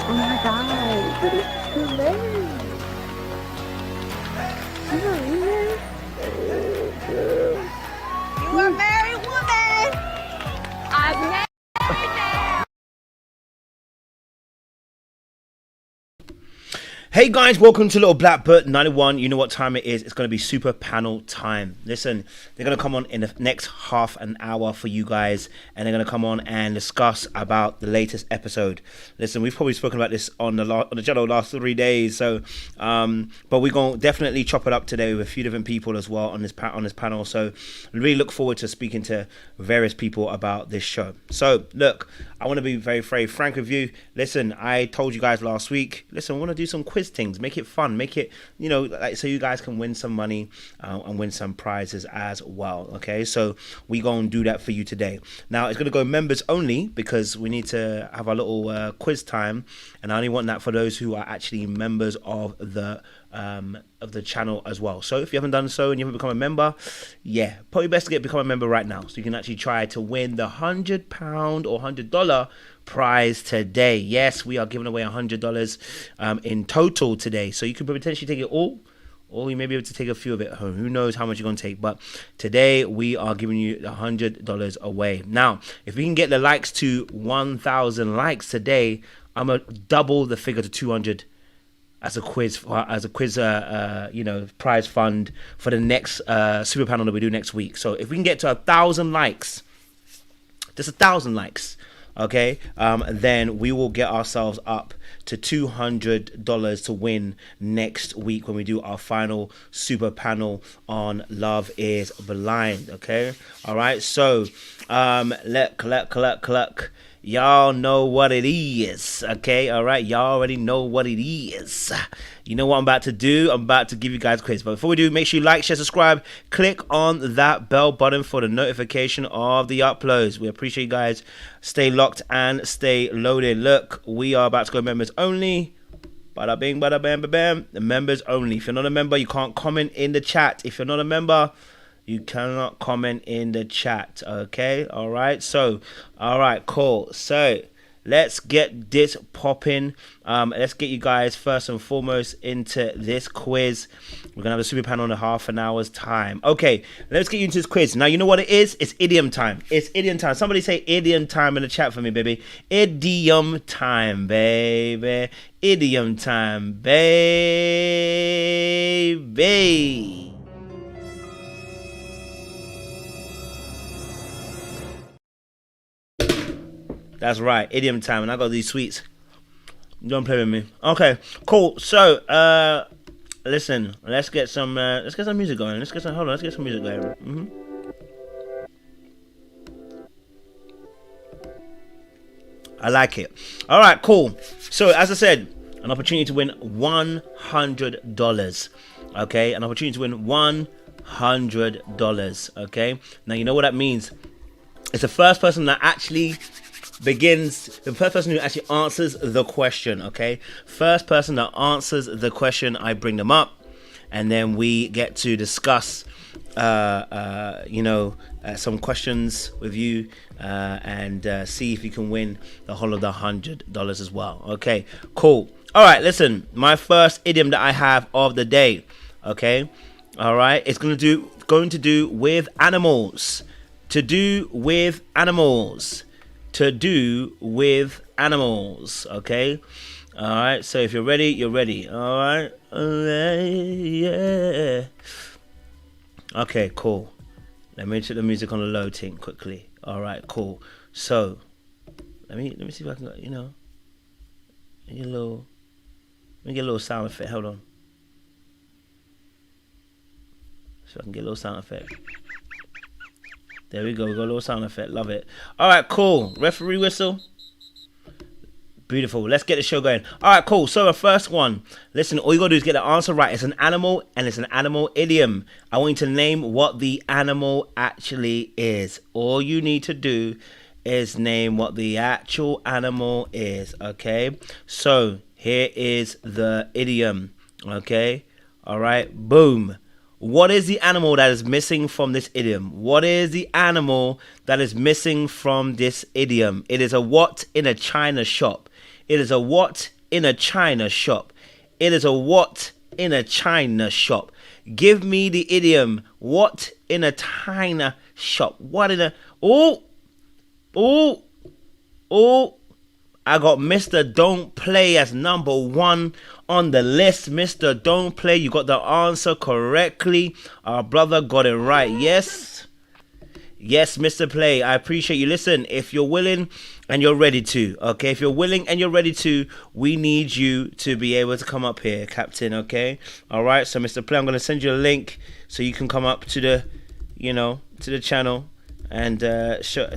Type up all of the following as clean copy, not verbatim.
Oh my god, but it's too late. You know, You are a married woman. I'm married now. Hey guys, welcome to Little Blackbird 91. You know what time it is. It's going to be super panel time. Listen, they're going to come on in the next half an hour for you guys, and they're going to come on and discuss about the latest episode. Listen, we've probably spoken about this on the channel the last 3 days, so but we're going to definitely chop it up today with a few different people as well on this panel. So really look forward to speaking to various people about this show. So look, I want to be very, very frank with you. Listen, I told you guys last week, listen, I want to do some quiz things, make it fun, make it, you know, like so you guys can win some money and win some prizes as well. Okay, so we gonna do that for you today. Now it's gonna go members only because we need to have a little quiz time, and I only want that for those who are actually members of the channel as well. So if you haven't done so and you haven't become a member, yeah, probably best to become a member right now so you can actually try to win the £100 or $100 prize today. Yes, we are giving away $100 in total today, so you could potentially take it all, or you may be able to take a few of it home. Who knows how much you're going to take, but today we are giving you $100 away. Now if we can get the likes to 1,000 likes today, I'm gonna double the figure to 200 as a quiz, you know, prize fund for the next super panel that we do next week. So if we can get to 1,000 likes, just 1,000 likes, okay, then we will get ourselves up to $200 to win next week when we do our final super panel on Love is Blind. Okay, all right. So look. Y'all know what it is, okay? All right, y'all already know what it is. You know what I'm about to do? I'm about to give you guys a quiz. But before we do, make sure you like, share, subscribe. Click on that bell button for the notification of the uploads. We appreciate you guys. Stay locked and stay loaded. Look, we are about to go members only. Bada bing, bada bam, bam, bam. The members only. If you're not a member, you can't comment in the chat. If you're not a member, you cannot comment in the chat. Okay, all right. So, all right, cool. So let's get this popping. Let's get you guys first and foremost into this quiz. We're gonna have a super panel in a half an hour's time. Okay, let's get you into this quiz. Now you know what it is. It's idiom time. It's idiom time. Somebody say idiom time in the chat for me, baby. Idiom time, baby. Idiom time, baby. That's right, idiom time, and I got these sweets. Don't play with me. Okay, cool. So, listen, let's get some music going. Let's get some music going. I like it. All right, cool. So, as I said, an opportunity to win $100. Okay, an opportunity to win $100. Okay, now you know what that means. It's the first person that actually the first person who actually answers the question. Okay, first person that answers the question, I bring them up, and then we get to discuss some questions with you and see if you can win the whole of the $100 as well. Okay, cool. All right, listen, my first idiom that I have of the day. Okay, all right, it's going to do with animals. To do with animals. Okay, all right, so if you're ready, you're ready. All right, yeah. Okay, cool. Let me check the music on the low thing quickly. All right, cool. So let me see if I can, let me get a little sound effect. Hold on, so I can get a little sound effect. There we go. We got a little sound effect. Love it. All right, cool. Referee whistle. Beautiful. Let's get the show going. All right, cool. So the first one. Listen, all you got to do is get the answer right. It's an animal, and it's an animal idiom. I want you to name what the animal actually is. All you need to do is name what the actual animal is. Okay? So here is the idiom. Okay? All right. Boom. What is the animal that is missing from this idiom? What is the animal that is missing from this idiom? It is a what in a china shop. It is a what in a China shop. It is a what in a China shop. Give me the idiom. What in a China shop? What in a... Oh! I got Mr. Don't Play as number 1 on the list. Mr. Don't Play, you got the answer correctly. Our brother got it right. Yes, Mr. Play, I appreciate you. Listen, if you're willing and you're ready to, okay, if you're willing and you're ready to, we need you to be able to come up here, Captain, okay? All right, so Mr. Play, I'm going to send you a link so you can come up to the, to the channel and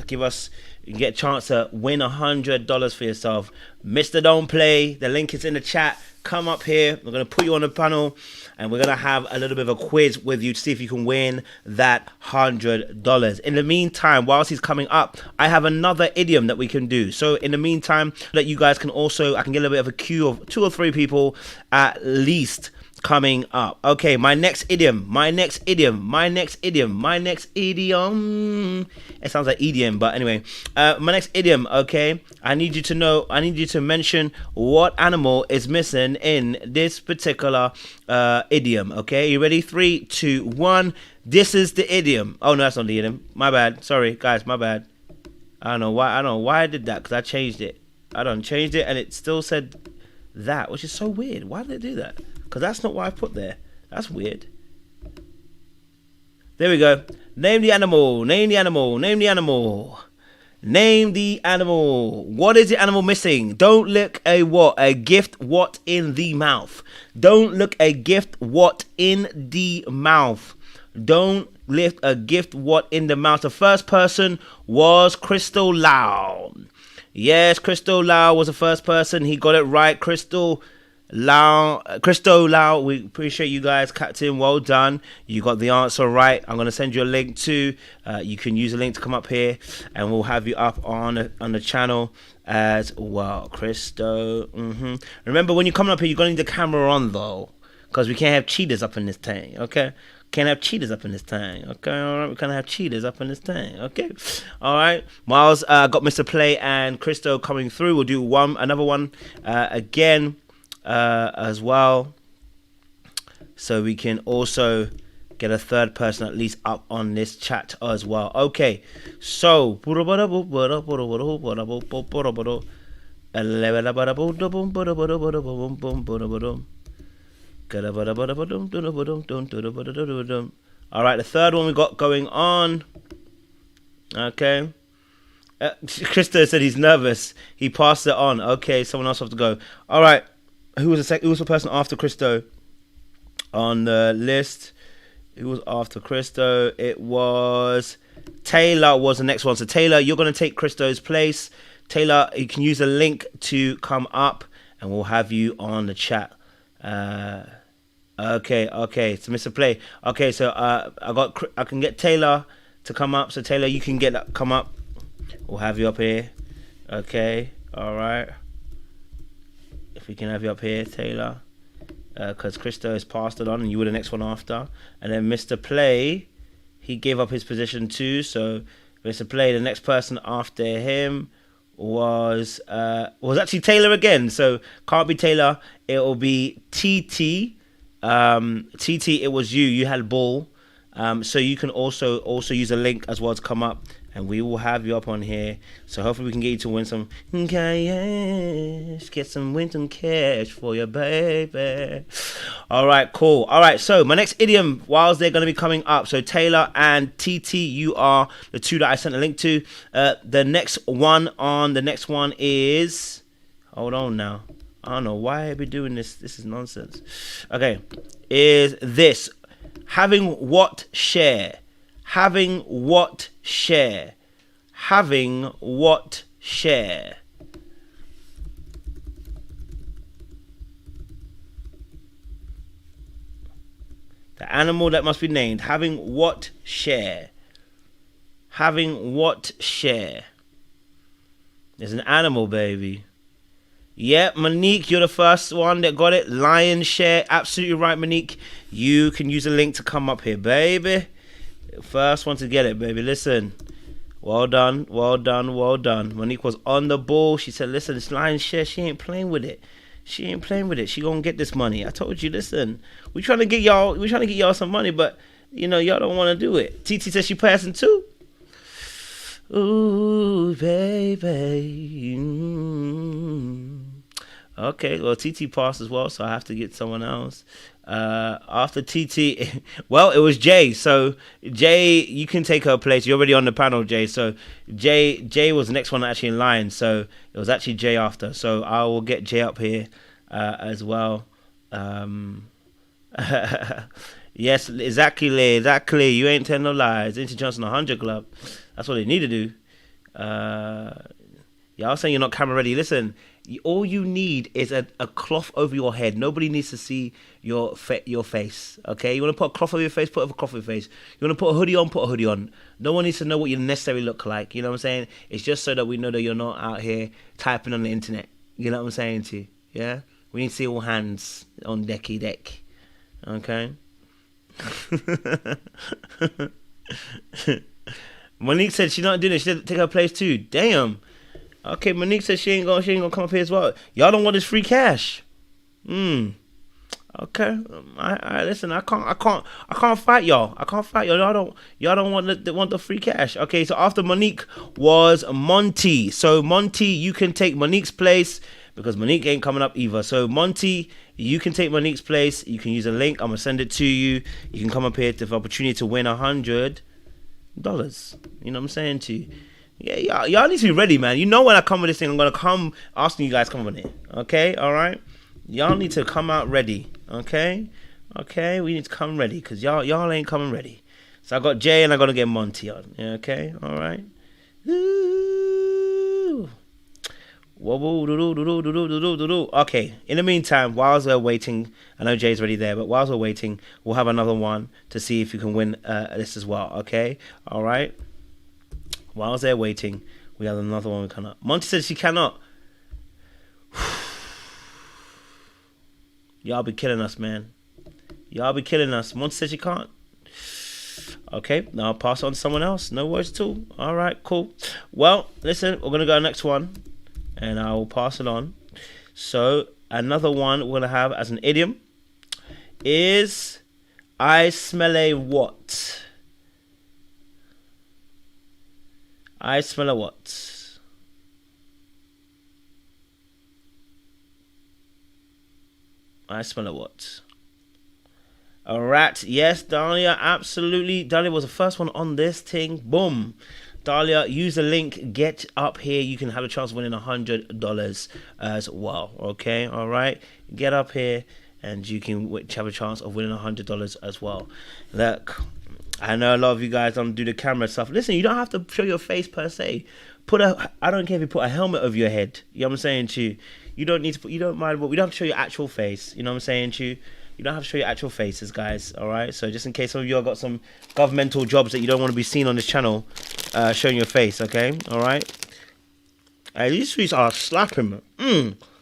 give us... You get a chance to win $100 for yourself. Mr. Don't Play, the link is in the chat. Come up here. We're going to put you on the panel and we're going to have a little bit of a quiz with you to see if you can win that $100. In the meantime, whilst he's coming up, I have another idiom that we can do. So in the meantime, that you guys can also, I can get a little bit of a queue of 2 or 3 people at least coming up. Okay, my next idiom. It sounds like idiom, but anyway, my next idiom. Okay, I need you to mention what animal is missing in this particular idiom. Okay, you ready? 3, 2, 1. This is the idiom. Oh no, that's not the idiom. My bad. Sorry, guys. My bad. I don't know why I did that, because I changed it. I done changed it and it still said that, which is so weird. Why did it do that? Because that's not what I put there. That's weird. There we go. Name the animal. Name the animal. Name the animal. Name the animal. What is the animal missing? Don't look a what? A gift what in the mouth. Don't look a gift what in the mouth. Don't lift a gift what in the mouth. The first person was Crystal Lau. Yes, Crystal Lau was the first person. He got it right. Crystal Lau, we appreciate you guys, Captain. Well done. You got the answer right. I'm going to send you a link too. You can use a link to come up here and we'll have you up on the channel as well. Crystal. Remember, when you're coming up here, you're going to need the camera on though, because we can't have cheaters up in this thing, okay? Can't have cheaters up in this thing, okay? All right, we can't have cheaters up in this thing, okay? All right, Miles got Mr. Play and Crystal coming through. We'll do another one again as well, so we can also get a third person at least up on this chat as well. Okay, so all right, the third one we got going on. Okay, Krista said he's nervous. He passed it on. Okay, someone else have to go. All right, who was the person after Christo on the list? Who was after Christo? It was Taylor. Was the next one. So Taylor, you're going to take Christo's place. Taylor, you can use a link to come up and we'll have you on the chat. Okay, so Mr. Play. Okay, so I can get Taylor to come up. So Taylor, you can come up. We'll have you up here. Okay, all right. If we can have you up here, Taylor, because Christo has passed it on, and you were the next one after. And then Mr. Play, he gave up his position too. So Mr. Play, the next person after him was actually Taylor again. So can't be Taylor. It will be TT. TT, it was you. You had ball. So you can also use a link as well to come up, and we will have you up on here. So hopefully we can get you to win some cash. Get some cash for your baby. All right, cool. All right, so my next idiom, whilst they're going to be coming up. So Taylor and TT, you are the two that I sent a link to. The next one is, hold on now. I don't know why I be doing this. This is nonsense. Okay, is this having what share? Having what share? Having what share? The animal that must be named. Having what share? Having what share? There's an animal, baby. Yeah, Monique, you're the first one that got it. Lion's share. Absolutely right, Monique. You can use a link to come up here, baby. First one to get it, baby. Listen. Well done, well done, well done. Monique was on the ball. She said, listen, this lion's share, she ain't playing with it. She ain't playing with it. She gonna get this money. I told you, listen, we trying to get y'all some money, but you know, y'all don't want to do it. TT says she passing too. Ooh, baby. Okay, well, TT passed as well, so I have to get someone else. After TT, well, it was Jay. So Jay, you can take her place. You're already on the panel, Jay. So Jay was the next one actually in line. So it was actually Jay after. So I will get Jay up here as well. Yes, exactly. You ain't telling no lies. Into Johnson 100 Club. That's what they need to do. Y'all saying you're not camera ready. Listen, all you need is a cloth over your head. Nobody needs to see your face. Okay, you want to put a cloth over your face, put a cloth over your face. You want to put a hoodie on, put a hoodie on. No one needs to know what you necessarily look like. You know what I'm saying? It's just so that we know that you're not out here typing on the internet. You know what I'm saying to you? Yeah, we need to see all hands on decky deck. Okay. Monique said she's not doing it. She said take her place too. Damn. Okay, Monique said she ain't gonna come up here as well. Y'all don't want this free cash. Okay. I listen. I can't fight y'all. I can't fight y'all. Y'all don't want the free cash. Okay. So after Monique was Monty. So Monty, you can take Monique's place because Monique ain't coming up either. So Monty, you can take Monique's place. You can use a link. I'm gonna send it to you. You can come up here to the opportunity to win $100. You know what I'm saying to you? Yeah, y'all need to be ready, man. You know when I come with this thing, I'm gonna come asking you guys come on it. Okay, all right. Y'all need to come out ready. Okay, we need to come ready because y'all ain't coming ready. So I got Jay and I gotta get Monty on. Okay, all right. Ooh. Okay, in the meantime, whilst we're waiting, I know Jay's already there, but whilst we're waiting, we'll have another one to see if you can win this as well. Okay, all right. Whilst they're waiting, we have another one coming up. Monty said she cannot. Y'all be killing us, man. Y'all be killing us. Monty said she can't. Okay, now I'll pass it on to someone else. No worries at all. All right, cool. Well, listen, we're going to go to the next one. And I will pass it on. So, another one we're going to have as an idiom is I smell a what? I smell a what? I smell a what? A rat. Yes, Dahlia, absolutely. Dahlia was the first one on this thing. Boom. Dahlia, use the link. Get up here. You can have a chance of winning $100 as well. Okay, all right. Get up here, and you can have a chance of winning $100 as well. Look, I know a lot of you guys don't do the camera stuff. Listen, you don't have to show your face per se. I don't care if you put a helmet over your head. You know what I'm saying to you? You don't need to. You don't mind. We don't have to show your actual face. You know what I'm saying to you? You don't have to show your actual faces, guys. All right. So just in case some of you have got some governmental jobs that you don't want to be seen on this channel, showing your face. Okay. All right. Hey, these sweets are slapping.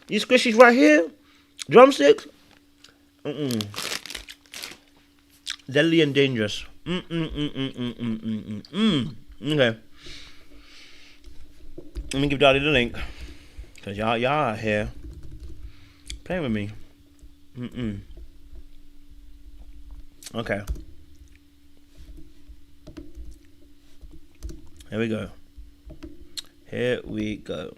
These squishies right here, drumsticks. Deadly and dangerous. Okay. Let me give Daddy the link, cause y'all out here playing with me. Okay. Here we go. Here we go.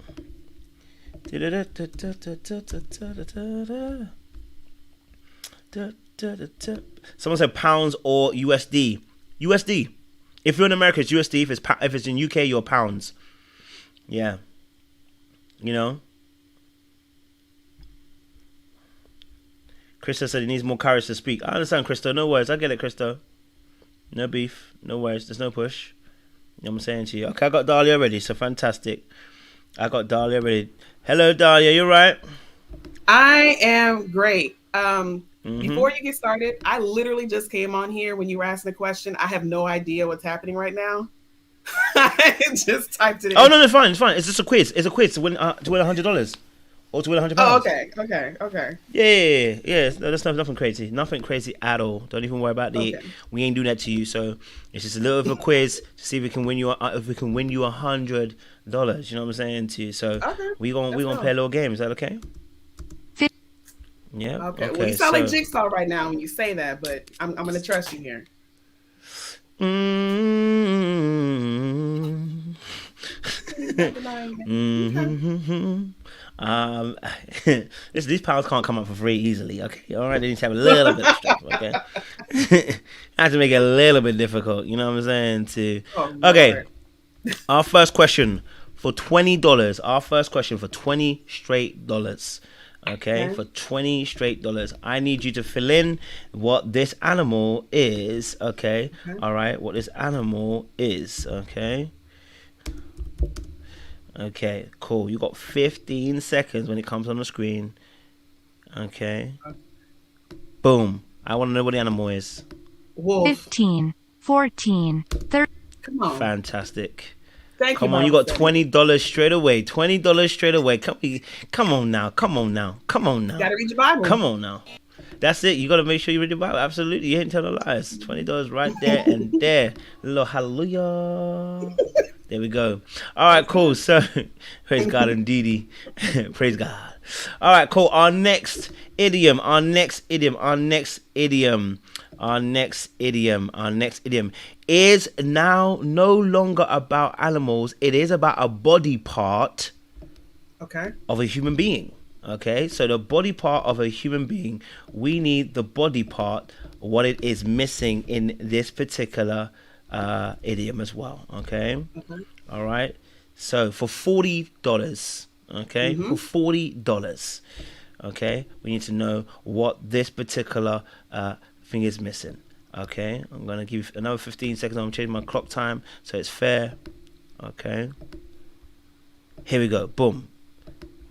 Someone said pounds or USD. USD. If you're in America, it's USD. If it's in UK, you're pounds. Yeah. You know. Krista said he needs more courage to speak. I understand, Krista. No worries. I get it, Krista. No beef. No worries. There's no push. You know what I'm saying to you? Okay, I got Dahlia ready. So fantastic. I got Dahlia ready. Hello, Dahlia. You right? I am great. Before you get started, I literally just came on here when you were asking the question. I have no idea what's happening right now. I just typed it in. Oh, no, it's fine. It's fine. It's just a quiz. It's a quiz to win $100. or to win £100. Oh, okay. Yeah. No, that's nothing crazy. Nothing crazy at all. Don't even worry about the. Okay. We ain't doing that to you. So it's just a little bit of a quiz to see if we can win you. If we can win you $100. You know what I'm saying to you. So Okay. we gonna play a little game. Is that okay? Yeah. Okay. Well, you sound like Jigsaw right now when you say that, but I'm gonna trust you here. These pounds can't come up for free easily. Okay, all right. They need to have a little bit of struggle. Okay, I have to make it a little bit difficult. You know what I'm saying? Okay, our first question for $20. Our first question for $20 straight. Okay, for $20 straight. I need you to fill in what this animal is. Okay. All right, what this animal is. Okay, cool. You got 15 seconds when it comes on the screen. Okay. Boom. I want to know what the animal is. Wolf. 15, 14, 13. Come on. Fantastic. Thank Come you. on, you got $20 straight away. $20 straight away. Come on now. You gotta read your Bible. Come on now. That's it. You gotta make sure you read your Bible. Absolutely. You ain't telling lies. $20 right there and there. Little hallelujah. There we go. All right, cool. So, praise God indeed. Praise God. All right, cool. Our next idiom is now no longer about animals. It is about a body part of a human being. Okay, so the body part of a human being, we need the body part, what it is missing in this particular idiom as well. Okay, all right. So for $40, okay, for $40, okay, we need to know what this particular thing is missing. Okay, I'm gonna give you another 15 seconds. I'm changing my clock time so it's fair. Okay, here we go. Boom.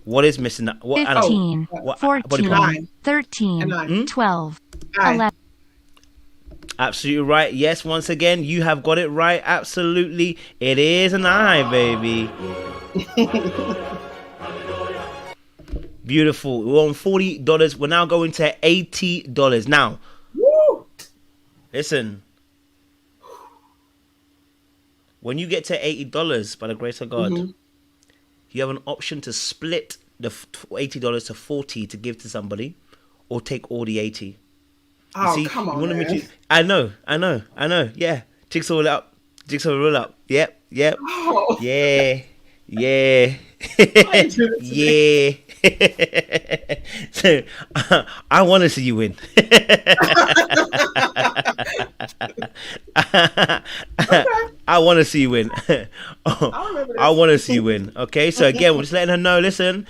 What is missing? What 15, what 14, 13, 12, 11. Absolutely right. Yes, once again, you have got it right. Absolutely. It is an eye, baby. Beautiful. We're on $40. We're now going to $80. Now, listen. When you get to $80, by the grace of God, you have an option to split the $80 to 40 to give to somebody, or take all the 80. Oh, come on, man. I know. Yeah, jigsaw roll up. Yep. Oh. Yeah. Yeah. So I want to see you win. I want to see you win. I want to see you win. Okay, so again, we're just letting her know. Listen,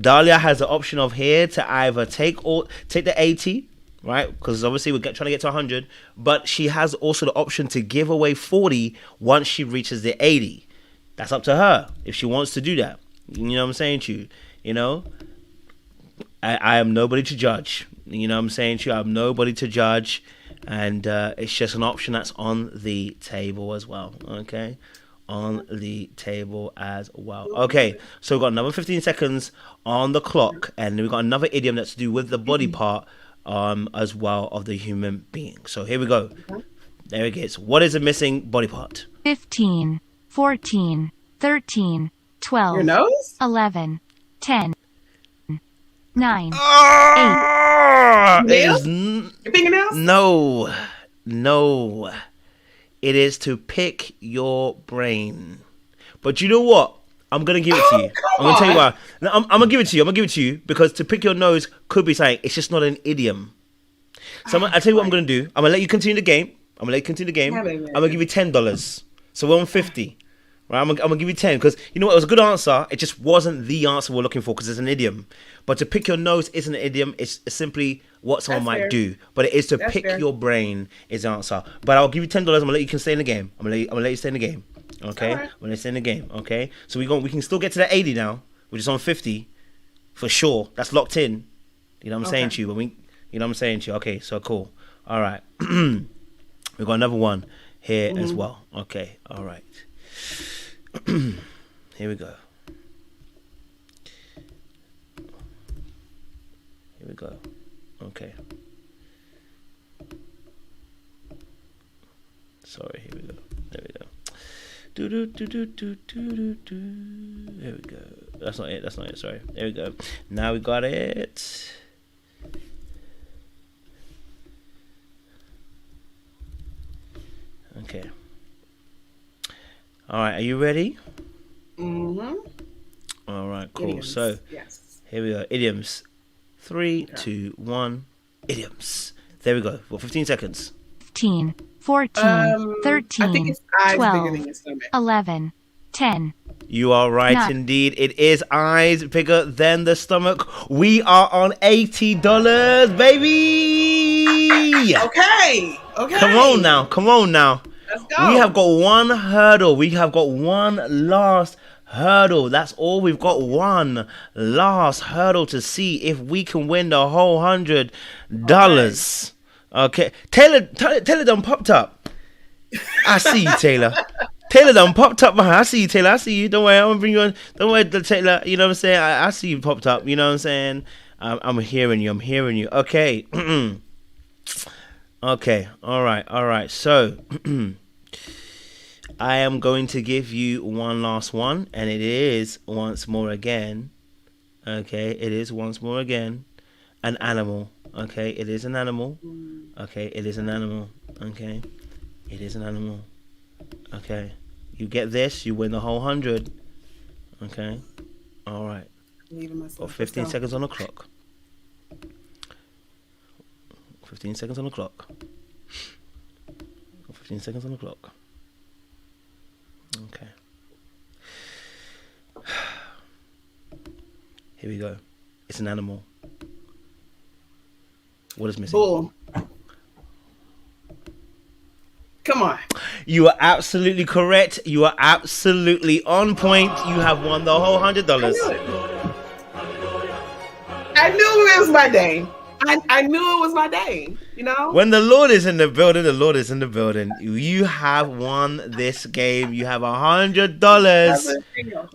Dahlia has the option of here to either take the 80, right? Because obviously we're trying to get to 100, but she has also the option to give away 40 once she reaches the 80. That's up to her if she wants to do that. You know what I'm saying to you? You know, I am nobody to judge. You know what I'm saying to you? I'm nobody to judge. And it's just an option that's on the table as well. Okay? On the table as well. Okay, so we've got another 15 seconds on the clock. And we've got another idiom that's to do with the body part as well of the human being. So here we go. There it is. What is the missing body part? 15, 14, 13, 12, Your nose? 11, 10, 9, 8. Nails? Your fingernails? No. It is to pick your brain. But you know what? I'm going to give it to you. I'm going to tell you why. No, I'm going to give it to you. I'm going to give it to you because to pick your nose could be saying it's just not an idiom. So I'll tell you what I'm going to do. I'm going to let you continue the game. I'm going to give you $10. So we're on 50. Right, I'm gonna give you 10 because you know what, it was a good answer. It just wasn't the answer we're looking for because it's an idiom. But to pick your nose isn't an idiom. It's simply what someone might do. But it is to pick your brain is the answer. But I'll give you $10. I'm gonna let you stay in the game. I'm gonna let you stay in the game. Okay, I'm gonna stay in the game. Okay, so we can still get to that 80 now, which is on 50 for sure. That's locked in. You know what I'm saying to you. But you know what I'm saying to you. Okay, so cool. All right, we've got another one here as well. Okay, all right. Here we go. go. Okay. Sorry, here we go. There we go. There we go. That's not it. Sorry. There we go. Now we got it. Okay. All right. Are you ready? Mm-hmm. All right. Cool. Idioms. So Yes. here we go. Idioms. 3, 2, 1. Idioms. There we go. For 15 seconds. 15, 14, I 13, think it's eyes 12, bigger than your stomach. 11, 10. You are right, Nah. indeed. It is eyes bigger than the stomach. We are on $80, baby. Okay. Come on now. Let's go. We have got one hurdle. We have got one last hurdle. That's all. We've got one last hurdle to see if we can win the whole $100. Okay. Taylor done popped up. I see you, Taylor. Taylor done popped up behind. I see you, Taylor. I see you. Don't worry. I'm gonna bring you on. Don't worry, Taylor. You know what I'm saying? I see you popped up. You know what I'm saying? I'm hearing you. Okay. Okay. All right. So I am going to give you one last one, and it is once more again. Okay. It is once more again. An animal. Okay. It is an animal. Okay. It is an animal. Okay. It is an animal. Okay. You get this, you win the whole 100. Okay. All right. Got 15 seconds on the clock. 15 seconds on the clock. 15 seconds on the clock. Okay. Here we go. It's an animal. What is missing? Bull. Come on. You are absolutely correct. You are absolutely on point. You have won the whole $100. I knew it was my day. I knew it was my day. You know. When the Lord is in the building, the Lord is in the building. You have won this game. You have $100.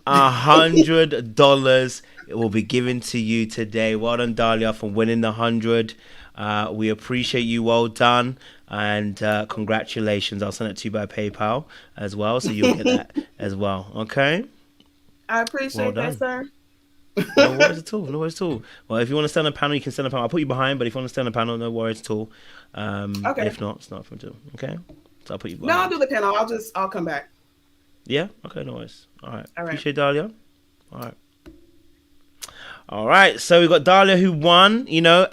$100. It will be given to you today. Well done, Dahlia, for winning the 100. We appreciate you. Well done. And congratulations. I'll send it to you by PayPal as well, so you'll get that as well. Okay? I appreciate that, sir. No worries at all. Well, if you want to stand on the panel, you can stand on the panel. I'll put you behind, but if you want to stand on the panel, no worries at all. Okay. If not, it's not for you. Okay? So I'll put you behind. No, I'll do the panel. I'll come back. Yeah? Okay, no worries. All right. Appreciate Dahlia. All right. So we got Dahlia who won, you know.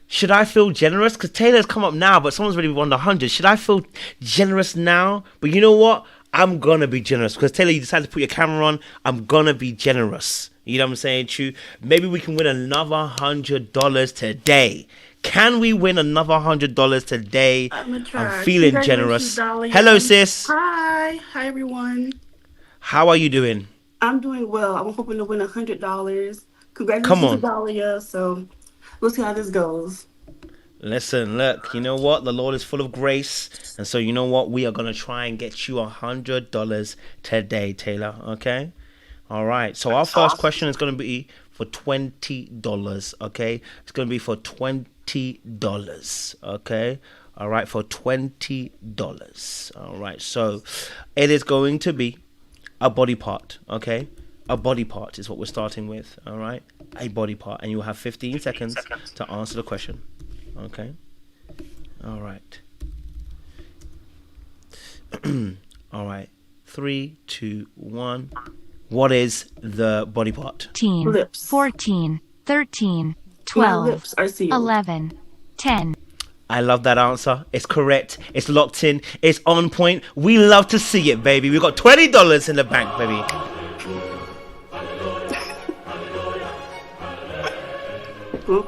Should I feel generous? Because Taylor's come up now, but someone's already won the 100. Should I feel generous now? But you know what? I'm going to be generous. Because Taylor, you decided to put your camera on. I'm going to be generous. You know what I'm saying? True. Maybe we can win another $100 today. Can we win another $100 today? I'm feeling generous. Dahlia. Hello, sis. Hi everyone. How are you doing? I'm doing well. I'm hoping to win $100. Congratulations Come on. to Dahlia. So we'll see how this goes. Listen, look, you know what? The Lord is full of grace. And so you know what? We are going to try and get you $100 today, Taylor. Okay? All right. So our first question is going to be for $20. Okay? It's going to be for $20. Okay? All right. For $20. All right. So it is going to be a body part. Okay? A body part is what we're starting with. All right? A body part. And you'll have 15 seconds to answer the question. Okay. All right. All right. 3, 2, 1. What is the body part? 13, Lips. 14, 13, My 12, lips are sealed. 11, 10. I love that answer. It's correct. It's locked in. It's on point. We love to see it, baby. We got $20 in the bank, baby. Going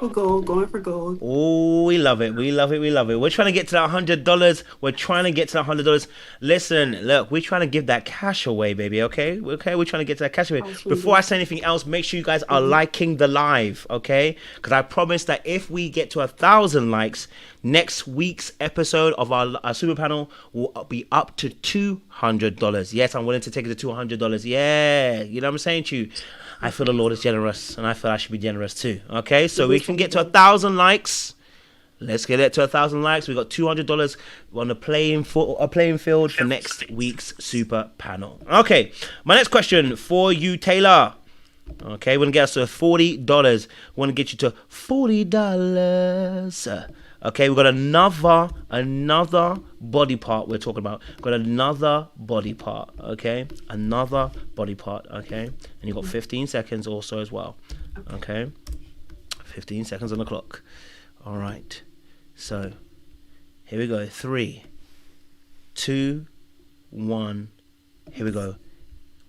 for gold. Oh, we love it. We're trying to get to that $100. Listen, look, we're trying to give that cash away, baby. Okay. We're trying to get to that cash away. Before I say anything else, make sure you guys are liking the live, okay? Because I promise that if we get to 1,000 likes, next week's episode of our super panel will be up to $200. Yes, I'm willing to take it to $200. Yeah, you know what I'm saying to you. I feel the Lord is generous, and I feel I should be generous too. Okay, so we can get to 1,000 likes. Let's get it to 1,000 likes. We got $200 on the playing field for next week's super panel. Okay, my next question for you, Taylor. Okay, we're gonna get us to $40. We want to get you to $40. Okay, we got another body part we're talking about. Got another body part. Okay, another body part. Okay, and you got 15 seconds also as well. Okay, 15 seconds on the clock. All right. So, here we go. 3, 2, 1. Here we go.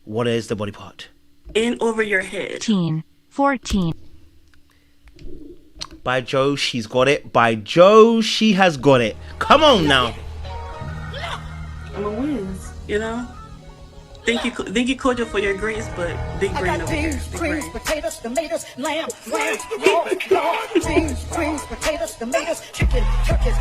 What is the body part? In over your head. 13, 14, By Joe, she's got it. By Joe, she has got it. Come on now. I'm a whiz, you know? Thank you, Kojo, for your grace, but big brain over here. Beans, Big greens, brain. potatoes, tomatoes, lamb, Lord, beans, greens, potatoes, tomatoes, chicken, turkeys,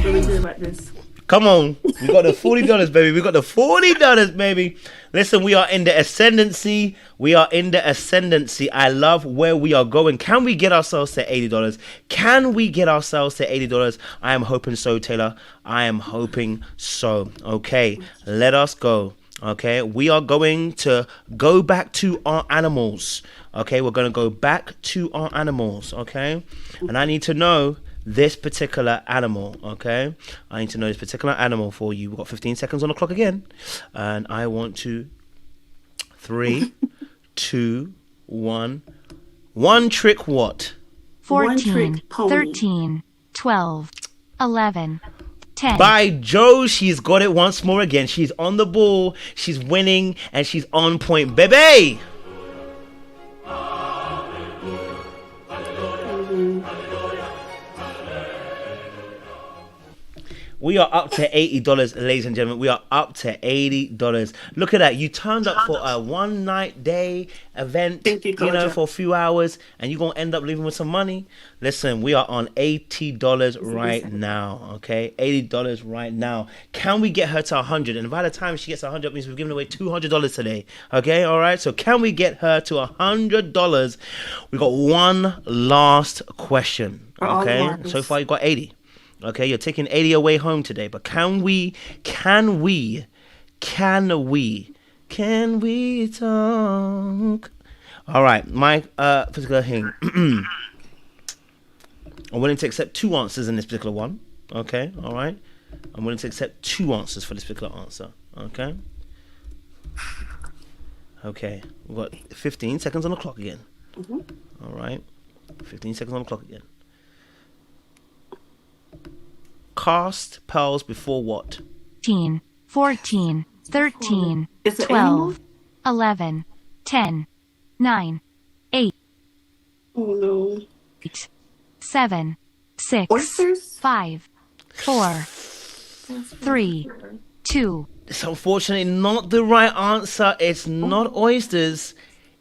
Really good about this. Come on. We got the $40, baby. We got the $40, baby. Listen, we are in the ascendancy. We are in the ascendancy. I love where we are going. Can we get ourselves to $80? Can we get ourselves to $80? I am hoping so, Taylor. I am hoping so. Okay, let us go. Okay, we are going to go back to our animals. Okay, we're going to go back to our animals. Okay, and I need to know this particular animal. Okay, I need to know this particular animal for you. We've got 15 seconds on the clock again, and I want to 3, 2, 1. One trick what? 14, trick pony. 13, 12, 11, 10. By Joe, she's got it once more again. She's on the ball, she's winning, and she's on point, baby. We are up to $80, ladies and gentlemen. We are up to $80. Look at that. You turned up for a one-night day event, Thank you, you know, Kojo. for a few hours, and you're going to end up leaving with some money. Listen, we are on $80 right now, okay? $80 right now. Can we get her to 100? And by the time she gets 100, means we've given away $200 today, okay? All right? So can we get her to $100? We got one last question, For all the okay? marbles. So far, you got 80. Okay, you're taking 80 away home today, but can we talk? All right, my particular thing. I'm willing to accept 2 answers in this particular one. Okay, all right. I'm willing to accept 2 answers for this particular answer. Okay. Okay, we've got 15 seconds on the clock again. All right, 15 seconds on the clock again. Cast pearls before what? 13, 14, 13, It's an 12, 11, 10, 9, 8, Oh no. 7, 6, Oysters? 5, 4, 3, 2, It's unfortunately not the right answer. It's not oysters.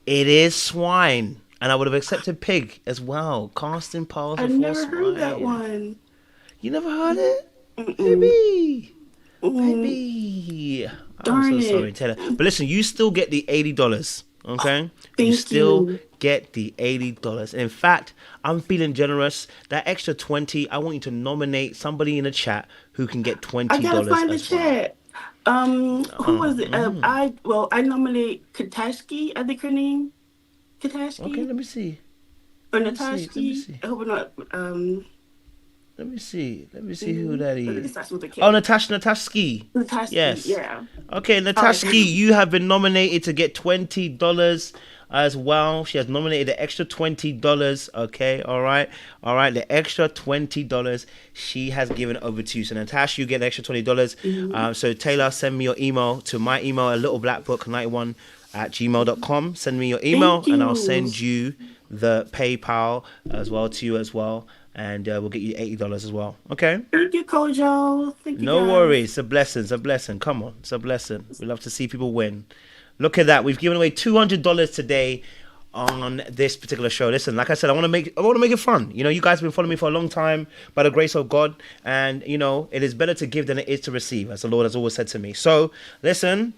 It is swine. And I would have accepted pig as well. Casting pearls I've before never swine. heard that one. You never heard it? Baby. Baby. Darn I'm so it. sorry, Taylor. But listen, you still get the $80. Okay? Thank you still you. get the $80. And in fact, I'm feeling generous. That extra 20, I want you to nominate somebody in the chat who can get $20 I gotta find the as well. chat. Who was it? I nominate Katashki, I think her name. Katashki? Okay, let me see. Or let me see. Natashki. I hope I'm not Let me see who that I think it is. starts with a K. Oh, Natashki. Natashki, Yes. yeah. Okay, Natashki, you have been nominated to get $20 as well. She has nominated the extra $20. Okay, all right. The extra $20 she has given over to you. So Natasha, you get the extra $20. So Taylor, send me your email to my email at littleblackbook91@gmail.com. Send me your email Thank and I'll you. send you the PayPal as well to you as well. And we'll get you $80 as well. Okay? Thank you, Kojo. Thank you. No guys. worries. It's a blessing. It's a blessing. Come on. It's a blessing. We love to see people win. Look at that. We've given away $200 today on this particular show. Listen, like I said, I want to make it fun. You know, you guys have been following me for a long time by the grace of God. And, you know, it is better to give than it is to receive, as the Lord has always said to me. So, listen,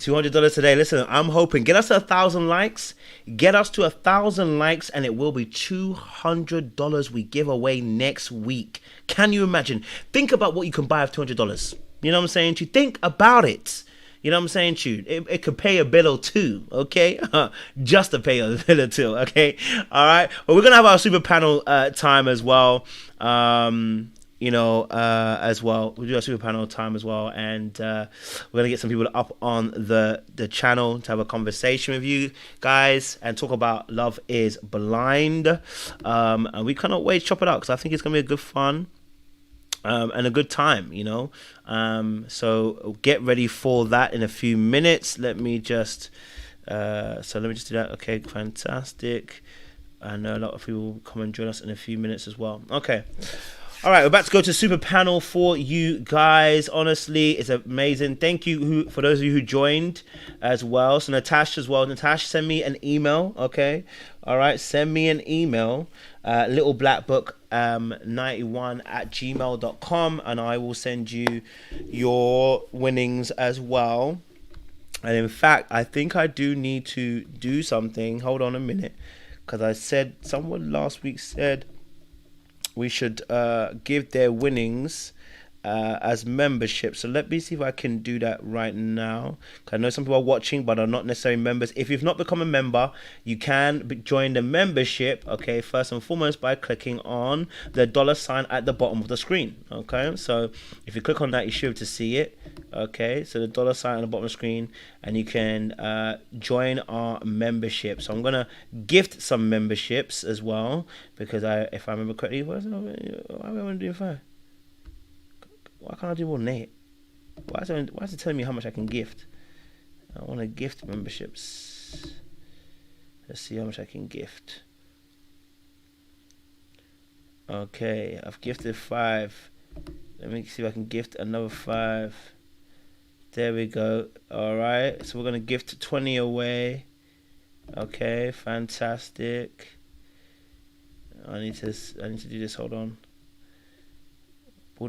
$200 today. Listen, I'm hoping get us to 1,000 likes. Get us to 1,000 likes, and it will be $200 we give away next week. Can you imagine? Think about what you can buy with $200. You know what I'm saying to you? Think about it. You know what I'm saying to you? It could pay a bill or two, okay? Just to pay a bill or two, okay? All right. Well, we're gonna have our super panel time as well. As well. We do a super panel time as well, and we're gonna get some people up on the channel to have a conversation with you guys and talk about Love is Blind. And we cannot wait to chop it out because I think it's gonna be a good fun and a good time, you know. So get ready for that in a few minutes. Let me just do that. Okay, fantastic. I know a lot of people will come and join us in a few minutes as well. Okay. All right, we're about to go to super panel for you guys. Honestly, it's amazing. Thank you for those of you who joined as well. So Natasha as well. Natasha, send me an email, okay? All right, send me an email, littleblackbook91@gmail.com, and I will send you your winnings as well. And in fact, I think I do need to do something. Hold on a minute, because someone last week said we should give their winnings as membership. So let me see if I can do that right now. I know some people are watching but are not necessarily members. If you've not become a member, you can join the membership, okay, first and foremost by clicking on the $ at the bottom of the screen. Okay, so if you click on that, you should be able to see it. Okay, so the $ at the bottom of the screen, and you can join our membership. So I'm gonna gift some memberships as well, because if I remember correctly, why am I gonna do 5? Why can't I do more than 8? Why is it telling me how much I can gift? I want to gift memberships. Let's see how much I can gift. Okay, I've gifted 5. Let me see if I can gift another 5. There we go. All right, so we're gonna gift 20 away. Okay, fantastic. I need to do this. Hold on. Here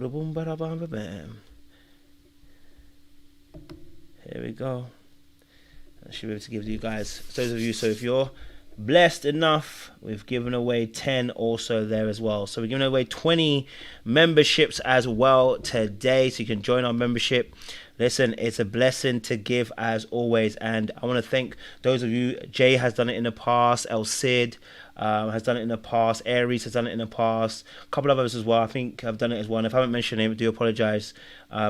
we go. I should be able to give you guys, those of you, so if you're blessed enough, we've given away 10 also there as well. So we're giving away 20 memberships as well today, so you can join our membership. Listen, it's a blessing to give as always, and I want to thank those of you. Jay has done it in the past, El Cid has done it in the past, Aries has done it in the past, a couple of others as well. I think I've done it as well, and if I haven't mentioned him, I do apologize.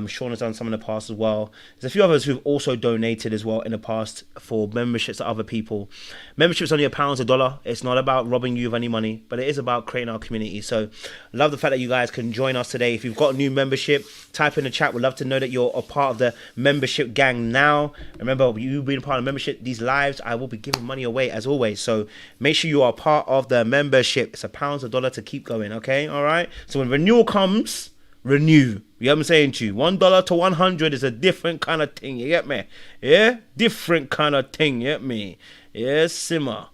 Sean has done some in the past as well. There's a few others who've also donated as well in the past for memberships to other people. Membership's only £1, $1. It's not about robbing you of any money, but it is about creating our community. So love the fact that you guys can join us today. If you've got a new membership, type in the chat. We'd love to know that you're a part of the membership gang now. Remember, you being a part of the membership, these lives, I will be giving money away as always. So make sure you are part of the membership. It's £1, $1 to keep going, okay? All right? So when renewal comes, renew. You know what I'm saying to you? $1 to 100 is a different kind of thing. You get me? Yeah? Different kind of thing. You get me? Yeah, simmer.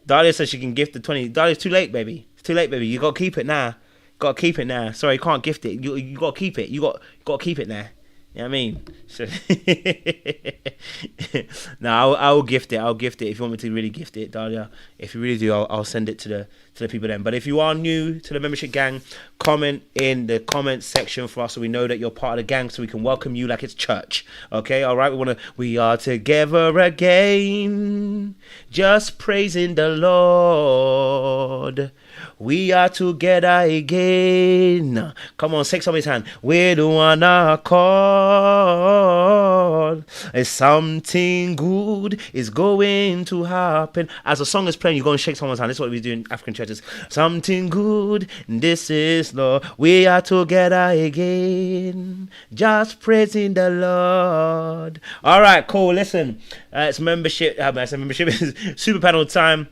Dahlia says she can gift the 20. Dahlia, it's too late, baby. It's too late, baby. You got to keep it now. Got to keep it now. Sorry, you can't gift it. You got to keep it. You got to keep it now. You know what I mean? So no, I'll gift it. I'll gift it if you want me to really gift it, Dahlia. If you really do, I'll send it to the people then. But if you are new to the membership gang, comment in the comment section for us so we know that you're part of the gang, so we can welcome you like it's church. Okay, all right. We are together again, just praising the Lord. We are together again. Come on, shake somebody's hand. With one accord. Something good is going to happen. As a song is playing, you go and shake someone's hand. This is what we do in African churches. Something good, this is Lord. We are together again, just praising the Lord. All right, cool. Listen, it's membership. It's membership. Super panel time.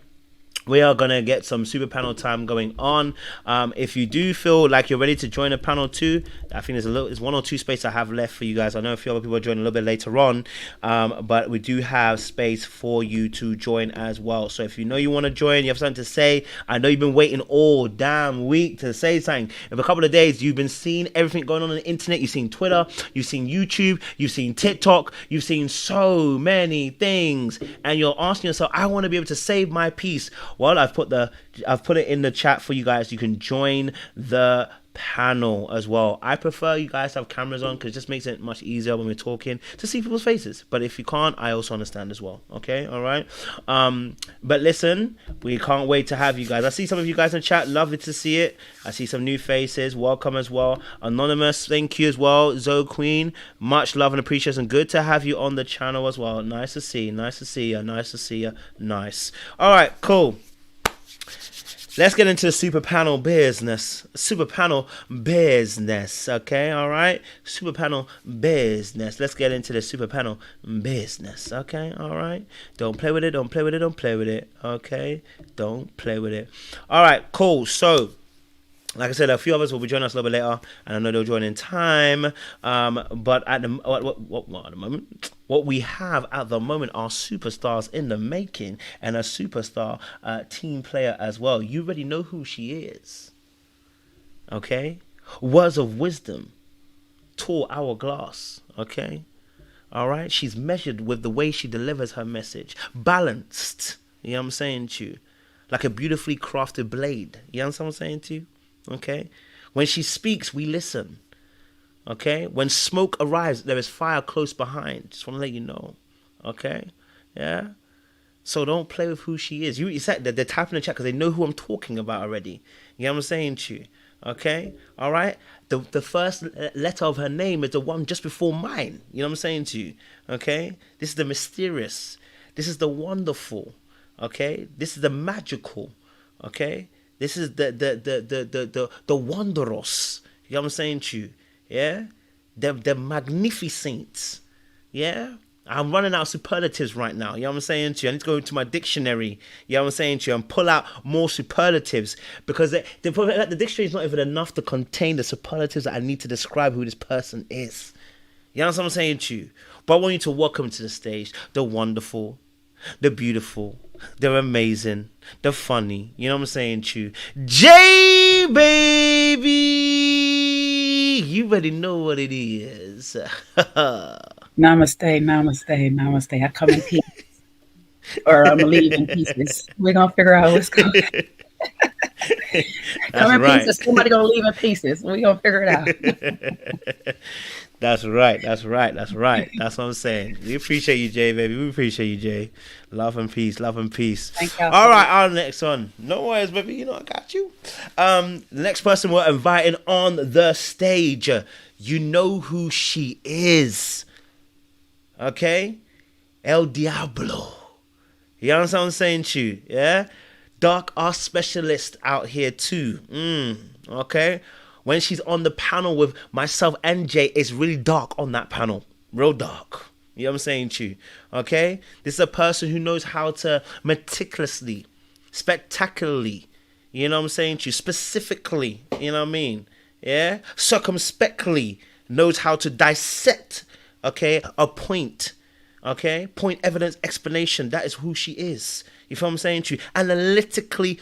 we are going to get some super panel time going on. If you do feel like you're ready to join a panel too, I think there's one or two spaces I have left for you guys. I know a few other people are joining a little bit later on, but we do have space for you to join as well. So if you know you want to join, you have something to say. I know you've been waiting all damn week to say something. In a couple of days, you've been seeing everything going on the internet. You've seen Twitter, you've seen YouTube, you've seen TikTok, you've seen so many things, and you're asking yourself, I want to be able to save my peace. Well, I've put it in the chat for you guys. You can join the panel as well. I prefer you guys have cameras on because it just makes it much easier when we're talking to see people's faces. But if you can't, I also understand as well. Okay, all right. But listen, we can't wait to have you guys. I see some of you guys in the chat. Lovely to see it. I see some new faces. Welcome as well. Anonymous, thank you as well. Zoe Queen, much love and appreciation. Good to have you on the channel as well. Nice to see you. Nice to see you. Nice to see you. Nice. All right, cool. Let's get into the super panel business. Super panel business. Okay, all right. Super panel business. Let's get into the super panel business. Okay, all right. Don't play with it. Don't play with it. Don't play with it. Okay, don't play with it. All right, cool. So, like I said, a few of us will be joining us a little bit later, and I know they'll join in time. But at the moment, what we have at the moment are superstars in the making, and a superstar team player as well. You already know who she is. Okay, words of wisdom, tall hourglass. Okay, all right. She's measured with the way she delivers her message, balanced. You know what I'm saying to you, like a beautifully crafted blade. You know what I'm saying to you. Okay, when she speaks, we listen. Okay, when smoke arrives, there is fire close behind. Just want to let you know. Okay, yeah. So don't play with who she is. You said that they're tapping the chat because they know who I'm talking about already. You know what I'm saying to you? Okay, all right. The first letter of her name is the one just before mine. You know what I'm saying to you? Okay, this is the mysterious. This is the wonderful. Okay, this is the magical. Okay. This is the wondrous. You know what I'm saying to you? Yeah? The magnificent. Yeah? I'm running out of superlatives right now. You know what I'm saying to you? I need to go into my dictionary. You know what I'm saying to you? And pull out more superlatives. Because the dictionary is not even enough to contain the superlatives that I need to describe who this person is. You know what I'm saying to you? But I want you to welcome to the stage the wonderful, the beautiful, they're amazing, they're funny, you know what I'm saying to you, J baby, you already know what it is. Namaste. I come in peace, or I'm gonna leave in pieces. We're gonna figure out what's going. Come in right. pieces. Somebody gonna leave in pieces. We're gonna figure it out. That's right. That's what I'm saying. We appreciate you, Jay, baby. We appreciate you, Jay. Love and peace. Thank you. All right, our next one. No worries, baby. You know I got you. The next person we're inviting on the stage. You know who she is. Okay? El Diablo. You know what I'm saying to you? Yeah? Dark art specialist out here too. Okay? When she's on the panel with myself and Jay, it's really dark on that panel. Real dark. You know what I'm saying to you? Okay? This is a person who knows how to meticulously, spectacularly, you know what I'm saying to you? Specifically, you know what I mean? Yeah? Circumspectly knows how to dissect, okay, a point. Okay? Point, evidence, explanation. That is who she is. You feel what I'm saying to you? Analytically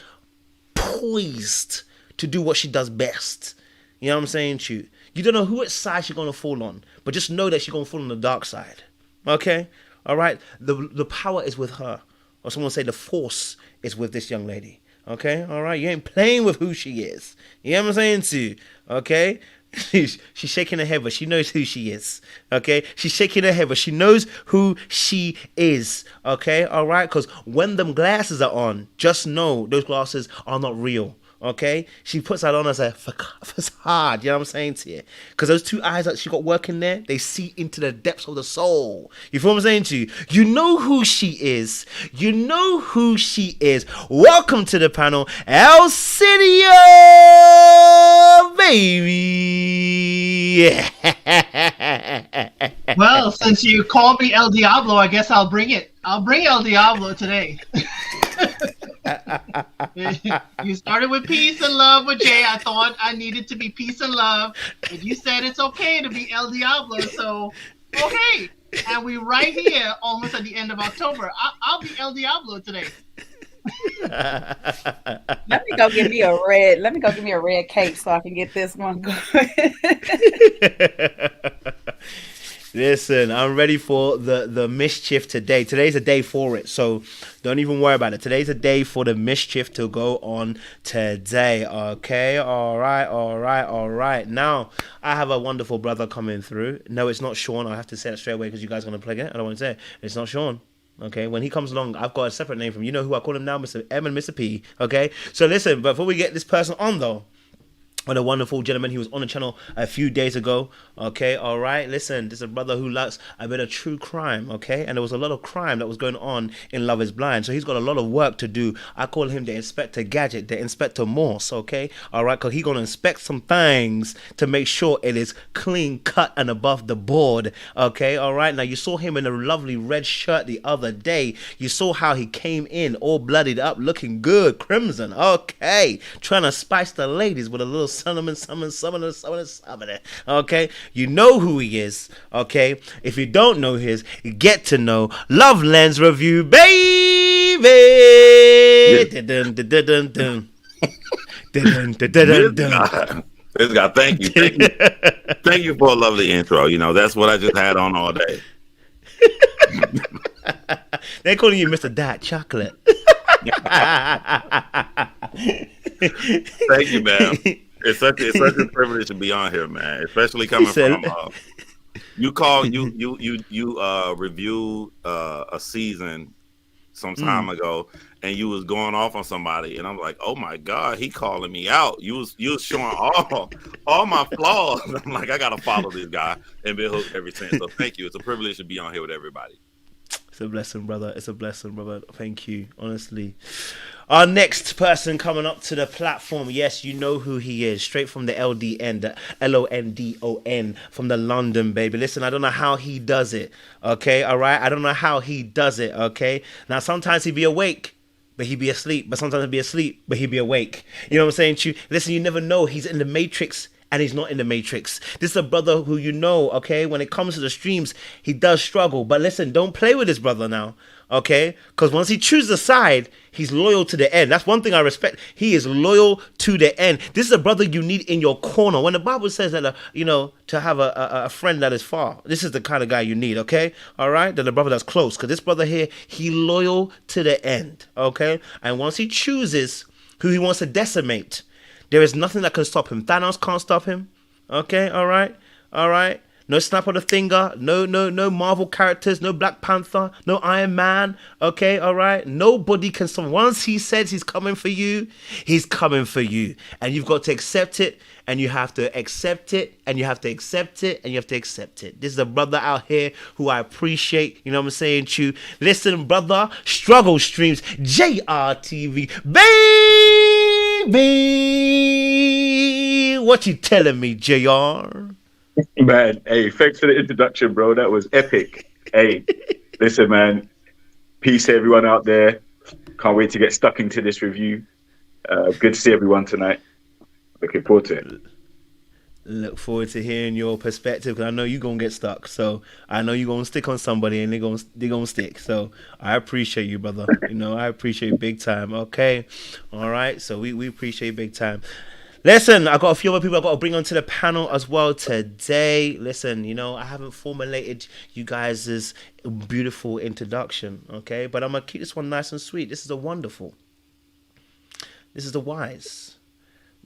poised to do what she does best. You know what I'm saying to you? You don't know which side she's going to fall on, but just know that she's going to fall on the dark side. Okay? All right? The power is with her. Or someone say the force is with this young lady. Okay? All right? You ain't playing with who she is. You know what I'm saying to you? Okay? She's shaking her head, but she knows who she is. Okay? She's shaking her head, but she knows who she is. Okay? All right? Because when them glasses are on, just know those glasses are not real. Okay, she puts that on as a facade. You know what I'm saying to you? Because those two eyes that she got working there, they see into the depths of the soul. You feel what I'm saying to you? You know who she is. You know who she is. Welcome to the panel, Alcidia, baby. Well, since you called me El Diablo, I guess I'll bring it. I'll bring El Diablo today. You started with peace and love with Jay. I thought I needed to be peace and love, but you said it's okay to be El Diablo, so okay. And we right here, almost at the end of October. I'll be El Diablo today. Let me go give me a red cape so I can get this one going. Listen, I'm ready for the mischief today. Today's a day for it, so don't even worry about it. Today's a day for the mischief to go on today, okay? All right. Now, I have a wonderful brother coming through. No, it's not Sean. I have to say it straight away because you guys are going to plug it. I don't want to say it. It's not Sean. Okay, when he comes along, I've got a separate name for him. You know who I call him now? Mr. M and Mr. P. Okay, so listen, before we get this person on though, what a wonderful gentleman. He was on the channel a few days ago. Okay, all right. Listen, this is a brother who likes a bit of true crime. Okay, and there was a lot of crime that was going on in Love Is Blind. So he's got a lot of work to do. I call him the Inspector Gadget, the Inspector Morse. Okay, all right, because he's gonna inspect some things to make sure it is clean cut and above the board. Okay, all right. Now you saw him in a lovely red shirt the other day. You saw how he came in all bloodied up, looking good, crimson. Okay, trying to spice the ladies with a little summon. Okay, you know who he is. Okay, if you don't know his, you get to know. Love Lens Review, baby. This guy, thank you for a lovely intro. You know, that's what I just had on all day. They're calling you Mr. Diet Chocolate. Thank you, man. It's such a privilege to be on here, man. Especially coming from you reviewed a season some time ago, and you was going off on somebody, and I'm like, oh my God, he calling me out. You was showing all my flaws. I'm like, I gotta follow this guy and been hooked ever since. So thank you. It's a privilege to be on here with everybody. It's a blessing, brother. It's a blessing, brother. Thank you, honestly. Our next person coming up to the platform, yes, you know who he is. Straight from the LDN, the LONDON, from the London, baby. Listen, I don't know how he does it, okay? All right? I don't know how he does it, okay? Now, sometimes he be awake, but he be asleep. But sometimes he be asleep, but he be awake. You know what I'm saying to you? Listen, you never know. He's in the Matrix, and he's not in the Matrix. This is a brother who you know, okay? When it comes to the streams, he does struggle. But listen, don't play with this brother now, okay? Because once he chooses a side, he's loyal to the end. That's one thing I respect. He is loyal to the end. This is a brother you need in your corner. When the Bible says that, to have a friend that is far, this is the kind of guy you need, okay? All right? Then the brother that's close. Because this brother here, he loyal to the end, okay? And once he chooses who he wants to decimate, there is nothing that can stop him. Thanos can't stop him. Okay, all right. No snap of the finger. No Marvel characters. No Black Panther. No Iron Man. Okay, all right. Nobody can stop him. Once he says he's coming for you, he's coming for you. And you've got to accept it. And you have to accept it. And you have to accept it. And you have to accept it. This is a brother out here who I appreciate. You know what I'm saying to you? Listen, brother. Struggle Streams. JRTV. Baby. What you telling me, JR? Man, hey, thanks for the introduction, bro. That was epic. Hey, listen, man. Peace to everyone out there. Can't wait to get stuck into this review. Good to see everyone tonight. Looking forward to it. Look forward to hearing your perspective, because I know you're going to get stuck. So I know you're going to stick on somebody and they're going to stick. So I appreciate you, brother. I appreciate you big time. Okay. All right. So we appreciate you big time. Listen, I've got a few other people I've got to bring onto the panel as well today. Listen, I haven't formulated you guys' beautiful introduction, okay? But I'm going to keep this one nice and sweet. This is the wonderful. This is the wise.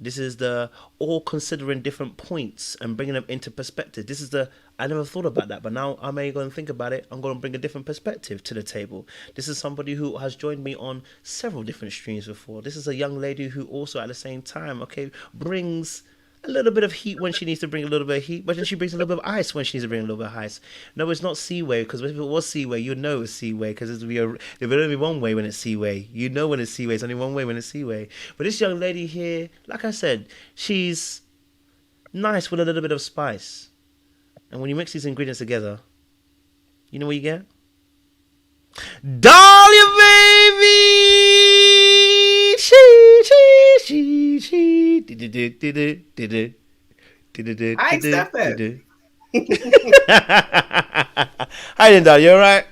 This is the all considering different points and bringing them into perspective. This is I never thought about that, but now I'm going to think about it. I'm going to bring a different perspective to the table. This is somebody who has joined me on several different streams before. This is a young lady who also at the same time, okay, brings a little bit of heat when she needs to bring a little bit of heat, but then she brings a little bit of ice when she needs to bring a little bit of ice. No, it's not Seaway, because if it was Seaway, you'd know it's Seaway, because there would only be one way when it's Seaway. You know when it's Seaway, it's only one way when it's Seaway. But this young lady here, like I said, she's nice with a little bit of spice. And when you mix these ingredients together, you know what you get? Dahlia, baby! energy. I accept that. Hi, Linda. You all right?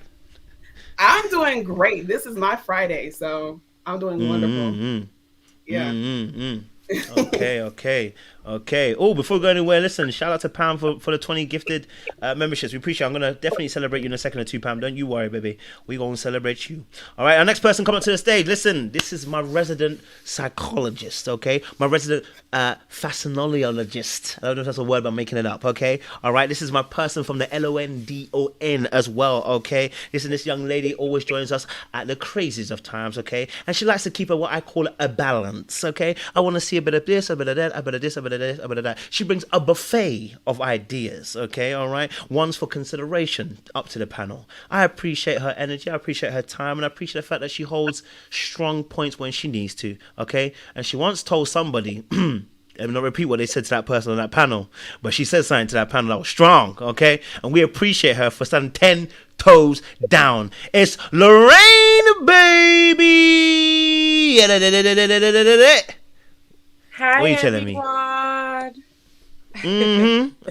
I'm doing great. This is my Friday, so I'm doing wonderful. Yeah. Okay. Oh, before we go anywhere, listen, shout out to Pam for the 20 gifted memberships. We appreciate it. I'm going to definitely celebrate you in a second or two, Pam. Don't you worry, baby. We're going to celebrate you. All right, our next person coming up to the stage. Listen, this is my resident psychologist, okay? My resident fascinologist. I don't know if that's a word, but I'm making it up, okay? All right, this is my person from the LONDON as well, okay? Listen, this young lady always joins us at the craziest of times, okay? And she likes to keep what I call a balance, okay? I want to see a bit of this, a bit of that, a bit of this, a bit of this, a bit of that. She brings a buffet of ideas, okay? All right? One's for consideration up to the panel. I appreciate her energy, I appreciate her time, and I appreciate the fact that she holds strong points when she needs to, okay? And she once told somebody, let me not repeat what they said to that person on that panel, but she said something to that panel that was strong, okay? And we appreciate her for standing 10 toes down. It's Lorraine, baby! Hi, What are you telling me?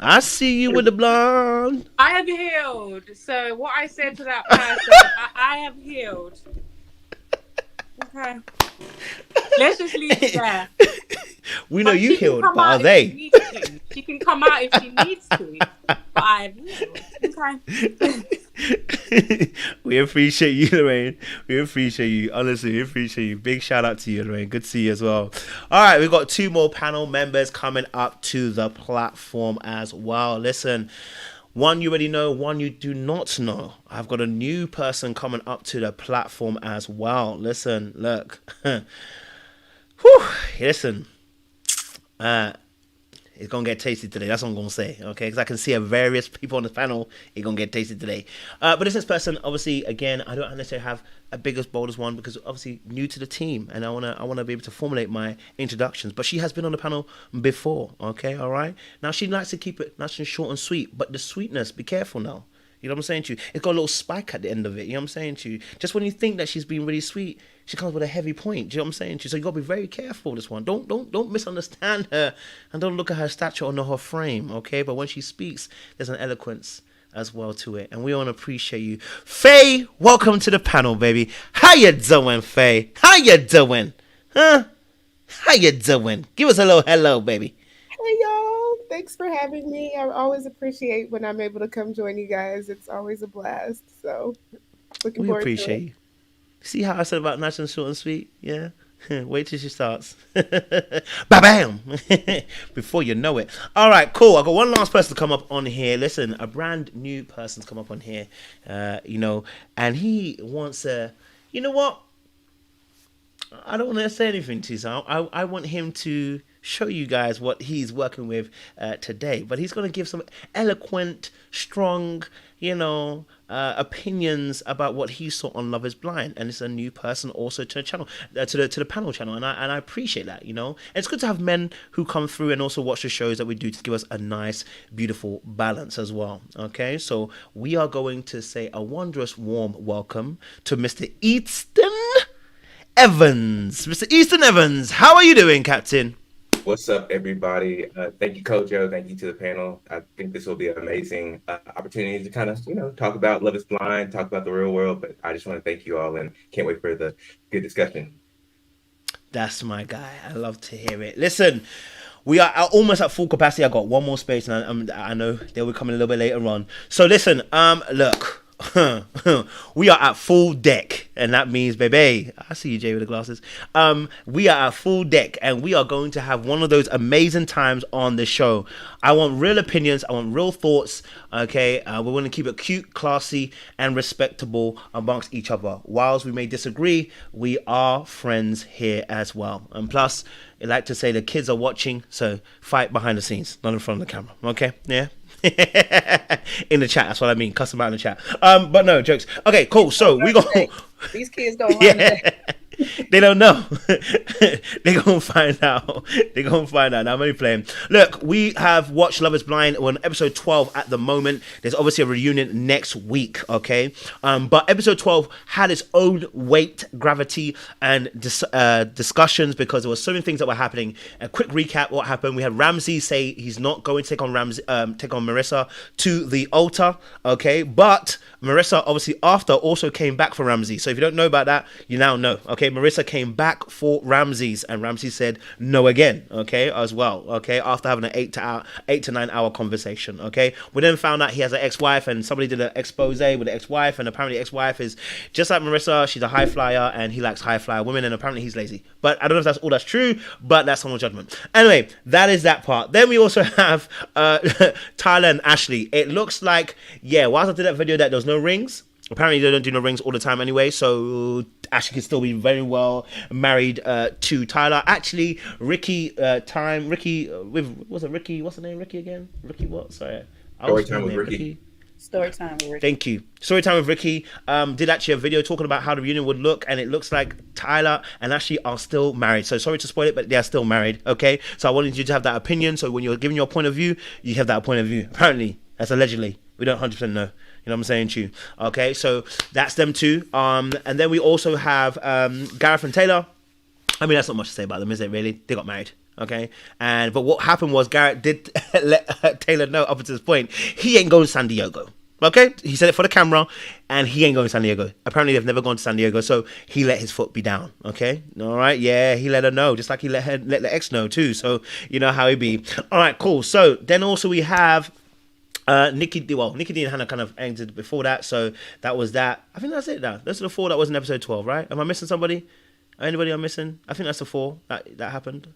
I see you with the blonde. I have healed. So what I said to that person, I have healed. Okay. Let's just leave it there. We know But you she can healed, come but out are if they? she needs to. She can come out if she needs to. But I have healed. Okay. We appreciate you, Lorraine. We appreciate you. Honestly, we appreciate you. Big shout out to you, Lorraine. Good to see you as well. All right, we've got 2 more panel members coming up to the platform as well. Listen, one you already know, one you do not know. I've got a new person coming up to the platform as well. Listen, look. Whew, listen. It's gonna get tasty today. That's what I'm gonna say, okay? Because I can see various people on this panel. It's gonna get tasty today. But this person, obviously, again, I don't necessarily have a biggest boldest one because obviously new to the team, and I wanna be able to formulate my introductions. But she has been on the panel before, okay? All right. Now she likes to keep it nice and short and sweet, but the sweetness, be careful now. You know what I'm saying to you? It's got a little spike at the end of it. You know what I'm saying to you? Just when you think that she's being really sweet, she comes with a heavy point. Do you know what I'm saying to you? So you got to be very careful with this one. Don't misunderstand her, and don't look at her stature or know her frame, okay? But when she speaks, there's an eloquence as well to it, and we want to appreciate you. Faye, welcome to the panel, baby. How you doing, Faye? How you doing? Huh? How you doing? Give us a little hello, baby. Hey y'all, thanks for having me. I always appreciate when I'm able to come join you guys. It's always a blast. So looking We forward appreciate to it. you. See how I said about nice and short and sweet? Yeah. Wait till she starts. Ba-bam! Before you know it. All right, cool. I got one last person to come up on here. Listen, a brand new person's come up on here, and he wants a, you know what? I don't want to say anything to you. I want him to show you guys what he's working with today. But he's going to give some eloquent, strong, opinions about what he saw on Love Is Blind, and it's a new person also to the channel, to the panel channel, and I appreciate that. And it's good to have men who come through and also watch the shows that we do to give us a nice, beautiful balance as well. Okay, so we are going to say a wondrous, warm welcome to Mr. Easton Evans. Mr. Easton Evans, how are you doing, Captain? What's up, everybody? Thank you, Kojo. Thank you to the panel. I think this will be an amazing opportunity to kind of, talk about Love Is Blind, talk about the real world. But I just want to thank you all and can't wait for the good discussion. That's my guy. I love to hear it. Listen, we are almost at full capacity. I got one more space, and I know they will come in a little bit later on. So listen, look. We are at full deck, and that means, baby, I see you, Jay, with the glasses. We are at full deck, and we are going to have one of those amazing times on the show. I want real opinions, I want real thoughts. Okay, we're going to keep it cute, classy, and respectable amongst each other. Whilst we may disagree, we are friends here as well. And plus, I like to say the kids are watching, so fight behind the scenes, not in front of the camera. Okay, yeah. In the chat, that's what I mean. Cuss them out in the chat. But no jokes. Okay, cool. So we got these kids don't learn that. They don't know. They're going to find out. They're going to find out. Now, I'm only playing. Look, we have watched Love is Blind. We're on episode 12 at the moment. There's obviously a reunion next week, okay? But episode 12 had its own weight, gravity, and discussions because there were so many things that were happening. A quick recap what happened. We had Ramses say he's not going to take on Merissa to the altar, okay? But Merissa, obviously, after also came back for Ramses. So if you don't know about that, you now know, okay? Merissa came back for Ramses, and Ramses said no again, okay, as well, okay, after having an 8 to 9 hour conversation, okay? We then found out he has an ex-wife, and somebody did an expose with the ex-wife, and apparently the ex-wife is just like Merissa. She's a high flyer, and he likes high flyer women, and apparently he's lazy. But I don't know if that's all that's true, but that's someone's judgment. Anyway, that is that part. Then we also have Tyler and Ashley. It looks like, yeah, whilst I did that video that there was no rings, apparently they don't do no rings all the time anyway, so Ashley can still be very well married to Tyler. Actually, Ricky, what's her name? Ricky again? Ricky what? Sorry. Storytime with Ricky. Storytime with Ricky. Thank you. Storytime with Ricky did actually a video talking about how the reunion would look, and it looks like Tyler and Ashley are still married. So sorry to spoil it, but they are still married, okay? So I wanted you to have that opinion, so when you're giving your point of view, you have that point of view. Apparently, that's allegedly. We don't 100% know. You know what I'm saying to you? Okay, so that's them two. And then we also have Gareth and Taylor. I mean, that's not much to say about them, is it really? They got married. Okay, but what happened was Gareth did let Taylor know up until this point he ain't going to San Diego. Okay, he said it for the camera, and he ain't going to San Diego. Apparently, they've never gone to San Diego, so he let his foot be down. Okay, all right, yeah, he let her know, just like he let the ex know too. So you know how he be. All right, cool. So then also we have Nikki D and Hannah kind of ended before that, so that was that. I think that's it now. Those are the 4 that was in episode 12, right? Am I missing somebody? Anybody I'm missing? I think that's the 4 that happened.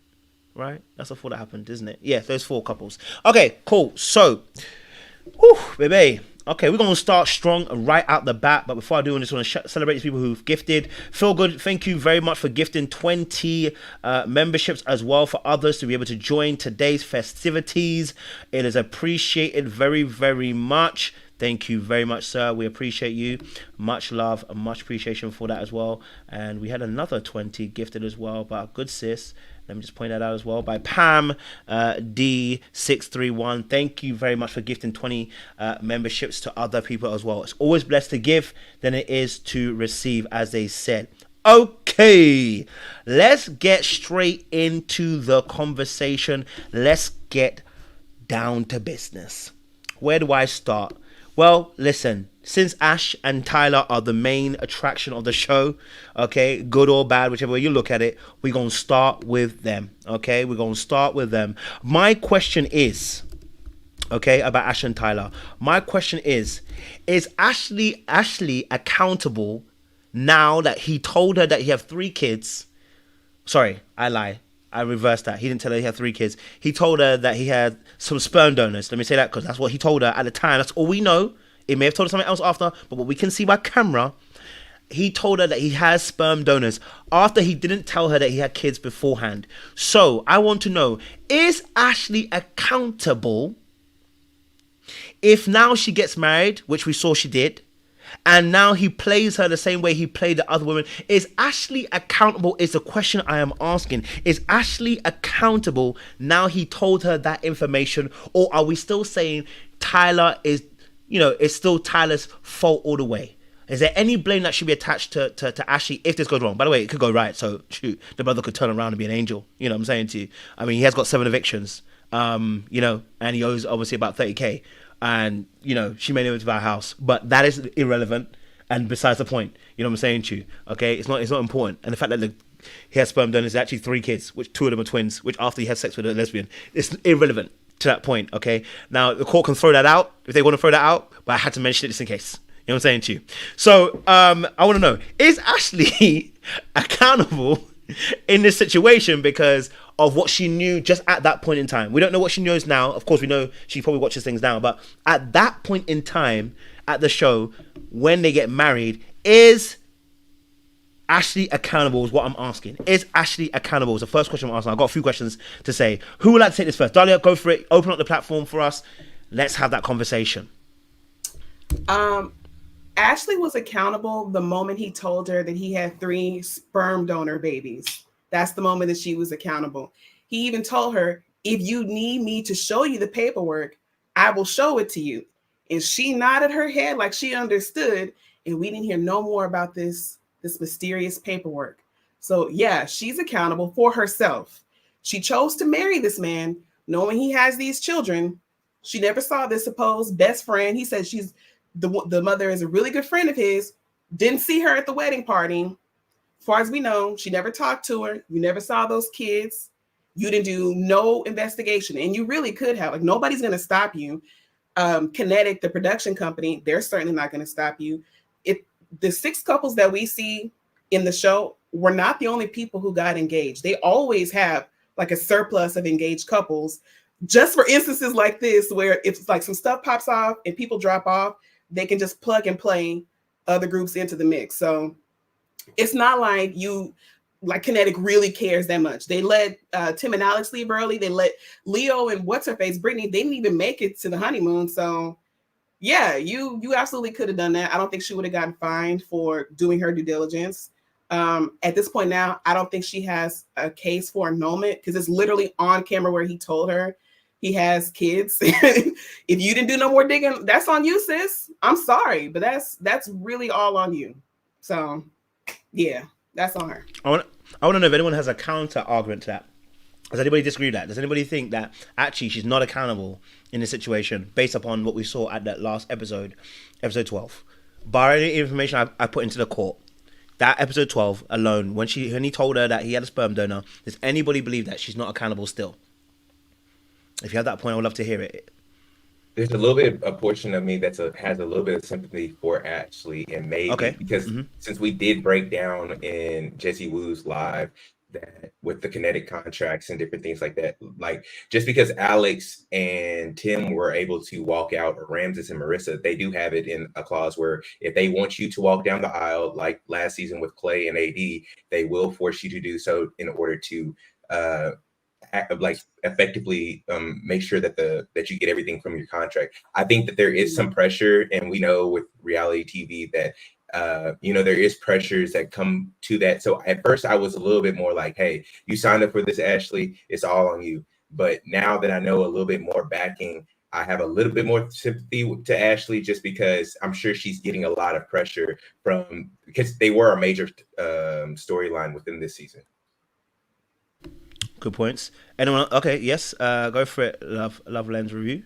Right? That's the 4 that happened, isn't it? Yeah, those 4 couples. Okay, cool. So, whew, baby. Okay, we're going to start strong right out the bat. But before I do, I just want to celebrate these people who've gifted. Feel good. Thank you very much for gifting 20 memberships as well for others to be able to join today's festivities. It is appreciated very, very much. Thank you very much, sir. We appreciate you. Much love and much appreciation for that as well. And we had another 20 gifted as well by our good sis. Let me just point that out as well by Pam D631. Thank you very much for gifting 20 memberships to other people as well. It's always blessed to give than it is to receive, as they said. Okay, let's get straight into the conversation. Let's get down to business. Where do I start? Well, listen, since Ash and Tyler are the main attraction of the show, okay, good or bad, whichever way you look at it, we're going to start with them, okay? We're going to start with them. My question is, okay, about Ash and Tyler. My question is Ashley accountable now that he told her that he have 3 kids? Sorry, I lie. I reversed that. He didn't tell her he had 3 kids. He told her that he had some sperm donors. Let me say that because that's what he told her at the time. That's all we know. It may have told her something else after, but what we can see by camera, he told her that he has sperm donors after he didn't tell her that he had kids beforehand. So I want to know, is Ashley accountable if now she gets married, which we saw she did, and now he plays her the same way he played the other women? Is Ashley accountable is the question I am asking. Is Ashley accountable now he told her that information? Or are we still saying Tyler is, it's still Tyler's fault all the way? Is there any blame that should be attached to Ashley if this goes wrong? By the way, it could go right. So, shoot, the brother could turn around and be an angel. You know what I'm saying to you? I mean, he has got 7 evictions, and he owes obviously about 30K. And, she may never buy a house, but that is irrelevant and besides the point. You know what I'm saying to you? Okay, it's not important. And the fact that he has sperm donors is actually 3 kids, which 2 of them are twins, which after he has sex with a lesbian, it's irrelevant to that point. Okay, now the court can throw that out if they want to throw that out, but I had to mention it just in case. You know what I'm saying to you? So I want to know, is Ashley accountable in this situation because of what she knew just at that point in time? We don't know what she knows now. Of course, we know she probably watches things now, but at that point in time at the show, when they get married, is Ashley accountable is what I'm asking. Is Ashley accountable is the first question I'm asking. I've got a few questions to say. Who would like to take this first? Dahlia, go for it. Open up the platform for us. Let's have that conversation. Ashley was accountable the moment he told her that he had 3 sperm donor babies. That's the moment that she was accountable. He even told her, if you need me to show you the paperwork, I will show it to you. And she nodded her head like she understood. And we didn't hear no more about this mysterious paperwork. So yeah, she's accountable for herself. She chose to marry this man knowing he has these children. She never saw this supposed best friend. He said she's the mother is a really good friend of his. Didn't see her at the wedding party. As far as we know, she never talked to her. You never saw those kids. You didn't do no investigation, and you really could have. Like, nobody's going to stop you. Kinetic, the production company, they're certainly not going to stop you. The 6 couples that we see in the show were not the only people who got engaged. They always have like a surplus of engaged couples, just for instances like this, where if like some stuff pops off and people drop off, they can just plug and play other groups into the mix. So it's not like Kinetic really cares that much. They let Tim and Alex leave early. They let Leo and what's-her-face, Brittany, they didn't even make it to the honeymoon. So yeah, you absolutely could have done that. I don't think she would have gotten fined for doing her due diligence. At this point now, I don't think she has a case for annulment because it's literally on camera where he told her he has kids. If you didn't do no more digging, that's on you, sis. I'm sorry, but that's really all on you. So yeah, that's on her. I want to know if anyone has a counter argument to that. Does anybody disagree with that? Does anybody think that actually she's not accountable in this situation based upon what we saw at that last episode, episode 12? Bar any information I put into the court, that episode 12 alone, when he told her that he had a sperm donor, does anybody believe that she's not accountable still? If you have that point, I would love to hear it. There's a portion of me that has a little bit of sympathy for Ashley, and maybe because since we did break down in Jesse Wu's live that with the kinetic contracts and different things like that, like just because Alex and Tim were able to walk out, or Ramses and Merissa, they do have it in a clause where if they want you to walk down the aisle, like last season with Clay and AD, they will force you to do so in order to effectively make sure that you get everything from your contract. I think that there is some pressure, and we know with reality TV that there is pressures that come to that. So at first I was a little bit more like, hey, you signed up for this, Ashley, it's all on you. But now that I know a little bit more backing, I have a little bit more sympathy to Ashley, just because I'm sure she's getting a lot of pressure because they were a major storyline within this season. Good points. Anyone? Okay, yes. Go for it. Love Lens review.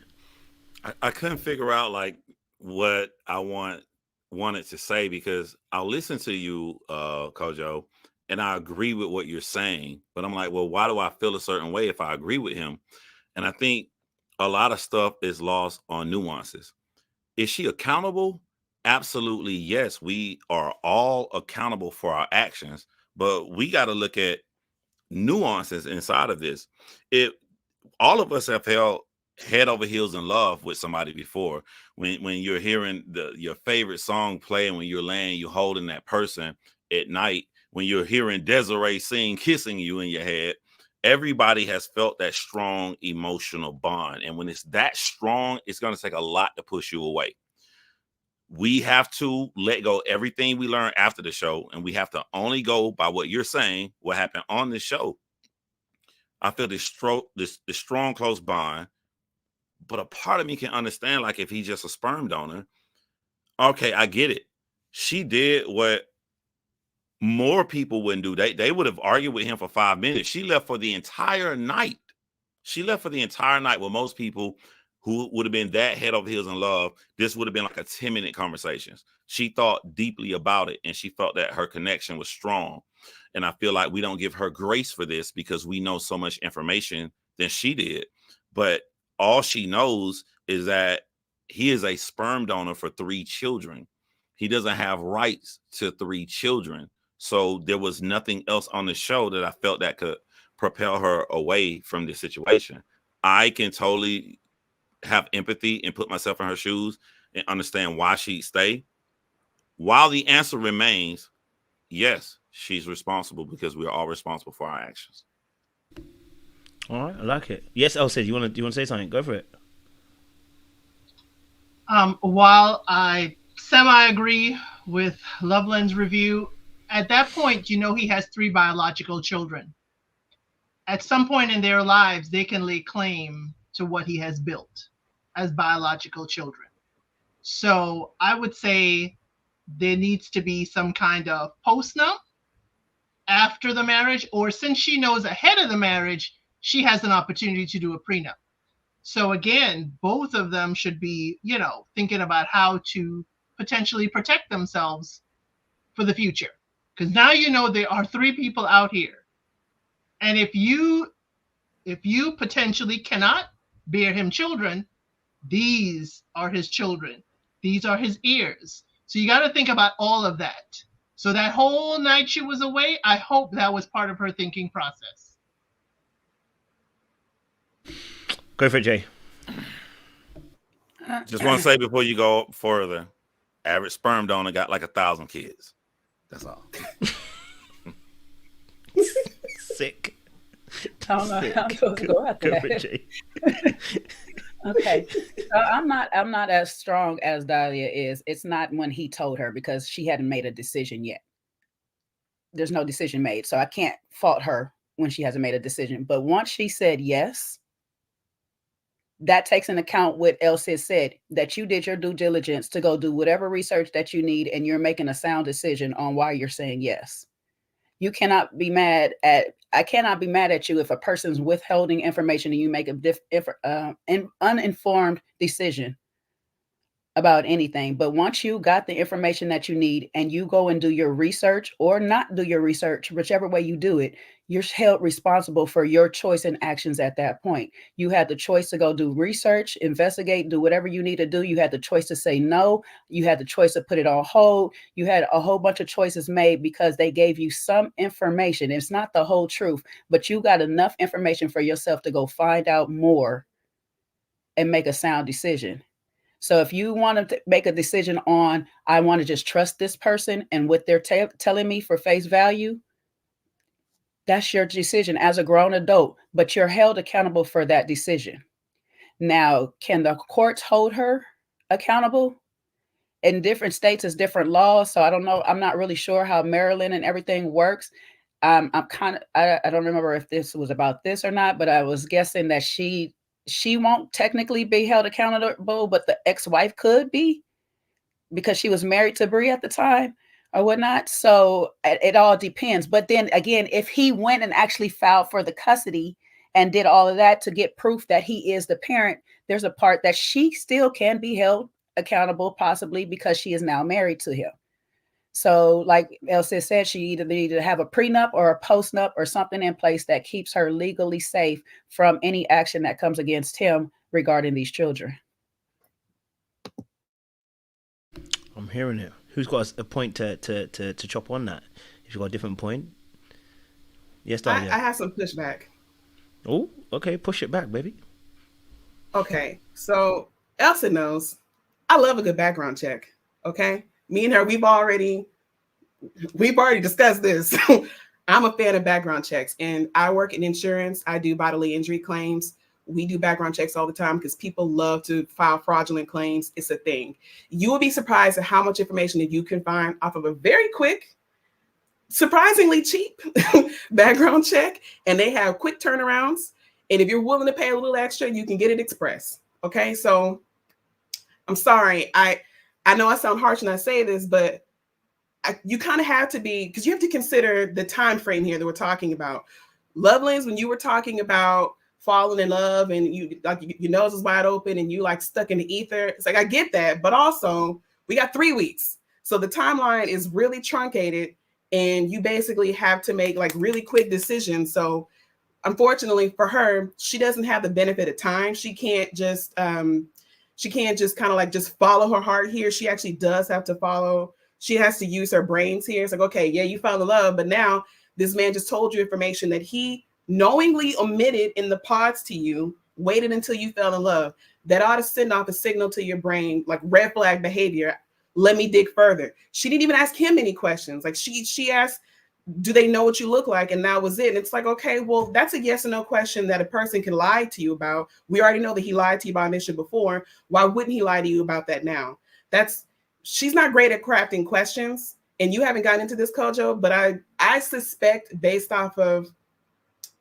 I couldn't figure out like what I wanted to say, because I'll listen to you, Kojo, and I agree with what you're saying, but I'm like, well, why do I feel a certain way if I agree with him? And I think a lot of stuff is lost on nuances. Is she accountable? Absolutely, yes. We are all accountable for our actions, but we got to look at nuances inside of this. All of us have held head over heels in love with somebody before. When you're hearing your favorite song play, and when you're laying, you're holding that person at night, when you're hearing Desiree sing Kissing You in your head, everybody has felt that strong emotional bond. And when it's that strong, it's going to take a lot to push you away. We have to let go everything we learned after the show, and we have to only go by what you're saying, what happened on the show. I feel this strong, close bond, but a part of me can understand, like, if he's just a sperm donor, okay, I get it. She did what more people wouldn't do. They would have argued with him for 5 minutes. She left for the entire night. With most people who would have been that head over heels in love, this would have been like a 10-minute conversation. She thought deeply about it, and she felt that her connection was strong. And I feel like we don't give her grace for this because we know so much information than she did. But all she knows is that he is a sperm donor for 3 children. He doesn't have rights to 3 children. So there was nothing else on the show that I felt that could propel her away from this situation. I can totally have empathy and put myself in her shoes and understand why she'd stay. While the answer remains, yes, she's responsible, because we're all responsible for our actions. All right, I like it. Yes, Elsa, do you want to say something? Go for it. While I semi agree with Loveland's review. At that point, you know he has 3 biological children. At some point in their lives, they can lay claim to what he has built as biological children. So I would say there needs to be some kind of postnup after the marriage, or since she knows ahead of the marriage, she has an opportunity to do a prenup. So again, both of them should be, thinking about how to potentially protect themselves for the future. Because now you know there are 3 people out here. And if you potentially cannot bear him children, these are his children. These are his heirs. So you got to think about all of that. So that whole night she was away, I hope that was part of her thinking process. Go for it, Jay. Just want to say before you go further, average sperm donor got like 1,000 kids. That's all. Sick. I don't know how I'm supposed to go after that. Okay. I'm not as strong as Dahlia is. It's not when he told her, because she hadn't made a decision yet. There's no decision made. So I can't fault her when she hasn't made a decision. But once she said yes, that takes into account what Elsie said, that you did your due diligence to go do whatever research that you need, and you're making a sound decision on why you're saying yes. You cannot be mad at, I cannot be mad at you if a person's withholding information and you make an uninformed decision about anything. But once you got the information that you need and you go and do your research or not do your research, whichever way you do it, you're held responsible for your choice and actions at that point. You had the choice to go do research, investigate, do whatever you need to do. You had the choice to say no. You had the choice to put it on hold. You had a whole bunch of choices made because they gave you some information. It's not the whole truth, but you got enough information for yourself to go find out more and make a sound decision. So if you want to make a decision on, I want to just trust this person and what they're telling me for face value, that's your decision as a grown adult, but you're held accountable for that decision. Now, can the courts hold her accountable? In different states, it's different laws. So I don't know. I'm not really sure how Maryland and everything works. I don't remember if this was about this or not, but I was guessing that she won't technically be held accountable, but the ex-wife could be, because she was married to Bree at the time or whatnot. So it all depends. But then again, if he went and actually filed for the custody and did all of that to get proof that he is the parent, there's a part that she still can be held accountable, possibly because she is now married to him. So like Elsie said, she either needed to have a prenup or a postnup or something in place that keeps her legally safe from any action that comes against him regarding these children. I'm hearing it. Who's got a point to chop on that? If you've got a different point. Yes, Dahlia. I have some pushback. Oh, okay. Push it back, baby. Okay. So Elsa knows I love a good background check. Okay. Me and her, we've already discussed this. I'm a fan of background checks, and I work in insurance. I do bodily injury claims. We do background checks all the time because people love to file fraudulent claims. It's a thing. You will be surprised at how much information that you can find off of a very quick, surprisingly cheap background check, and they have quick turnarounds. And if you're willing to pay a little extra, you can get it express. Okay, so I'm sorry. I know I sound harsh when I say this, but you kind of have to be, because you have to consider the time frame here that we're talking about. Lovelands, when you were talking about falling in love and you like your nose is wide open and you like stuck in the ether, it's like I get that, but also we got 3 weeks, so the timeline is really truncated, and you basically have to make like really quick decisions. So unfortunately for her, she doesn't have the benefit of time. She can't just kind of like just follow her heart here. She actually does have to follow. She has to use her brains here. It's like, okay, yeah, you fell in love, but now this man just told you information that he knowingly omitted in the pods to you, waited until you fell in love. That ought to send off a signal to your brain, like red flag behavior. Let me dig further. She didn't even ask him any questions. Like she asked, do they know what you look like? And that was it. And it's like, okay, well, that's a yes or no question that a person can lie to you about. We already know that he lied to you about this shit before. Why wouldn't he lie to you about that now? she's not great at crafting questions, and you haven't gotten into this, Kojo, but I suspect, based off of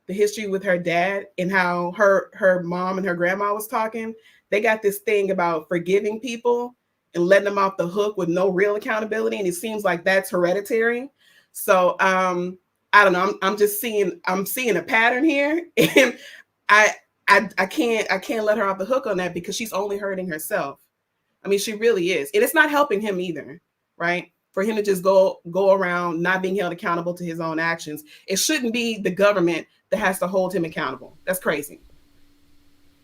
the history with her dad and how her mom and her grandma was talking, they got this thing about forgiving people and letting them off the hook with no real accountability, and it seems like that's hereditary. So I don't know. I'm seeing a pattern here, and I can't let her off the hook on that, because she's only hurting herself. I mean, she really is, and it's not helping him either, right? For him to just go around not being held accountable to his own actions. It shouldn't be the government that has to hold him accountable. That's crazy.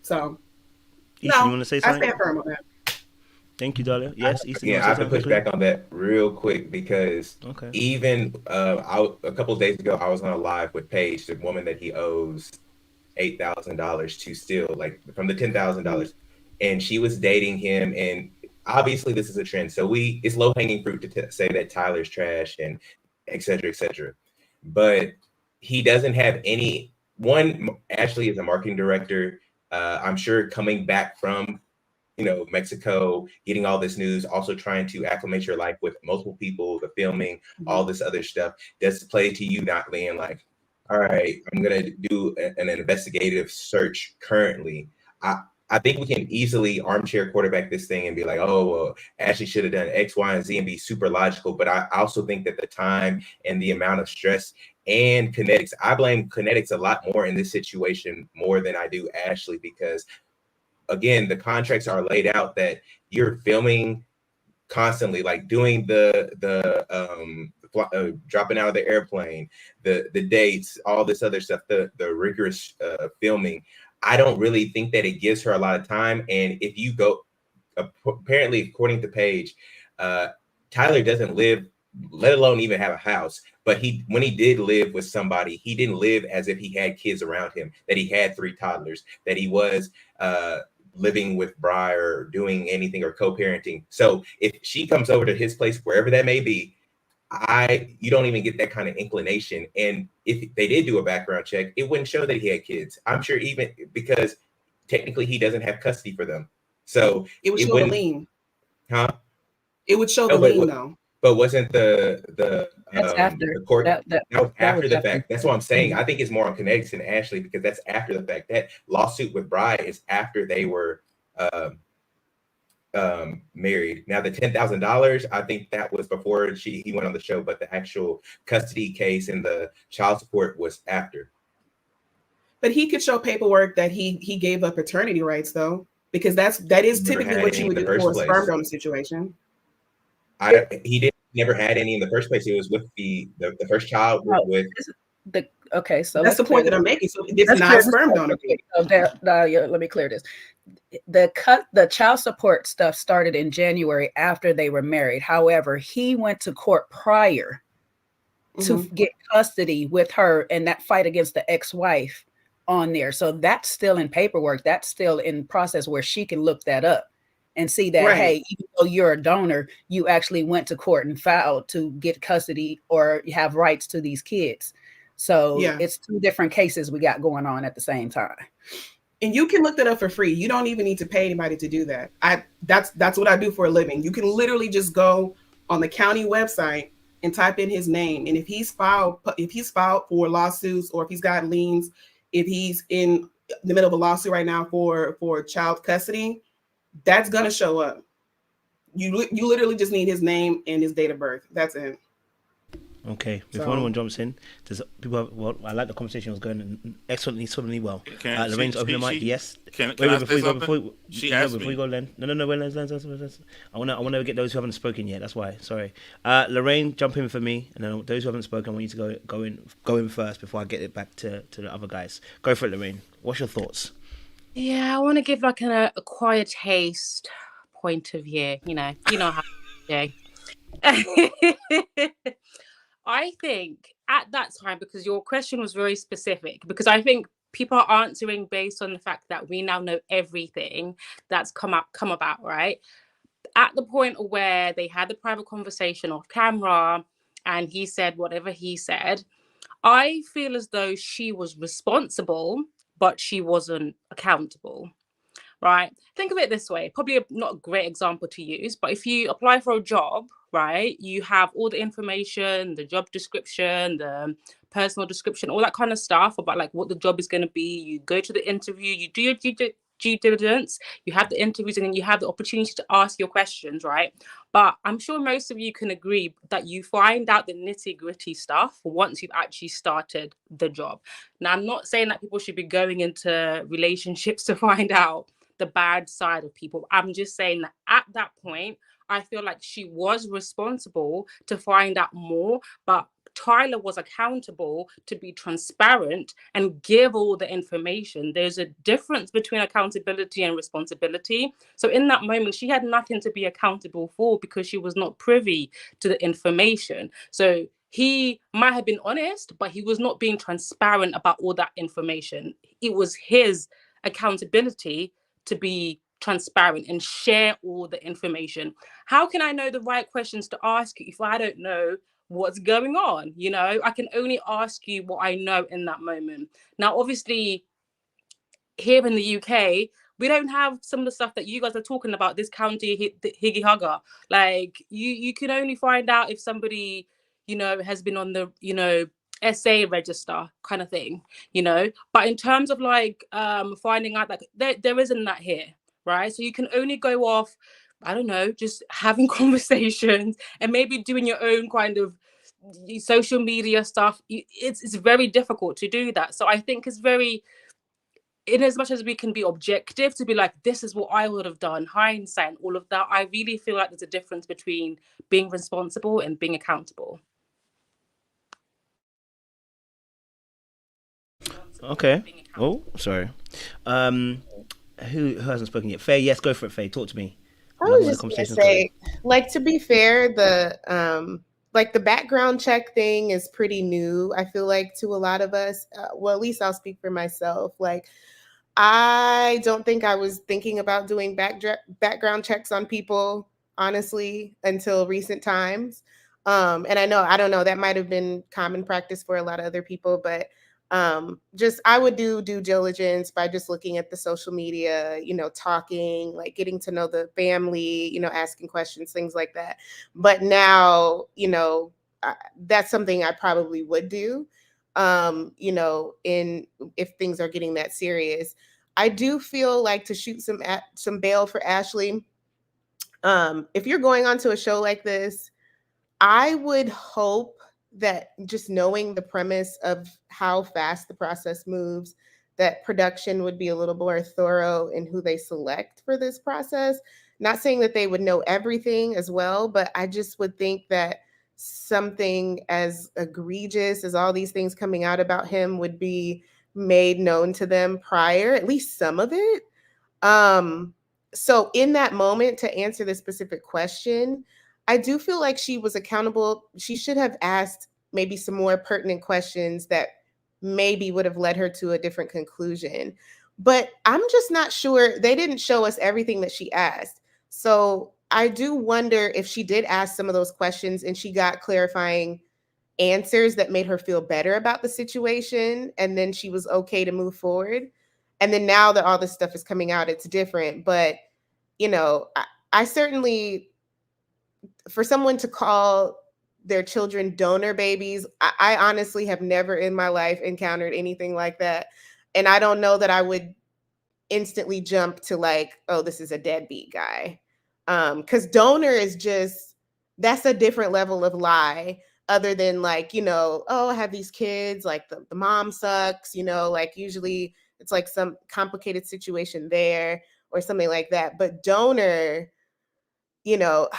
So, Easton, you want to say something? I stand firm on that. Thank you, Dahlia. Yes, Easton. Yeah, I have to push back on that real quick, because even a couple of days ago, I was on a live with Paige, the woman that he owes $8,000 to steal, like from the $10,000, and she was dating him, and obviously this is a trend. So it's low hanging fruit to say that Tyler's trash and et cetera, but he doesn't have any. Ashley is a marketing director. I'm sure coming back from Mexico, getting all this news, also trying to acclimate your life with multiple people, the filming, all this other stuff, does play to you not being like, all right, I'm going to do an investigative search currently. I think we can easily armchair quarterback this thing and be like, oh, well, Ashley should have done X, Y, and Z and be super logical. But I also think that the time and the amount of stress and kinetics, I blame kinetics a lot more in this situation more than I do Ashley, because again, the contracts are laid out that you're filming constantly, like doing the dropping out of the airplane, the dates, all this other stuff, the rigorous filming. I don't really think that it gives her a lot of time. And if you go, apparently, according to Paige, Tyler doesn't live, let alone even have a house. But when he did live with somebody, he didn't live as if he had kids around him, that he had 3 toddlers, that he was living with Bri or doing anything or co-parenting. So if she comes over to his place, wherever that may be, you don't even get that kind of inclination. And if they did do a background check, it wouldn't show that he had kids. I'm sure, even because technically he doesn't have custody for them. So it would show the lien. Huh? It would show the lien though. But wasn't the court that was after the fact? That's what I'm saying. I think it's more on kinetics than Ashley, because that's after the fact. That lawsuit with Bri is after they were married. Now the $10,000, I think that was before he went on the show, but the actual custody case and the child support was after. But he could show paperwork that he gave up paternity rights though, because that is typically what you would do for a sperm donor situation. He never had any in the first place. It was with the first child with so that's the point that I'm making. So it's not a sperm donor. Let me clear this. The child support stuff started in January after they were married. However, he went to court prior to get custody with her, and that fight against the ex-wife on there. So that's still in paperwork. That's still in process where she can look that up and see that, hey, even though you're a donor, you actually went to court and filed to get custody or have rights to these kids. So it's 2 different cases we got going on at the same time. And you can look that up for free. You don't even need to pay anybody to do that. That's what I do for a living. You can literally just go on the county website and type in his name. And if he's filed for lawsuits, or if he's got liens, if he's in the middle of a lawsuit right now for child custody, that's gonna show up. You literally just need his name and his date of birth. That's it. Okay, before anyone jumps in, there's people. I like the conversation was going excellently well. Lorraine's open the mic. Yes. Before you go, Len. No. Wait, Len. I want to get those who haven't spoken yet. That's why. Sorry. Lorraine, jump in for me, and then those who haven't spoken, I want you to go in first before I get it back to the other guys. Go for it, Lorraine. What's your thoughts? Yeah, I want to give like a quiet taste point of view. You know how to do. I think at that time, because your question was very specific, because I think people are answering based on the fact that we now know everything that's come about, right? At the point where they had the private conversation off camera and he said whatever he said, I feel as though she was responsible, but she wasn't accountable. right? Think of it this way, probably not a great example to use, but if you apply for a job, right, you have all the information, the job description, the personal description, all that kind of stuff about like what the job is going to be. You go to the interview, you do your due diligence, you have the interviews, and then you have the opportunity to ask your questions, right? But I'm sure most of you can agree that you find out the nitty-gritty stuff once you've actually started the job. Now, I'm not saying that people should be going into relationships to find out the bad side of people. I'm just saying that at that point, I feel like she was responsible to find out more, but Tyler was accountable to be transparent and give all the information. There's a difference between accountability and responsibility. So in that moment, she had nothing to be accountable for because she was not privy to the information. So he might have been honest, but he was not being transparent about all that information. It was his accountability to be transparent and share all the information. How can I know the right questions to ask you if I don't know what's going on? You know, I can only ask you what I know in that moment. Now, obviously, here in the UK, we don't have some of the stuff that you guys are talking about, this county higgy hugger. Like you can only find out if somebody, you know, has been on the, you know, SA register kind of thing, you know. But in terms of like finding out that there isn't that here, right? So you can only go off, I don't know, just having conversations and maybe doing your own kind of social media stuff. It's very difficult to do that. So I think it's very, in as much as we can be objective to be like, this is what I would have done, hindsight and all of that, I really feel like there's a difference between being responsible and being accountable. Okay. Oh, sorry. Who hasn't spoken yet? Faye, yes, go for it, Faye. Talk to me. I was just gonna say, like, to be fair, the background check thing is pretty new. I feel like to a lot of us, well, at least I'll speak for myself. Like, I don't think I was thinking about doing background checks on people, honestly, until recent times. And I don't know, that might have been common practice for a lot of other people, but just I would do due diligence by just looking at the social media, you know, talking, like getting to know the family, you know, asking questions, things like that. But now, you know, that's something I probably would do, you know, if things are getting that serious. I do feel like to shoot some bail for Ashley. If you're going onto a show like this, I would hope that just knowing the premise of how fast the process moves, that production would be a little more thorough in who they select for this process. Not saying that they would know everything as well, but I just would think that something as egregious as all these things coming out about him would be made known to them prior, at least some of it. So in that moment, to answer the specific question, I do feel like she was accountable. She should have asked maybe some more pertinent questions that maybe would have led her to a different conclusion. But I'm just not sure. They didn't show us everything that she asked. So I do wonder if she did ask some of those questions and she got clarifying answers that made her feel better about the situation, and then she was okay to move forward. And then now that all this stuff is coming out, it's different. But, you know, I certainly, for someone to call their children donor babies, I honestly have never in my life encountered anything like that. And I don't know that I would instantly jump to like, oh, this is a deadbeat guy. Because donor is just, that's a different level of lie, other than like, you know, oh, I have these kids, like the mom sucks, you know, like usually it's like some complicated situation there or something like that. But donor, you know,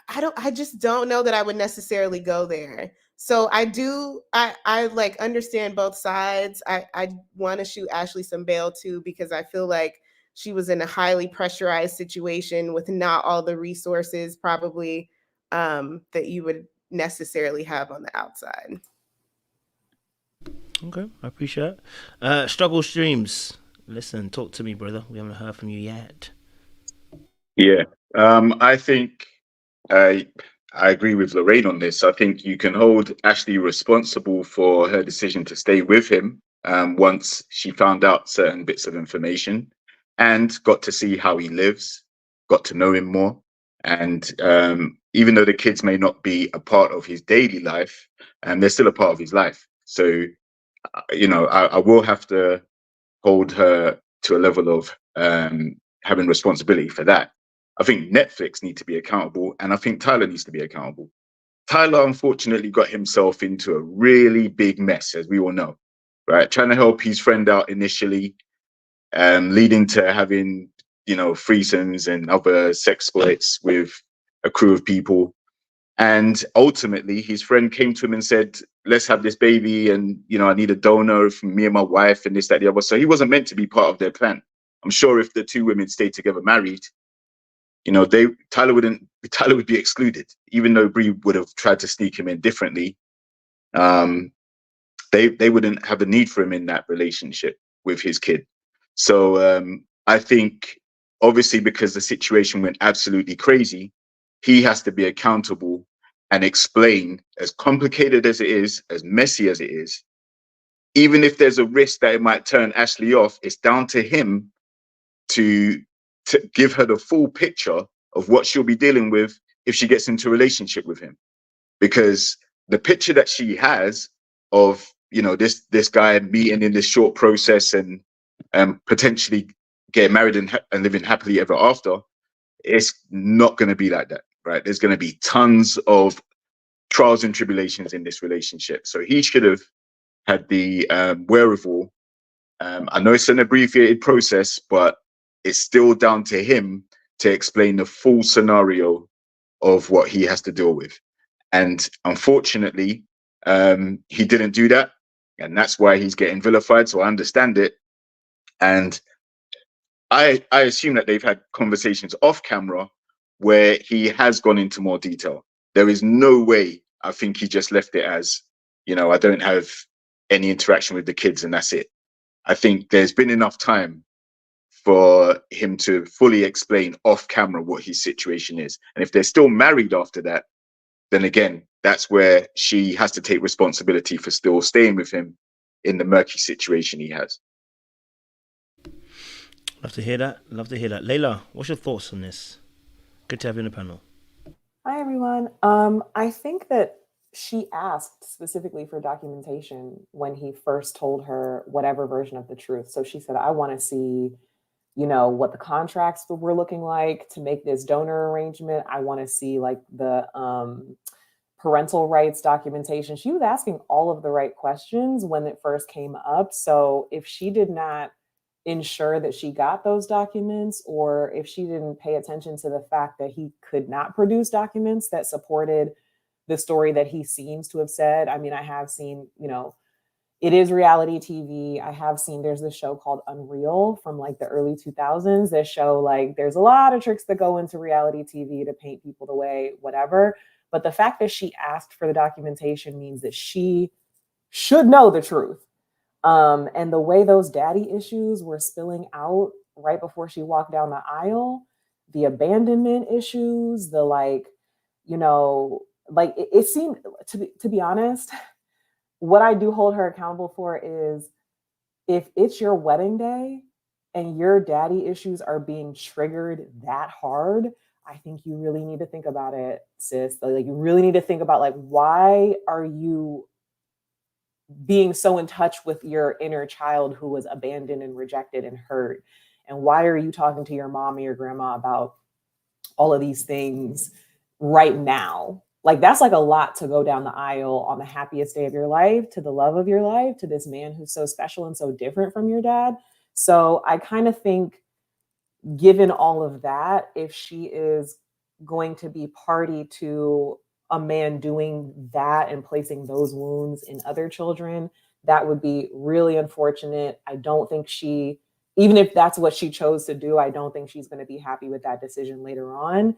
I just don't know that I would necessarily go there. So I like understand both sides. I want to shoot Ashley some bail too, because I feel like she was in a highly pressurized situation with not all the resources probably that you would necessarily have on the outside. Okay, I appreciate it. Struggle Streams. Listen, talk to me, brother. We haven't heard from you yet. Yeah, I think I agree with Lorraine on this. I think you can hold Ashley responsible for her decision to stay with him once she found out certain bits of information. and got to see how he lives, got to know him more. And even though the kids may not be a part of his daily life, they're still a part of his life. So, you know, I will have to hold her to a level of having responsibility for that. I think Netflix need to be accountable, and I think Tyler needs to be accountable. Tyler unfortunately got himself into a really big mess, as we all know, right? Trying to help his friend out initially, leading to having, you know, threesomes and other sex exploits with a crew of people. And ultimately, his friend came to him and said, let's have this baby. And, you know, I need a donor from me and my wife and this, that, the other. So he wasn't meant to be part of their plan. I'm sure if the two women stayed together married, you know, Tyler would be excluded, even though Bree would have tried to sneak him in differently. They wouldn't have a need for him in that relationship with his kid. So I think, obviously, because the situation went absolutely crazy, he has to be accountable and explain, as complicated as it is, as messy as it is, even if there's a risk that it might turn Ashley off, it's down to him to give her the full picture of what she'll be dealing with if she gets into a relationship with him. Because the picture that she has of, you know, this guy meeting in this short process and potentially getting married and living happily ever after, it's not going to be like that, right? There's going to be tons of trials and tribulations in this relationship. So he should have had the wherewithal. I know it's an abbreviated process, but it's still down to him to explain the full scenario of what he has to deal with. And unfortunately, he didn't do that. And that's why he's getting vilified. So I understand it. And I assume that they've had conversations off camera where he has gone into more detail. There is no way I think he just left it as, you know, I don't have any interaction with the kids and that's it. I think there's been enough time for him to fully explain off camera what his situation is. And if they're still married after that, then again, that's where she has to take responsibility for still staying with him in the murky situation he has. Love to hear that. Love to hear that. Layla, what's your thoughts on this? Good to have you on the panel. Hi, everyone. I think that she asked specifically for documentation when he first told her whatever version of the truth. So she said, I want to see, you know, what the contracts were looking like to make this donor arrangement. I want to see like the parental rights documentation. She was asking all of the right questions when it first came up. So if she did not ensure that she got those documents, or if she didn't pay attention to the fact that he could not produce documents that supported the story that he seems to have said. I mean, I have seen, you know, it is reality TV. I have seen, there's this show called Unreal from like the early 2000s that show like there's a lot of tricks that go into reality TV to paint people the way, whatever. But the fact that she asked for the documentation means that she should know the truth. And the way those daddy issues were spilling out right before she walked down the aisle, the abandonment issues, the like, you know, like it seemed, to be honest, what I do hold her accountable for is if it's your wedding day and your daddy issues are being triggered that hard, I think you really need to think about it, sis. Like you really need to think about like, why are you being so in touch with your inner child who was abandoned and rejected and hurt? And why are you talking to your mom and your grandma about all of these things right now? Like that's like a lot to go down the aisle on the happiest day of your life, to the love of your life, to this man who's so special and so different from your dad. So I kind of think, given all of that, if she is going to be party to a man doing that and placing those wounds in other children, that would be really unfortunate. I don't think she, even if that's what she chose to do, I don't think she's going to be happy with that decision later on.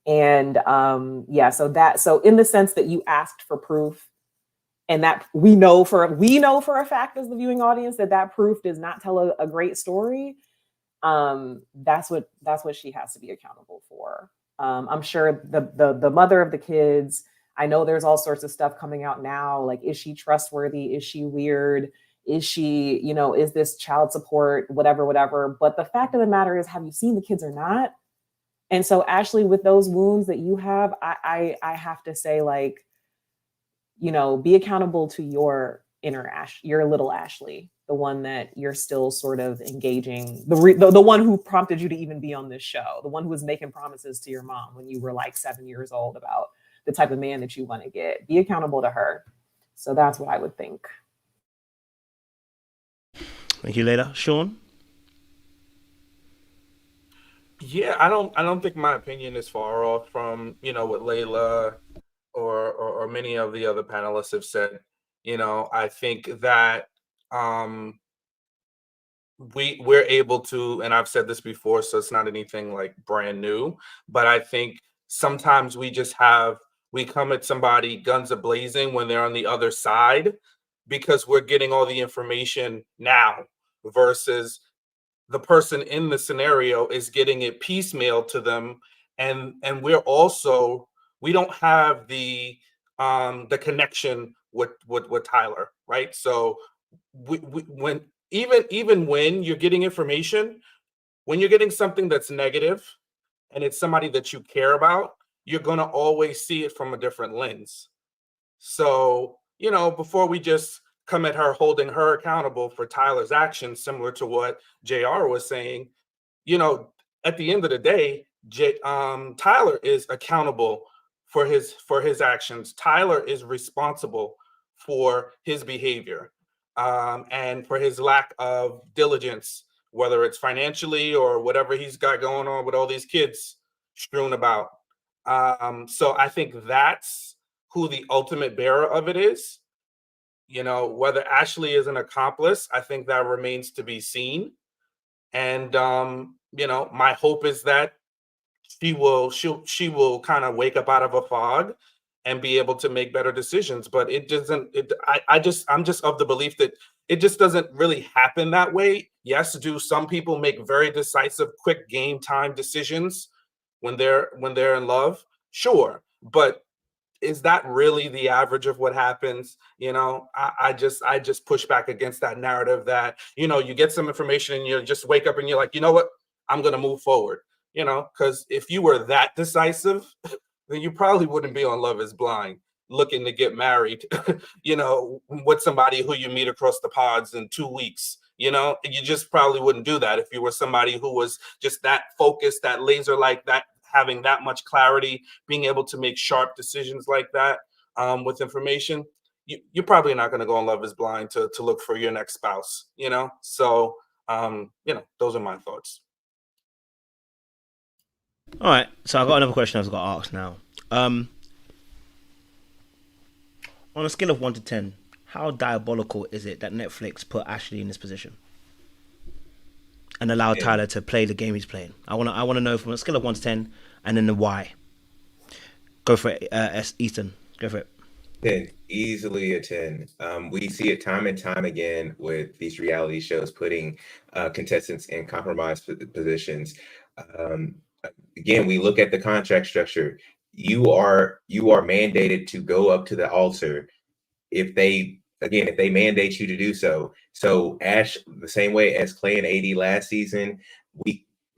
And yeah, so in the sense that you asked for proof, and that we know for a fact as the viewing audience that proof does not tell a great story, that's what she has to be accountable for. I'm sure the mother of the kids, I know there's all sorts of stuff coming out now, like, is she trustworthy? Is she weird? Is she, you know, is this child support, whatever. But the fact of the matter is, have you seen the kids or not? And so Ashley, with those wounds that you have, I have to say, like, you know, be accountable to your inner your little Ashley, the one that you're still sort of engaging, the one who prompted you to even be on this show, the one who was making promises to your mom when you were like 7 years old about the type of man that you want to get. Be accountable to her. So that's what I would think. Thank you, Layla. Sean? Yeah, I don't think my opinion is far off from, you know, what Layla or many of the other panelists have said. You know, I think that we're able to, and I've said this before, so it's not anything like brand new, but I think sometimes we come at somebody guns a-blazing when they're on the other side, because we're getting all the information now versus the person in the scenario is getting it piecemeal to them. And we don't have the connection with Tyler, right? So when even when you're getting information, when you're getting something that's negative and it's somebody that you care about, you're going to always see it from a different lens. So, you know, before we just come at her holding her accountable for Tyler's actions, similar to what JR was saying, you know, at the end of the day, Tyler is accountable for his actions. Tyler is responsible for his behavior and for his lack of diligence, whether it's financially or whatever he's got going on with all these kids strewn about. So I think that's who the ultimate bearer of it is. You know, whether Ashley is an accomplice, I think that remains to be seen. And you know, my hope is that she will kind of wake up out of a fog and be able to make better decisions. But I'm just of the belief that it just doesn't really happen that way. Yes, do some people make very decisive, quick game time decisions when they're in love? Sure, but is that really the average of what happens? You know, I just push back against that narrative that, you know, you get some information and you just wake up and you're like, you know what, I'm going to move forward, you know, because if you were that decisive, then you probably wouldn't be on Love is Blind looking to get married, you know, with somebody who you meet across the pods in 2 weeks. You know, you just probably wouldn't do that if you were somebody who was just that focused, that laser like that, having that much clarity, being able to make sharp decisions like that with information. You're probably not going to go on Love is Blind to look for your next spouse, you know? So, you know, those are my thoughts. All right. So I've got another question I've got to ask now. On a scale of 1 to 10, how diabolical is it that Netflix put Ashley in this position and allowed Tyler to play the game he's playing? I want to know from a scale of 1 to 10, and then the why. Go for it, Ethan. Go for it. 10, easily a 10. We see it time and time again with these reality shows putting contestants in compromised positions. Again, we look at the contract structure. You are mandated to go up to the altar if they mandate you to do so. So Ash, the same way as Clay and AD last season,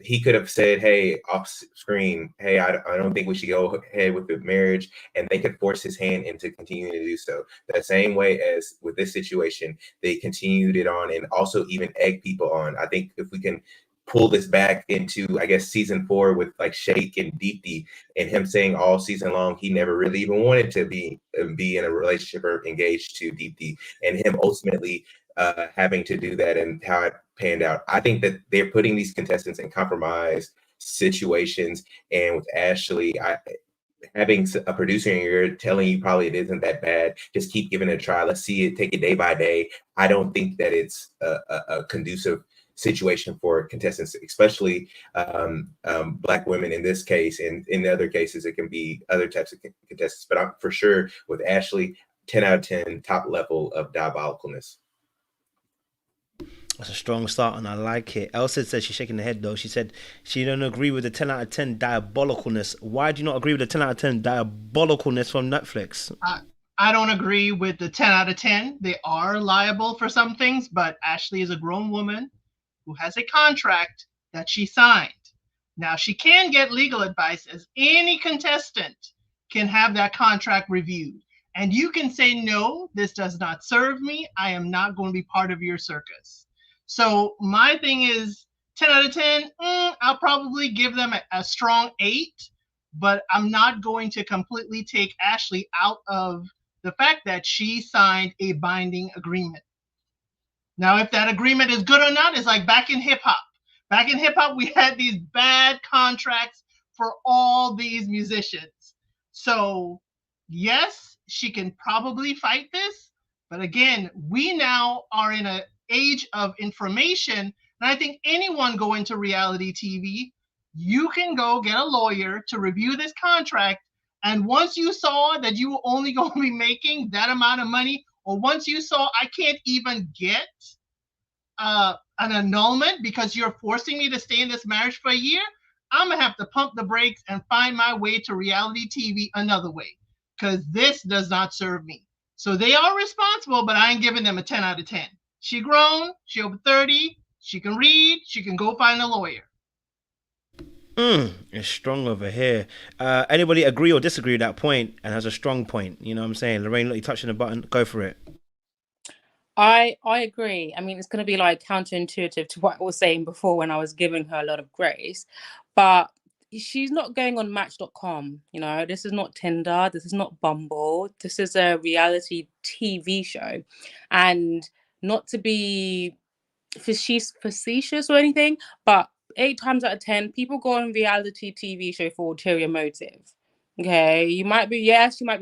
he could have said, hey, off screen, hey, I don't think we should go ahead with the marriage, and they could force his hand into continuing to do so. The same way as with this situation, they continued it on and also even egg people on. I think if we can pull this back into, I guess, season 4 with like Shake and Deepti, and him saying all season long he never really even wanted to be in a relationship or engaged to Deepti, and him ultimately having to do that and how it panned out. I think that they're putting these contestants in compromised situations, and with Ashley, having a producer in your ear telling you probably it isn't that bad, just keep giving it a try. Let's see it, take it day by day. I don't think that it's a conducive situation for contestants, especially Black women in this case, and in the other cases it can be other types of contestants. But I'm for sure with Ashley, 10 out of 10, top level of diabolicalness. That's a strong start, and I like it. Elsa said she's shaking her head, though. She said she don't agree with the 10 out of 10 diabolicalness. Why do you not agree with the 10 out of 10 diabolicalness from Netflix? I don't agree with the 10 out of 10. They are liable for some things, but Ashley is a grown woman who has a contract that she signed. Now, she can get legal advice, as any contestant can have that contract reviewed. And you can say, no, this does not serve me. I am not going to be part of your circus. So my thing is 10 out of 10, I'll probably give them a strong 8, but I'm not going to completely take Ashley out of the fact that she signed a binding agreement. Now, if that agreement is good or not is like back in hip hop. Back in hip hop, we had these bad contracts for all these musicians. So yes, she can probably fight this. But again, we now are in an age of information. And I think anyone go into reality TV, you can go get a lawyer to review this contract. And once you saw that you were only going to be making that amount of money, or once you saw I can't even get an annulment because you're forcing me to stay in this marriage for a year, I'm going to have to pump the brakes and find my way to reality TV another way, because this does not serve me. So they are responsible, but I ain't giving them a 10 out of 10. She grown, she over 30, she can read, she can go find a lawyer. It's strong over here. Anybody agree or disagree with that point and has a strong point? You know what I'm saying? Lorraine, look, you're touching the button. Go for it. I agree. I mean, it's going to be like counterintuitive to what I was saying before when I was giving her a lot of grace, but she's not going on Match.com. You know, this is not Tinder. This is not Bumble. This is a reality TV show, and not to be facetious or anything, but 8 times out of 10, people go on reality TV show for ulterior motive. Okay, you might be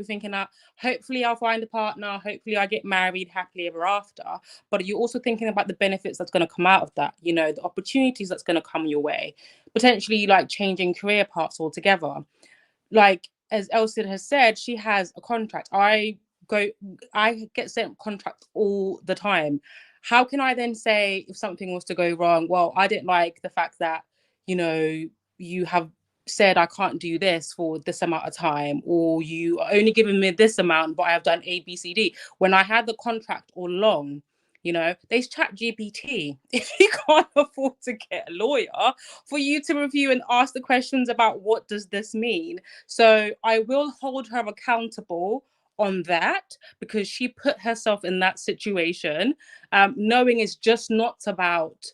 thinking that hopefully I'll find a partner, hopefully I get married happily ever after, but you're also thinking about the benefits that's going to come out of that, you know, the opportunities that's going to come your way, potentially like changing career paths altogether. Like as Elsie has said, she has a contract. I get sent contracts all the time. How can I then say if something was to go wrong, well, I didn't like the fact that, you know, you have said I can't do this for this amount of time, or you are only giving me this amount, but I have done A, B, C, D. When I had the contract all along, you know, there's ChatGPT. If you can't afford to get a lawyer for you to review and ask the questions about what does this mean. So I will hold her accountable on that, because she put herself in that situation, knowing it's just not about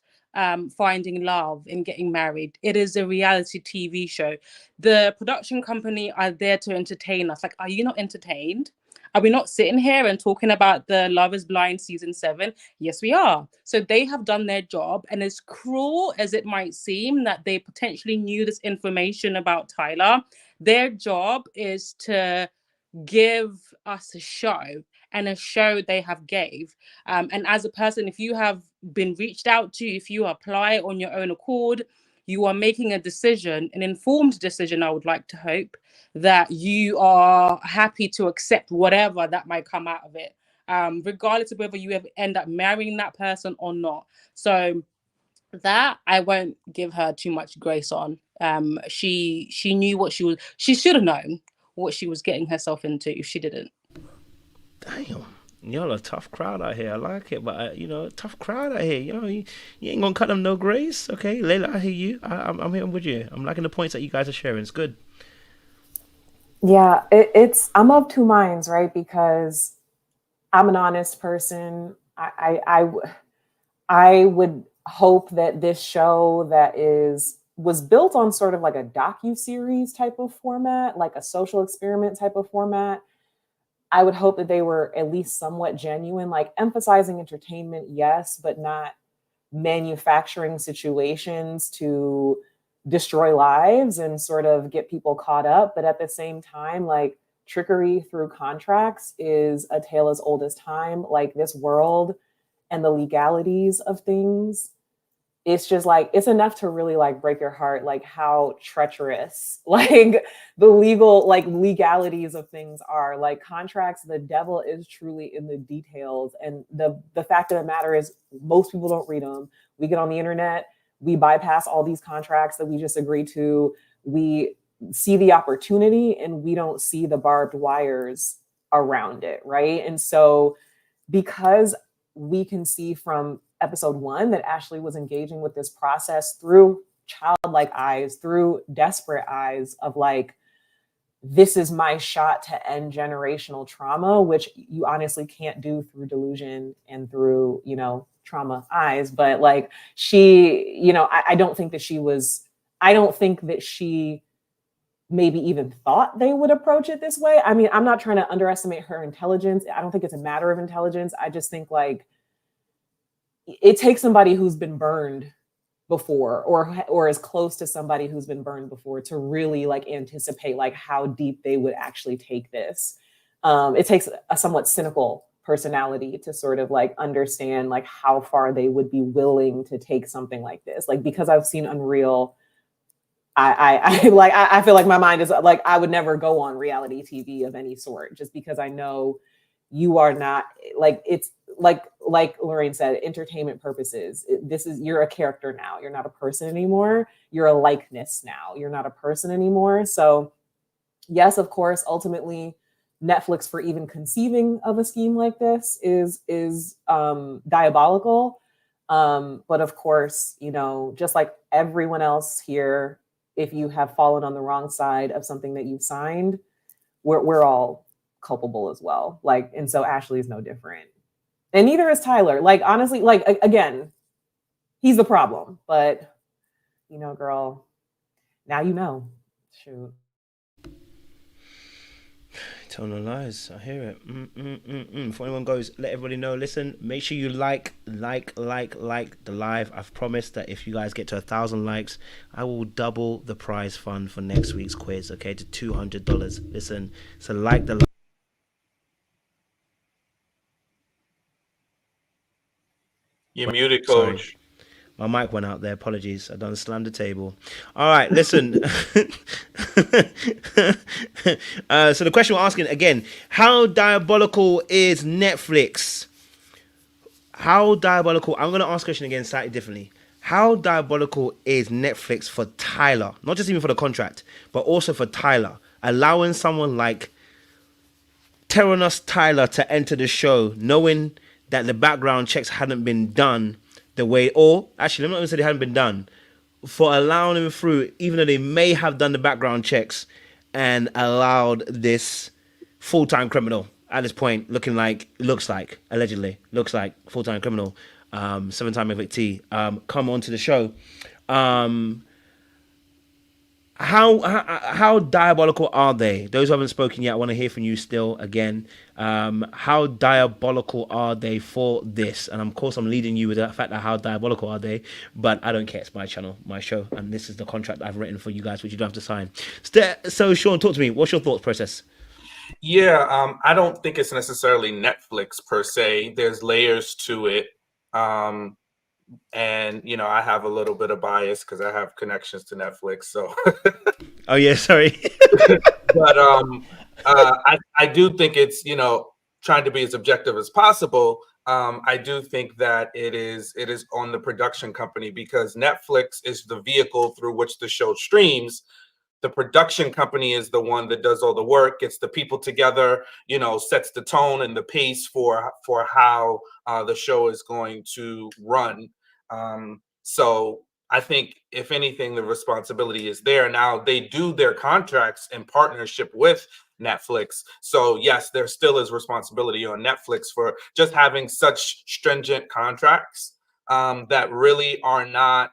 finding love and getting married. It is a reality TV show. The production company are there to entertain us. Like, are you not entertained? Are we not sitting here and talking about the Love is Blind season 7? Yes, we are. So they have done their job, and as cruel as it might seem that they potentially knew this information about Tyler, their job is to give us a show, and a show they have gave. And as a person, if you have been reached out to, if you apply on your own accord, you are making a decision, an informed decision, I would like to hope, that you are happy to accept whatever that might come out of it, regardless of whether you ever end up marrying that person or not. So that I won't give her too much grace on. She knew she should have known what she was getting herself into if she didn't. Damn. Y'all a tough crowd out here. I like it, but tough crowd out here. You ain't gonna cut them no grace, okay? Layla, I hear you. I'm here with you. I'm liking the points that you guys are sharing. It's good. Yeah, I'm of two minds, right? Because I'm an honest person. I would hope that this show that was built on sort of like a docu-series type of format, like a social experiment type of format. I would hope that they were at least somewhat genuine, like emphasizing entertainment, yes, but not manufacturing situations to destroy lives and sort of get people caught up. But at the same time, like, trickery through contracts is a tale as old as time. Like, this world and the legalities of things, it's just like, it's enough to really like break your heart, like how treacherous like the legalities of things are. Like, contracts, the devil is truly in the details. And the fact of the matter is, most people don't read them. We get on the internet, we bypass all these contracts that we just agreed to. We see the opportunity and we don't see the barbed wires around it, right? And so because we can see from episode 1 that Ashley was engaging with this process through childlike eyes, through desperate eyes of like, this is my shot to end generational trauma, which you honestly can't do through delusion and through, you know, trauma eyes. But like she, you know, I don't think that she maybe even thought they would approach it this way. I mean, I'm not trying to underestimate her intelligence. I don't think it's a matter of intelligence. I just think like it takes somebody who's been burned before or is close to somebody who's been burned before to really like anticipate like how deep they would actually take this. It takes a somewhat cynical personality to sort of like understand like how far they would be willing to take something like this. Like, because I've seen Unreal, I feel like my mind is like, I would never go on reality TV of any sort, just because I know you are not like, it's like Lorraine said, entertainment purposes. You're a character now. You're not a person anymore. You're a likeness now. You're not a person anymore. So yes, of course, ultimately Netflix for even conceiving of a scheme like this is diabolical. But of course, you know, just like everyone else here, if you have fallen on the wrong side of something that you've signed, we're all culpable as well. Like, and so Ashley is no different. And neither is Tyler. Like, honestly, like, again, he's the problem. But, you know, girl, now you know. Shoot. Tell no lies. I hear it. If anyone goes, let everybody know. Listen, make sure you like the live. I've promised that if you guys get to 1,000 likes, I will double the prize fund for next week's quiz, okay, to $200. Listen, so like the live. You're muted, coach. Sorry. My mic went out there. Apologies. I done slammed the table. All right, listen. So the question we're asking again, how diabolical is Netflix? How diabolical? I'm going to ask the question again slightly differently. How diabolical is Netflix for Tyler? Not just even for the contract, but also for Tyler. Allowing someone like Terranus Tyler to enter the show, knowing that the background checks hadn't been done the way, or actually, I'm not going to say they hadn't been done, for allowing him through, even though they may have done the background checks and allowed this full-time criminal at this point, allegedly looks like full-time criminal, 7-time evictee, come onto the show. How diabolical are they? Those who haven't spoken yet, I want to hear from you still again. How diabolical are they for this? And of course, I'm leading you with the fact that how diabolical are they? But I don't care. It's my channel, my show, and this is the contract I've written for you guys, which you don't have to sign. So Sean, talk to me. What's your thoughts process? Yeah, I don't think it's necessarily Netflix per se. There's layers to it. And you know, I have a little bit of bias because I have connections to Netflix. So oh yeah, sorry. But I do think it's, you know, trying to be as objective as possible. I do think that it is on the production company, because Netflix is the vehicle through which the show streams. The production company is the one that does all the work, gets the people together, you know, sets the tone and the pace for how the show is going to run. So I think, if anything, the responsibility is there. Now, they do their contracts in partnership with Netflix. So yes, there still is responsibility on Netflix for just having such stringent contracts that really are not,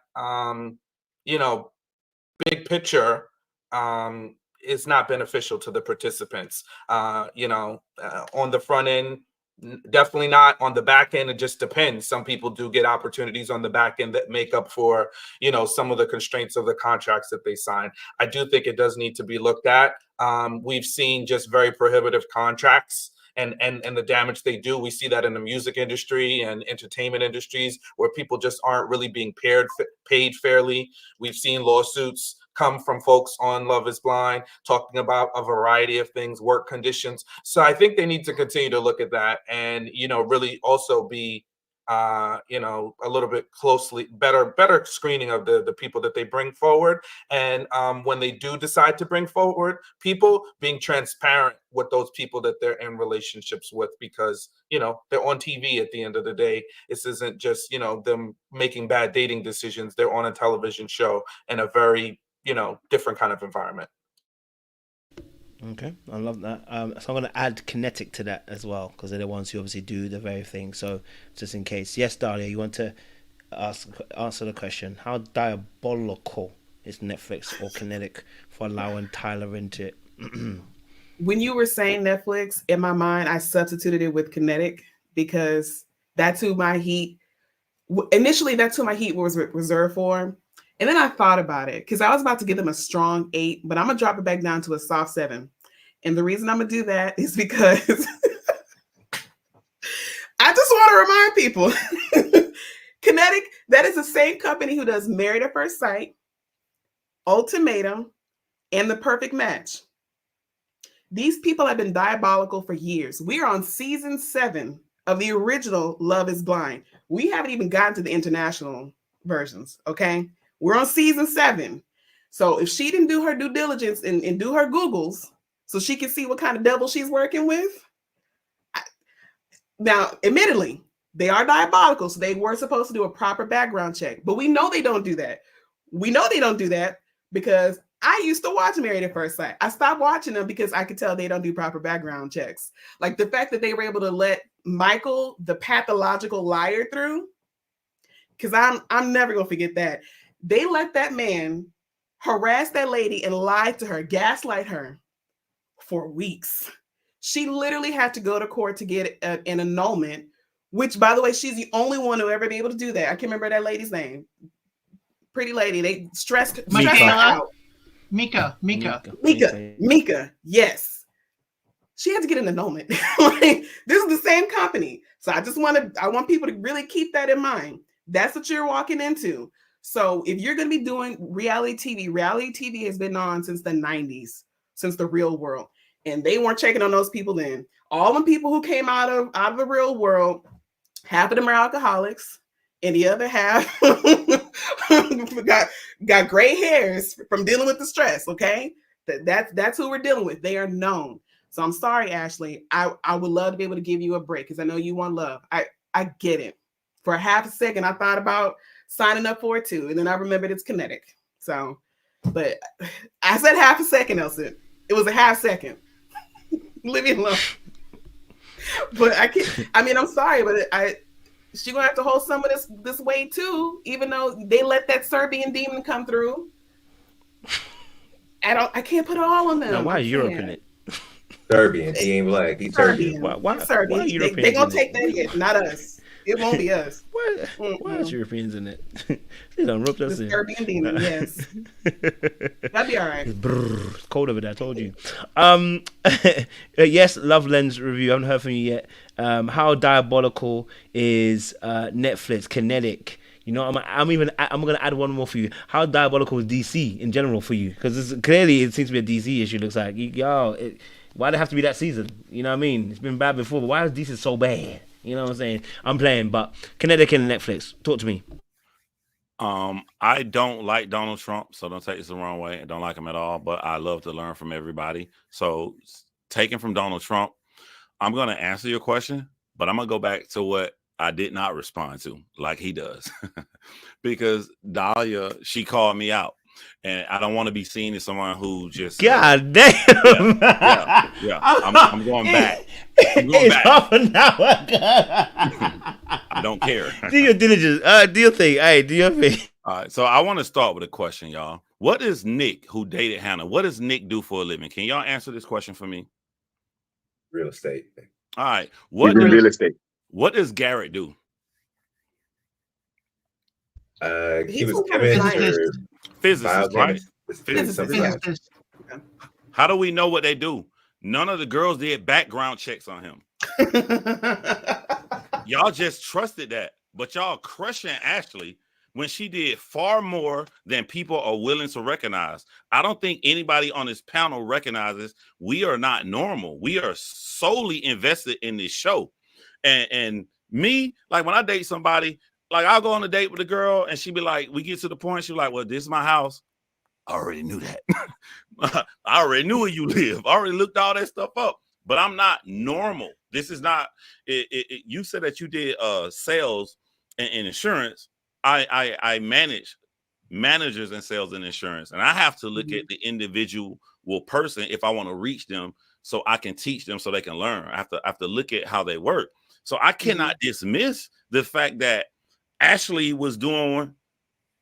you know, big picture. Is not beneficial to the participants. You know, on the front end, definitely not. On the back end, it just depends. Some people do get opportunities on the back end that make up for, you know, some of the constraints of the contracts that they sign. I do think it does need to be looked at. We've seen just very prohibitive contracts and the damage they do. We see that in the music industry and entertainment industries, where people just aren't really being paid fairly. We've seen lawsuits come from folks on Love is Blind talking about a variety of things, work conditions. So I think they need to continue to look at that and, you know, really also be you know, a little bit better screening of the people that they bring forward. And when they do decide to bring forward people, being transparent with those people that they're in relationships with, because, you know, they're on TV at the end of the day. This isn't just, you know, them making bad dating decisions. They're on a television show in a very, you know, different kind of environment. Okay, I love that. So I'm going to add kinetic to that as well, because they're the ones who obviously do the very thing. So just in case, yes, Dahlia, you want to answer the question: how diabolical is Netflix or kinetic for allowing Tyler into it? When you were saying Netflix, in my mind, I substituted it with kinetic, because that's who my heat initially was reserved for. And then I thought about it, because I was about to give them a strong 8, but I'm going to drop it back down to a soft 7. And the reason I'm going to do that is because I just want to remind people, Kinetic, that is the same company who does Married at First Sight, Ultimatum, and The Perfect Match. These people have been diabolical for years. We are on season 7 of the original Love is Blind. We haven't even gotten to the international versions, okay? We're on season 7. So if she didn't do her due diligence and do her Googles so she can see what kind of devil she's working with. Now, admittedly, they are diabolical, so they were supposed to do a proper background check. But we know they don't do that. We know they don't do that because I used to watch Married at First Sight. I stopped watching them because I could tell they don't do proper background checks. Like the fact that they were able to let Michael, the pathological liar, through, because I'm never going to forget that. They let that man harass that lady and lie to her, gaslight her for weeks. She literally had to go to court to get an annulment, which, by the way, she's the only one who ever been able to do that. I can't remember that lady's name. Pretty lady. They stressed her out. Mika. Yes. She had to get an annulment. Like, this is the same company. So I want people to really keep that in mind. That's what you're walking into. So if you're going to be doing reality TV has been on since the 90s, since the Real World. And they weren't checking on those people then. All the people who came out of the Real World, half of them are alcoholics, and the other half got gray hairs from dealing with the stress. Okay, that's who we're dealing with. They are known. So I'm sorry, Ashley. I would love to be able to give you a break because I know you want love. I get it. For a half a second, I thought about signing up for it too, and then I remembered it's kinetic. So, but I said half a second, Elsa. It was a half second. Leave me alone. But I can't. I mean, I'm sorry, but she's gonna have to hold some of this weight too, even though they let that Serbian demon come through. I can't put it all on them. Now, why is Europe in it? Serbian. He ain't black. He's Serbian. Why Serbian? They're gonna take that hit, not us. It won't be us. Why is Europeans in it? They done roped us in. Serbian demon, yes. That'd be all right. It's cold over there, I told you. Yes, Love Lens review. I haven't heard from you yet. How diabolical is Netflix, Kinetic? You know, I'm gonna add one more for you. How diabolical is DC in general for you? Because clearly it seems to be a DC issue. Looks like why do it have to be that season? You know what I mean? It's been bad before, but why is DC so bad? You know what I'm saying? I'm playing, but Kinetic and Netflix. Talk to me. I don't like Donald Trump, so don't take this the wrong way. I don't like him at all, but I love to learn from everybody. So taking from Donald Trump, I'm going to answer your question, but I'm going to go back to what I did not respond to like he does. Because Dahlia, she called me out. And I don't want to be seen as someone who just God damn. Yeah. I'm going back. It's half an hour. I don't care. Do your diligence. Do your thing. Hey, do your thing. All right. So I want to start with a question, y'all. What does Nick, who dated Hannah, what does Nick do for a living? Can y'all answer this question for me? Real estate. All right. Real estate. What does Garrett do? He was physicist, right? Physicist. How do we know what they do? None of the girls did background checks on him. Y'all just trusted that, but y'all crushing Ashley when she did far more than people are willing to recognize. I don't think anybody on this panel recognizes we are not normal. We are solely invested in this show. And Me, like when I date somebody, like I'll go on a date with a girl and she be like, we get to the point, she be like, well, this is my house. I already knew that. I already knew where you live. I already looked all that stuff up. But I'm not normal. This is not. You said that you did sales and insurance. I manage managers in sales and insurance, and I have to look at the individual person if I want to reach them, so I can teach them so they can learn. I have to look at how they work. So I cannot dismiss the fact that Ashley was doing.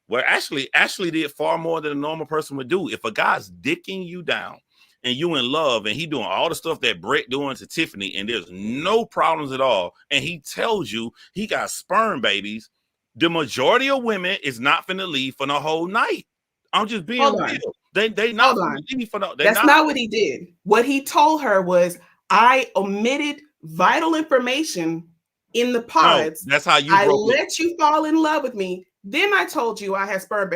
Well, Ashley did far more than a normal person would do. If a guy's dicking you down and you in love and he doing all the stuff that Brett doing to Tiffany and there's no problems at all, and he tells you he got sperm babies, the majority of women is not finna leave for the whole night. I'm just being real. They not finna leave for the. That's not what he did. What he told her was, I omitted vital information in the pods. No, that's how you. I let you fall in love with me. Then I told you I had sperm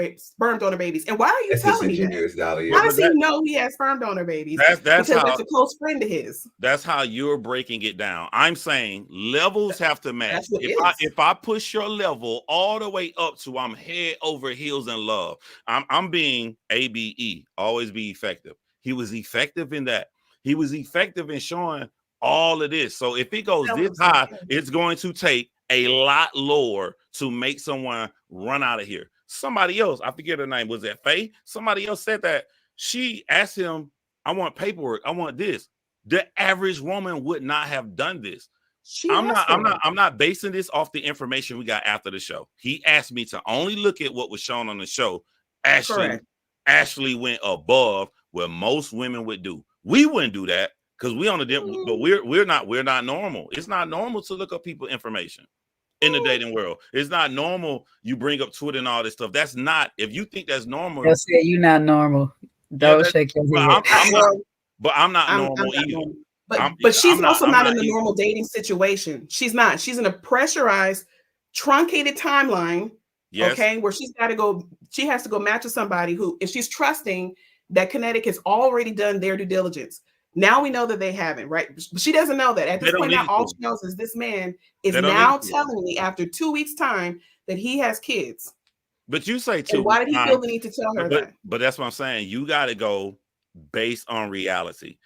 donor babies. And why are you telling me that? How does he know he has sperm donor babies? Because it's a close friend of his. That's how you're breaking it down. I'm saying levels have to match. If I push your level all the way up to I'm head over heels in love, I'm being ABE, always be effective. He was effective in that. He was effective in showing all of this. So if it goes this high, it's going to take a lot lower to make someone run out of here. Somebody else, I forget her name, was that Faye? Somebody else said that she asked him, I want paperwork, I want this. The average woman would not have done this. I'm not basing this off the information we got after the show. He asked me to only look at what was shown on the show. Ashley went above what most women would do. We wouldn't do that because we on the but we're not normal. It's not normal to look up people information in the dating world. It's not normal. You bring up Twitter and all this stuff. That's not. If you think that's normal, they'll say you're not normal. Don't shake your head. I'm not normal either. But she's also not in a normal dating situation. She's not. She's in a pressurized, truncated timeline. Yes. Okay, where she's got to go. She has to go match with somebody who, if she's trusting that Kinetic has already done their due diligence. Now we know that they haven't, right? But she doesn't know that. At this point now, all she knows is this man is now telling me after 2 weeks' time that he has kids. But you say 2 weeks. Why did he feel the need to tell her that? But that's what I'm saying. You got to go based on reality.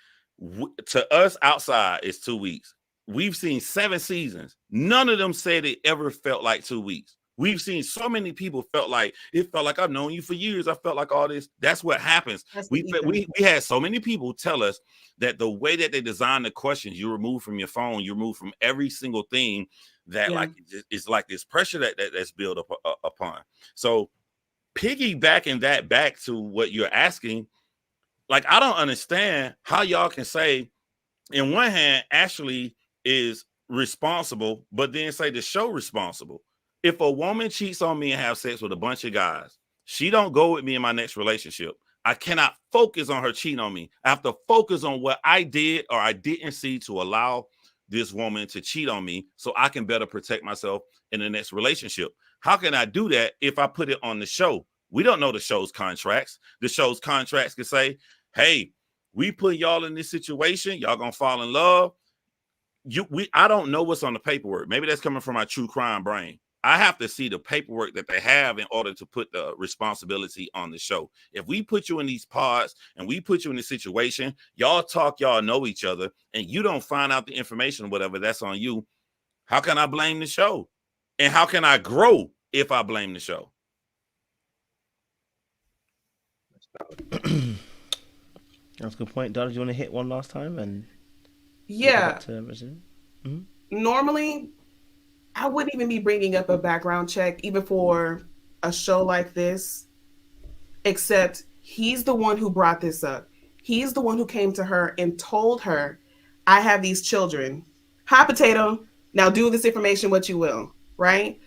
To us outside, it's 2 weeks. We've seen 7 seasons. None of them said it ever felt like 2 weeks. We've seen so many people felt like I've known you for years. I felt like all this. That's what happens. We had so many people tell us that the way that they design the questions, you remove from your phone, you remove from every single thing that like it's like this pressure that's built up upon. So piggybacking that back to what you're asking, like I don't understand how y'all can say, in one hand, Ashley is responsible, but then say the show responsible. If a woman cheats on me and have sex with a bunch of guys, she don't go with me in my next relationship. I cannot focus on her cheating on me. I have to focus on what I did or I didn't see to allow this woman to cheat on me so I can better protect myself in the next relationship. How can I do that if I put it on the show? We don't know the show's contracts. The show's contracts can say, hey, we put y'all in this situation. Y'all gonna fall in love. I don't know what's on the paperwork. Maybe that's coming from my true crime brain. I have to see the paperwork that they have in order to put the responsibility on the show. If we put you in these pods and we put you in this situation, y'all talk, y'all know each other, and you don't find out the information, whatever, that's on you. How can I blame the show? And how can I grow if I blame the show? That's a good point. Donna, do you want to hit one last time? And normally, I wouldn't even be bringing up a background check even for a show like this, except he's the one who brought this up. He's the one who came to her and told her, I have these children. Hot potato, now do this information what you will, right?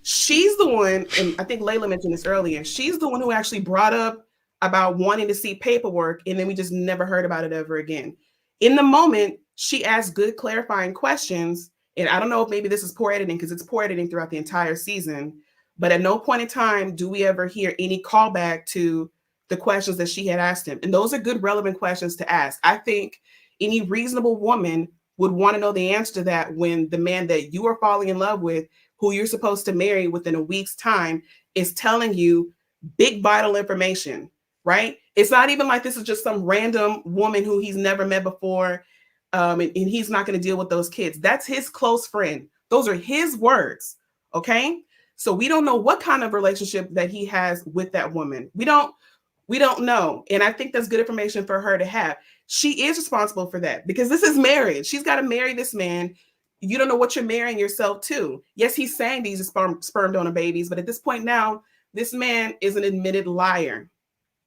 She's the one, and I think Layla mentioned this earlier, she's the one who actually brought up about wanting to see paperwork, and then we just never heard about it ever again. In the moment, she asked good clarifying questions. And I don't know if maybe this is poor editing because it's poor editing throughout the entire season, but at no point in time do we ever hear any callback to the questions that she had asked him. And those are good, relevant questions to ask. I think any reasonable woman would want to know the answer to that when the man that you are falling in love with, who you're supposed to marry within a week's time, is telling you big vital information, right? It's not even like this is just some random woman who he's never met before, and he's not going to deal with those kids. That's his close friend. Those are his words, okay? So we don't know what kind of relationship that he has with that woman. We don't know. And I think that's good information for her to have. She is responsible for that because this is marriage. She's got to marry this man. You don't know what you're marrying yourself to. Yes, he's saying these are sperm donor babies, but at this point now, this man is an admitted liar.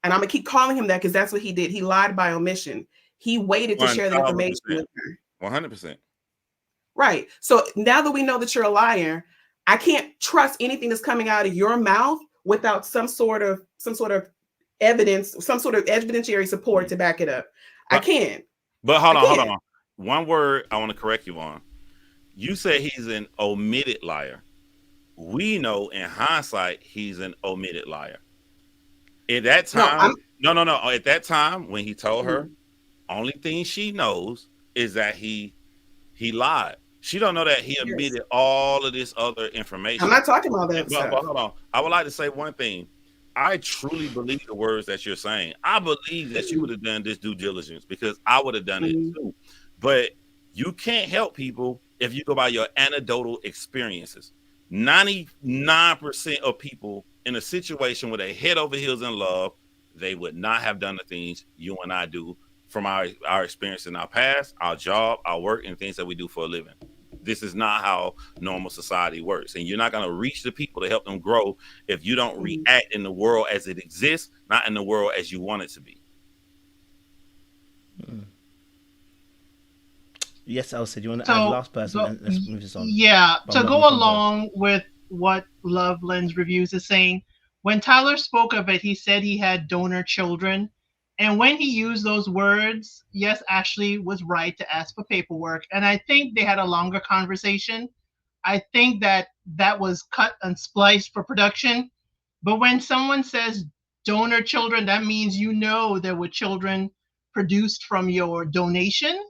And I'm going to keep calling him that because that's what he did. He lied by omission. He waited to share the information with her. 100%. Right. So now that we know that you're a liar, I can't trust anything that's coming out of your mouth without some sort of evidence, some sort of evidentiary support to back it up. I can't. But hold on. One word I want to correct you on. You said he's an omitted liar. We know in hindsight he's an omitted liar. At that time, no. At that time when he told her, only thing she knows is that he lied. She don't know that he admitted all of this other information. I'm not talking about that. But hold on. I would like to say one thing. I truly believe the words that you're saying. I believe that you would have done this due diligence because I would have done it too. But you can't help people if you go by your anecdotal experiences. 99% of people in a situation where they head over heels in love, they would not have done the things you and I do from our experience in our past, our job, our work, and things that we do for a living. This is not how normal society works. And you're not going to reach the people to help them grow if you don't react in the world as it exists, not in the world as you want it to be. Yes, Elsa, do you want to add the last person? And let's move this on. Yeah, to go along with what Love Lens Reviews is saying, when Tyler spoke of it, he said he had donor children. And when he used those words, yes, Ashley was right to ask for paperwork. And I think they had a longer conversation. I think that was cut and spliced for production. But when someone says donor children, that means there were children produced from your donation.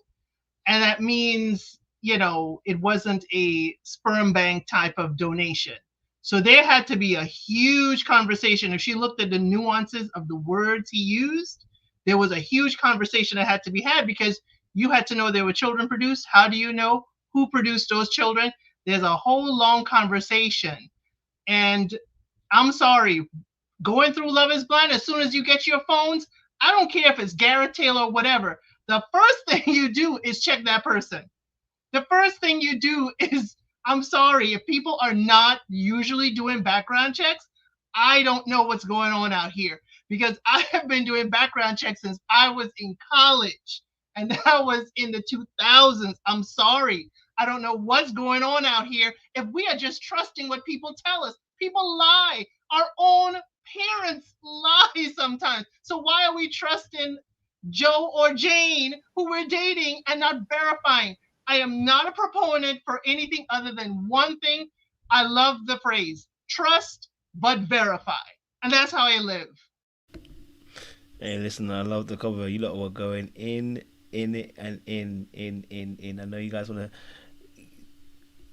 And that means, it wasn't a sperm bank type of donation. So there had to be a huge conversation. If she looked at the nuances of the words he used, there was a huge conversation that had to be had because you had to know there were children produced. How do you know who produced those children? There's a whole long conversation. And I'm sorry, going through Love is Blind, as soon as you get your phones, I don't care if it's Garrett Taylor or whatever. The first thing you do is check that person. The first thing you do is, I'm sorry, if people are not usually doing background checks, I don't know what's going on out here because I have been doing background checks since I was in college and that was in the 2000s. I'm sorry. I don't know what's going on out here. If we are just trusting what people tell us, people lie. Our own parents lie sometimes. So why are we trusting Joe or Jane who we're dating and not verifying? I am not a proponent for anything other than one thing. I love the phrase, trust but verify. And that's how I live. Hey, listen, I love the cover. You lot were going in it and in. I know you guys want to...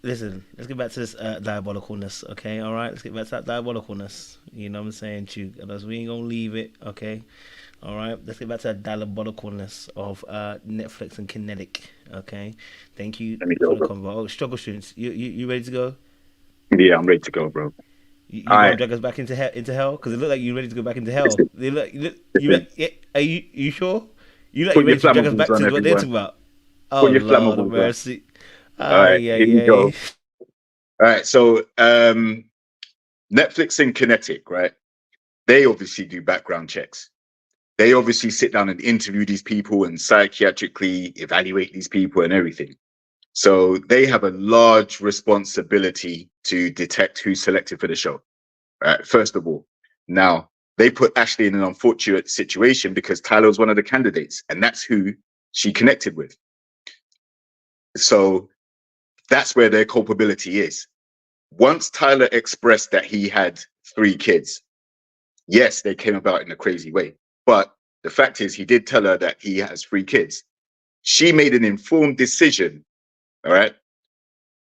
Listen, let's get back to this diabolicalness, okay? All right, let's get back to that diabolicalness. You know what I'm saying, Chu? Otherwise, we ain't gonna leave it, okay? All right, let's get back to that diabolicalness of Netflix and Kinetic, okay? Thank you for the convo. Oh, struggle students, you ready to go? Yeah, I'm ready to go, bro. You gonna drag us back into hell? Because it looked like you're ready to go back into hell. Are you sure? You look like you're ready to drag us back to what they're talking about. Oh, Lord of mercy. All right, here we go. All right, so Netflix and Kinetic, right? They obviously do background checks. They obviously sit down and interview these people and psychiatrically evaluate these people and everything. So they have a large responsibility to detect who's selected for the show, right? First of all. Now, they put Ashley in an unfortunate situation because Tyler was one of the candidates, and that's who she connected with. So that's where their culpability is. Once Tyler expressed that he had 3 kids, yes, they came about in a crazy way. But the fact is, he did tell her that he has 3 kids. She made an informed decision, all right,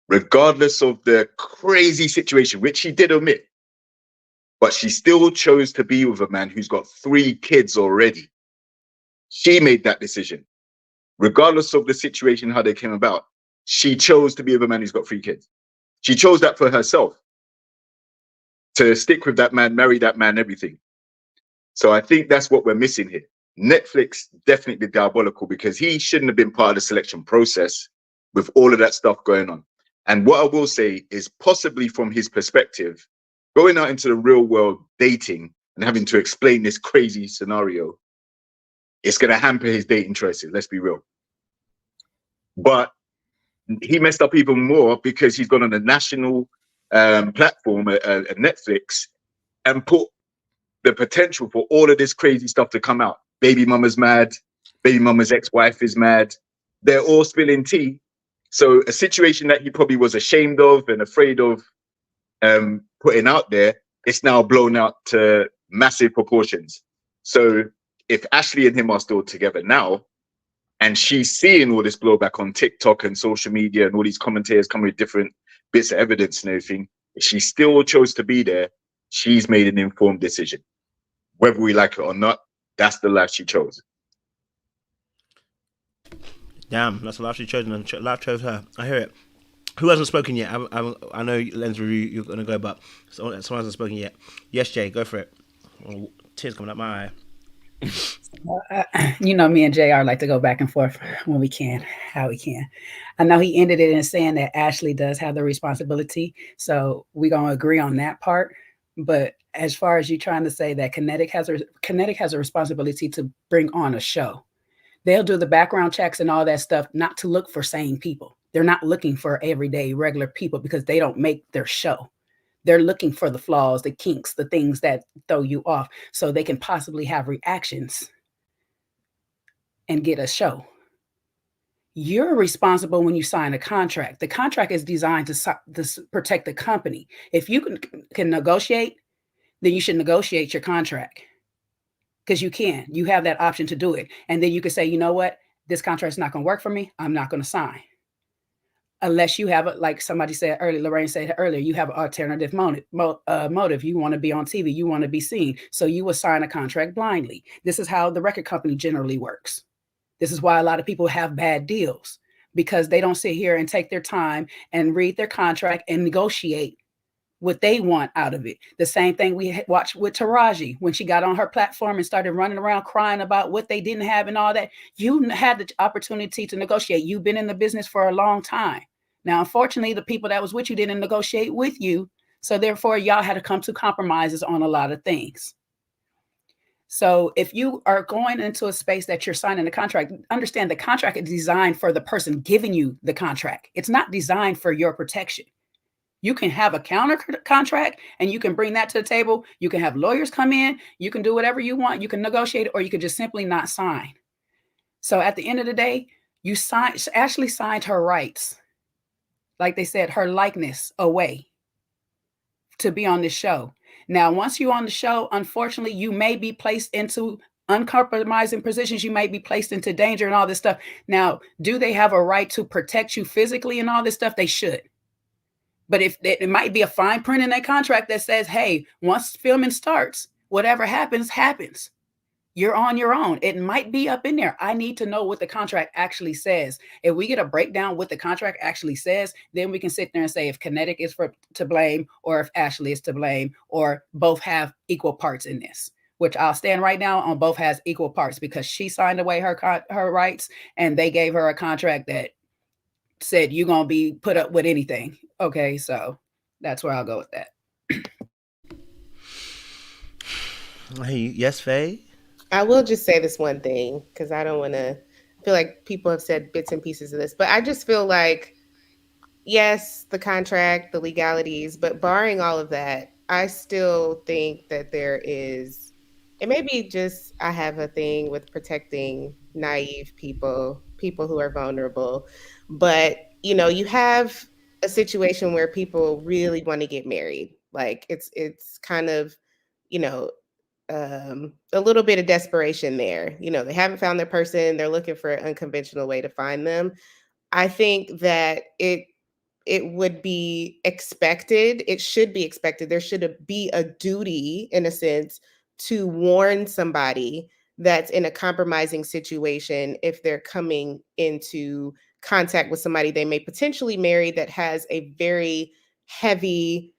regardless of the crazy situation, which she did omit, but she still chose to be with a man who's got 3 kids already. She made that decision. Regardless of the situation, how they came about, she chose to be with a man who's got 3 kids. She chose that for herself, to stick with that man, marry that man, everything. So I think that's what we're missing here. Netflix definitely diabolical, because he shouldn't have been part of the selection process with all of that stuff going on. And what I will say is, possibly from his perspective, going out into the real world dating and having to explain this crazy scenario, it's going to hamper his dating choices. Let's be real. But he messed up even more because he's gone on a national platform, Netflix, and put the potential for all of this crazy stuff to come out. Baby mama's mad. Baby mama's ex-wife is mad. They're all spilling tea. So a situation that he probably was ashamed of and afraid of putting out there, it's now blown out to massive proportions. So if Ashley and him are still together now, and she's seeing all this blowback on TikTok and social media and all these commentators coming with different bits of evidence and everything, if she still chose to be there, she's made an informed decision. Whether we like it or not, that's the life she chose. Damn, that's the life she chose, and life chose her. I hear it. Who hasn't spoken yet? I know Lens Review, you're going to go, but someone hasn't spoken yet. Yes, Jay, go for it. Oh, tears coming up my eye. You know, me and JR like to go back and forth when we can, how we can. I know he ended it in saying that Ashley does have the responsibility, so we're going to agree on that part. But as far as you trying to say that Kinetic has a responsibility to bring on a show, they'll do the background checks and all that stuff, not to look for sane people. They're not looking for everyday regular people, because they don't make their show. They're looking for the flaws, the kinks, the things that throw you off, so they can possibly have reactions and get a show. You're responsible when you sign a contract. The contract is designed to protect the company. If you can negotiate, then you should negotiate your contract, because you can. You have that option to do it. And then you can say, you know what? This contract's not going to work for me. I'm not going to sign. Unless you have, like somebody said earlier, Lorraine said earlier, you have an alternative motive. You want to be on TV. You want to be seen. So you will sign a contract blindly. This is how the record company generally works. This is why a lot of people have bad deals, because they don't sit here and take their time and read their contract and negotiate what they want out of it. The same thing we watched with Taraji when she got on her platform and started running around crying about what they didn't have and all that. You had the opportunity to negotiate. You've been in the business for a long time. Now, unfortunately, the people that was with you didn't negotiate with you. So therefore, y'all had to come to compromises on a lot of things. So if you are going into a space that you're signing a contract, understand the contract is designed for the person giving you the contract. It's not designed for your protection. You can have a counter contract and you can bring that to the table. You can have lawyers come in. You can do whatever you want. You can negotiate, or you can just simply not sign. So at the end of the day, Ashley signed her rights. Like they said, her likeness away to be on this show. Now, once you're on the show, unfortunately, you may be placed into uncompromising positions. You may be placed into danger and all this stuff. Now, do they have a right to protect you physically and all this stuff? They should. But if it might be a fine print in that contract that says, hey, once filming starts, whatever happens, happens. You're on your own. It might be up in there. I need to know what the contract actually says. If we get a breakdown what the contract actually says, then we can sit there and say if Kinetic is to blame, or if Ashley is to blame, or both have equal parts in this, which I'll stand right now on both has equal parts, because she signed away her rights and they gave her a contract that said you're going to be put up with anything. Okay, so that's where I'll go with that. Hey, yes, Faye? I will just say this one thing, because I don't want to feel like people have said bits and pieces of this, but I just feel like, yes, the contract, the legalities, but barring all of that, I still think that there is, it may be just, I have a thing with protecting naive people who are vulnerable, but you know, you have a situation where people really want to get married. Like it's kind of, you know, a little bit of desperation there. You know, they haven't found their person. They're looking for an unconventional way to find them. I think that it would be expected. It should be expected. There should be a duty, in a sense, to warn somebody that's in a compromising situation if they're coming into contact with somebody they may potentially marry that has a very heavy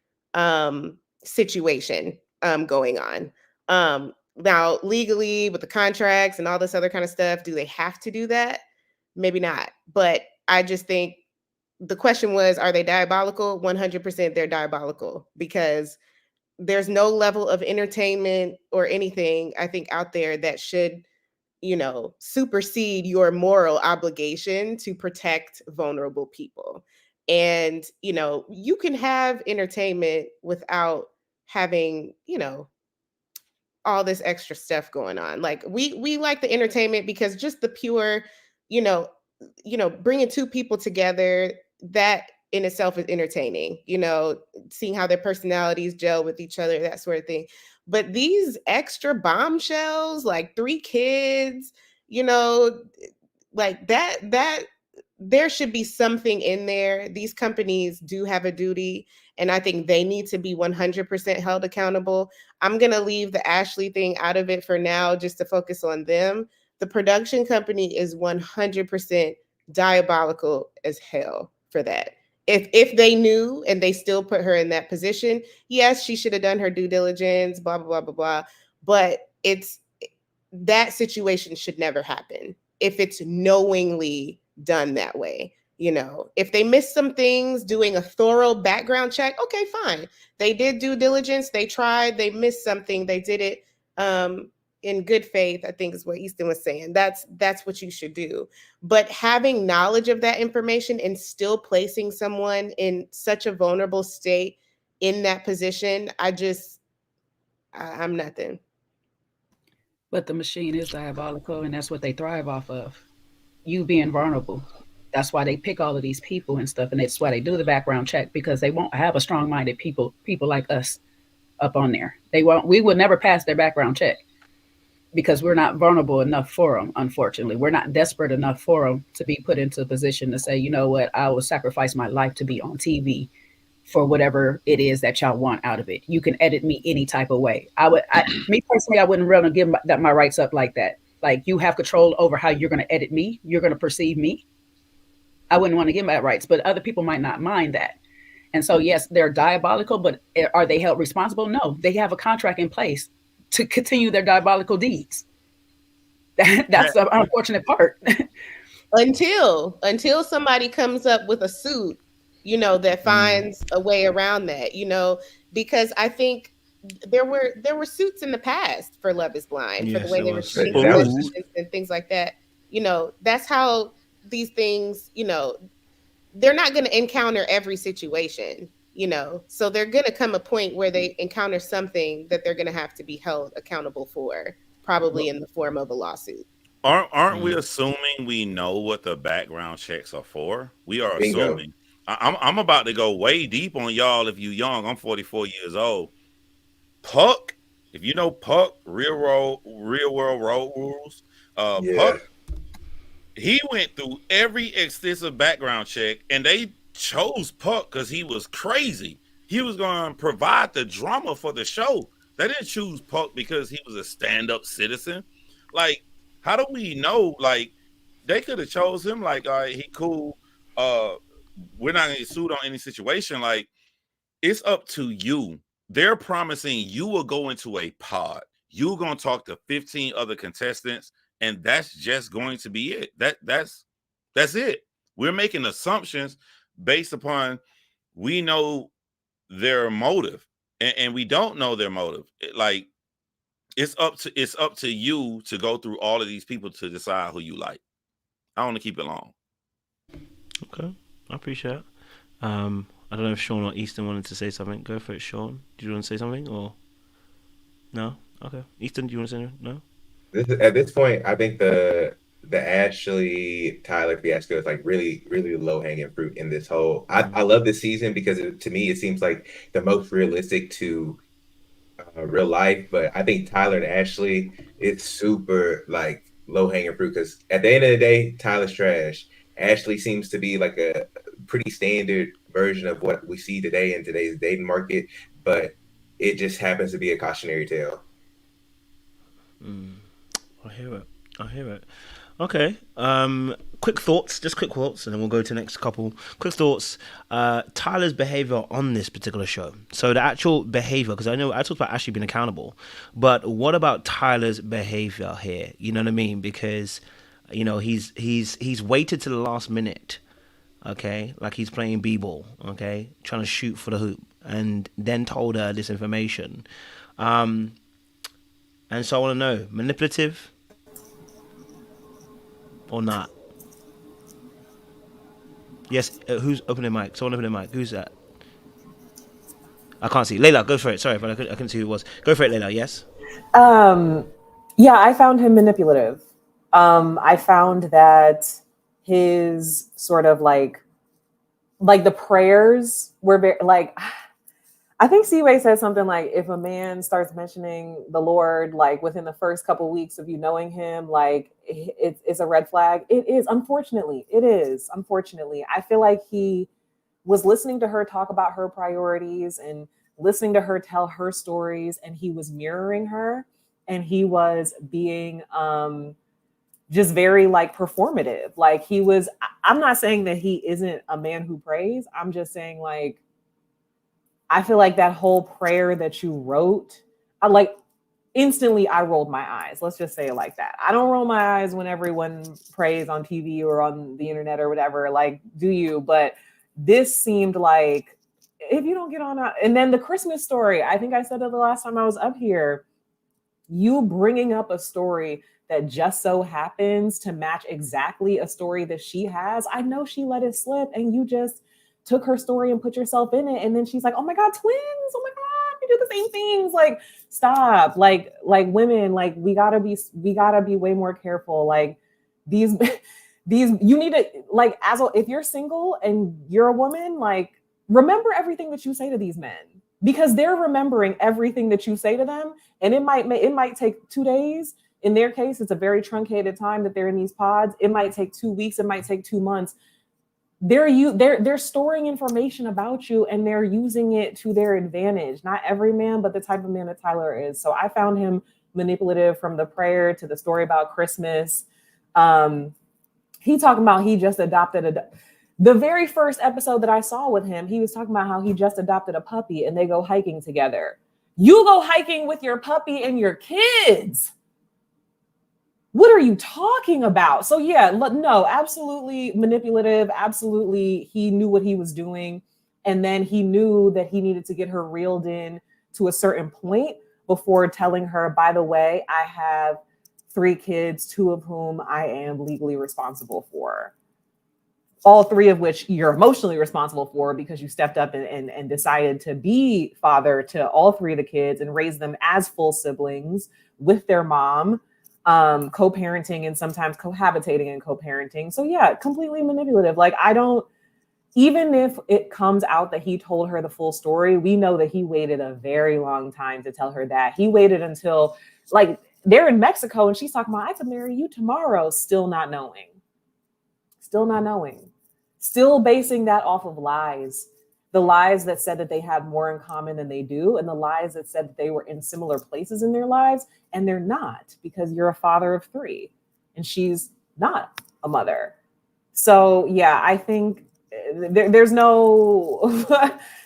situation going on. Now, legally, with the contracts and all this other kind of stuff, do they have to do that? Maybe not. But I just think the question was, are they diabolical? 100% they're diabolical, because there's no level of entertainment or anything, I think, out there that should, you know, supersede your moral obligation to protect vulnerable people. And, you know, you can have entertainment without having, you know, all this extra stuff going on. Like we like the entertainment because just the pure, you know, bringing two people together, that in itself is entertaining, you know, seeing how their personalities gel with each other, that sort of thing. But these extra bombshells, like 3 kids, you know, like that there should be something in there. These companies do have a duty, and I think they need to be 100% held accountable. I'm going to leave the Ashley thing out of it for now, just to focus on them. The production company is 100% diabolical as hell for that. If they knew and they still put her in that position, yes, she should have done her due diligence, blah, blah, blah, blah, blah. But that situation should never happen if it's knowingly done that way. You know, if they missed some things doing a thorough background check, okay, fine. They did due diligence, they tried, they missed something, they did it in good faith, I think is what Easton was saying. That's what you should do. But having knowledge of that information and still placing someone in such a vulnerable state in that position, I'm nothing. But the machine is diabolical, and that's what they thrive off of. You being vulnerable. That's why they pick all of these people and stuff, and that's why they do the background check, because they won't have a strong-minded people like us up on there. We will never pass their background check because we're not vulnerable enough for them. Unfortunately, we're not desperate enough for them to be put into a position to say, you know what, I will sacrifice my life to be on TV for whatever it is that y'all want out of it. You can edit me any type of way. Me personally, I wouldn't really give my rights up like that. Like, you have control over how you're going to edit me. You're going to perceive me. I wouldn't want to give my rights, but other people might not mind that. And so, yes, they're diabolical, but are they held responsible? No, they have a contract in place to continue their diabolical deeds. That's the unfortunate part. Until somebody comes up with a suit, you know, that finds a way around that, you know, because I think there were suits in the past for Love is Blind, for the way they were treating and things like that. You know, that's how these things, you know, they're not going to encounter every situation, you know, so they're going to come a point where they encounter something that they're going to have to be held accountable for, probably in the form of a lawsuit. Aren't we assuming we know what the background checks are for? We are assuming. I'm about to go way deep on y'all. If you young, I'm 44 years old. Puck, if you know Puck, real world road rules. Puck, he went through every extensive background check, and they chose Puck because he was crazy. He was going to provide the drama for the show. They didn't choose Puck because he was a stand-up citizen. Like, how do we know? Like, they could have chose him. Like, all right, he cool. We're not going to get sued on any situation. Like, it's up to you. They're promising you will go into a pod. You're going to talk to 15 other contestants, and that's just going to be it. That's it. We're making assumptions based upon we know their motive, and we don't know their motive. Like, it's up to you to go through all of these people to decide who you like. I want to keep it long. Okay, I appreciate it. I don't know if Sean or Easton wanted to say something. Go for it, Sean. Do you want to say something or no? Okay, Easton, do you want to say anything? No. At this point, I think the Ashley Tyler fiasco is like really, really low hanging fruit in this whole. I love this season because to me it seems like the most realistic to real life, but I think Tyler and Ashley, it's super like low hanging fruit because at the end of the day, Tyler's trash. Ashley seems to be like a pretty standard version of what we see today in today's dating market, but it just happens to be a cautionary tale. I hear it. I hear it. Okay. Quick thoughts, just quick thoughts, and then we'll go to the next couple. Quick thoughts. Tyler's behavior on this particular show. So the actual behavior, because I know I talked about Ashley being accountable, but what about Tyler's behavior here? You know what I mean? Because he's waited to the last minute. Okay, like he's playing b-ball. Okay, trying to shoot for the hoop, and then told her this information. And so I want to know, manipulative or not? Yes, who's opening mic? Someone open the mic. Who's that? I can't see. Layla, go for it. Sorry, but I couldn't see who it was. Go for it, Layla. Yes? Yeah, I found him manipulative. I found that his sort of like the prayers were very, like, I think Seaway said something like, if a man starts mentioning the Lord, like within the first couple weeks of you knowing him, like it's a red flag. It is, unfortunately. It is, unfortunately. I feel like he was listening to her talk about her priorities and listening to her tell her stories, and he was mirroring her, and he was being just very like performative. Like he was, I'm not saying that he isn't a man who prays. I'm just saying, like, I feel like that whole prayer that you wrote, instantly I rolled my eyes. Let's just say it like that. I don't roll my eyes when everyone prays on TV or on the internet or whatever. Like, do you? But this seemed like, if you don't get on and then the Christmas story, I think I said it the last time I was up here, you bringing up a story that just so happens to match exactly a story that she has. I know she let it slip, and you just took her story and put yourself in it. And then she's like, oh my God, twins. Oh my God, we do the same things. Like, stop. Like women, like we gotta be way more careful. Like these, you need to, like, if you're single and you're a woman, like, remember everything that you say to these men, because they're remembering everything that you say to them. And it might take 2 days. In their case, it's a very truncated time that they're in these pods. It might take 2 weeks. It might take 2 months. They're storing information about you, and they're using it to their advantage. Not every man, but the type of man that Tyler is. So I found him manipulative, from the prayer to the story about Christmas. He talking about he just adopted the very first episode that I saw with him, he was talking about how he just adopted a puppy and they go hiking together. You go hiking with your puppy and your kids. What are you talking about? So yeah, no, absolutely manipulative. Absolutely. He knew what he was doing. And then he knew that he needed to get her reeled in to a certain point before telling her, by the way, I have 3 kids, 2 of whom I am legally responsible for. All 3 of which you're emotionally responsible for, because you stepped up and decided to be father to all 3 of the kids and raise them as full siblings with their mom. Co-parenting and sometimes cohabitating and co-parenting. So yeah, completely manipulative. Like, even if it comes out that he told her the full story, we know that he waited a very long time to tell her that. He waited until, like, they're in Mexico and she's talking about, I could marry you tomorrow, still not knowing, still basing that off of lies. The lies that said that they had more in common than they do, and the lies that said that they were in similar places in their lives, and they're not, because you're a father of 3 and she's not a mother. So yeah, I think there's no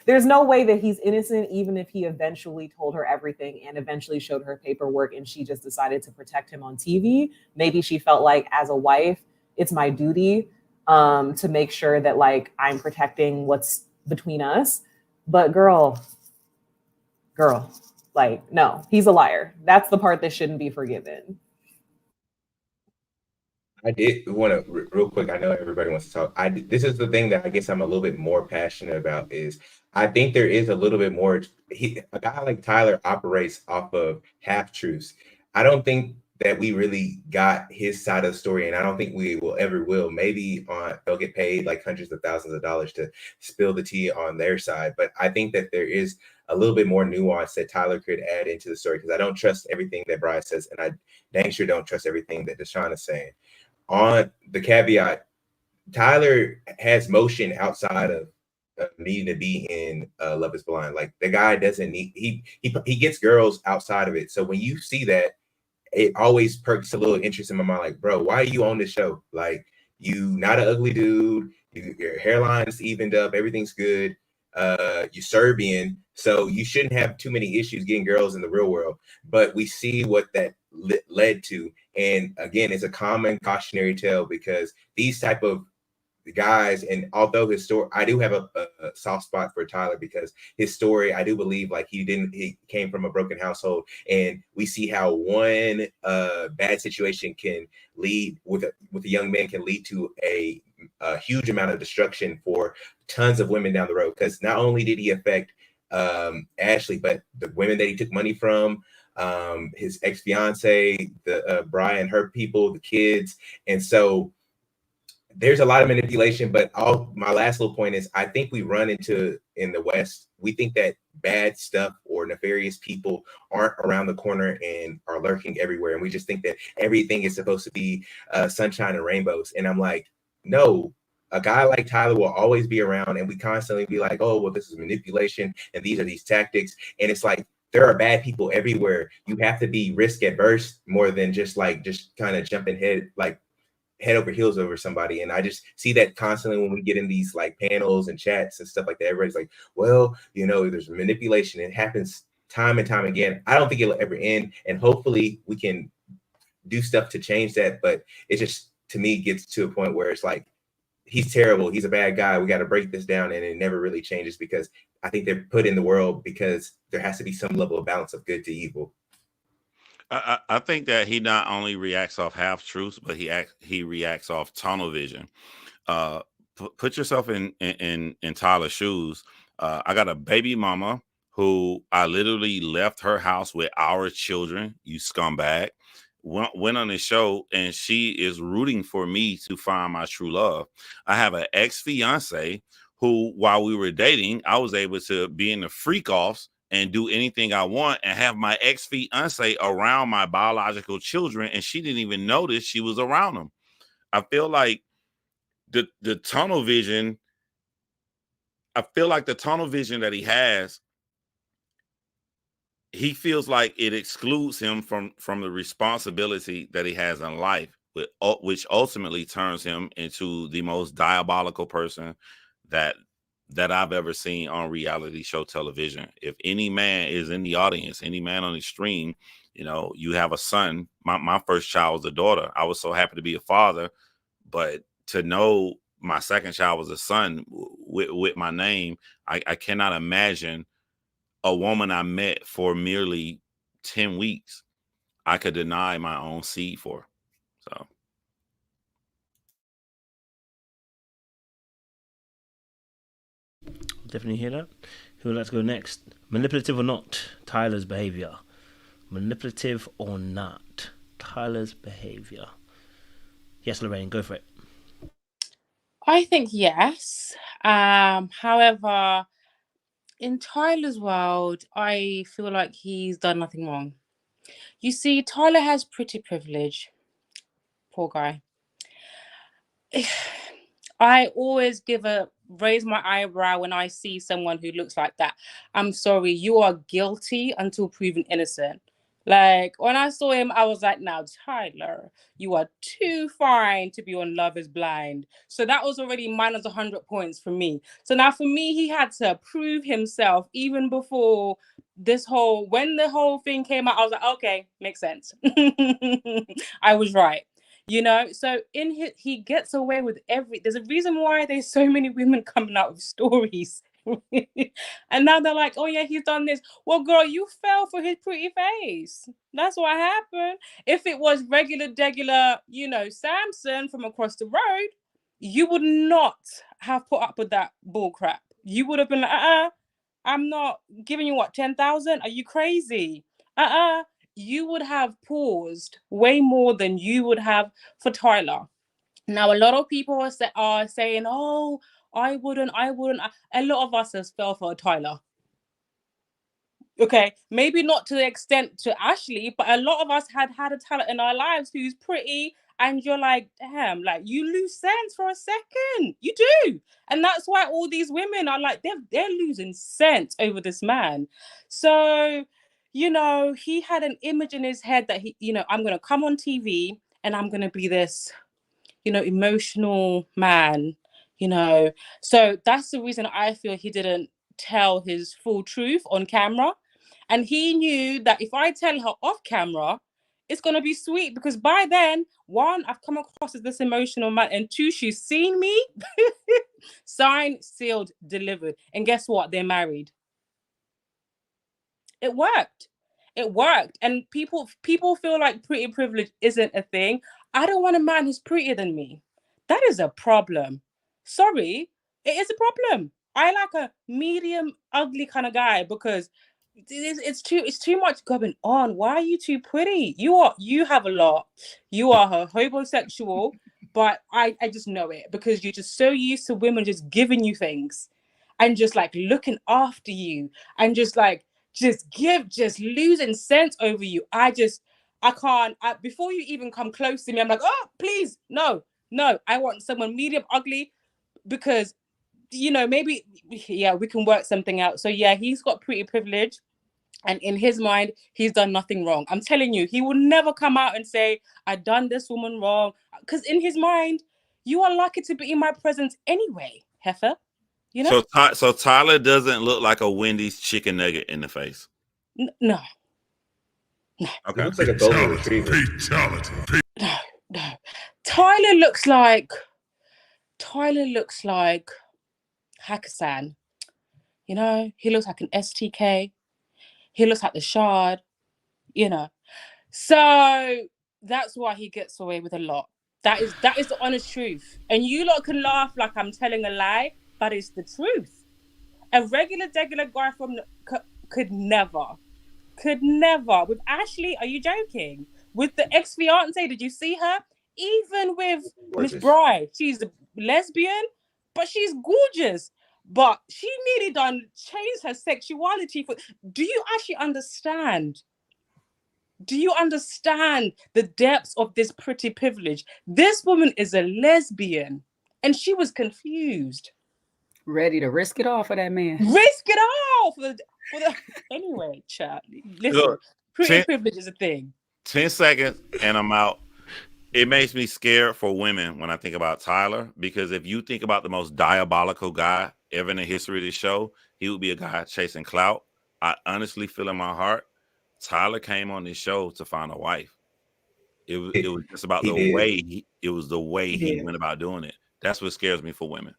there's no way that he's innocent, even if he eventually told her everything and eventually showed her paperwork and she just decided to protect him on TV. Maybe she felt like, as a wife, it's my duty to make sure that, like, I'm protecting what's between us. But girl, like, no, he's a liar. That's the part that shouldn't be forgiven. I did want to real quick. I know everybody wants to talk. This is the thing that I guess I'm a little bit more passionate about. Is I think there is a little bit more. A guy like Tyler operates off of half truths. I don't think that we really got his side of the story, and I don't think we will ever will. Maybe they'll get paid like hundreds of thousands of dollars to spill the tea on their side, but I think that there is a little bit more nuance that Tyler could add into the story, because I don't trust everything that Brian says, and I dang sure don't trust everything that Deshaun is saying. On the caveat, Tyler has motion outside of needing to be in Love Is Blind. Like, the guy doesn't need, he gets girls outside of it. So when you see that, it always perks a little interest in my mind. Like, bro, why are you on this show? Like, you not an ugly dude. Your hairline's evened up. Everything's good. You're Serbian, so you shouldn't have too many issues getting girls in the real world. But we see what that led to. And again, it's a common cautionary tale, because these type of guys, and although his story, I do have a soft spot for Tyler, because his story, I do believe, like, he came from a broken household, and we see how one bad situation can lead with a young man can lead to a huge amount of destruction for tons of women down the road. Because not only did he affect Ashley, but the women that he took money from, his ex-fiance, the Brian, her people, the kids. And so there's a lot of manipulation. But my last little point is, I think we run into, in the West, we think that bad stuff or nefarious people aren't around the corner and are lurking everywhere. And we just think that everything is supposed to be sunshine and rainbows. And I'm like, no, a guy like Tyler will always be around, and we constantly be like, oh, well, this is manipulation, and these are these tactics. And it's like, there are bad people everywhere. You have to be risk adverse more than just kind of jumping head over heels over somebody. And I just see that constantly when we get in these like panels and chats and stuff like that. Everybody's like, well, there's manipulation. It happens time and time again. I don't think it'll ever end. And hopefully we can do stuff to change that. But it just, to me, gets to a point where it's like, he's terrible. He's a bad guy. We got to break this down. And it never really changes, because I think they're put in the world because there has to be some level of balance of good to evil. I think that he not only reacts off half truths, but he reacts off tunnel vision. Put yourself in Tyler's shoes. I got a baby mama who I literally left her house with our children. You scumbag. Went on the show, and she is rooting for me to find my true love. I have an ex-fiance who, while we were dating, I was able to be in the freak offs and do anything I want, and have my ex-fiance around my biological children, and she didn't even notice she was around them. I feel like the tunnel vision. I feel like the tunnel vision that he has, he feels like it excludes him from the responsibility that he has in life, which ultimately turns him into the most diabolical person that I've ever seen on reality show television. If any man is in the audience, any man on the stream, you have a son. My first child was a daughter. I was so happy to be a father, but to know my second child was a son with my name, I cannot imagine a woman I met for merely 10 weeks, I could deny my own seed for. So. Definitely hear that. Who would like to go next? Manipulative or not? Tyler's behavior. Manipulative or not? Tyler's behavior. Yes, Lorraine, go for it. I think yes. However, in Tyler's world, I feel like he's done nothing wrong. You see, Tyler has pretty privilege. Poor guy. I always raise my eyebrow when I see someone who looks like that. I'm sorry, you are guilty until proven innocent. Like, when I saw him, I was like, now, Tyler, you are too fine to be on Love Is Blind. So that was already minus 100 points for me. So now for me, he had to prove himself even before when the whole thing came out, I was like, okay, makes sense. I was right. So he gets away with there's a reason why there's so many women coming out with stories. And now they're like, oh yeah, he's done this. Well, girl, you fell for his pretty face. That's what happened. If it was regular, Samson from across the road, you would not have put up with that bull crap. You would have been like, I'm not giving you 10,000. Are you crazy? you would have paused way more than you would have for Tyler. Now, a lot of people are saying, oh, I wouldn't. A lot of us has fell for Tyler. Okay, maybe not to the extent to Ashley, but a lot of us had a talent in our lives who's pretty, and you're like, damn, like you lose sense for a second. You do. And that's why all these women are like, they're losing sense over this man. So, you know, he had an image in his head that I'm going to come on TV and I'm going to be this, emotional man, So that's the reason I feel he didn't tell his full truth on camera. And he knew that if I tell her off camera, it's going to be sweet, because by then, one, I've come across as this emotional man, and two, she's seen me. Signed, sealed, delivered. And guess what? They're married. It worked. It worked. And people feel like pretty privilege isn't a thing. I don't want a man who's prettier than me. That is a problem. Sorry, it is a problem. I like a medium ugly kind of guy, because it's too much going on. Why are you too pretty? You have a lot. You are a homosexual, but I just know it, because you're just so used to women just giving you things and just like looking after you and just losing sense over you. I can't. Before you even come close to me, I'm like, oh, please, no. I want someone medium ugly, because maybe, yeah, we can work something out. So yeah, he's got pretty privilege, and in his mind, he's done nothing wrong. I'm telling you, he will never come out and say, I done this woman wrong, because in his mind, you are lucky to be in my presence anyway, heifer. So Tyler doesn't look like a Wendy's chicken nugget in the face. No. Okay. He looks like a golden retriever. No. Tyler looks like Hakkasan. He looks like an STK. He looks like the Shard. So that's why he gets away with a lot. That is the honest truth. And you lot can laugh like I'm telling a lie, but it's the truth. A regular guy could never. With Ashley, are you joking? With the ex-fiance, did you see her? Even with Miss Bride, she's a lesbian, but she's gorgeous. But she nearly changed her sexuality. Do you actually understand? Do you understand the depths of this pretty privilege? This woman is a lesbian, and she was confused. Ready to risk it all for that man. Risk it all for the anyway, chat. Listen, look, pretty privilege is a thing. 10 seconds and I'm out. It makes me scared for women when I think about Tyler, because if you think about the most diabolical guy ever in the history of this show, he would be a guy chasing clout. I honestly feel in my heart, Tyler came on this show to find a wife. It was just about the way he went about doing it. That's what scares me for women.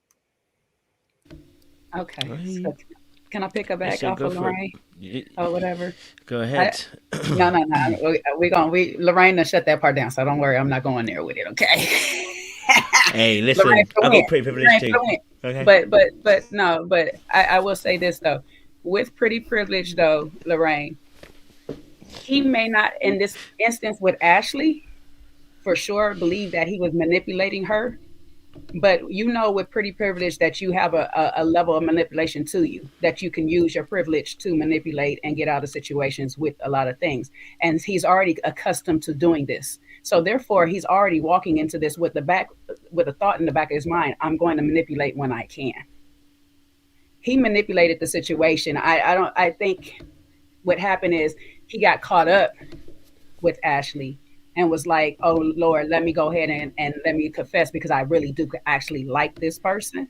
Okay. So can I pick her back off of Lorraine or whatever? Go ahead. No. Lorraine done shut that part down, so don't worry. I'm not going there with it. Okay. Hey, listen, I got pretty privilege too. Okay. But I will say this though, with pretty privilege though, Lorraine, he may not in this instance with Ashley, for sure, believe that he was manipulating her. But with pretty privilege that you have a level of manipulation to you, that you can use your privilege to manipulate and get out of situations with a lot of things. And he's already accustomed to doing this. So therefore, he's already walking into this with a thought in the back of his mind, I'm going to manipulate when I can. He manipulated the situation. I think what happened is he got caught up with Ashley and was like, oh Lord, let me go ahead and let me confess, because I really do actually like this person.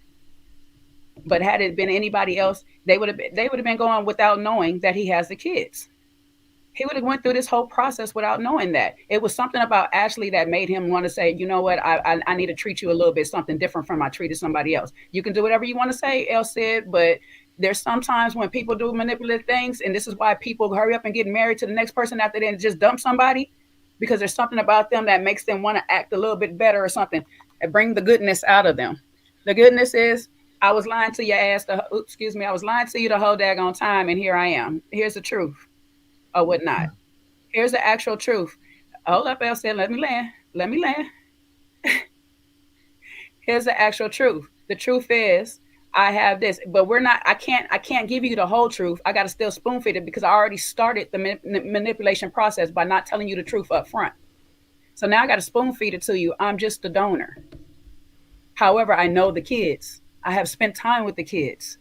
But had it been anybody else, they would have been going without knowing that he has the kids. He would have went through this whole process without knowing that. It was something about Ashley that made him want to say, you know what, I need to treat you a little bit something different from I treated somebody else. You can do whatever you want to say, El Cid, but there's sometimes when people do manipulative things, and this is why people hurry up and get married to the next person after they just dump somebody, because there's something about them that makes them want to act a little bit better or something and bring the goodness out of them. The goodness is, I was lying to your ass. I was lying to you the whole daggone time, and here I am. Here's the truth, or whatnot. Here's the actual truth. Hold up, Elle said, let me land. Let me land. Here's the actual truth. The truth is, I have this, but I can't give you the whole truth. I got to still spoon feed it because I already started the manipulation process by not telling you the truth up front. So now I got to spoon feed it to you. I'm just the donor. However, I know the kids. I have spent time with the kids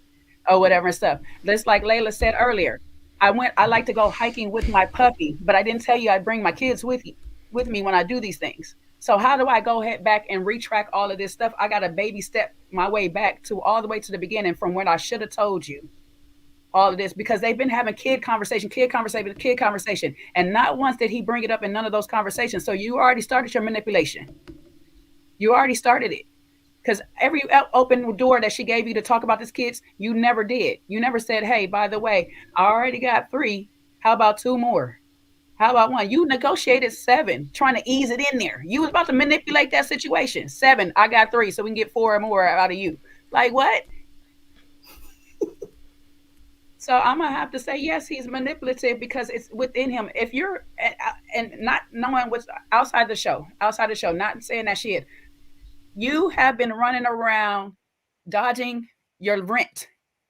or whatever and stuff. Just like Layla said earlier, I like to go hiking with my puppy, but I didn't tell you I bring my kids with me when I do these things. So how do I go ahead back and retract all of this stuff? I got to baby step my way back to all the way to the beginning from when I should have told you all of this, because they've been having kid conversation. And not once did he bring it up in none of those conversations. So you already started your manipulation. You already started it. Because every open door that she gave you to talk about this kids, you never did. You never said, hey, by the way, I already got 3. How about 2 more? How about 1? You negotiated 7, trying to ease it in there. You was about to manipulate that situation. 7, I got 3, so we can get 4 more out of you. Like what? So I'm going to have to say, yes, he's manipulative because it's within him. If you're, and not knowing what's outside the show, not saying that shit. You have been running around dodging your rent,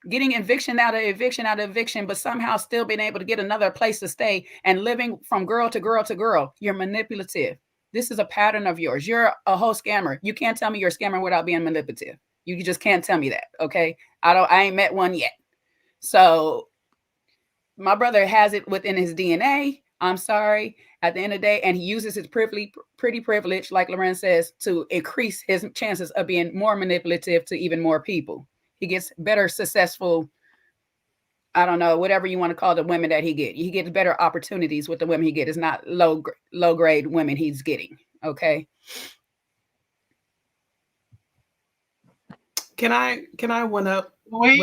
getting eviction out of eviction, but somehow still being able to get another place to stay and living from girl to girl to girl. You're manipulative. This is a pattern of yours. You're a whole scammer. You can't tell me you're a scammer without being manipulative. You just can't tell me that. Okay. I ain't met one yet. So my brother has it within his DNA. I'm sorry. At the end of the day, and he uses his pretty privilege, like Loren says, to increase his chances of being more manipulative to even more people. He gets better, successful, I don't know, whatever you want to call the women that he get. He gets better opportunities with the women he get. It's not low grade women he's getting. Okay. Can I one up? Wait.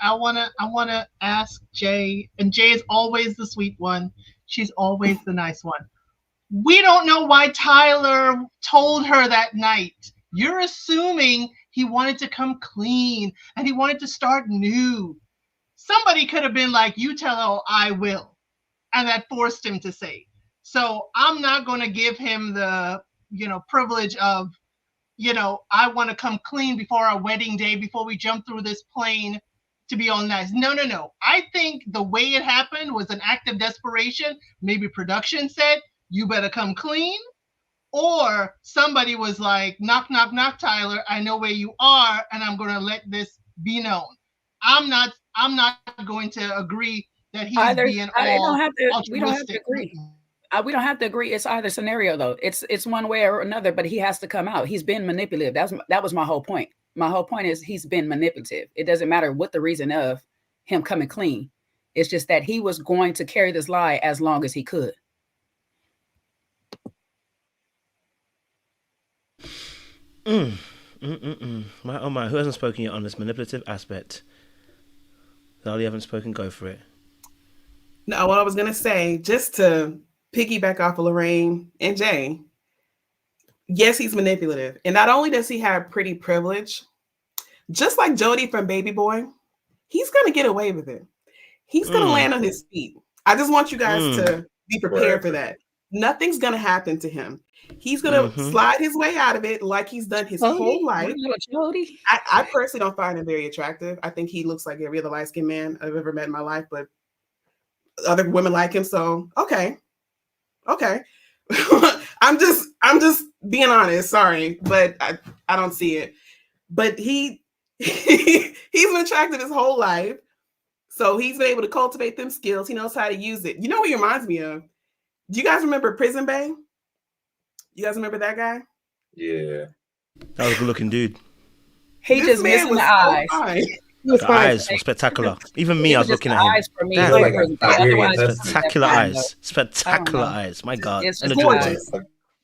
I wanna ask Jay, and Jay is always the sweet one. She's always the nice one. We don't know why Tyler told her that night. You're assuming he wanted to come clean and he wanted to start new. Somebody could have been like, you tell her I will. And that forced him to say. So I'm not going to give him the, privilege of, I want to come clean before our wedding day, before we jump through this plane to be all nice. No. I think the way it happened was an act of desperation. Maybe production said, you better come clean. Or somebody was like, knock, knock, knock, Tyler. I know where you are, and I'm going to let this be known. I'm not going to agree that he's being all altruistic. We don't have to agree. We don't have to agree. It's either scenario though. It's one way or another, but he has to come out. He's been manipulative. That was my whole point. My whole point is he's been manipulative. It doesn't matter what the reason of him coming clean. It's just that he was going to carry this lie as long as he could. My, who hasn't spoken yet on this manipulative aspect? Lali, you haven't spoken, go for it. No, what I was gonna say, just to piggyback off of Lorraine and Jay, yes, he's manipulative. And not only does he have pretty privilege, just like Jody from Baby Boy, he's gonna get away with it. He's gonna land on his feet. I just want you guys to be prepared for that. Nothing's gonna happen to him. He's gonna slide his way out of it like he's done his whole life. I personally don't find him very attractive. I think he looks like every other light-skinned man I've ever met in my life, but other women like him. So okay. I'm just being honest. Sorry, but I don't see it. But he's been attractive his whole life, so he's been able to cultivate them skills. He knows how to use it. You know what he reminds me of? Do you guys remember Prison Bae? You guys remember that guy? Yeah. That was a good looking dude. He just missing the eyes. The eyes were spectacular. Even me, I was looking at him. Eyes for me. Spectacular eyes. Spectacular eyes. My God. It's gorgeous.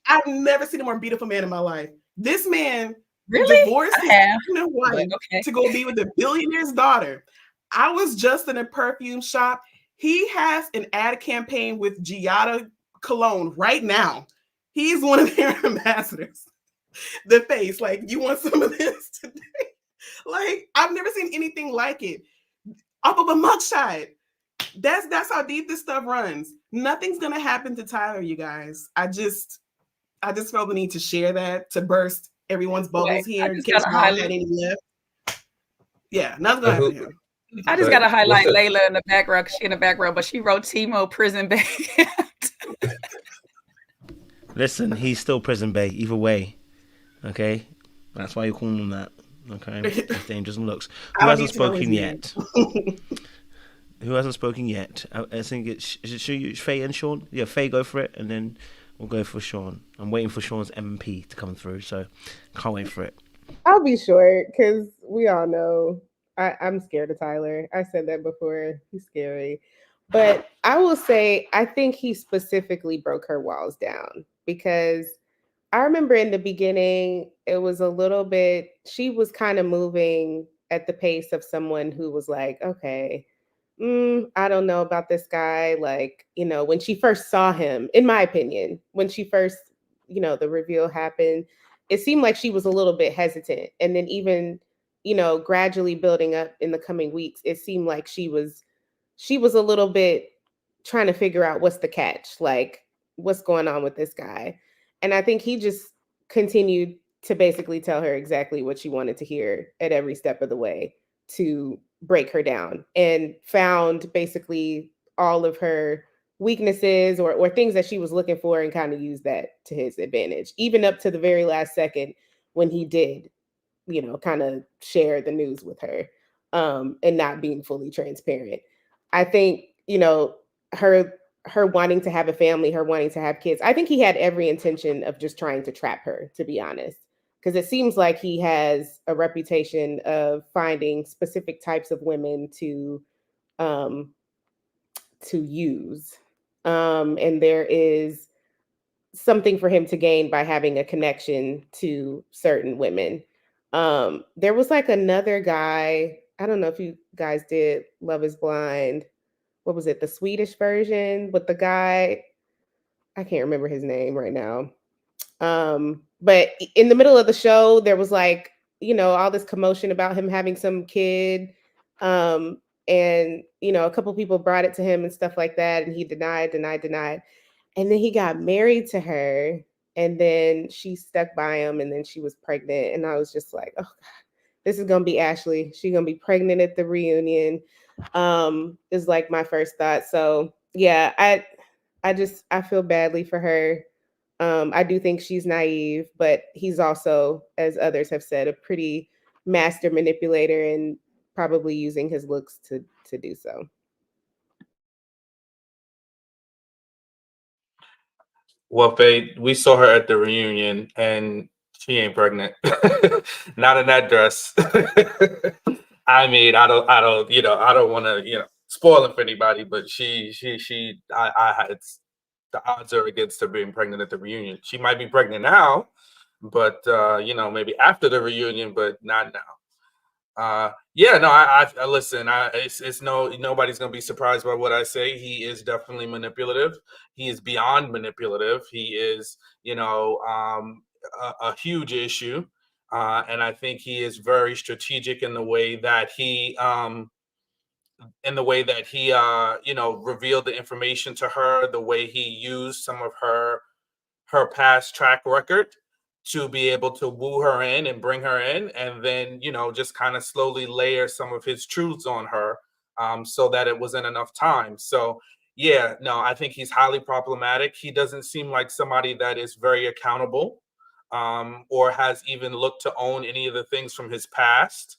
I've never seen a more beautiful man in my life. This man divorced his wife to go be with a billionaire's daughter. I was just in a perfume shop. He has an ad campaign with Giada Cologne right now. He's one of their ambassadors. The face, like, you want some of this today? Like, I've never seen anything like it. Off of a mugshot. That's how deep this stuff runs. Nothing's gonna happen to Tyler, you guys. I just felt the need to share that, to burst everyone's bubbles here in case y'all had any left. Yeah, nothing's gonna happen to him. I just gotta highlight Layla in the background because she in the background, but she wrote Timo Prison Bay. Listen, he's still Prison Bay either way. Okay, that's why you're calling him that. Okay, it's dangerous looks. Who hasn't spoken yet? Who hasn't spoken yet? I think it's Faye and Sean. Yeah, Faye, go for it, and then we'll go for Sean. I'm waiting for Sean's MP to come through, so can't wait for it. I'll be short because we all know I'm scared of Tyler. I said that before. He's scary. But I will say, I think he specifically broke her walls down, because I remember in the beginning, it was a little bit, she was kind of moving at the pace of someone who was like, okay, I don't know about this guy. Like, when she first saw him, in my opinion, when she first, the reveal happened, it seemed like she was a little bit hesitant. And then even, gradually building up in the coming weeks, it seemed like she was a little bit trying to figure out what's the catch, like what's going on with this guy. And I think he just continued to basically tell her exactly what she wanted to hear at every step of the way to break her down, and found basically all of her weaknesses or things that she was looking for, and kind of used that to his advantage, even up to the very last second when he did, kind of share the news with her, and not being fully transparent. I think, her wanting to have a family, her wanting to have kids, I think he had every intention of just trying to trap her, to be honest, because it seems like he has a reputation of finding specific types of women to use. And there is something for him to gain by having a connection to certain women. There was like another guy, I don't know if you guys did Love is Blind. What was it? The Swedish version with the guy, I can't remember his name right now. But in the middle of the show, there was like, all this commotion about him having some kid. And, a couple people brought it to him and stuff like that. And he denied. And then he got married to her. And then she stuck by him. And then she was pregnant. And I was just like, oh, God, this is going to be Ashley. She's going to be pregnant at the reunion. Is like my first thought. So yeah, I feel badly for her. I do think she's naive, but he's also, as others have said, a pretty master manipulator, and probably using his looks to do so. Well, Faye, we saw her at the reunion, and she ain't pregnant. Not in that dress. I mean, I don't, I don't want to, spoil it for anybody, but it's, the odds are against her being pregnant at the reunion. She might be pregnant now, but maybe after the reunion, but not now. I listen. Nobody's gonna be surprised by what I say. He is definitely manipulative. He is beyond manipulative. He is, a huge issue. And I think he is very strategic in the way that he revealed the information to her, the way he used some of her past track record to be able to woo her in and bring her in, and then just kind of slowly layer some of his truths on her, so that it wasn't enough time. So yeah, no, I think he's highly problematic. He doesn't seem like somebody that is very accountable, or has even looked to own any of the things from his past.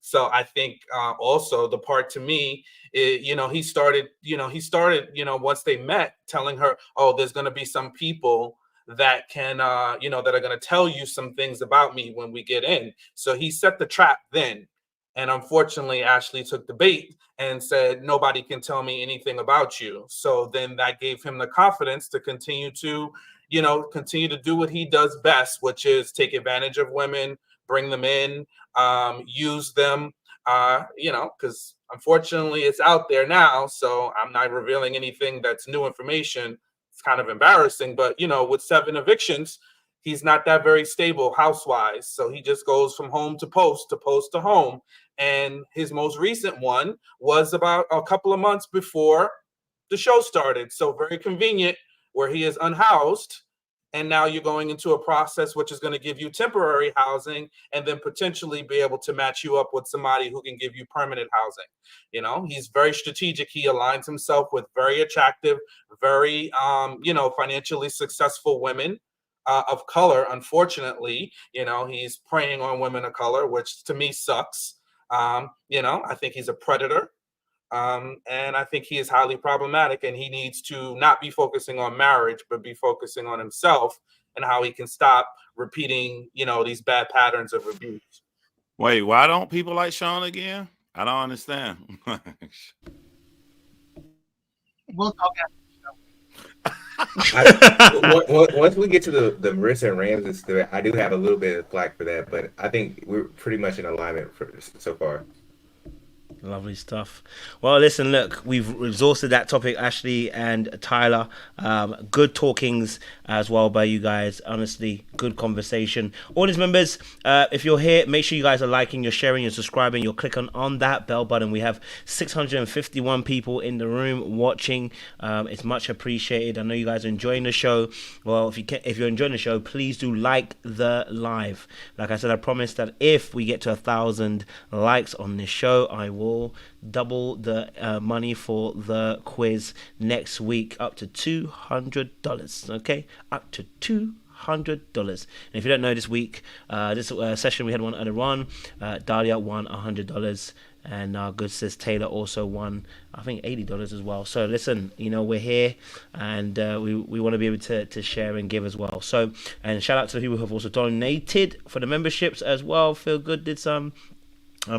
So I think also the part to me is, he started once they met, telling her, oh, there's going to be some people that can that are going to tell you some things about me when we get in. So he set the trap then, and unfortunately Ashley took the bait and said, nobody can tell me anything about you. So then that gave him the confidence to continue to do what he does best, which is take advantage of women, bring them in, use them, because unfortunately it's out there now. So I'm not revealing anything that's new information. It's kind of embarrassing, but with 7 evictions, he's not that very stable house-wise. So he just goes from home to post to home. And his most recent one was about a couple of months before the show started. So very convenient, where he is unhoused. And now you're going into a process which is going to give you temporary housing and then potentially be able to match you up with somebody who can give you permanent housing. You know, he's very strategic. He aligns himself with very attractive, very, financially successful women of color. Unfortunately, he's preying on women of color, which to me sucks. I think he's a predator. And I think he is highly problematic, and he needs to not be focusing on marriage, but be focusing on himself and how he can stop repeating, these bad patterns of abuse. Wait, why don't people like Sean again? I don't understand. We'll talk Once we get to the Marissa and Ramses story, I do have a little bit of flack for that, but I think we're pretty much in alignment so far. Lovely stuff. Well, listen, look, we've exhausted that topic, Ashley and Tyler. Good talkings as well by you guys. Honestly, good conversation. Audience members, if you're here, make sure you guys are liking, you're sharing, you're subscribing, you're clicking on that bell button. We have 651 people in the room watching. It's much appreciated. I know you guys are enjoying the show. Well, if you're enjoying the show, please do like the live. Like I said, I promise that if we get to 1,000 likes on this show, I will double the money for the quiz next week, up to $200. Okay, up to $200. And if you don't know, this week, this session we had one earlier on. Dahlia won $100, and our good sis Taylor also won, I think, $80 as well. So listen, we're here, and we want to be able to share and give as well. So, and shout out to the people who have also donated for the memberships as well. Feel Good did some.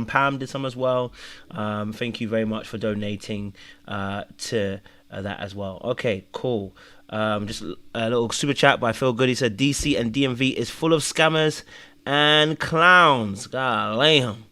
Pam did some as well. Thank you very much for donating to that as well. Okay, cool. Just a little super chat by Feel Good. He said DC and DMV is full of scammers and clowns. God damn.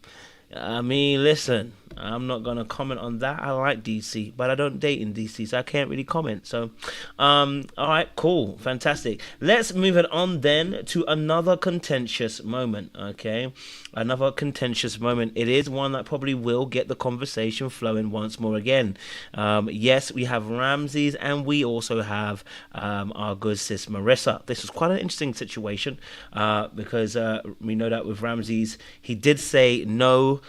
I mean, listen, I'm not going to comment on that. I like DC, but I don't date in DC, so I can't really comment. So, all right, cool. Fantastic. Let's move it on then to another contentious moment, okay? Another contentious moment. It is one that probably will get the conversation flowing once more again. Yes, we have Ramses, and we also have our good sis Merissa. This was quite an interesting situation because we know that with Ramses, he did say no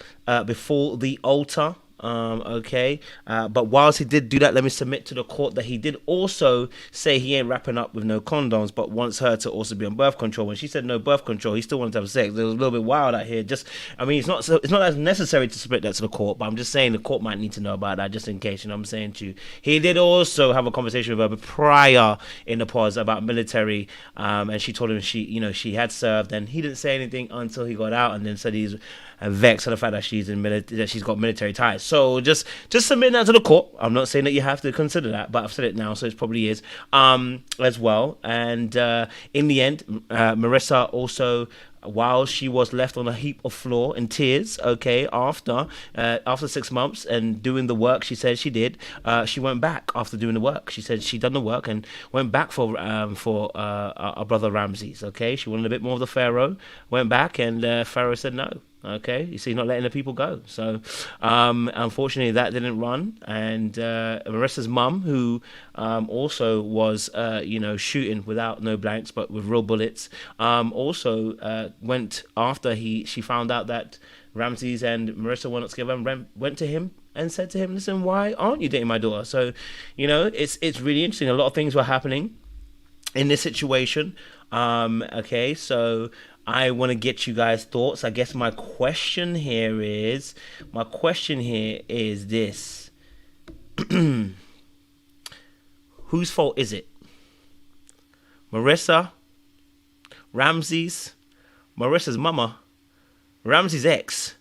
before the altar. But whilst he did do that, let me submit to the court that he did also say he ain't wrapping up with no condoms, but wants her to also be on birth control. When she said no birth control, he still wanted to have sex. It was a little bit wild out here. It's not as necessary to submit that to the court, but I'm just saying the court might need to know about that just in case. I'm saying to you, he did also have a conversation with her prior in the pause about military, and she told him she had served, and he didn't say anything until he got out, and then said he's vexed at the fact that she's got military ties. So just submit that to the court. I'm not saying that you have to consider that, but I've said it now, so it probably is as well. And in the end, Merissa also, while she was left on a heap of floor in tears, after 6 months and doing the work she said she did, she went back after doing the work. She said she'd done the work and went back for our brother Ramses. She wanted a bit more of the Pharaoh, went back, and Pharaoh said no. You see, not letting the people go. So, unfortunately, that didn't run. And Marissa's mum, who also was, shooting without no blanks, but with real bullets, also went after she found out that Ramses and Merissa were not together, and went to him and said to him, "Listen, why aren't you dating my daughter?" So, it's really interesting. A lot of things were happening in this situation. So I want to get you guys' thoughts. I guess my question here is this. Whose fault is it? Merissa, Ramses, Marissa's mama, Ramses' ex.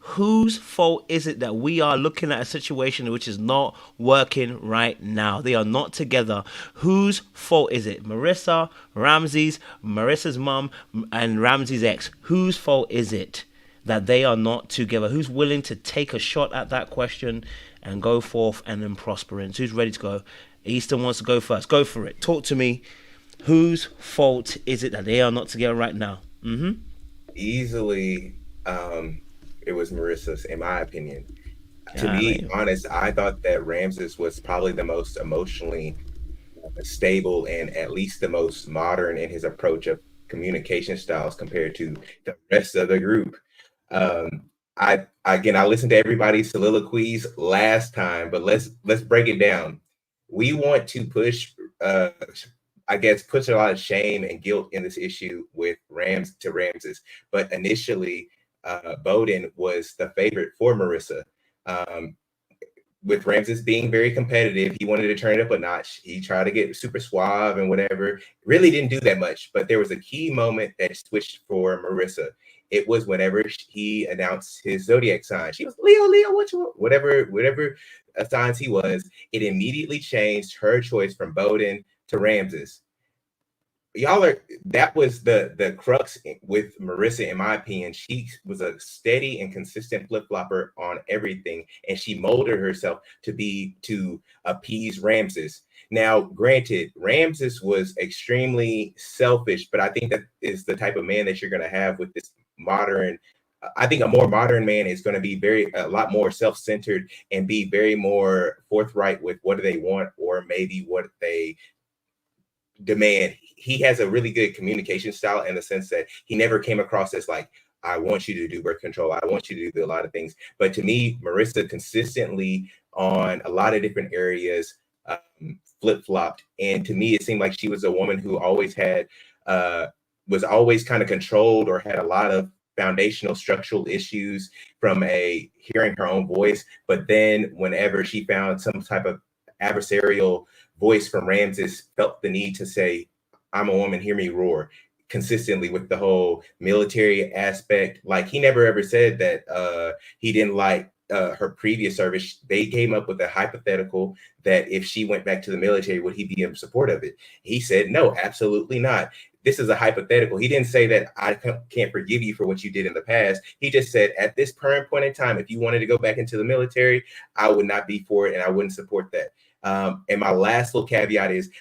Whose fault is it that we are looking at a situation which is not working right now? They are not together. Whose fault is it? Merissa, Ramses, Marissa's mom, and Ramses' ex. Whose fault is it that they are not together? Who's willing to take a shot at that question and go forth and then prosperance? Who's ready to go? Easton wants to go first. Go for it. Talk to me. Whose fault is it that they are not together right now? Easily, Marissa's, in my opinion. To Yeah, be honest, I thought that Ramses was probably the most emotionally stable and at least the most modern in his approach of communication styles compared to the rest of the group. I listened to everybody's soliloquies last time, but let's break it down. We want to push push a lot of shame and guilt in this issue with Ramses, but initially Bowden was the favorite for Merissa. With Ramses being very competitive, he wanted to turn it up a notch. He tried to get super suave and whatever. Really didn't do that much, but there was a key moment that switched for Merissa. It was whenever he announced his zodiac sign. She was Leo, whatever signs he was. It immediately changed her choice from Bowden to Ramses. That was the crux with Merissa, in my opinion. She was a steady and consistent flip-flopper on everything, and she molded herself to appease Ramses. Now, granted, Ramses was extremely selfish, but I think that is the type of man that you're going to have with this modern. I think a more modern man is going to be a lot more self-centered and be very more forthright with what do they want or maybe what they demand. He has a really good communication style in the sense that he never came across as like, I want you to do birth control. I want you to do a lot of things. But to me, Merissa consistently on a lot of different areas flip-flopped. And to me, it seemed like she was a woman who always was always kind of controlled or had a lot of foundational structural issues from hearing her own voice. But then whenever she found some type of adversarial voice from Ramses, felt the need to say, I'm a woman, hear me roar, consistently with the whole military aspect. Like, he never ever said that he didn't like her previous service. They came up with a hypothetical that if she went back to the military, would he be in support of it? He said, no, absolutely not. This is a hypothetical. He didn't say that I can't forgive you for what you did in the past. He just said, at this current point in time, if you wanted to go back into the military, I would not be for it and I wouldn't support that. And my last little caveat is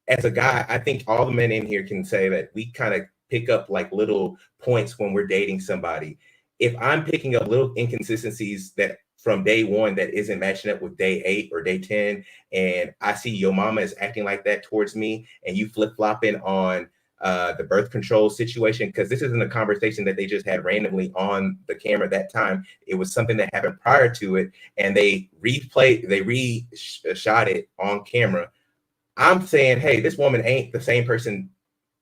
as a guy, I think all the men in here can say that we kind of pick up like little points when we're dating somebody. If I'm picking up little inconsistencies that from day one that isn't matching up with day 8 or day 10, and I see your mama is acting like that towards me, and you flip-flopping on the birth control situation, because this isn't a conversation that they just had randomly on the camera that time. It was something that happened prior to it, and they shot it on camera. I'm saying, hey, this woman ain't the same person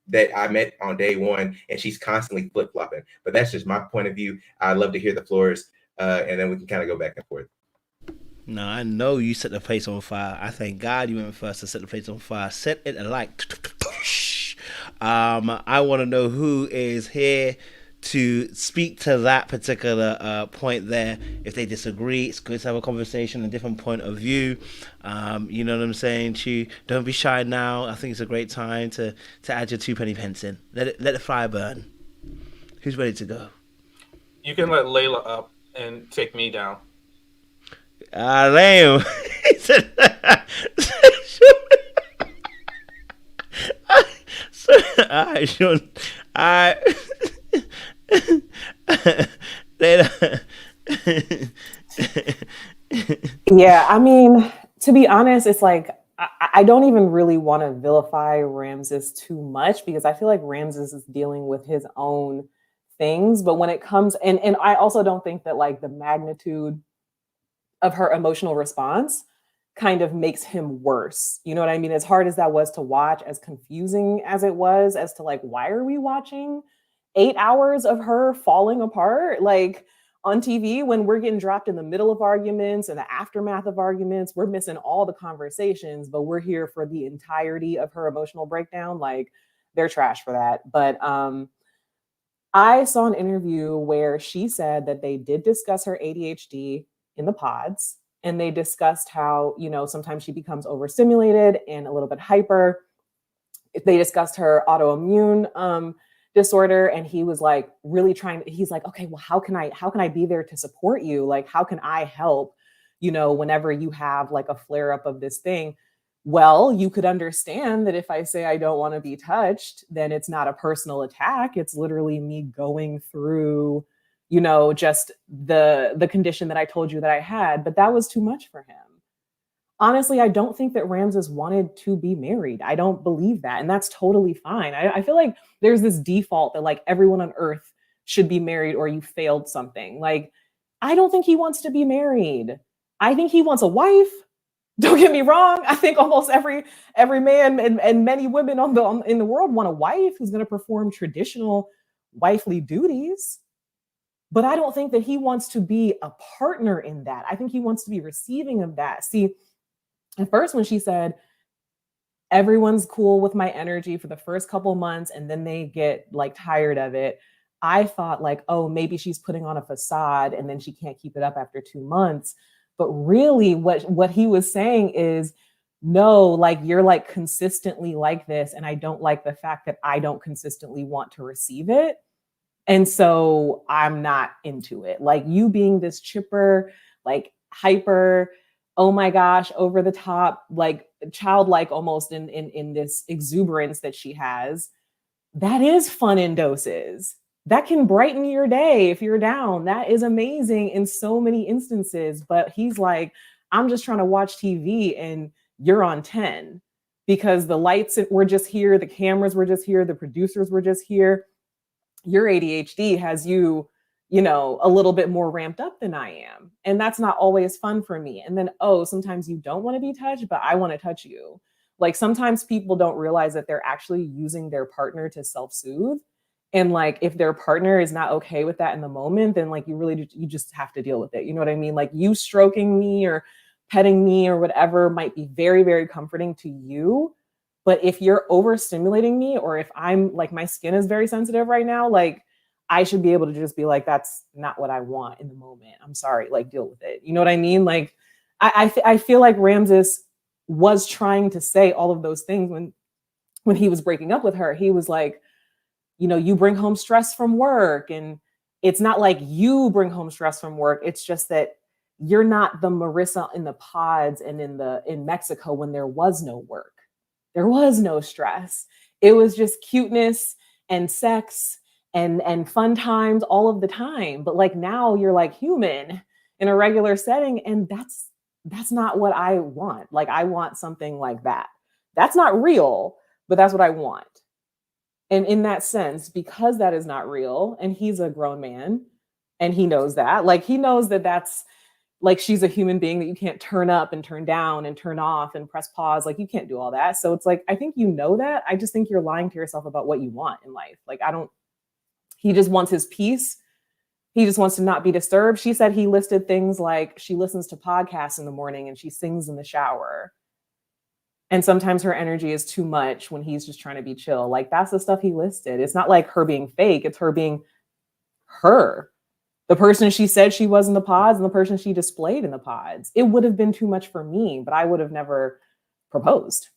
that I met on day one, and she's constantly flip-flopping. But that's just my point of view. I'd love to hear the floors, and then we can kind of go back and forth. No, I know you set the place on fire. I thank God you went first to set the place on fire. Set it alight. I want to know who is here to speak to that particular point there. If they disagree, it's good to have a conversation, a different point of view. You know what I'm saying, Chu? Don't be shy now. I think it's a great time to add your 2 penny pence in. Let the fire burn. Who's ready to go? You can let Layla up and take me down. Lame. Alright, Sean. Yeah, I mean, to be honest, it's like I don't even really want to vilify Ramses too much, because I feel like Ramses is dealing with his own things. But when it comes, and I also don't think that like the magnitude of her emotional response kind of makes him worse. You know what I mean? As hard as that was to watch, as confusing as it was as to like, why are we watching 8 hours of her falling apart like on TV when we're getting dropped in the middle of arguments and the aftermath of arguments? We're missing all the conversations, but we're here for the entirety of her emotional breakdown. Like, they're trash for that. But I saw an interview where she said that they did discuss her ADHD in the pods, and they discussed how, you know, sometimes she becomes overstimulated and a little bit hyper. They discussed her autoimmune disorder, and he was like really he's like, okay, well, how can I be there to support you? Like, how can I help, you know, whenever you have like a flare up of this thing? Well, you could understand that if I say I don't want to be touched, then it's not a personal attack. It's literally me going through you know, just the condition that I told you that I had, but that was too much for him. Honestly, I don't think that Ramses wanted to be married. I don't believe that. And that's totally fine. I feel like there's this default that like everyone on earth should be married or you failed something. Like, I don't think he wants to be married. I think he wants a wife. Don't get me wrong. I think almost every man and many women in the world want a wife who's going to perform traditional wifely duties. But I don't think that he wants to be a partner in that. I think he wants to be receiving of that. See, at first when she said, everyone's cool with my energy for the first couple months and then they get like tired of it, I thought like, oh, maybe she's putting on a facade and then she can't keep it up after 2 months. But really what he was saying is, no, like you're like consistently like this. And I don't like the fact that I don't consistently want to receive it. And so I'm not into it. Like you being this chipper, like hyper, oh my gosh, over the top, like childlike almost in this exuberance that she has, that is fun in doses. That can brighten your day if you're down. That is amazing in so many instances. But he's like, I'm just trying to watch TV and you're on 10 because the lights were just here, the cameras were just here, the producers were just here. Your ADHD has you, you know, a little bit more ramped up than I am. And that's not always fun for me. And then, oh, sometimes you don't want to be touched, but I want to touch you. Like sometimes people don't realize that they're actually using their partner to self-soothe. And like, if their partner is not okay with that in the moment, then like you just have to deal with it. You know what I mean? Like you stroking me or petting me or whatever might be very, very comforting to you. But if you're overstimulating me, or if I'm like, my skin is very sensitive right now, like I should be able to just be like, that's not what I want in the moment. I'm sorry, like deal with it. You know what I mean? Like, I feel like Ramses was trying to say all of those things when he was breaking up with her. He was like, you know, you bring home stress from work. And it's not like you bring home stress from work. It's just that you're not the Merissa in the pods and in Mexico when there was no work. There was no stress. It was just cuteness and sex and fun times all of the time. But like now you're like human in a regular setting. And that's not what I want. Like I want something like that. That's not real, but that's what I want. And in that sense, because that is not real, and he's a grown man and he knows that, like he knows that that's like, she's a human being that you can't turn up and turn down and turn off and press pause. Like you can't do all that. So it's like, I think you know that. I just think you're lying to yourself about what you want in life. Like he just wants his peace. He just wants to not be disturbed. She said he listed things like she listens to podcasts in the morning and she sings in the shower. And sometimes her energy is too much when he's just trying to be chill. Like that's the stuff he listed. It's not like her being fake. It's her being her. The person she said she was in the pods and the person she displayed in the pods. It would have been too much for me, but I would have never proposed.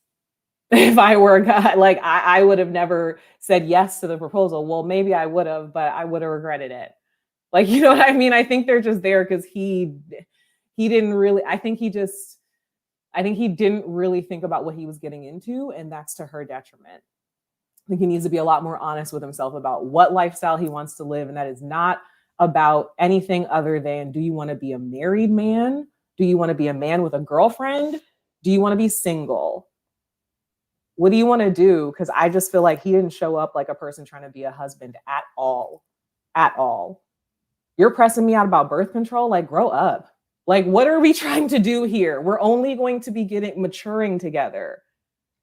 If I were a guy, like I would have never said yes to the proposal. Well, maybe I would have, but I would have regretted it. Like, you know what I mean? I think they're just there because he didn't really, I think he didn't really think about what he was getting into, and that's to her detriment. I think he needs to be a lot more honest with himself about what lifestyle he wants to live, and that is not about anything other than, do you want to be a married man? Do you want to be a man with a girlfriend? Do you want to be single? What do you want to do? Because I just feel like he didn't show up like a person trying to be a husband at all. At all. You're pressing me out about birth control? Like, grow up. Like, what are we trying to do here? We're only going to be maturing together.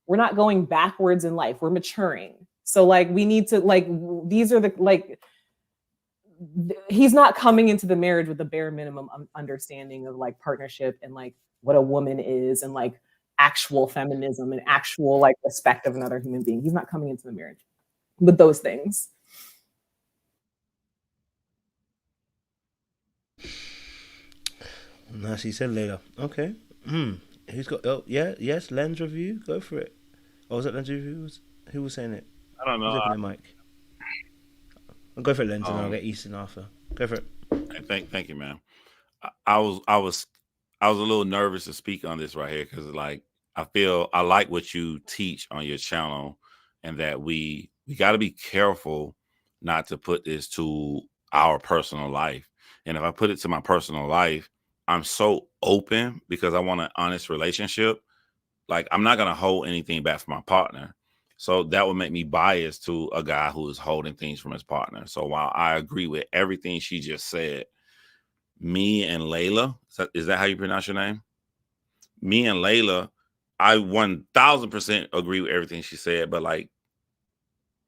We're not going backwards in life. We're maturing. So like, we need to like, these are the, like, he's not coming into the marriage with the bare minimum understanding of like partnership and like what a woman is and like actual feminism and actual like respect of another human being. He's not coming into the marriage with those things. Nice, he said later. Okay. Who's got? Oh yeah, yes. Lens review. Go for it. Oh, was that Lens review? Who was saying it? I don't know. Open the mic. I'll go for it, Lens, and I'll get Easton after. Go for it. Thank you, man. I was a little nervous to speak on this right here because like I like what you teach on your channel, and that we got to be careful not to put this to our personal life. And if I put it to my personal life, I'm so open because I want an honest relationship. Like, I'm not going to hold anything back from my partner. So that would make me biased to a guy who is holding things from his partner. So while I agree with everything she just said, me and Layla, is that how you pronounce your name? Me and Layla, I 1000% agree with everything she said, but like,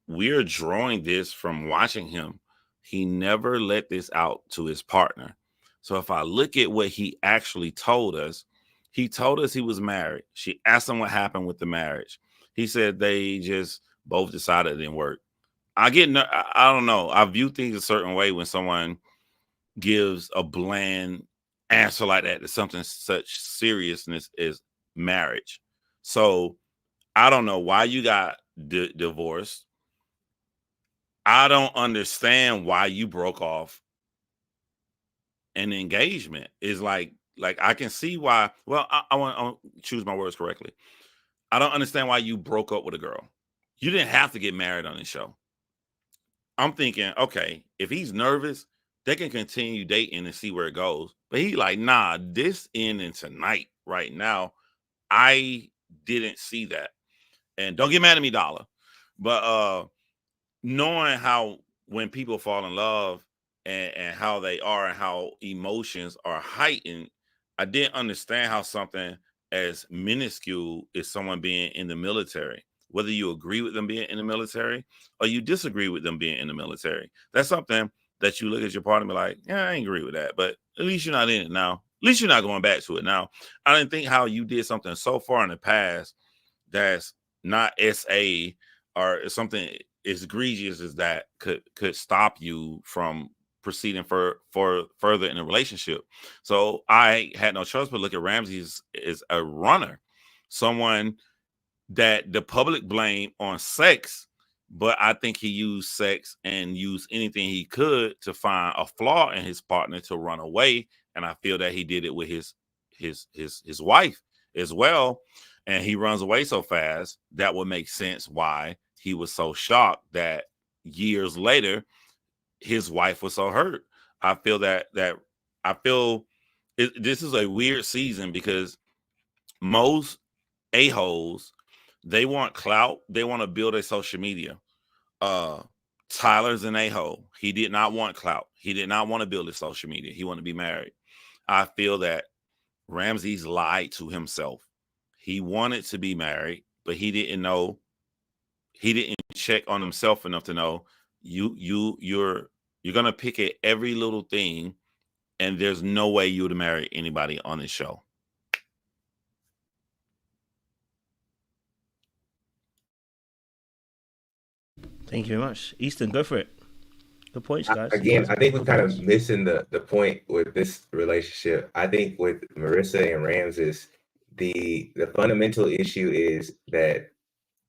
we're drawing this from watching him. He never let this out to his partner. So if I look at what he actually told us, he told us he was married. She asked him what happened with the marriage. He said they just both decided it didn't work. I don't know. I view things a certain way when someone gives a bland answer like that to something such seriousness as marriage. So I don't know why you got divorced. I don't understand why you broke off an engagement. Is like I can see why. Well, I want to choose my words correctly. I don't understand why you broke up with a girl. You didn't have to get married on this show. I'm thinking, okay, if he's nervous, they can continue dating and see where it goes. But he like, nah, this ending tonight, right now. I didn't see that. And don't get mad at me, Dollar. But knowing how when people fall in love and how they are and how emotions are heightened, I didn't understand how something as minuscule as someone being in the military, whether you agree with them being in the military or you disagree with them being in the military. That's something that you look at your partner and be like, yeah, I ain't agree with that, but at least you're not in it now. At least you're not going back to it now. I didn't think how you did something so far in the past that's not SA or something as egregious as that could stop you from proceeding for further in a relationship. So I had no choice but look at Ramses as a runner, someone that the public blame on sex, but I think he used sex and used anything he could to find a flaw in his partner to run away. And I feel that he did it with his wife as well. And he runs away so fast that would make sense why he was so shocked that years later his wife was so hurt. I feel that this is a weird season because most a-holes, they want clout, they want to build a social media. Tyler's an a-hole. He did not want clout. He did not want to build a social media. He wanted to be married. I feel that Ramses lied to himself. He wanted to be married, but he didn't know. He didn't check on himself enough to know you're gonna pick at every little thing, and there's no way you would marry anybody on this show. Thank you very much. Easton, go for it. Good points, guys. Again, I think we're kind of missing the point with this relationship. I think with Merissa and Ramses, the fundamental issue is that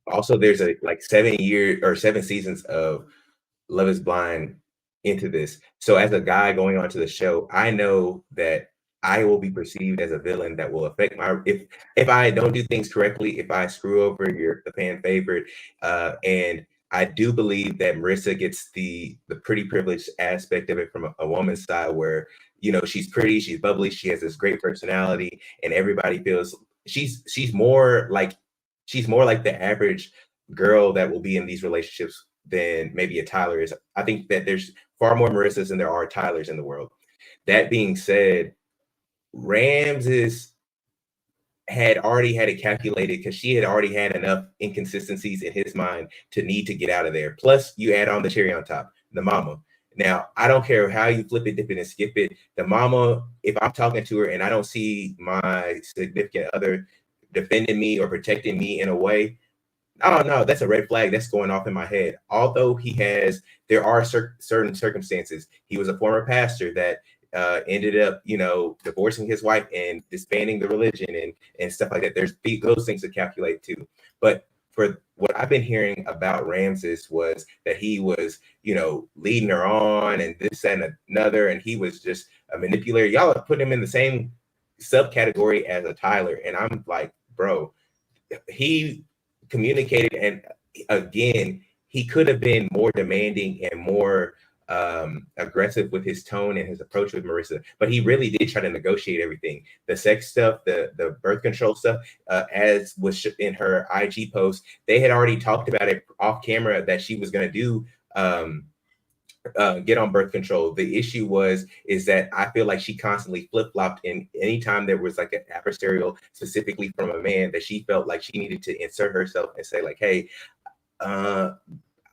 also there's a like 7 year or 7 seasons of Love is Blind into this. So as a guy going onto the show, I know that I will be perceived as a villain that will affect my if I don't do things correctly, if I screw over the fan favorite, and I do believe that Merissa gets the pretty privileged aspect of it from a woman's side, where she's pretty, she's bubbly, she has this great personality, and everybody feels she's more like the average girl that will be in these relationships than maybe a Tyler is. I think that there's far more Marissas than there are Tylers in the world. That being said, Ramses had already had it calculated because she had already had enough inconsistencies in his mind to need to get out of there. Plus, you add on the cherry on top, the mama. Now, I don't care how you flip it, dip it, and skip it. The mama, if I'm talking to her and I don't see my significant other defending me or protecting me in a way, oh no, that's a red flag that's going off in my head. Although there are certain circumstances. He was a former pastor that ended up, divorcing his wife and disbanding the religion and stuff like that. There's those things to calculate too. But for what I've been hearing about Ramses was that he was, leading her on and this and another, and he was just a manipulator. Y'all have put him in the same subcategory as a Tyler, and I'm like, bro, he communicated, and again, he could have been more demanding and more aggressive with his tone and his approach with Merissa, but he really did try to negotiate everything. The sex stuff, the birth control stuff, as was in her IG post, they had already talked about it off camera that she was going to do get on birth control. The issue is that I feel like she constantly flip-flopped, in anytime there was like an adversarial specifically from a man, that she felt like she needed to insert herself and say like, hey,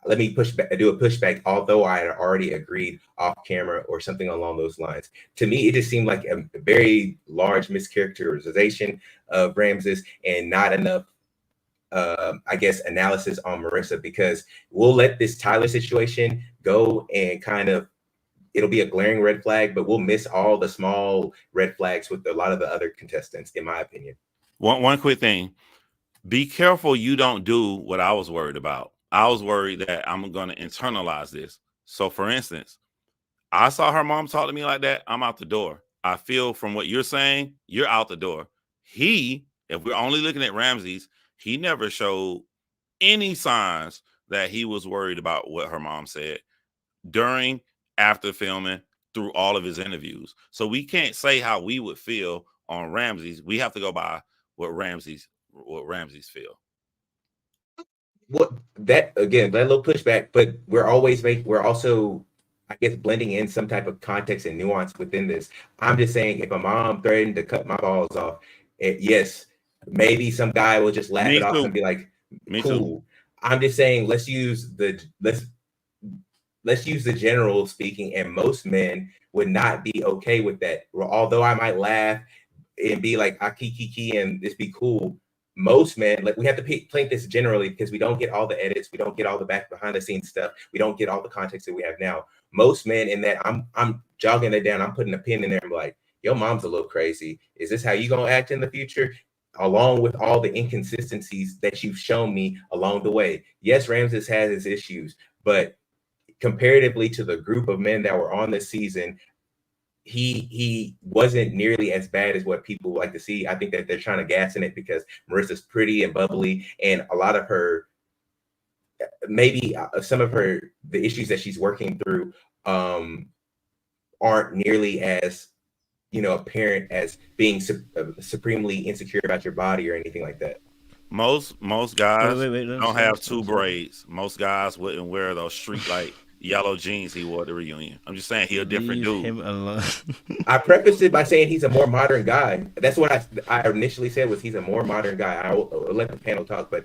let me do a pushback, although I had already agreed off camera or something along those lines. To me, it just seemed like a very large mischaracterization of Ramses and not enough, I guess, analysis on Merissa, because we'll let this Tyler situation go and kind of, it'll be a glaring red flag, but we'll miss all the small red flags with a lot of the other contestants, in my opinion. One quick thing. Be careful you don't do what I was worried about. I was worried that I'm going to internalize this. So, for instance, I saw her mom talk to me like that. I'm out the door. I feel from what you're saying, you're out the door. If we're only looking at Ramses, he never showed any signs that he was worried about what her mom said during, after filming, through all of his interviews. So we can't say how we would feel on Ramses. We have to go by what Ramses feel. What that again, that little pushback, but we're also, I guess, blending in some type of context and nuance within this. I'm just saying, if a mom threatened to cut my balls off, yes, maybe some guy will just laugh it off and be like, cool. I'm just saying, let's use the general speaking, and most men would not be okay with that. Although I might laugh and be like, kiki, and this be cool. Most men, like, we have to paint this generally, because we don't get all the edits, we don't get all the behind the scenes stuff, we don't get all the context that we have now. Most men, in that I'm jogging it down, I'm putting a pin in there, I'm like, your mom's a little crazy. Is this how you gonna act in the future? Along with all the inconsistencies that you've shown me along the way. Yes, Ramses has his issues, but comparatively to the group of men that were on this season, he wasn't nearly as bad as what people like to see. I think that they're trying to gas in it because Marissa's pretty and bubbly, and a lot of her, maybe some of the issues that she's working through aren't nearly as, apparent as being supremely insecure about your body or anything like that. Most guys don't have two braids. Most guys wouldn't wear those street light yellow jeans he wore at the reunion. I'm just saying, he a different dude. Him alone. I prefaced it by saying he's a more modern guy. That's what I initially said, was he's a more modern guy. I'll let the panel talk, but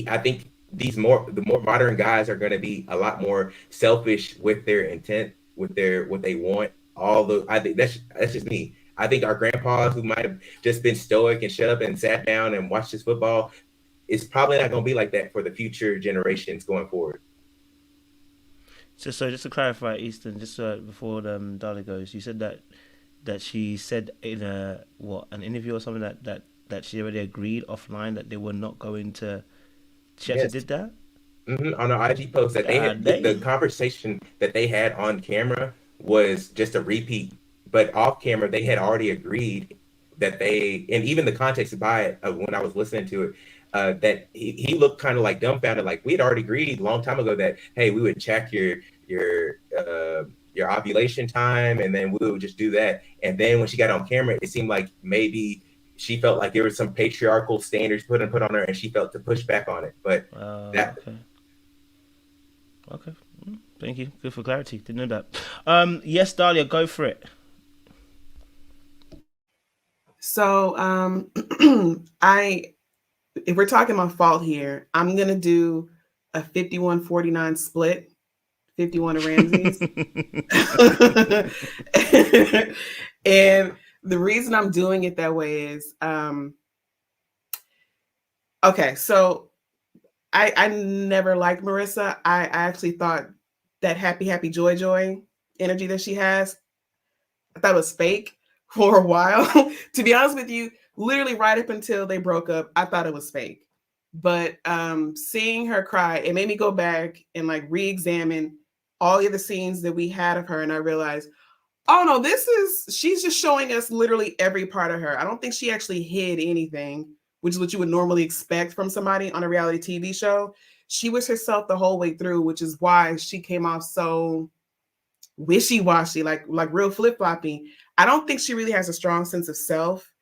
I think the more modern guys are going to be a lot more selfish with their intent, with what they want. I think that's just me. I think our grandpas, who might have just been stoic and shut up and sat down and watched his football, it's probably not going to be like that for the future generations going forward. Just to clarify, Easton, just before Dali goes, you said that she said in an interview or something that she already agreed offline that they were not going to. She actually did that? Mm-hmm. On our IG post, that the conversation that they had on camera was just a repeat, but off camera they had already agreed that and even the context by it when I was listening to it, that he looked kind of like dumbfounded, like we had already agreed a long time ago that, hey, we would check your ovulation time, and then we would just do that. And then when she got on camera, it seemed like maybe she felt like there was some patriarchal standards put on her, and she felt to push back on it. But okay. Thank you. Good for clarity. Didn't know that. Yes, Dahlia, go for it. So if we're talking about fault here, I'm gonna do a 51-49 split. 51 to Ramses. And the reason I'm doing it that way is okay, so I never liked Merissa. I actually thought that happy joy energy that she has, I thought it was fake for a while. To be honest with you, literally right up until they broke up, I thought it was fake. But seeing her cry, it made me go back and like re-examine all the other scenes that we had of her, and I realized, oh no, she's just showing us literally every part of her. I don't think she actually hid anything, which is what you would normally expect from somebody on a reality TV show. She was herself the whole way through, which is why she came off so wishy-washy, like real flip-floppy. I don't think she really has a strong sense of self,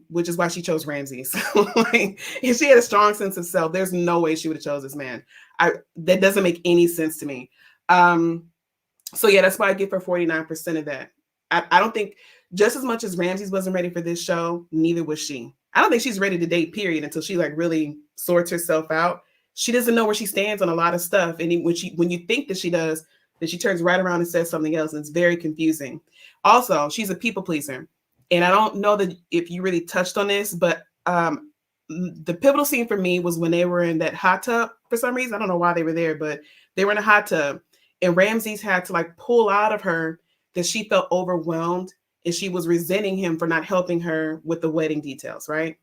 which is why she chose Ramses. Like, if she had a strong sense of self, there's no way she would have chose this man. That doesn't make any sense to me. So yeah, that's why I give her 49% of that. I don't think, just as much as Ramses wasn't ready for this show, neither was she. I don't think she's ready to date, period, until she like really sorts herself out. She doesn't know where she stands on a lot of stuff. And when you think that she does, then she turns right around and says something else. And it's very confusing. Also, she's a people pleaser. And I don't know that if you really touched on this, but the pivotal scene for me was when they were in that hot tub for some reason. I don't know why they were there, but they were in a hot tub. And Ramses had to like pull out of her that she felt overwhelmed and she was resenting him for not helping her with the wedding details, right?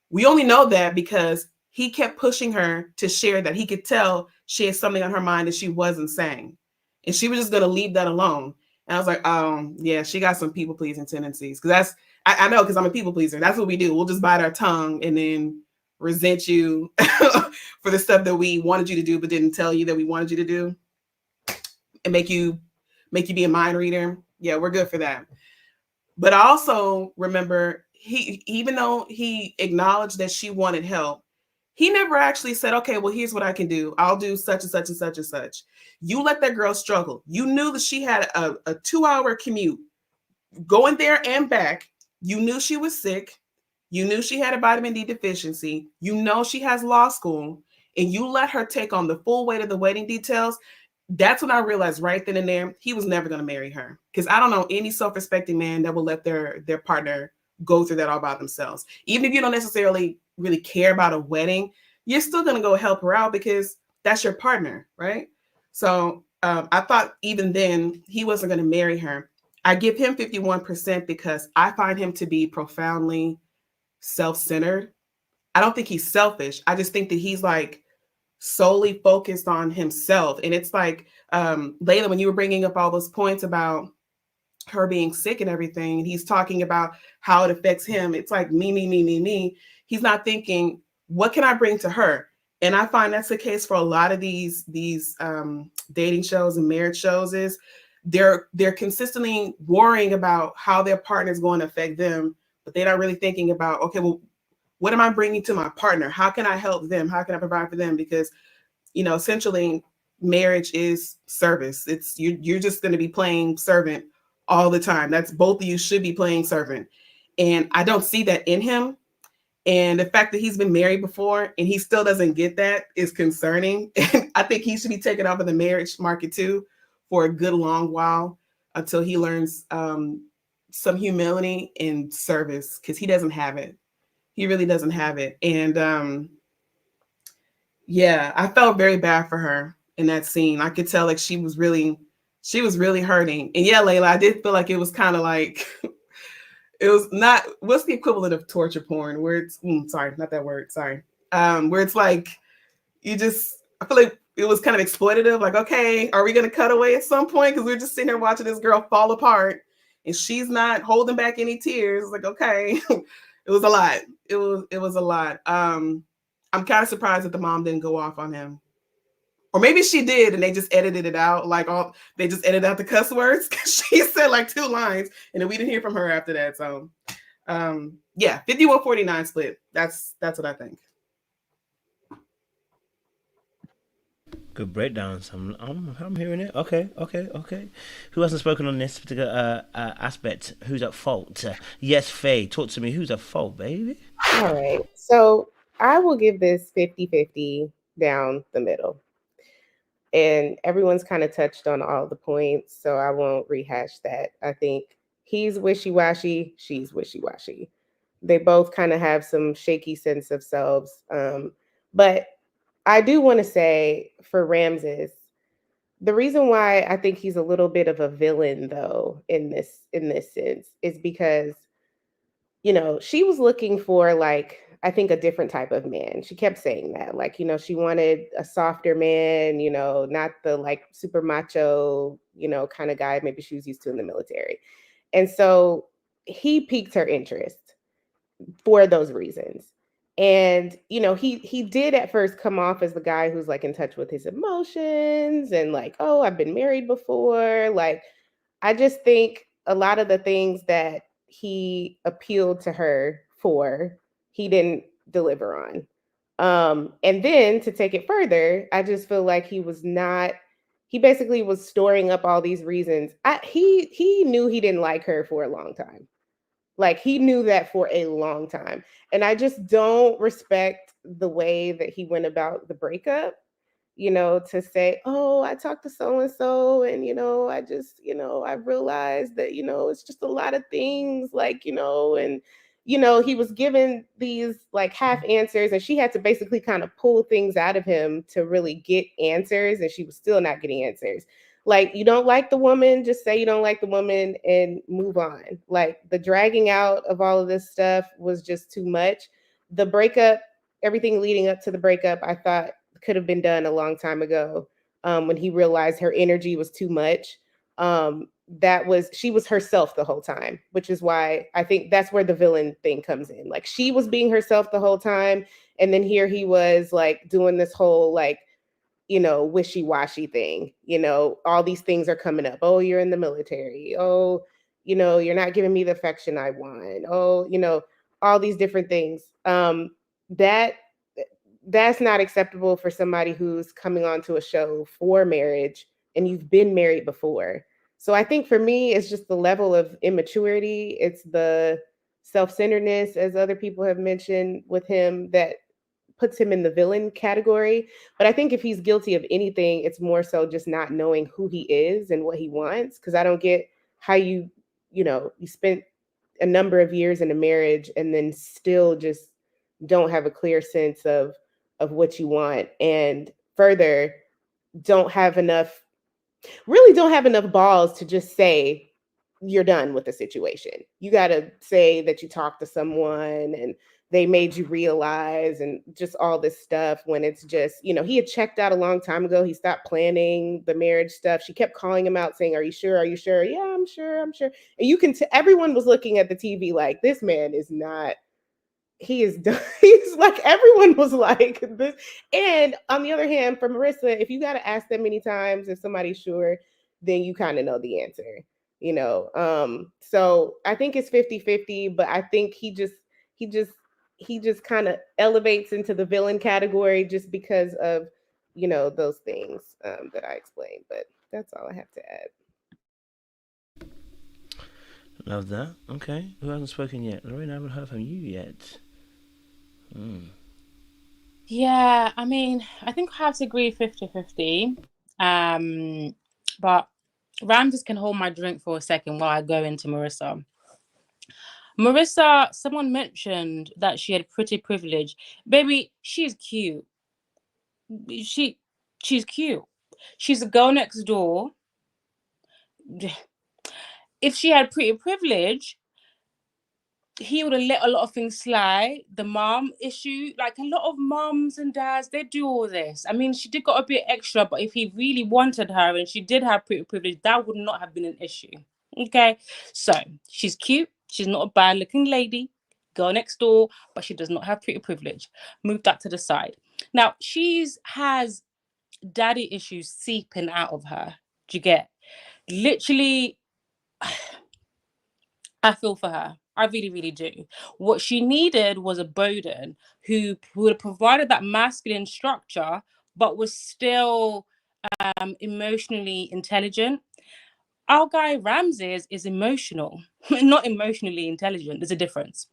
We only know that because he kept pushing her to share that. He could tell she had something on her mind that she wasn't saying. And she was just going to leave that alone. And I was like, oh, yeah, she got some people pleasing tendencies. Because I know, because I'm a people pleaser. That's what we do. We'll just bite our tongue and then resent you for the stuff that we wanted you to do, but didn't tell you that we wanted you to do, and make you be a mind reader. Yeah, we're good for that. But I also remember even though he acknowledged that she wanted help, he never actually said, okay, well, here's what I can do. I'll do such and such and such and such. You let that girl struggle. You knew that she had a 2-hour commute going there and back. You knew she was sick. You knew she had a vitamin D deficiency. You know she has law school, and you let her take on the full weight of the wedding details. That's when I realized right then and there, he was never going to marry her. Because I don't know any self-respecting man that will let their partner go through that all by themselves. Even if you don't necessarily really care about a wedding, you're still going to go help her out because that's your partner, right? So I thought even then he wasn't going to marry her. I give him 51% because I find him to be profoundly self-centered. I don't think he's selfish. I just think that he's like solely focused on himself. And it's like, Layla, when you were bringing up all those points about her being sick and everything, and he's talking about how it affects him, it's like me. He's not thinking, what can I bring to her? And I find that's the case for a lot of these dating shows and marriage shows. Is they're consistently worrying about how their partner is going to affect them, but they're not really thinking about, okay, well, what am I bringing to my partner? How can I help them? How can I provide for them? Because, essentially marriage is service. It's you're just going to be playing servant all the time. That's both of you should be playing servant. And I don't see that in him. And the fact that he's been married before and he still doesn't get that is concerning. And I think he should be taken off of the marriage market too for a good long while until he learns some humility and service, because he doesn't have it. He really doesn't have it. And yeah, I felt very bad for her in that scene. I could tell like she was really hurting. And yeah, Layla, I did feel like it was kind of like it was not, what's the equivalent of torture porn where it's sorry, not that word, sorry. Where it's like I feel like it was kind of exploitative, like, okay, are we gonna cut away at some point? Because we're just sitting here watching this girl fall apart and she's not holding back any tears. Like, okay. It was a lot. It was a lot. I'm kind of surprised that the mom didn't go off on him. Or maybe she did and they just edited it out. They just edited out the cuss words because she said like 2 lines and then we didn't hear from her after that. So yeah, 51-49 split. That's what I think. Good breakdowns. I'm hearing it. Okay. Who hasn't spoken on this particular aspect? Who's at fault? Yes, Faye, talk to me. Who's at fault, baby? All right. So I will give this 50-50 down the middle. And everyone's kind of touched on all the points, so I won't rehash that. I think he's wishy-washy, she's wishy-washy. They both kind of have some shaky sense of selves. But I do want to say for Ramses, the reason why I think he's a little bit of a villain, though, in this sense, is because, she was looking for like, I think, a different type of man. She kept saying that, like, she wanted a softer man, not the like super macho, kind of guy maybe she was used to in the military. And so he piqued her interest for those reasons. And he did at first come off as the guy who's like in touch with his emotions and like, oh, I've been married before. Like, I just think a lot of the things that he appealed to her for, he didn't deliver on. And then to take it further, I just feel like he basically was storing up all these reasons. He knew he didn't like her for a long time. Like, he knew that for a long time. And I just don't respect the way that he went about the breakup, to say, oh, I talked to so and so, and I just, I realized that, it's just a lot of things, like, and he was given these like half answers, and she had to basically kind of pull things out of him to really get answers, and she was still not getting answers. Like, you don't like the woman, just say you don't like the woman and move on. Like, the dragging out of all of this stuff was just too much. The breakup, everything leading up to the breakup, I thought could have been done a long time ago, when he realized her energy was too much. She was herself the whole time, which is why I think that's where the villain thing comes in. Like, she was being herself the whole time, and then here he was like doing this whole like, wishy-washy thing. All these things are coming up. Oh, you're in the military. Oh, you're not giving me the affection I want. Oh, all these different things. That's not acceptable for somebody who's coming onto a show for marriage and you've been married before. So I think for me, it's just the level of immaturity. It's the self-centeredness, as other people have mentioned with him, that puts him in the villain category. But I think if he's guilty of anything, it's more so just not knowing who he is and what he wants. Because I don't get how you spent a number of years in a marriage and then still just don't have a clear sense of what you want, and further don't have enough balls to just say you're done with the situation. You got to say that you talked to someone and they made you realize, and just all this stuff, when it's just, he had checked out a long time ago. He stopped planning the marriage stuff. She kept calling him out saying, are you sure? Are you sure? Yeah, I'm sure. I'm sure. And you can everyone was looking at the TV like, this man is not, he is done. He's like, everyone was like this. And on the other hand, for Merissa, if you got to ask that many times if somebody's sure, then you kind of know the answer, so I think it's 50-50, but I think he just kind of elevates into the villain category just because of, those things that I explained. But that's all I have to add. Love that. Okay. Who hasn't spoken yet? Lorraine, I haven't heard from you yet. Yeah, I mean, I think I have to agree 50-50. But Ramses can hold my drink for a second while I go into Merissa. Merissa, someone mentioned that she had pretty privilege. Baby, she's cute. She's cute. She's a girl next door. If she had pretty privilege, he would have let a lot of things slide. The mom issue, like a lot of moms and dads, they do all this. I mean, she did got a bit extra, but if he really wanted her and she did have pretty privilege, that would not have been an issue. Okay, so she's cute. She's not a bad looking lady, girl next door, but she does not have pretty privilege. Move that to the side. Now, has daddy issues seeping out of her. Do you get? Literally, I feel for her. I really, really do. What she needed was a Bowden who would have provided that masculine structure, but was still emotionally intelligent. Our guy Ramses is emotional, not emotionally intelligent. There's a difference.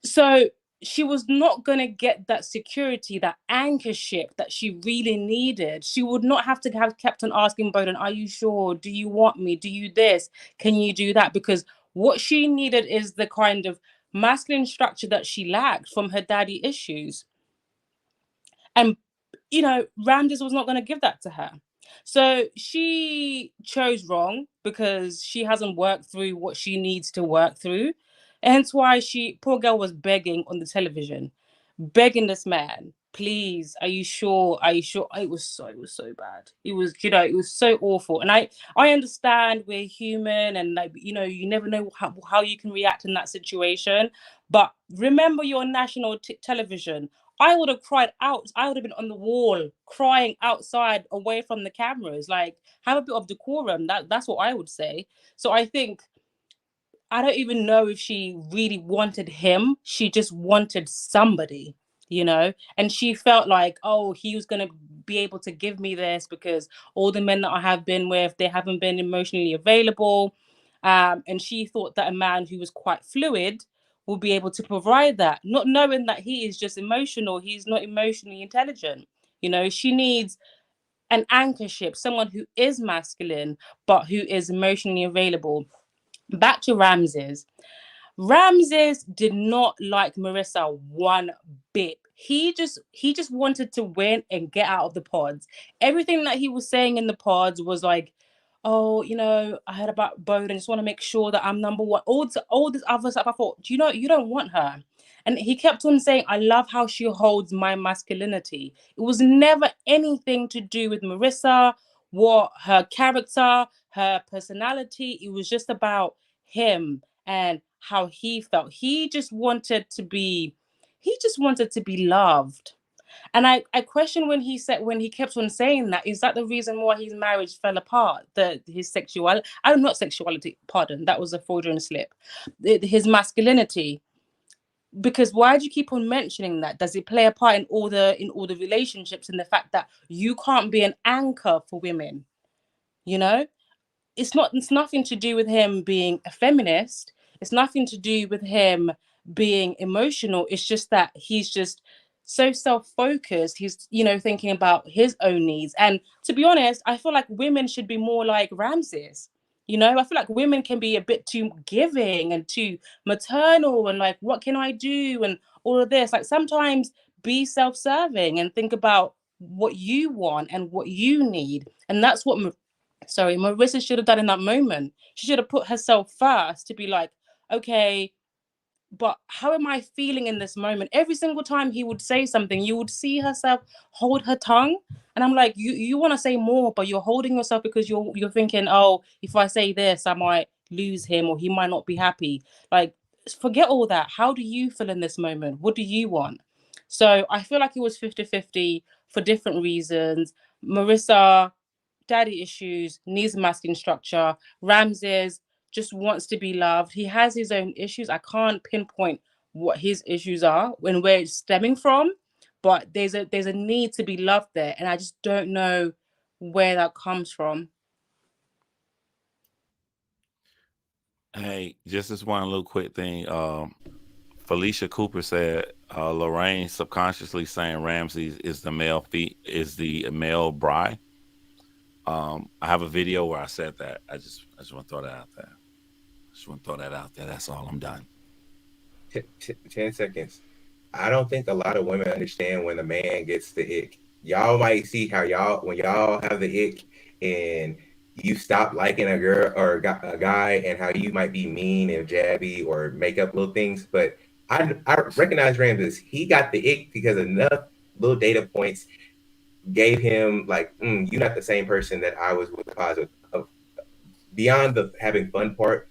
So she was not going to get that security, that anchorship that she really needed. She would not have to have kept on asking Bowden, are you sure? Do you want me? Do you this? Can you do that? Because what she needed is the kind of masculine structure that she lacked from her daddy issues. And, Ramses was not going to give that to her. So she chose wrong because she hasn't worked through what she needs to work through. And hence why poor girl was begging on the television, begging this man, please, are you sure? Are you sure? It was so bad. It was, it was so awful. And I understand we're human, and like, you never know how you can react in that situation. But remember, you're on national television. I would have cried out. I would have been on the wall crying outside, away from the cameras. Like, have a bit of decorum. That's what I would say. So I think, I don't even know if she really wanted him. She just wanted somebody, and she felt like, oh, he was going to be able to give me this because all the men that I have been with, they haven't been emotionally available. And she thought that a man who was quite fluid will be able to provide that, not knowing that he is just emotional. He's not emotionally intelligent. She needs an anchor ship, someone who is masculine, but who is emotionally available. Back to Ramses. Ramses did not like Merissa one bit. He just wanted to win and get out of the pods. Everything that he was saying in the pods was like, oh, I heard about Bode and just want to make sure that I'm number one. All this other stuff. I thought, you don't want her. And he kept on saying, I love how she holds my masculinity. It was never anything to do with Merissa, what her character, her personality. It was just about him and how he felt. He just wanted to be loved. And I question when he kept on saying that, is that the reason why his marriage fell apart? His sexuality, not sexuality, pardon, that was a Freudian slip. His masculinity. Because why do you keep on mentioning that? Does it play a part in all the relationships, and the fact that you can't be an anchor for women? It's nothing to do with him being a feminist. It's nothing to do with him being emotional. It's just that he's just so self-focused. He's, thinking about his own needs. And to be honest, I feel like women should be more like Ramses. I feel like women can be a bit too giving and too maternal and like, what can I do? And all of this. Like, sometimes be self-serving and think about what you want and what you need. And that's what Marissa should have done in that moment. She should have put herself first to be like, okay, but how am I feeling in this moment? Every single time he would say something, you would see herself hold her tongue. And I'm like, you want to say more, but you're holding yourself because you're thinking, oh, if I say this, I might lose him or he might not be happy. Like, forget all that. How do you feel in this moment? What do you want? So I feel like it was 50-50 for different reasons. Merissa, daddy issues, needs masculine structure. Ramses just wants to be loved. He has his own issues. I can't pinpoint what his issues are and where it's stemming from, but there's a need to be loved there, and I just don't know where that comes from. Hey, just this one little quick thing. Felicia Cooper said Lorraine subconsciously saying Ramses is the male bride. I have a video where I said that. I just want to throw that out there. That's all. I'm done. 10 seconds. I don't think a lot of women understand when a man gets the ick. Y'all might see how when y'all have the ick and you stop liking a girl or a guy, and how you might be mean and jabby or make up little things. But I recognize Ramses. He got the ick because enough little data points gave him like, you're not the same person that I was with. Positive. Beyond the having fun part,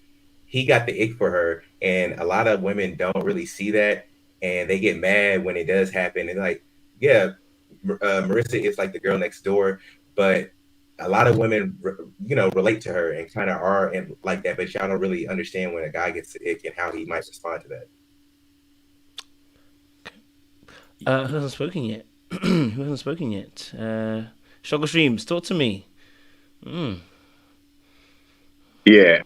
he got the ick for her, and a lot of women don't really see that, and they get mad when it does happen. And like, yeah, Merissa is like the girl next door, but a lot of women, relate to her and kind of are and like that, but y'all don't really understand when a guy gets the ick and how he might respond to that. Who hasn't spoken yet? Sugar Streams, talk to me. Yeah,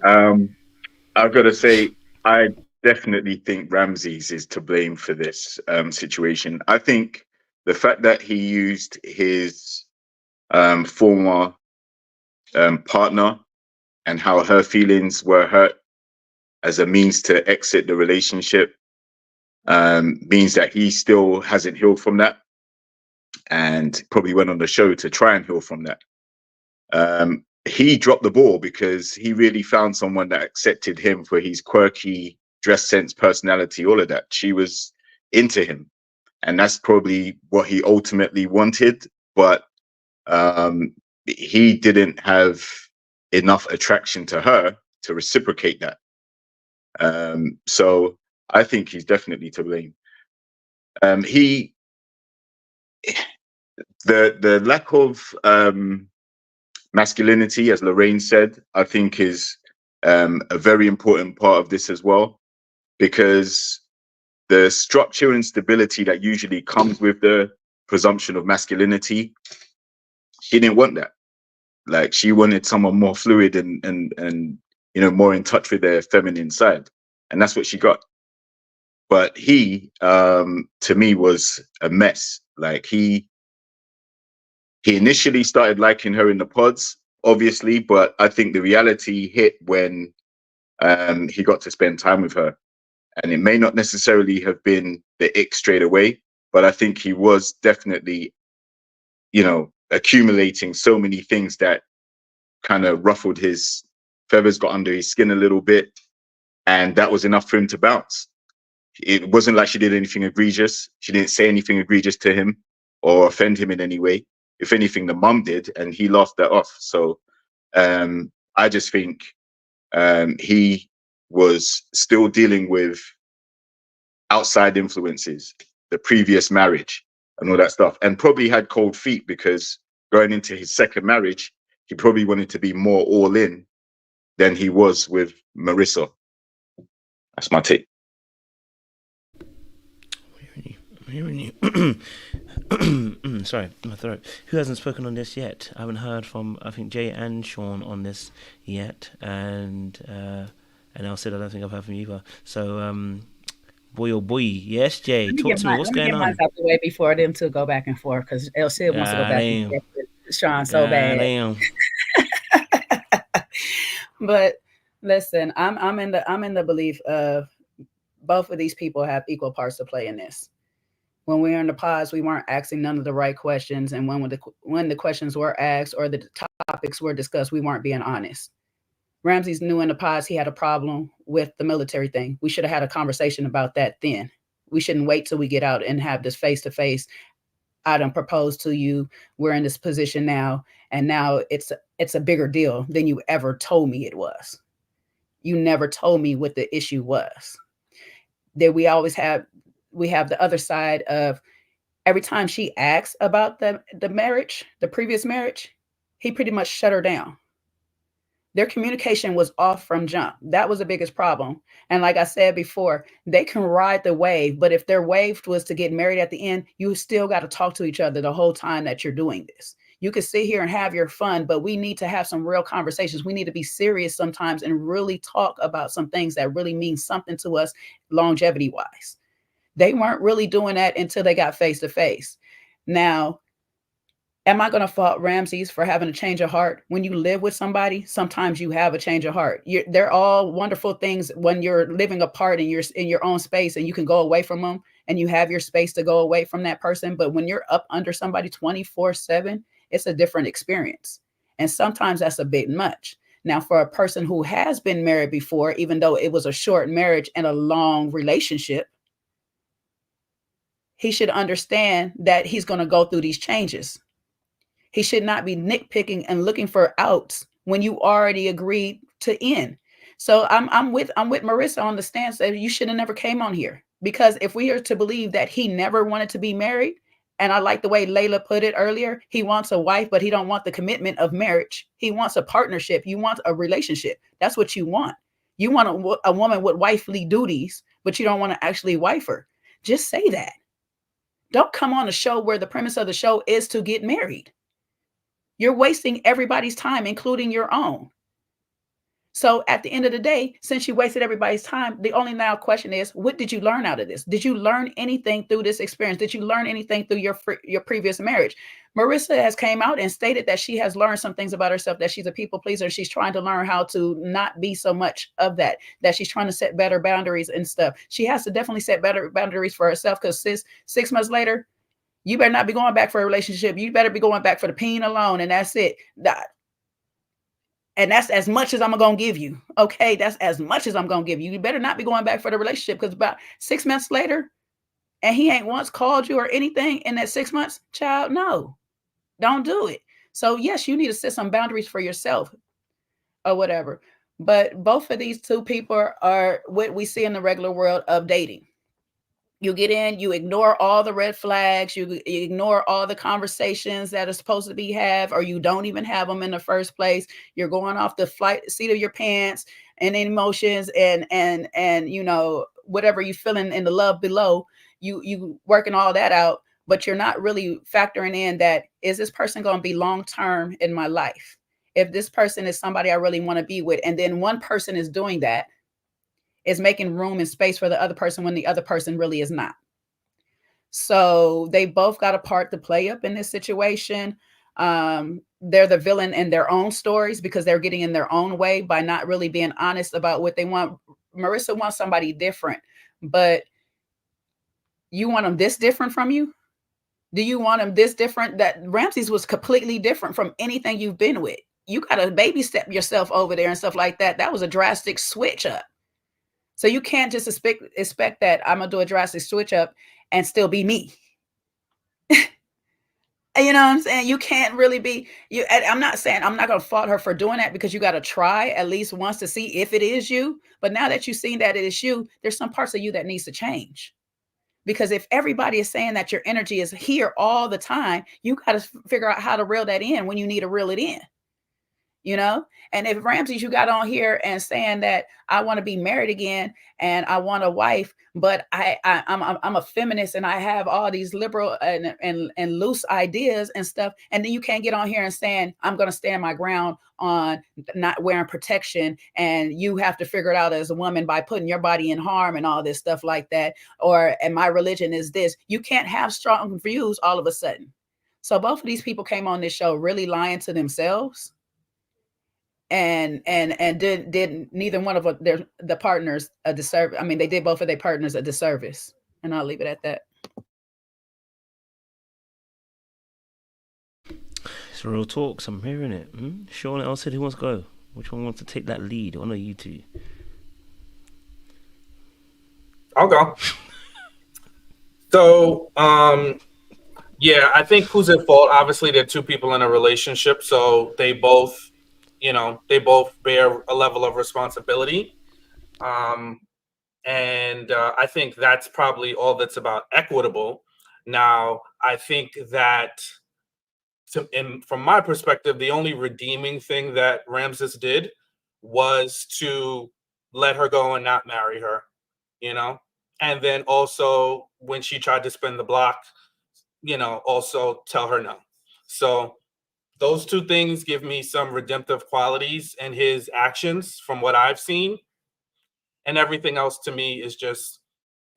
I've got to say, I definitely think Ramses is to blame for this situation. I think the fact that he used his former partner and how her feelings were hurt as a means to exit the relationship means that he still hasn't healed from that, and probably went on the show to try and heal from that. He dropped the ball because he really found someone that accepted him for his quirky dress sense, personality, all of that. She was into him. and that's probably what he ultimately wanted. But he didn't have enough attraction to her to reciprocate that. So I think he's definitely to blame. The lack of masculinity, as Lorraine said, I think is a very important part of this as well, because the structure and stability that usually comes with the presumption of masculinity, she didn't want that. Like, she wanted someone more fluid and more in touch with their feminine side, and that's what she got. But he, to me, was a mess. Like, he initially started liking her in the pods, obviously, but I think the reality hit when he got to spend time with her. And it may not necessarily have been the ick straight away, but I think he was definitely, accumulating so many things that kind of ruffled his feathers, got under his skin a little bit, and that was enough for him to bounce. It wasn't like she did anything egregious. She didn't say anything egregious to him or offend him in any way. If anything, the mum did, and he laughed that off. So I just think he was still dealing with outside influences, the previous marriage and all that stuff, and probably had cold feet because going into his second marriage, he probably wanted to be more all in than he was with Merissa. That's my take. Sorry, my throat. Who hasn't spoken on this yet? I haven't heard from, I think, Jay and Sean on this yet, and El said I don't think I've heard from you either. So, boy oh boy, yes, Jay, talk to me. What's going on? Let me get mine out the way before them two go back and forth, because El Cid wants to go back and forth with Sean so bad. But listen, I'm in the belief of both of these people have equal parts to play in this. When we were in the pods, we weren't asking none of the right questions, and when the questions were asked or the topics were discussed, we weren't being honest. Ramses knew in the pods he had a problem with the military thing. We should have had a conversation about that then. We shouldn't wait till we get out and have this face-to-face. I done proposed to you. We're in this position now, and now it's a bigger deal than you ever told me it was. You never told me what the issue was. That we have the other side of every time she asks about the marriage, the previous marriage, he pretty much shut her down. Their communication was off from jump. That was the biggest problem. And like I said before, they can ride the wave, but if their wave was to get married at the end, you still got to talk to each other the whole time that you're doing this. You can sit here and have your fun, but we need to have some real conversations. We need to be serious sometimes and really talk about some things that really mean something to us longevity-wise. They weren't really doing that until they got face to face. Now, am I going to fault Ramses for having a change of heart? When you live with somebody, sometimes you have a change of heart. They're all wonderful things when you're living apart and you're in your own space and you can go away from them and you have your space to go away from that person. But when you're up under somebody 24/7, it's a different experience. And sometimes that's a bit much. Now, for a person who has been married before, even though it was a short marriage and a long relationship, he should understand that he's going to go through these changes. He should not be nitpicking and looking for outs when you already agreed to end. So I'm with Merissa on the stance that you should have never came on here, because if we are to believe that he never wanted to be married, and I like the way Layla put it earlier, he wants a wife, but he don't want the commitment of marriage. He wants a partnership. You want a relationship. That's what you want. You want a woman with wifely duties, but you don't want to actually wife her. Just say that. Don't come on a show where the premise of the show is to get married. You're wasting everybody's time, including your own. So at the end of the day, since you wasted everybody's time, the only now question is, what did you learn out of this? Did you learn anything through this experience? Did you learn anything through your previous marriage? Marissa has came out and stated that she has learned some things about herself, that she's a people pleaser. She's trying to learn how to not be so much of that she's trying to set better boundaries and stuff. She has to definitely set better boundaries for herself, because 6 months later, you better not be going back for a relationship. You better be going back for the peen alone, and that's it. And that's as much as I'm going to give you. Okay, that's as much as I'm going to give you. You better not be going back for the relationship, because about 6 months later, and he ain't once called you or anything in that 6 months, child, no, don't do it. So yes, you need to set some boundaries for yourself or whatever. But both of these two people are what we see in the regular world of dating. You get in, you ignore all the red flags, you ignore all the conversations that are supposed to be have, or you don't even have them in the first place. You're going off the flight seat of your pants and emotions and you know, whatever you feeling in the love below, you working all that out, but you're not really factoring in that, is this person going to be long term in my life? If this person is somebody I really want to be with, and then one person is doing that, is making room and space for the other person when the other person really is not. So they both got a part to play up in this situation. They're the villain in their own stories because they're getting in their own way by not really being honest about what they want. Merissa wants somebody different, but you want them this different from you? Do you want them this different? That Ramses was completely different from anything you've been with. You got to baby step yourself over there and stuff like that. That was a drastic switch up. So you can't just expect that I'm gonna do a drastic switch up and still be me. You know what I'm saying? You can't really be you. I'm not saying I'm not gonna fault her for doing that, because you got to try at least once to see if it is you. But now that you've seen that it is you, there's some parts of you that needs to change. Because if everybody is saying that your energy is here all the time, you got to figure out how to reel that in when you need to reel it in. You know, and if Ramses, you got on here and saying that I want to be married again and I want a wife, but I'm a feminist and I have all these liberal and loose ideas and stuff, and then you can't get on here and saying I'm going to stand my ground on not wearing protection, and you have to figure it out as a woman by putting your body in harm and all this stuff like that, or and my religion is this. You can't have strong views all of a sudden. So both of these people came on this show really lying to themselves. And did neither one of the partners a disservice. I mean, they did both of their partners a disservice, and I'll leave it at that. It's real talks. I'm hearing it. Sean else said, who wants to go? Which one wants to take that lead? One of you two. I'll go. So, yeah, I think who's at fault? Obviously, they're two people in a relationship, so they both, you know, they both bear a level of responsibility. And I think that's probably all that's about equitable. Now, I think that from my perspective, the only redeeming thing that Ramses did was to let her go and not marry her, you know? And then also when she tried to spin the block, you know, also tell her no. So those two things give me some redemptive qualities in his actions from what I've seen. And everything else to me is just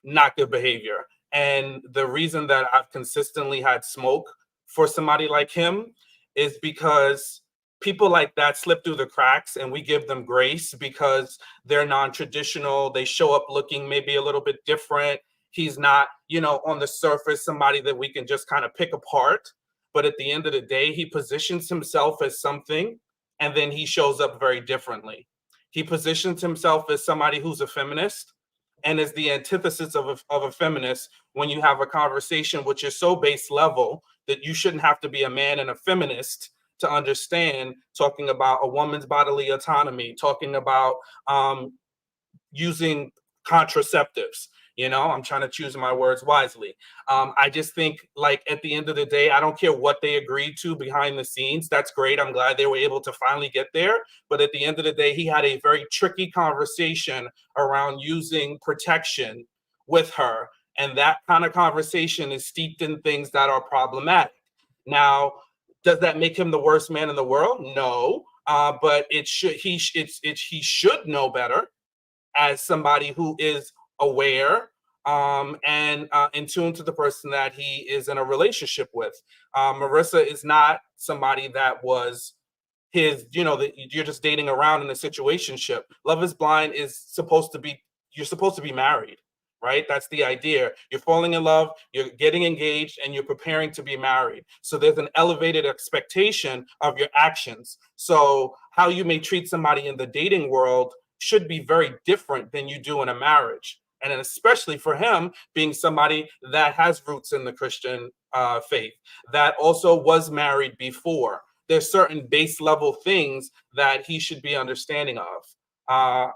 not good behavior. And the reason that I've consistently had smoke for somebody like him is because people like that slip through the cracks and we give them grace because they're non-traditional. They show up looking maybe a little bit different. He's not, you know, on the surface, somebody that we can just kind of pick apart. But at the end of the day, he positions himself as something, and then he shows up very differently. He positions himself as somebody who's a feminist and is the antithesis of a feminist when you have a conversation which is so base level that you shouldn't have to be a man and a feminist to understand, talking about a woman's bodily autonomy, talking about using contraceptives. You know, I'm trying to choose my words wisely. I just think, like, at the end of the day, I don't care what they agreed to behind the scenes. That's great. I'm glad they were able to finally get there. But at the end of the day, he had a very tricky conversation around using protection with her. And that kind of conversation is steeped in things that are problematic. Now, does that make him the worst man in the world? No. But he should know better as somebody who is aware and in tune to the person that he is in a relationship with. Merissa is not somebody that was his, you know, that you're just dating around in a situationship. Love is Blind is supposed to be, you're supposed to be married, right? That's the idea. You're falling in love, you're getting engaged, and you're preparing to be married. So there's an elevated expectation of your actions. So how you may treat somebody in the dating world should be very different than you do in a marriage. And then especially for him being somebody that has roots in the Christian faith, that also was married before. There's certain base level things that he should be understanding of.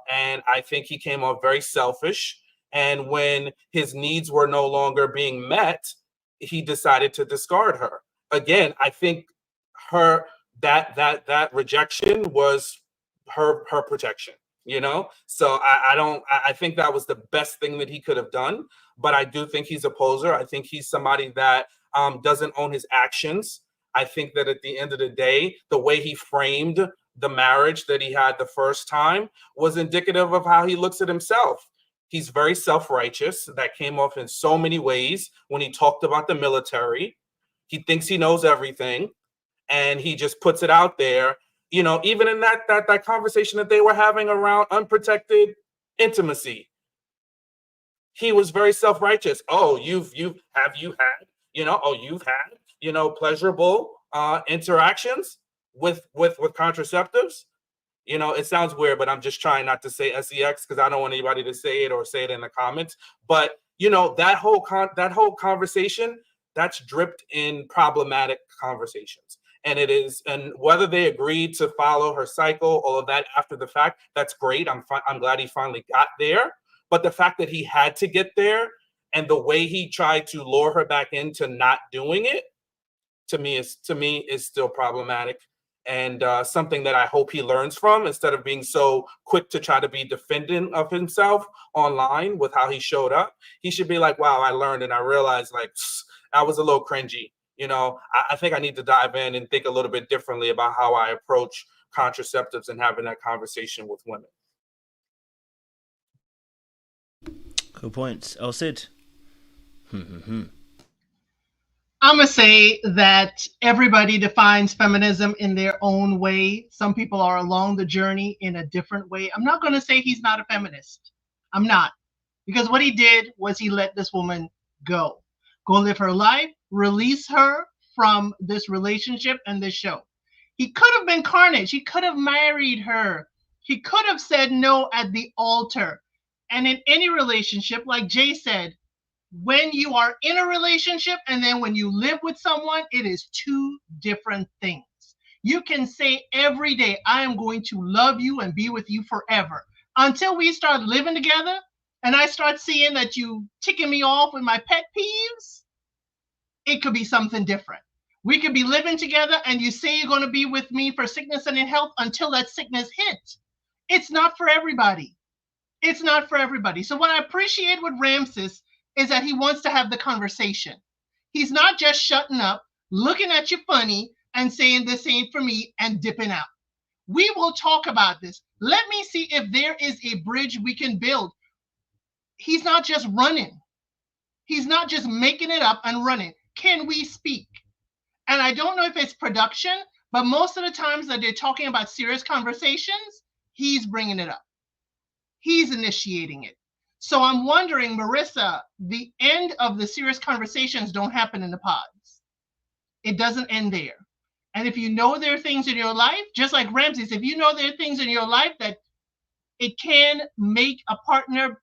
And I think he came off very selfish. And when his needs were no longer being met, he decided to discard her. Again, I think that rejection was her protection, you know? So I think that was the best thing that he could have done. But I do think he's a poser. I think he's somebody that doesn't own his actions. I think that at the end of the day, the way he framed the marriage that he had the first time was indicative of how he looks at himself. He's very self-righteous. That came off in so many ways when he talked about the military. He thinks he knows everything, and he just puts it out there. You know, even in that conversation that they were having around unprotected intimacy, he was very self-righteous. Oh, you've had, pleasurable interactions with contraceptives. You know, it sounds weird, but I'm just trying not to say sex because I don't want anybody to say it or say it in the comments. But you know, that whole conversation, that's dripped in problematic conversations. And it is, and whether they agreed to follow her cycle, all of that after the fact, that's great. I'm glad he finally got there. But the fact that he had to get there and the way he tried to lure her back into not doing it, to me is still problematic. And something that I hope he learns from, instead of being so quick to try to be defendant of himself online with how he showed up. He should be like, wow, I learned and I realized like I was a little cringy. You know, I think I need to dive in and think a little bit differently about how I approach contraceptives and having that conversation with women. Good points. Oh, Sid. I'm going to say that everybody defines feminism in their own way. Some people are along the journey in a different way. I'm not going to say he's not a feminist. I'm not. Because what he did was he let this woman go live her life, release her from this relationship and this show. He could have been carnage. He could have married her. He could have said no at the altar. And in any relationship, like Jay said, when you are in a relationship and then when you live with someone, it is two different things. You can say every day, I am going to love you and be with you forever. Until we start living together and I start seeing that you ticking me off with my pet peeves, it could be something different. We could be living together and you say you're going to be with me for sickness and in health until that sickness hits. It's not for everybody. It's not for everybody. So what I appreciate with Ramses is that he wants to have the conversation. He's not just shutting up, looking at you funny and saying this ain't for me and dipping out. We will talk about this. Let me see if there is a bridge we can build. He's not just running. He's not just making it up and running. Can we speak? And I don't know if it's production, but most of the times that they're talking about serious conversations, he's bringing it up. He's initiating it. So I'm wondering, Merissa, the end of the serious conversations don't happen in the pods. It doesn't end there. And if you know there are things in your life, just like Ramses, if you know there are things in your life that it can make a partner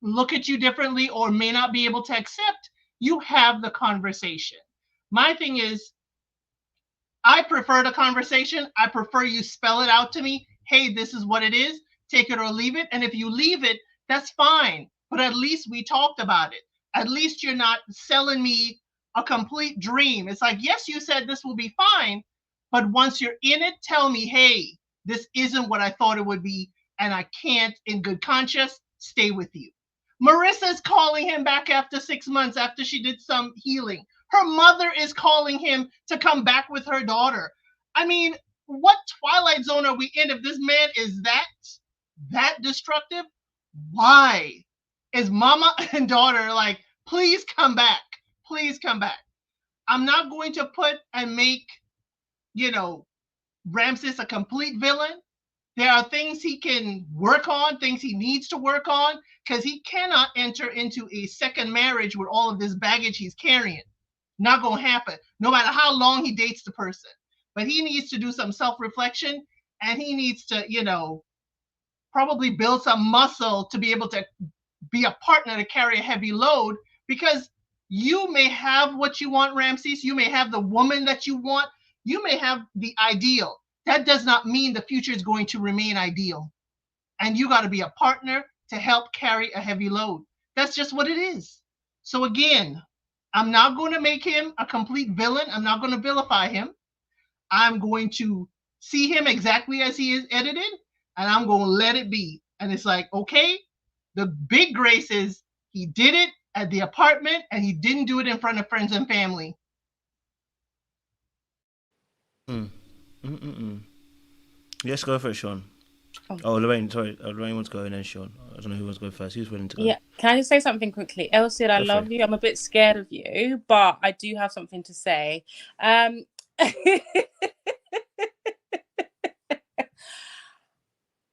look at you differently or may not be able to accept, you have the conversation. My thing is, I prefer the conversation. I prefer you spell it out to me. Hey, this is what it is. Take it or leave it. And if you leave it, that's fine. But at least we talked about it. At least you're not selling me a complete dream. It's like, yes, you said this will be fine. But once you're in it, tell me, hey, this isn't what I thought it would be. And I can't, in good conscience, stay with you. Marissa's calling him back after 6 months after she did some healing. Her mother is calling him to come back with her daughter. I mean, what Twilight Zone are we in if this man is that destructive? Why is mama and daughter like, please come back. Please come back. I'm not going to put and make, Ramses a complete villain. There are things he can work on, things he needs to work on, because he cannot enter into a second marriage with all of this baggage he's carrying. Not going to happen, no matter how long he dates the person. But he needs to do some self-reflection, and he needs to, probably build some muscle to be able to be a partner to carry a heavy load, because you may have what you want, Ramses. You may have the woman that you want. You may have the ideal. That does not mean the future is going to remain ideal. And you got to be a partner to help carry a heavy load. That's just what it is. So again, I'm not going to make him a complete villain. I'm not going to vilify him. I'm going to see him exactly as he is edited, and I'm going to let it be. And it's like, okay, the big grace is he did it at the apartment, and he didn't do it in front of friends and family. Let's go for it, Sean. Oh, Lorraine, sorry. Lorraine wants to go and then Sean. I don't know who wants to go first. Who's willing to go? Yeah, can I just say something quickly? Elsie, I love you. I'm a bit scared of you, but I do have something to say.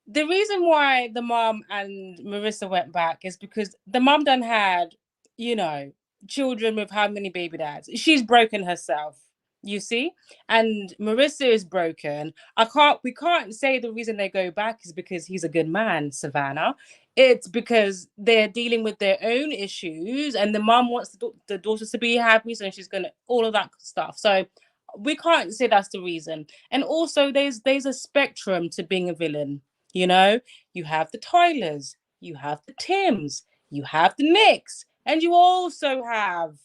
The reason why the mom and Merissa went back is because the mom done had, you know, children with how many baby dads? She's broken herself, you see? And Merissa is broken. We can't say the reason they go back is because he's a good man, Savannah. It's because they're dealing with their own issues, and the mom wants the daughters to be happy, so she's gonna all of that stuff. So we can't say that's the reason. And also there's a spectrum to being a villain. You know, you have the Tylers, you have the Tims, you have the Nicks, and you also have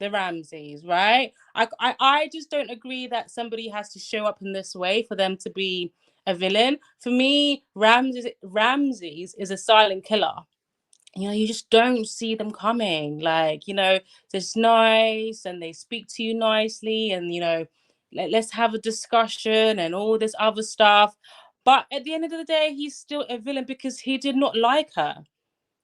the Ramses, right? I just don't agree that somebody has to show up in this way for them to be a villain. For me, Ramses is a silent killer. You know, you just don't see them coming. Like, you know, it's nice and they speak to you nicely, and, you know, let's have a discussion and all this other stuff. But at the end of the day, he's still a villain because he did not like her.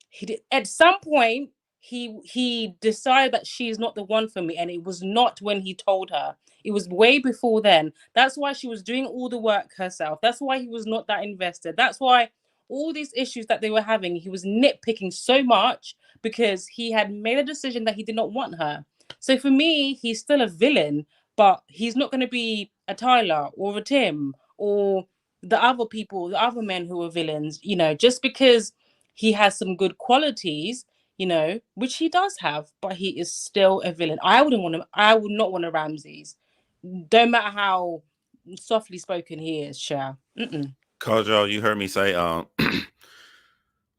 He did, at some point, he decided that she's not the one for me, and it was not when he told her. It was way before then. That's why she was doing all the work herself. That's why he was not that invested. That's why all these issues that they were having, he was nitpicking so much because he had made a decision that he did not want her. So for me, he's still a villain, but he's not going to be a Tyler or a Tim or the other people, the other men who are villains, you know, just because he has some good qualities, you know, which he does have, but he is still a villain. I would not want a Ramses. Don't matter how softly spoken he is, Cher. Kojo, you heard me say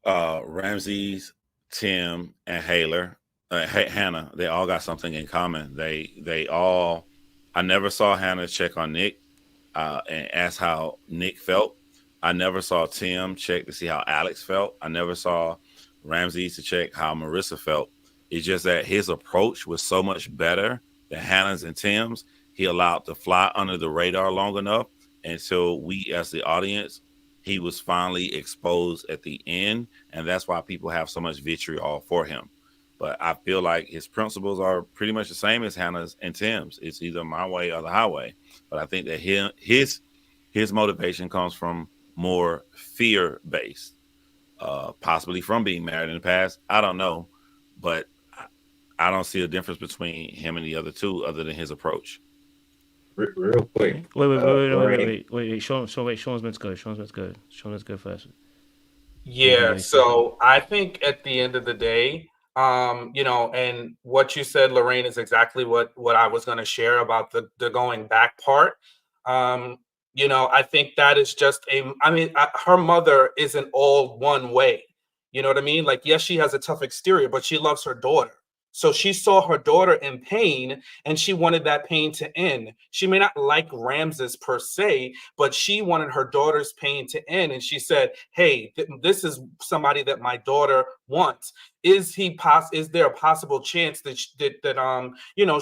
Ramses, Tim, and Hannah, they all got something in common. They all, I never saw Hannah check on Nick and ask how Nick felt. I never saw Tim check to see how Alex felt. I never saw Ramses to check how Merissa felt. It's just that his approach was so much better than Hannah's and Tim's. He allowed to fly under the radar long enough until we, as the audience, he was finally exposed at the end. And that's why people have so much vitriol for him. But I feel like his principles are pretty much the same as Hannah's and Tim's. It's either my way or the highway. But I think that his motivation comes from more fear-based, possibly from being married in the past. I don't know. But I don't see a difference between him and the other two other than his approach. Real quick. Wait. Sean's meant to go. Sean, let's go first. Yeah, so I think at the end of the day, you know, and what you said, Lorraine, is exactly what I was going to share about the going back part. You know, I think that is just her mother isn't all one way. You know what I mean? Like, yes, she has a tough exterior, but she loves her daughter. So she saw her daughter in pain and she wanted that pain to end. She may not like Ramses per se, but she wanted her daughter's pain to end. And she said, hey, this is somebody that my daughter wants. Is there a possible chance that you know,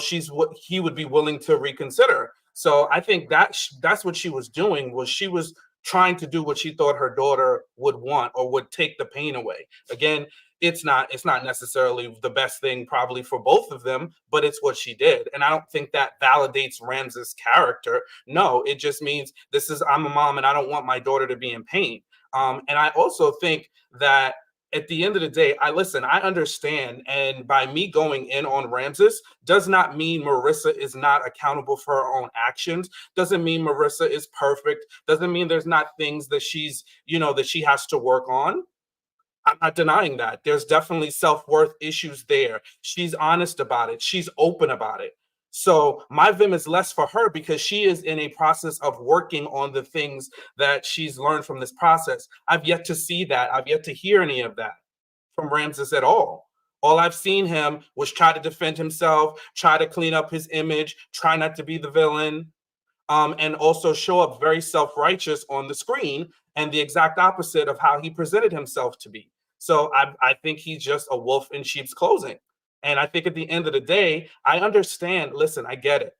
he would be willing to reconsider? So I think that's what she was doing, was she was trying to do what she thought her daughter would want or would take the pain away. Again, it's not necessarily the best thing probably for both of them, but it's what she did. And I don't think that validates Ramses' character. No, it just means I'm a mom and I don't want my daughter to be in pain. And I also think that at the end of the day, I understand. And by me going in on Ramses does not mean Merissa is not accountable for her own actions. Doesn't mean Merissa is perfect. Doesn't mean there's not things that that she has to work on. I'm not denying that. There's definitely self-worth issues there. She's honest about it. She's open about it. So my vim is less for her because she is in a process of working on the things that she's learned from this process. I've yet to see that. I've yet to hear any of that from Ramses at all. All I've seen him was try to defend himself, try to clean up his image, try not to be the villain, and also show up very self-righteous on the screen, and the exact opposite of how he presented himself to be. So I think he's just a wolf in sheep's clothing. And I think at the end of the day, I understand, listen, I get it.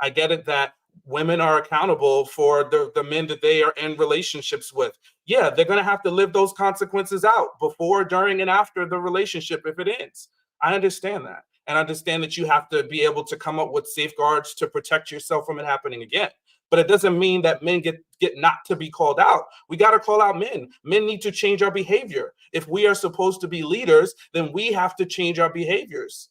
I get it that women are accountable for the men that they are in relationships with. Yeah, they're going to have to live those consequences out before, during, and after the relationship if it ends. I understand that. And understand that you have to be able to come up with safeguards to protect yourself from it happening again. But it doesn't mean that men get not to be called out. We got to call out men. Men need to change our behavior. If we are supposed to be leaders, then we have to change our behaviors.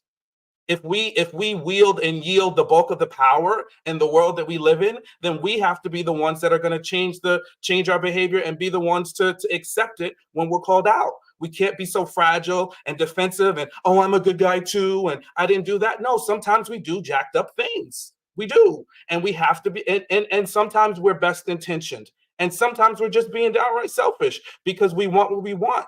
If we wield and yield the bulk of the power in the world that we live in, then we have to be the ones that are going to change our behavior and be the ones to accept it when we're called out. We can't be so fragile and defensive and, oh, I'm a good guy too, and I didn't do that. No, sometimes we do jacked up things. We do. And we have to be, and sometimes we're best intentioned. And sometimes we're just being downright selfish because we want what we want.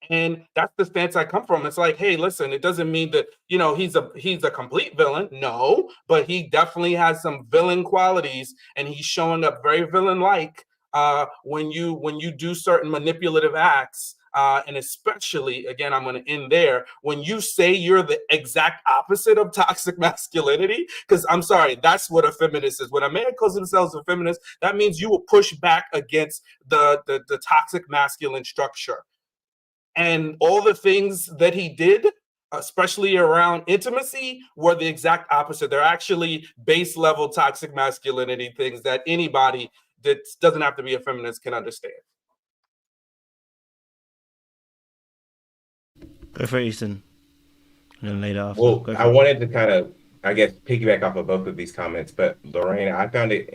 And that's the stance I come from. It's like, hey, listen, it doesn't mean that, he's a complete villain. No, but he definitely has some villain qualities, and he's showing up very villain-like when you do certain manipulative acts. And especially, again, I'm going to end there, when you say you're the exact opposite of toxic masculinity, because I'm sorry, that's what a feminist is. When a man calls themselves a feminist, that means you will push back against the toxic masculine structure. And all the things that he did, especially around intimacy, were the exact opposite. They're actually base level toxic masculinity things that anybody that doesn't have to be a feminist can understand. Go for it, Easton. I'm gonna lay that off. Well, I wanted to kind of, I guess, piggyback off of both of these comments, but Lorraine, I found it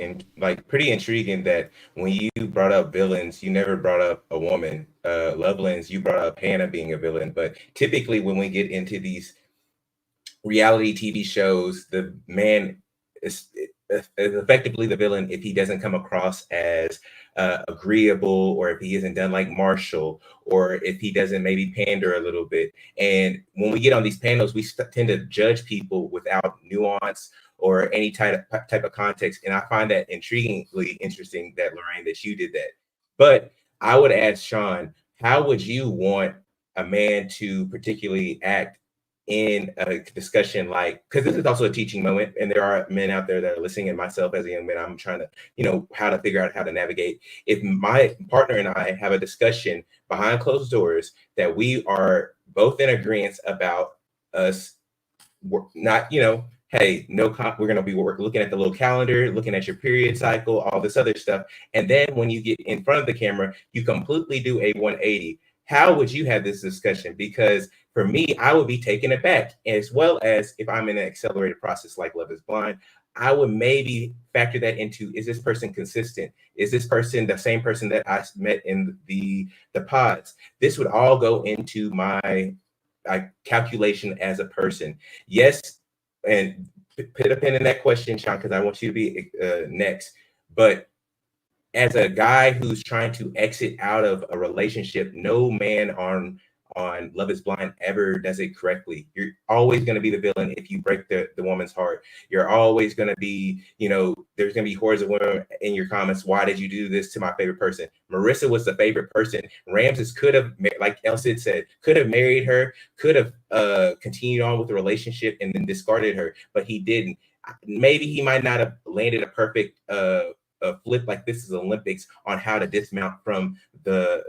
pretty intriguing that when you brought up villains, you never brought up a woman. Lovelands, you brought up Hannah being a villain, but typically when we get into these reality TV shows, the man is effectively the villain if he doesn't come across as agreeable, or if he isn't done like Marshall, or if he doesn't maybe pander a little bit. And when we get on these panels, we tend to judge people without nuance or any type of context. And I find that intriguingly interesting that, Lorraine, that you did that. But I would ask Sean, how would you want a man to particularly act in a discussion, like, because this is also a teaching moment, and there are men out there that are listening, and myself as a young man, I'm trying to, how to figure out how to navigate. If my partner and I have a discussion behind closed doors that we are both in agreement about us not, hey, we're going to be looking at the little calendar, looking at your period cycle, all this other stuff. And then when you get in front of the camera, you completely do a 180. How would you have this discussion? Because for me, I would be taken aback, as well as if I'm in an accelerated process like Love is Blind, I would maybe factor that into, is this person consistent? Is this person the same person that I met in the pods? This would all go into my calculation as a person. Yes, and put a pin in that question, Sean, because I want you to be next. But as a guy who's trying to exit out of a relationship, no man on Love is Blind ever does it correctly. You're always going to be the villain if you break the woman's heart. You're always going to be, there's going to be hordes of women in your comments. Why did you do this to my favorite person? Merissa was the favorite person. Ramses could have, like Elsid said, could have married her, could have continued on with the relationship and then discarded her, but he didn't. Maybe he might not have landed a perfect flip like This is Olympics on how to dismount from the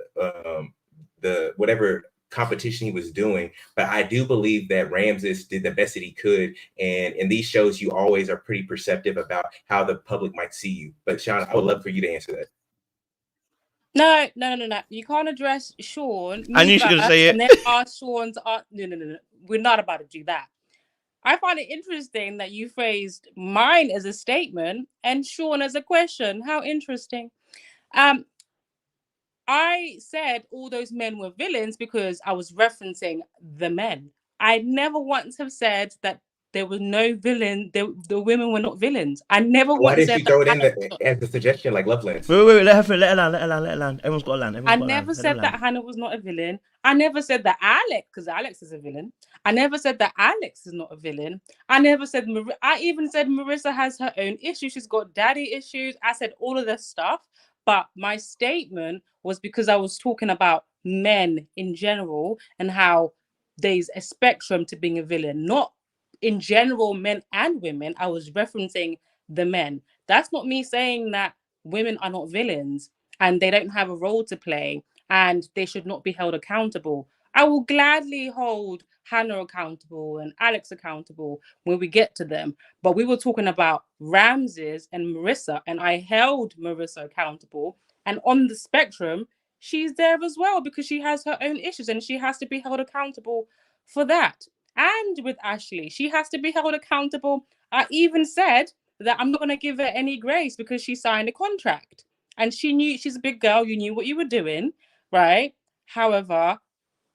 whatever competition he was doing, but I do believe that Ramses did the best that he could. And in these shows, you always are pretty perceptive about how the public might see you. But Sean, I would love for you to answer that. No. You can't address Sean. I knew she was going to say it. And then ask Sean's. No. We're not about to do that. I find it interesting that you phrased mine as a statement and Sean as a question. How interesting. I said all those men were villains because I was referencing the men. I never once have said that there was no villain. The women were not villains. I never Why once did said you that. throw it in as a suggestion, like Loveland? Wait, let her land. Everyone's got to land. I Everyone's got to land. never Let them said that land. Hannah was not a villain. I never said that Alex, because Alex is a villain. I never said that Alex is not a villain. I never said, I even said Marissa has her own issues. She's got daddy issues. I said all of this stuff. But my statement was because I was talking about men in general and how there's a spectrum to being a villain, not in general, men and women. I was referencing the men. That's not me saying that women are not villains and they don't have a role to play and they should not be held accountable. I will gladly hold Hannah accountable and Alex accountable when we get to them. But we were talking about Ramses and Merissa, and I held Merissa accountable. And on the spectrum, she's there as well because she has her own issues and she has to be held accountable for that. And with Ashley, she has to be held accountable. I even said that I'm not going to give her any grace because she signed a contract. And she knew, she's a big girl, you knew what you were doing, right? However,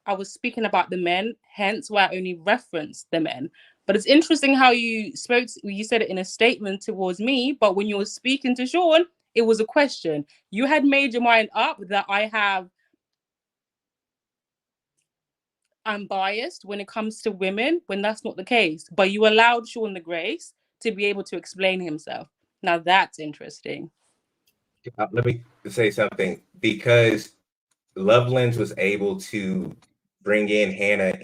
I was speaking about the men, hence why I only referenced the men. But it's interesting how you said it in a statement towards me, but when you were speaking to Sean, it was a question. You had made your mind up that I'm biased when it comes to women, when that's not the case. But you allowed Sean the grace to be able to explain himself. Now that's interesting. Let me say something, because Lovelands was able to bring in Hannah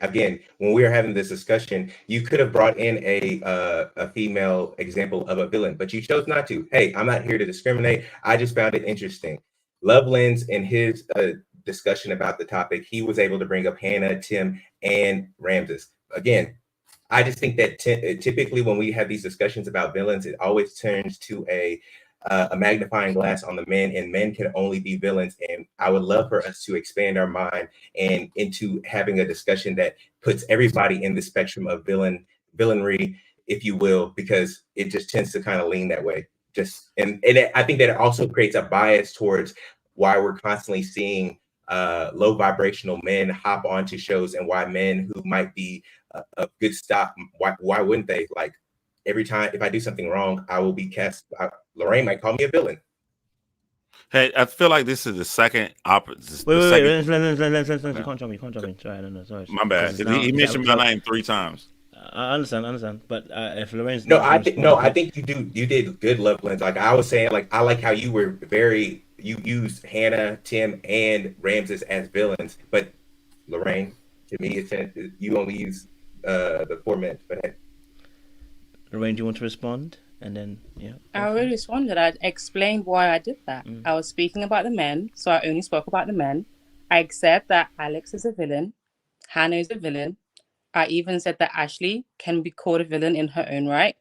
again, when we were having this discussion, you could have brought in a female example of a villain, but you chose not to. Hey, I'm not here to discriminate. I just found it interesting. Lovelands, in his discussion about the topic, he was able to bring up Hannah, Tim, and Ramses. Again, I just think that typically when we have these discussions about villains, it always turns to a magnifying glass on the men, and men can only be villains. And I would love for us to expand our mind and into having a discussion that puts everybody in the spectrum of villainry, if you will, because it just tends to kind of lean that way. And I think that it also creates a bias towards why we're constantly seeing low vibrational men hop onto shows, and why men who might be a good stop, why wouldn't they? Like, every time if I do something wrong, I will be cast. Lorraine might call me a villain. Hey, I feel like this is the second opposite. Wait. You can't jump in. Sorry. My bad. He mentioned my name 3 times. I understand. But if Lorraine's I think you did good, Loveland. Like I was saying, like I like how you used Hannah, Tim, and Ramses as villains, but Lorraine, to me, you only use the 4 men. But hey. Lorraine, do you want to respond? And then, yeah. I already responded. I explained why I did that. I was speaking about the men, so I only spoke about the men. I accept that Alex is a villain. Hannah is a villain. I even said that Ashley can be called a villain in her own right.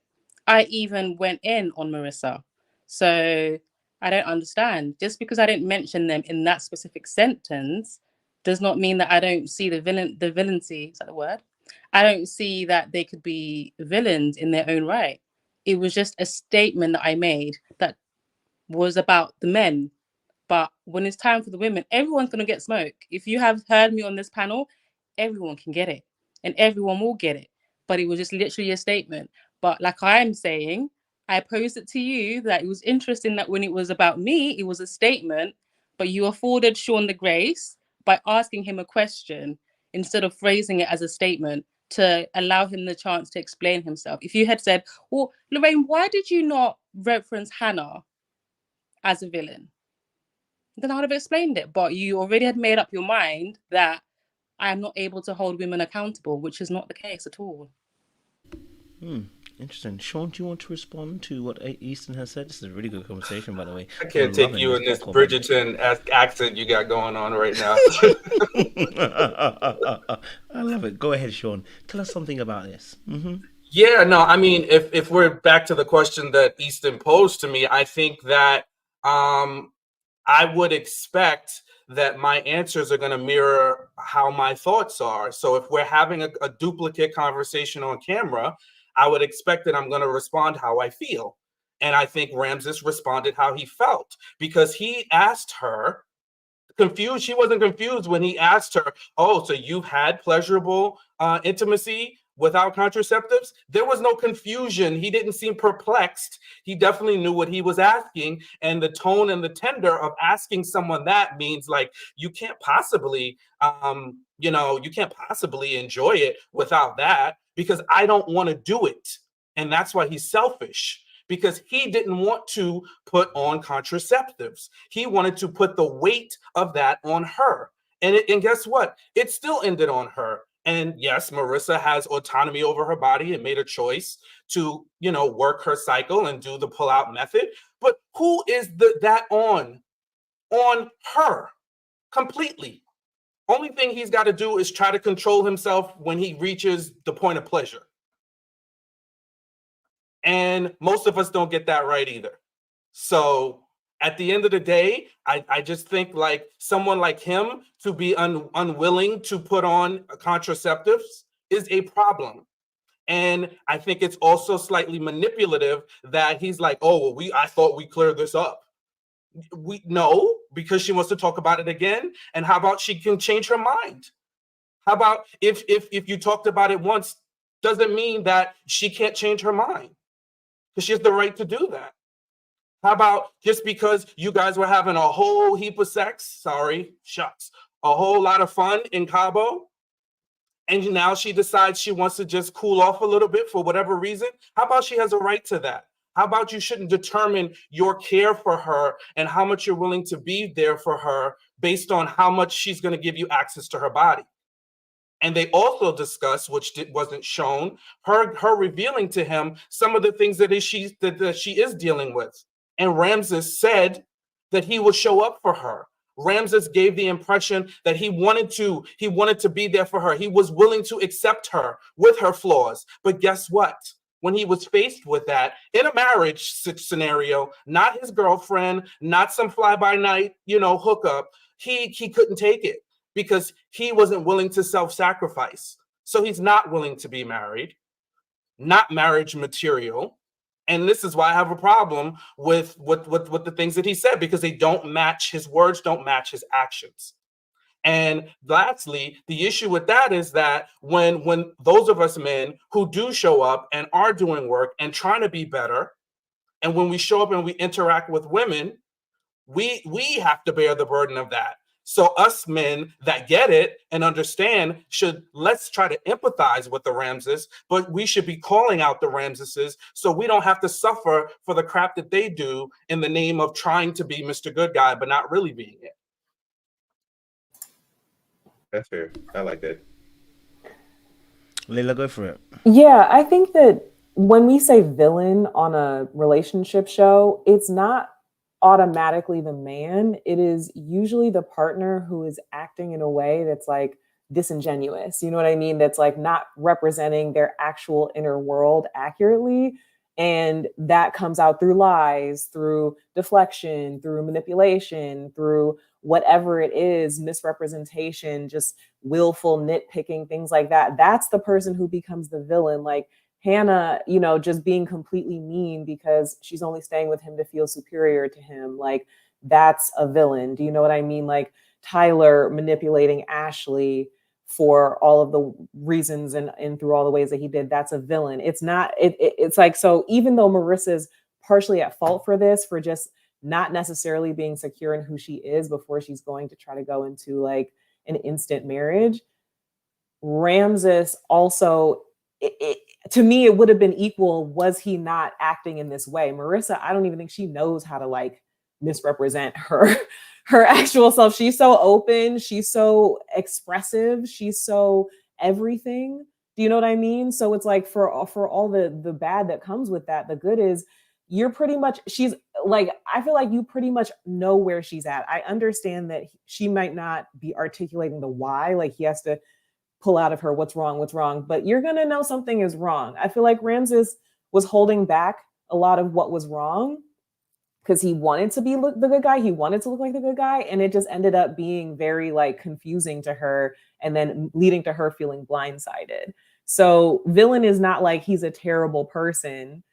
I even went in on Merissa. So I don't understand. Just because I didn't mention them in that specific sentence does not mean that I don't see the villaincy. Is that the word? I don't see that they could be villains in their own right. It was just a statement that I made that was about the men. But when it's time for the women, everyone's going to get smoke. If you have heard me on this panel, everyone can get it. And everyone will get it. But it was just literally a statement. But like I'm saying, I posed it to you that it was interesting that when it was about me, it was a statement. But you afforded Sean the grace by asking him a question instead of phrasing it as a statement, to allow him the chance to explain himself. If you had said, well, Lorraine, why did you not reference Hannah as a villain? Then I would have explained it. But you already had made up your mind that I'm not able to hold women accountable, which is not the case at all. Interesting. Sean, do you want to respond to what Easton has said? This is a really good conversation, by the way. I can't take you in this Bridgerton accent you got going on right now. I love it. Go ahead, Sean. Tell us something about this. Yeah, no, I mean, if we're back to the question that Easton posed to me, I think that I would expect that my answers are going to mirror how my thoughts are. So if we're having a duplicate conversation on camera, I would expect that I'm going to respond how I feel. And I think Ramses responded how he felt, because he asked her, confused. She wasn't confused when he asked her, oh, so you've had pleasurable intimacy without contraceptives? There was no confusion. He didn't seem perplexed. He definitely knew what he was asking. And the tone and the tender of asking someone that means like, you can't possibly, you can't possibly enjoy it without that, because I don't want to do it. And that's why he's selfish, because he didn't want to put on contraceptives. He wanted to put the weight of that on her. And guess what? It still ended on her. And yes, Merissa has autonomy over her body and made a choice to, work her cycle and do the pull-out method. But who is that on? On her completely. Only thing he's got to do is try to control himself when he reaches the point of pleasure. And most of us don't get that right either. So at the end of the day, I just think like someone like him to be unwilling to put on contraceptives is a problem. And I think it's also slightly manipulative that he's like, oh, well, I thought we cleared this up. No, because she wants to talk about it again. And how about she can change her mind? How about if you talked about it once, doesn't mean that she can't change her mind, because she has the right to do that. How about just because you guys were having a whole heap of sex, a whole lot of fun in Cabo, and now she decides she wants to just cool off a little bit for whatever reason? How about she has a right to that? How about you shouldn't determine your care for her and how much you're willing to be there for her based on how much she's going to give you access to her body? And they also discuss, which wasn't shown, her revealing to him some of the things that she is dealing with. And Ramses said that he would show up for her. Ramses gave the impression that he wanted to be there for her. He was willing to accept her with her flaws. But guess what? When he was faced with that in a marriage scenario, not his girlfriend, not some fly-by-night, hookup, he couldn't take it because he wasn't willing to self-sacrifice. So he's not willing to be married, not marriage material. And this is why I have a problem with the things that he said, because they don't match, his words don't match his actions. And lastly, the issue with that is that when those of us men who do show up and are doing work and trying to be better, and when we show up and we interact with women, we have to bear the burden of that. So us men that get it and understand let's try to empathize with the Ramses, but we should be calling out the Ramseses so we don't have to suffer for the crap that they do in the name of trying to be Mr. Good Guy, but not really being it. That's fair. I like that. Leila, go for it. Yeah, I think that when we say villain on a relationship show, it's not automatically the man. It is usually the partner who is acting in a way that's like disingenuous. You know what I mean? That's like not representing their actual inner world accurately. And that comes out through lies, through deflection, through manipulation, through whatever it is, misrepresentation, just willful nitpicking, things like that. That's the person who becomes the villain. Like Hannah, just being completely mean because she's only staying with him to feel superior to him. Like that's a villain. Do you know what I mean? Like Tyler manipulating Ashley for all of the reasons and through all the ways that he did. That's a villain. It's not, it's like, so even though Marissa's partially at fault for this, for just not necessarily being secure in who she is before she's going to try to go into like an instant marriage, Ramses also, to me, it would have been equal. Was he not acting in this way? Merissa, I don't even think she knows how to like misrepresent her actual self. She's so open. She's so expressive. She's so everything. Do you know what I mean? So it's like for all the bad that comes with that, the good is you're pretty much, she's like, I feel like you pretty much know where she's at. I understand that she might not be articulating the why, like he has to pull out of her what's wrong, but you're going to know something is wrong. I feel like Ramses was holding back a lot of what was wrong because he wanted to be the good guy. He wanted to look like the good guy. And it just ended up being very like confusing to her and then leading to her feeling blindsided. So villain is not like he's a terrible person.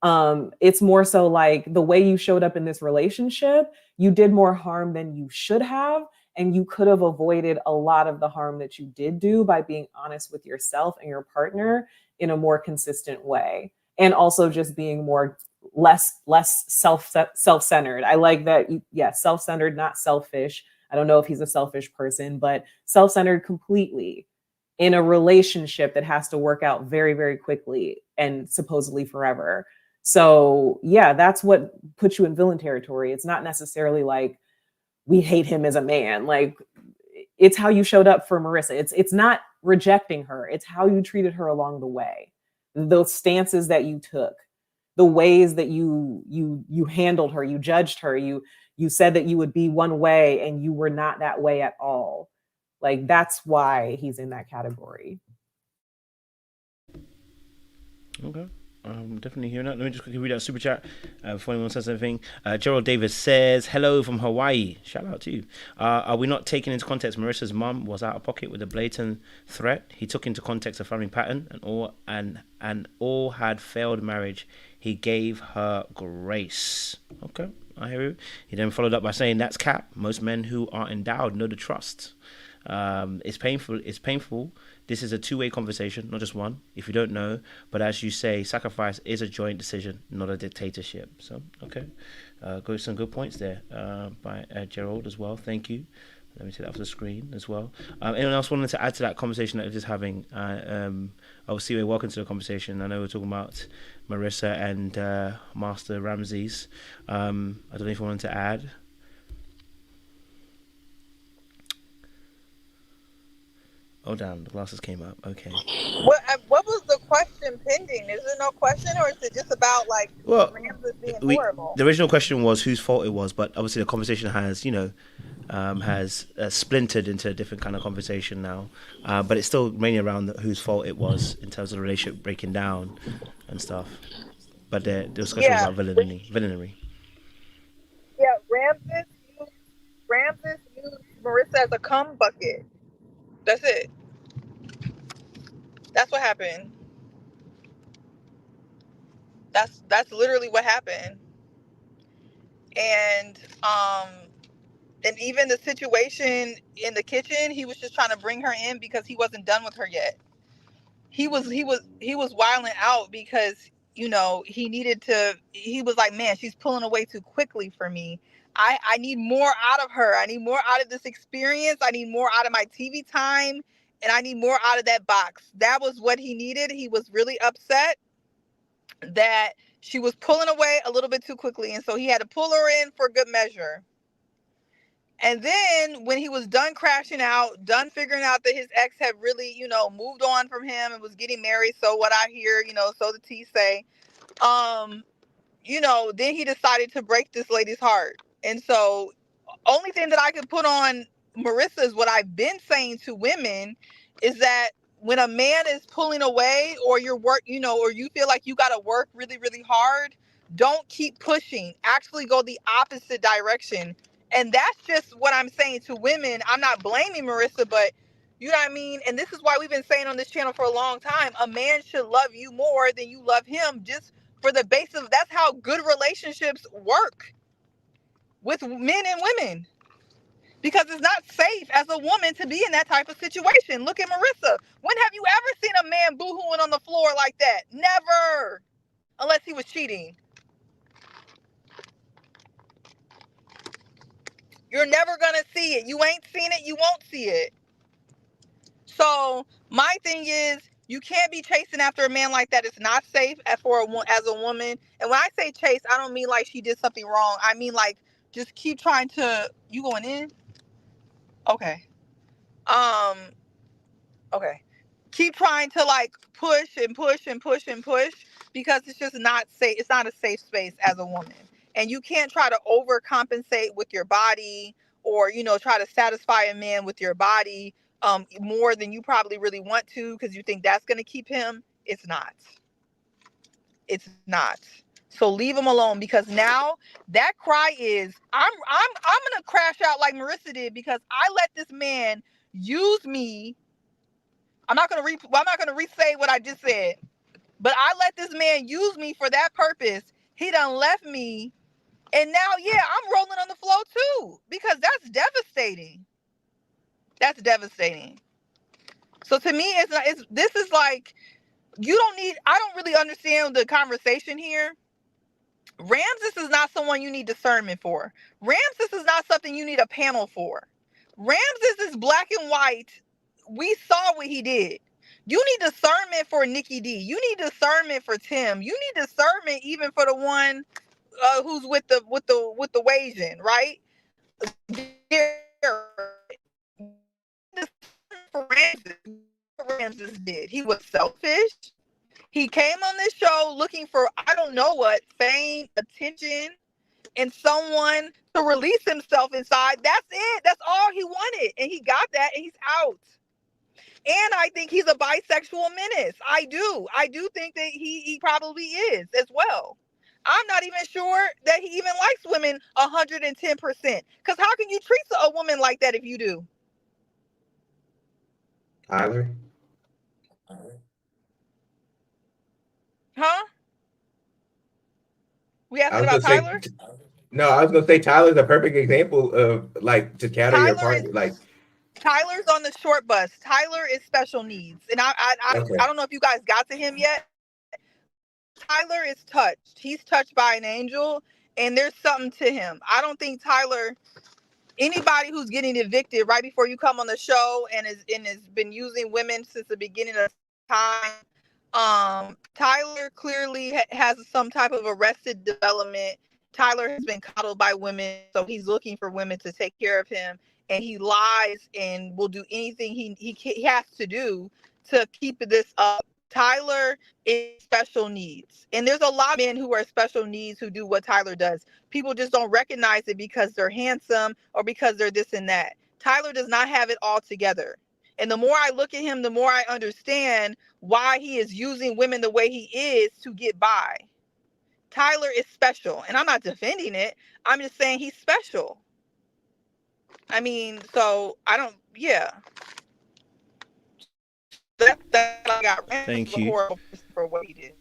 It's more so like the way you showed up in this relationship, you did more harm than you should have. And you could have avoided a lot of the harm that you did do by being honest with yourself and your partner in a more consistent way. And also just being less self-centered. I like that. Self-centered, not selfish. I don't know if he's a selfish person, but self-centered completely in a relationship that has to work out very, very quickly and supposedly forever. So yeah, that's what puts you in villain territory. It's not necessarily like we hate him as a man. Like, it's how you showed up for Merissa. It's not rejecting her. It's how you treated her along the way. Those stances that you took, the ways that you handled her, you judged her, you said that you would be one way and you were not that way at all. Like, that's why he's in that category. Okay. Definitely hearing that. Let me just quickly read that super chat before anyone says anything. Gerald Davis says, hello from Hawaii. Shout out to you. Are we not taking into context Marissa's mum was out of pocket with a blatant threat? He took into context a family pattern and all had failed marriage. He gave her grace. Okay, I hear you. He then followed up by saying, that's cap. Most men who are endowed know the trust. It's painful. This is a two-way conversation, not just one, if you don't know. But as you say, sacrifice is a joint decision, not a dictatorship. So, okay. Got some good points there by Gerald as well. Thank you. Let me take that off the screen as well. Anyone else wanted to add to that conversation that we're just having? Obviously, welcome to the conversation. I know we're talking about Merissa and Master Ramses. I don't know if you wanted to add. Oh, damn, the glasses came up. Okay. What was the question pending? Is there no question, or is it just about, like, Ramses being horrible? The original question was whose fault it was, but obviously the conversation has, has splintered into a different kind of conversation now. But it's still mainly around whose fault it was in terms of the relationship breaking down and stuff. But the discussion was about villainy. Yeah, Ramses used Merissa as a cum bucket. That's it. That's what happened. That's literally what happened. And even the situation in the kitchen, he was just trying to bring her in because he wasn't done with her yet. He was wilding out because, he was like, man, she's pulling away too quickly for me. I need more out of her. I need more out of this experience. I need more out of my TV time. And I need more out of that box. That was what he needed. He was really upset that she was pulling away a little bit too quickly. And so he had to pull her in for good measure. And then when he was done crashing out, done figuring out that his ex had really, moved on from him and was getting married. So what I hear, so the T say, then he decided to break this lady's heart. And so only thing that I could put on Merissa is what I've been saying to women is that when a man is pulling away or or you feel like you got to work really, really hard, don't keep pushing. Actually go the opposite direction. And that's just what I'm saying to women. I'm not blaming Merissa, but you know what I mean? And this is why we've been saying on this channel for a long time, a man should love you more than you love him, just for the basis of that's how good relationships work with men and women. Because it's not safe as a woman to be in that type of situation. Look at Merissa. When have you ever seen a man boo-hooing on the floor like that? Never. Unless he was cheating. You're never going to see it. You ain't seen it. You won't see it. So my thing is, you can't be chasing after a man like that. It's not safe as a woman. And when I say chase, I don't mean like she did something wrong. I mean like just keep trying to... You going in? Okay. Okay. Keep trying to like push and push and push and push because it's just not safe. It's not a safe space as a woman. And you can't try to overcompensate with your body or, try to satisfy a man with your body more than you probably really want to because you think that's going to keep him. It's not. It's not. So leave him alone because now that cry is I'm gonna crash out like Merissa did because I let this man use me. I'm not gonna re-say what I just said. But I let this man use me for that purpose. He done left me. And now, yeah, I'm rolling on the floor too. Because that's devastating. That's devastating. So to me, this is like, I don't really understand the conversation here. Ramses is not someone you need discernment for. Ramses is not something you need a panel for. Ramses is black and white. We saw what he did. You need discernment for Nikki D. You need discernment for Tim. You need discernment even for the one who's with the Wasian, right? For Ramses did. He was selfish. He came on this show looking for, I don't know what, fame, attention, and someone to release himself inside. That's it. That's all he wanted. And he got that, and he's out. And I think he's a bisexual menace. I do. I do think that he probably is as well. I'm not even sure that he even likes women 110%. Because how can you treat a woman like that if you do? Tyler? Huh? We asking about Tyler? No, I was gonna say Tyler's a perfect example of like to counter your partner. Like Tyler's on the short bus. Tyler is special needs, and I don't know if you guys got to him yet. Tyler is touched. He's touched by an angel, and there's something to him. I don't think Tyler. Anybody who's getting evicted right before you come on the show and has been using women since the beginning of time. Tyler clearly has some type of arrested development. Tyler has been coddled by women, so he's looking for women to take care of him, and he lies and will do anything he has to do to keep this up. Tyler is special needs, and there's a lot of men who are special needs who do what Tyler does. People just don't recognize it because they're handsome or because they're this and that. Tyler does not have it all together. And the more I look at him, the more I understand why he is using women the way he is to get by. Tyler is special, and I'm not defending it. I'm just saying he's special. I mean, so I don't, yeah. That I got. Thank you. Horrible for what he did.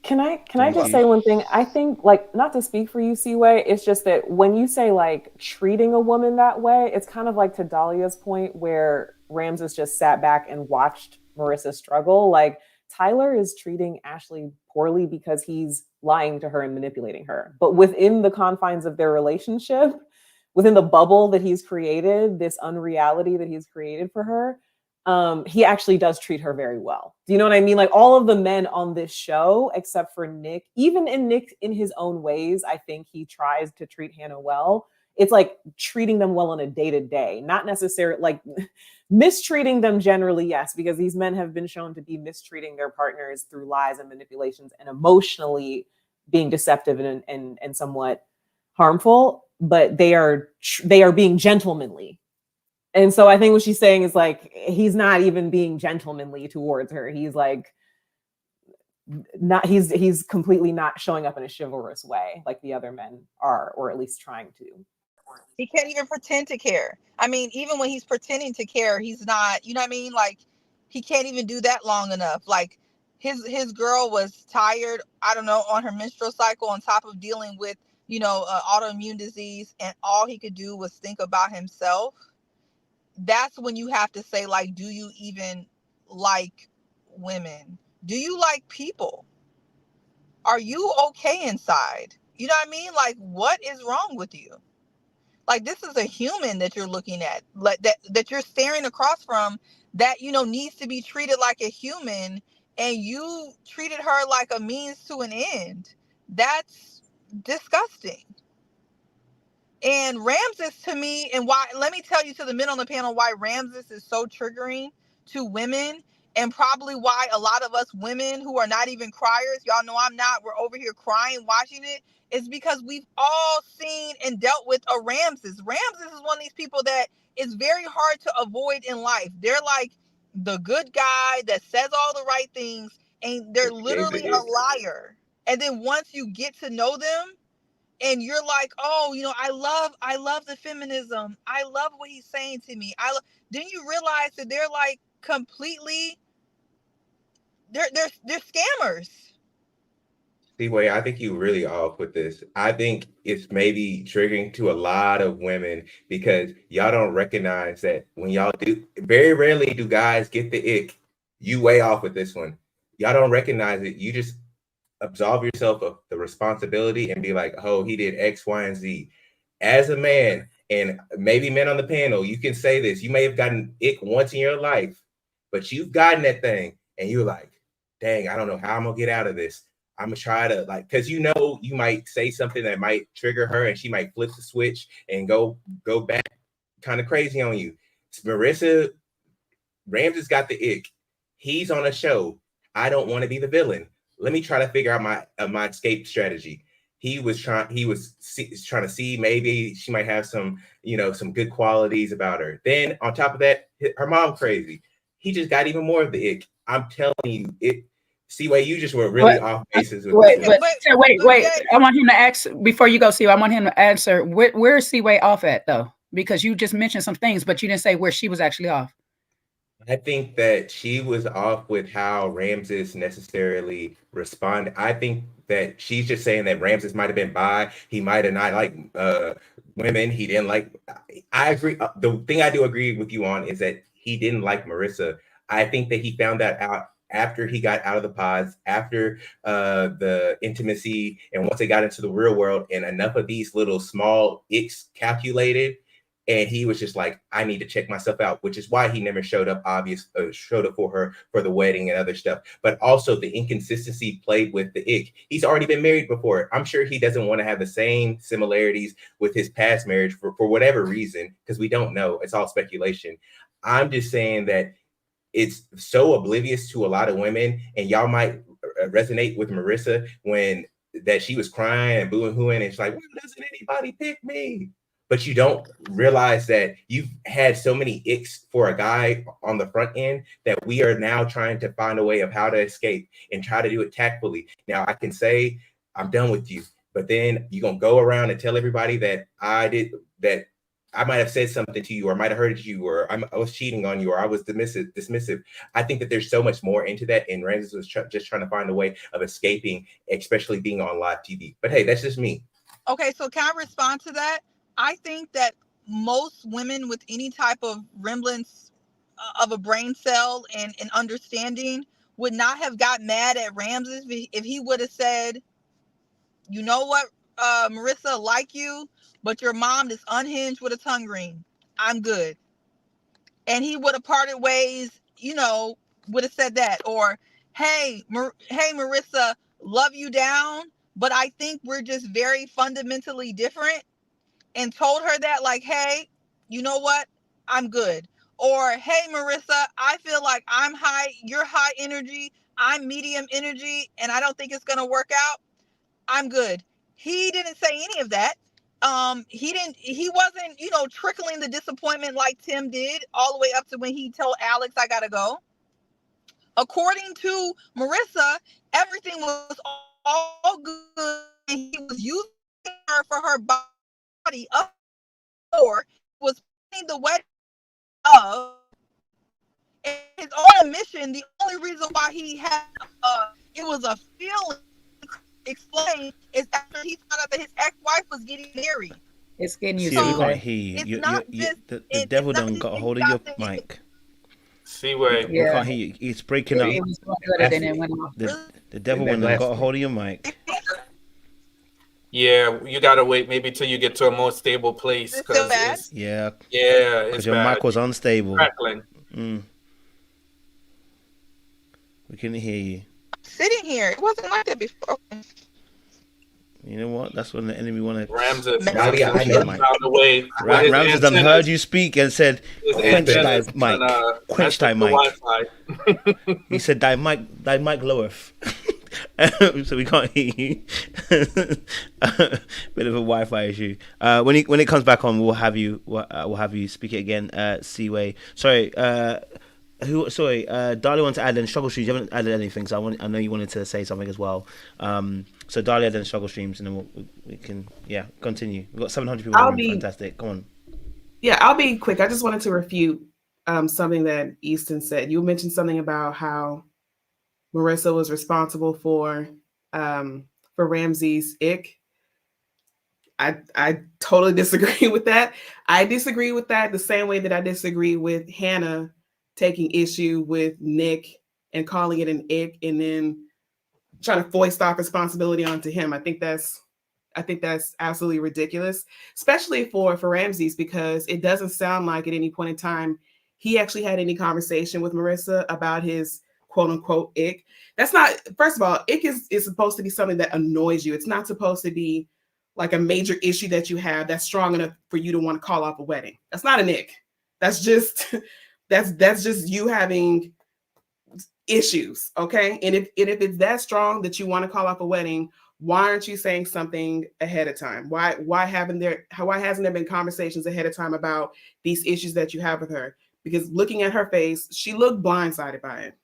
Can I just say one thing? I think, like, not to speak for you, Seaway, it's just that when you say like treating a woman that way, it's kind of like to Dahlia's point where Ramses just sat back and watched Merissa struggle. Like Tyler is treating Ashley poorly because he's lying to her and manipulating her. But within the confines of their relationship, within the bubble that he's created, this unreality that he's created for her, he actually does treat her very well. Do you know what I mean? Like all of the men on this show, except for Nick, even Nick in his own ways, I think he tries to treat Hannah well. It's like treating them well on a day-to-day, not necessarily like mistreating them generally, yes, because these men have been shown to be mistreating their partners through lies and manipulations and emotionally being deceptive and somewhat harmful, but they are being gentlemanly. And so I think what she's saying is like, he's not even being gentlemanly towards her. He's like, he's completely not showing up in a chivalrous way like the other men are, or at least trying to. He can't even pretend to care. I mean, even when he's pretending to care, he's not, you know what I mean? Like he can't even do that long enough. Like his girl was tired, I don't know, on her menstrual cycle on top of dealing with, autoimmune disease, and all he could do was think about himself. That's when you have to say, like, do you even like women? Do you like people? Are you okay inside? You know what I mean? Like, what is wrong with you? Like, this is a human that you're looking at, like that you're staring across from, that, needs to be treated like a human, and you treated her like a means to an end. That's disgusting. And Ramses, to me, and why, let me tell you to the men on the panel why Ramses is so triggering to women, and probably why a lot of us women who are not even criers, y'all know I'm not, we're over here crying watching it, is because we've all seen and dealt with a Ramses. Ramses is one of these people that is very hard to avoid in life. They're like the good guy that says all the right things, and they're literally a liar. And then once you get to know them, and you're like, oh, I love the feminism. I love what he's saying to me. Then you realize that they're like completely, they're scammers. Seaway, I think you really off with this. I think it's maybe triggering to a lot of women because y'all don't recognize that when y'all do, very rarely do guys get the ick. You way off with this one. Y'all don't recognize it. You just absolve yourself of the responsibility and be like, oh, he did X, Y, and Z. As a man, and maybe men on the panel, you can say this. You may have gotten ick once in your life, but you've gotten that thing and you're like, dang, I don't know how I'm gonna get out of this. I'm gonna try to because you might say something that might trigger her and she might flip the switch and go back kind of crazy on you. Marissa, Ramses got the ick. He's on a show. I don't want to be the villain. Let me try to figure out my escape strategy. He was trying to see maybe she might have some good qualities about her. Then on top of that, her mom crazy. He just got even more of the ick. I'm telling you, it. Seaway, you just were really off bases. Wait. I want him to ask before you go, Seaway. I want him to answer. Where is Seaway off at though? Because you just mentioned some things, but you didn't say where she was actually off. I think that she was off with how Ramses necessarily responded. I think that she's just saying that Ramses might have been bi. He might have not liked women. He didn't like. I agree. The thing I do agree with you on is that he didn't like Merissa. I think that he found that out after he got out of the pods, after the intimacy, and once they got into the real world, and enough of these little small icks calculated, and he was just like, I need to check myself out, which is why he never showed up for her for the wedding and other stuff. But also the inconsistency played with the ick. He's already been married before. I'm sure he doesn't want to have the same similarities with his past marriage for whatever reason, because we don't know. It's all speculation. I'm just saying that it's so oblivious to a lot of women, and y'all might resonate with Merissa when that she was crying and booing hooing, and she's like, why doesn't anybody pick me? But you don't realize that you've had so many icks for a guy on the front end that we are now trying to find a way of how to escape and try to do it tactfully. Now I can say I'm done with you, but then you're gonna go around and tell everybody that I might have said something to you, or I might have hurt you, or I was cheating on you, or I was dismissive. I think that there's so much more into that, and Ramses was just trying to find a way of escaping, especially being on live TV. But hey, that's just me. Okay, so can I respond to that? I think that most women with any type of remnants of a brain cell and understanding would not have got mad at Ramses if he would have said, you know what, Merissa, like you, but your mom is unhinged with a tongue ring. I'm good. And he would have parted ways, would have said that. Or, hey, Merissa, love you down, but I think we're just very fundamentally different. And told her that, like, hey, you know what? I'm good. Or, hey, Merissa, I feel like I'm high, you're high energy, I'm medium energy, and I don't think it's going to work out. I'm good. He didn't say any of that. He wasn't, trickling the disappointment like Tim did all the way up to when he told Alex, I gotta go. According to Merissa, everything was all good and he was using her for her body up, or was putting the wedding of his own admission. The only reason why he had it was a feeling explained is after he found out that his ex-wife was getting married. It's getting you. See, we can't hear you. The devil done got a hold of your mic. Seaway. We can't hear you. It's breaking up. It was good, and it went off. The devil went and got a hold of your mic. Yeah, you gotta wait maybe till you get to a more stable place. Because because your mic was unstable. Crackling. We couldn't hear you. Sitting here, it wasn't like that before. You know what? That's when the enemy wanted. Ramses found a way. Ramses done heard you speak and said, "Quench thy mic, quench thy mic." He said, "Thy mic loweth." So we can't hear you. Bit of a Wi-Fi issue. When it comes back on, we'll have you speak it again. Seaway. Sorry. Darlie wanted to add in struggle streams. You haven't added anything, so I know you wanted to say something as well. So Darlie added in struggle streams, and then we can continue. We've got 700 people. Fantastic. Come on. Yeah, I'll be quick. I just wanted to refute something that Easton said. You mentioned something about how Merissa was responsible for Ramses' ick. I totally disagree with that. I disagree with that the same way that I disagree with Hannah taking issue with Nick and calling it an ick and then trying to foist off responsibility onto him. I think that's absolutely ridiculous, especially for Ramses, because it doesn't sound like at any point in time he actually had any conversation with Merissa about his quote unquote ick. That's not, first of all, ick is supposed to be something that annoys you. It's not supposed to be like a major issue that you have that's strong enough for you to want to call off a wedding. That's not an ick. That's just that's just you having issues, okay? And if it's that strong that you want to call off a wedding, why aren't you saying something ahead of time? Why hasn't there been conversations ahead of time about these issues that you have with her? Because looking at her face, she looked blindsided by it.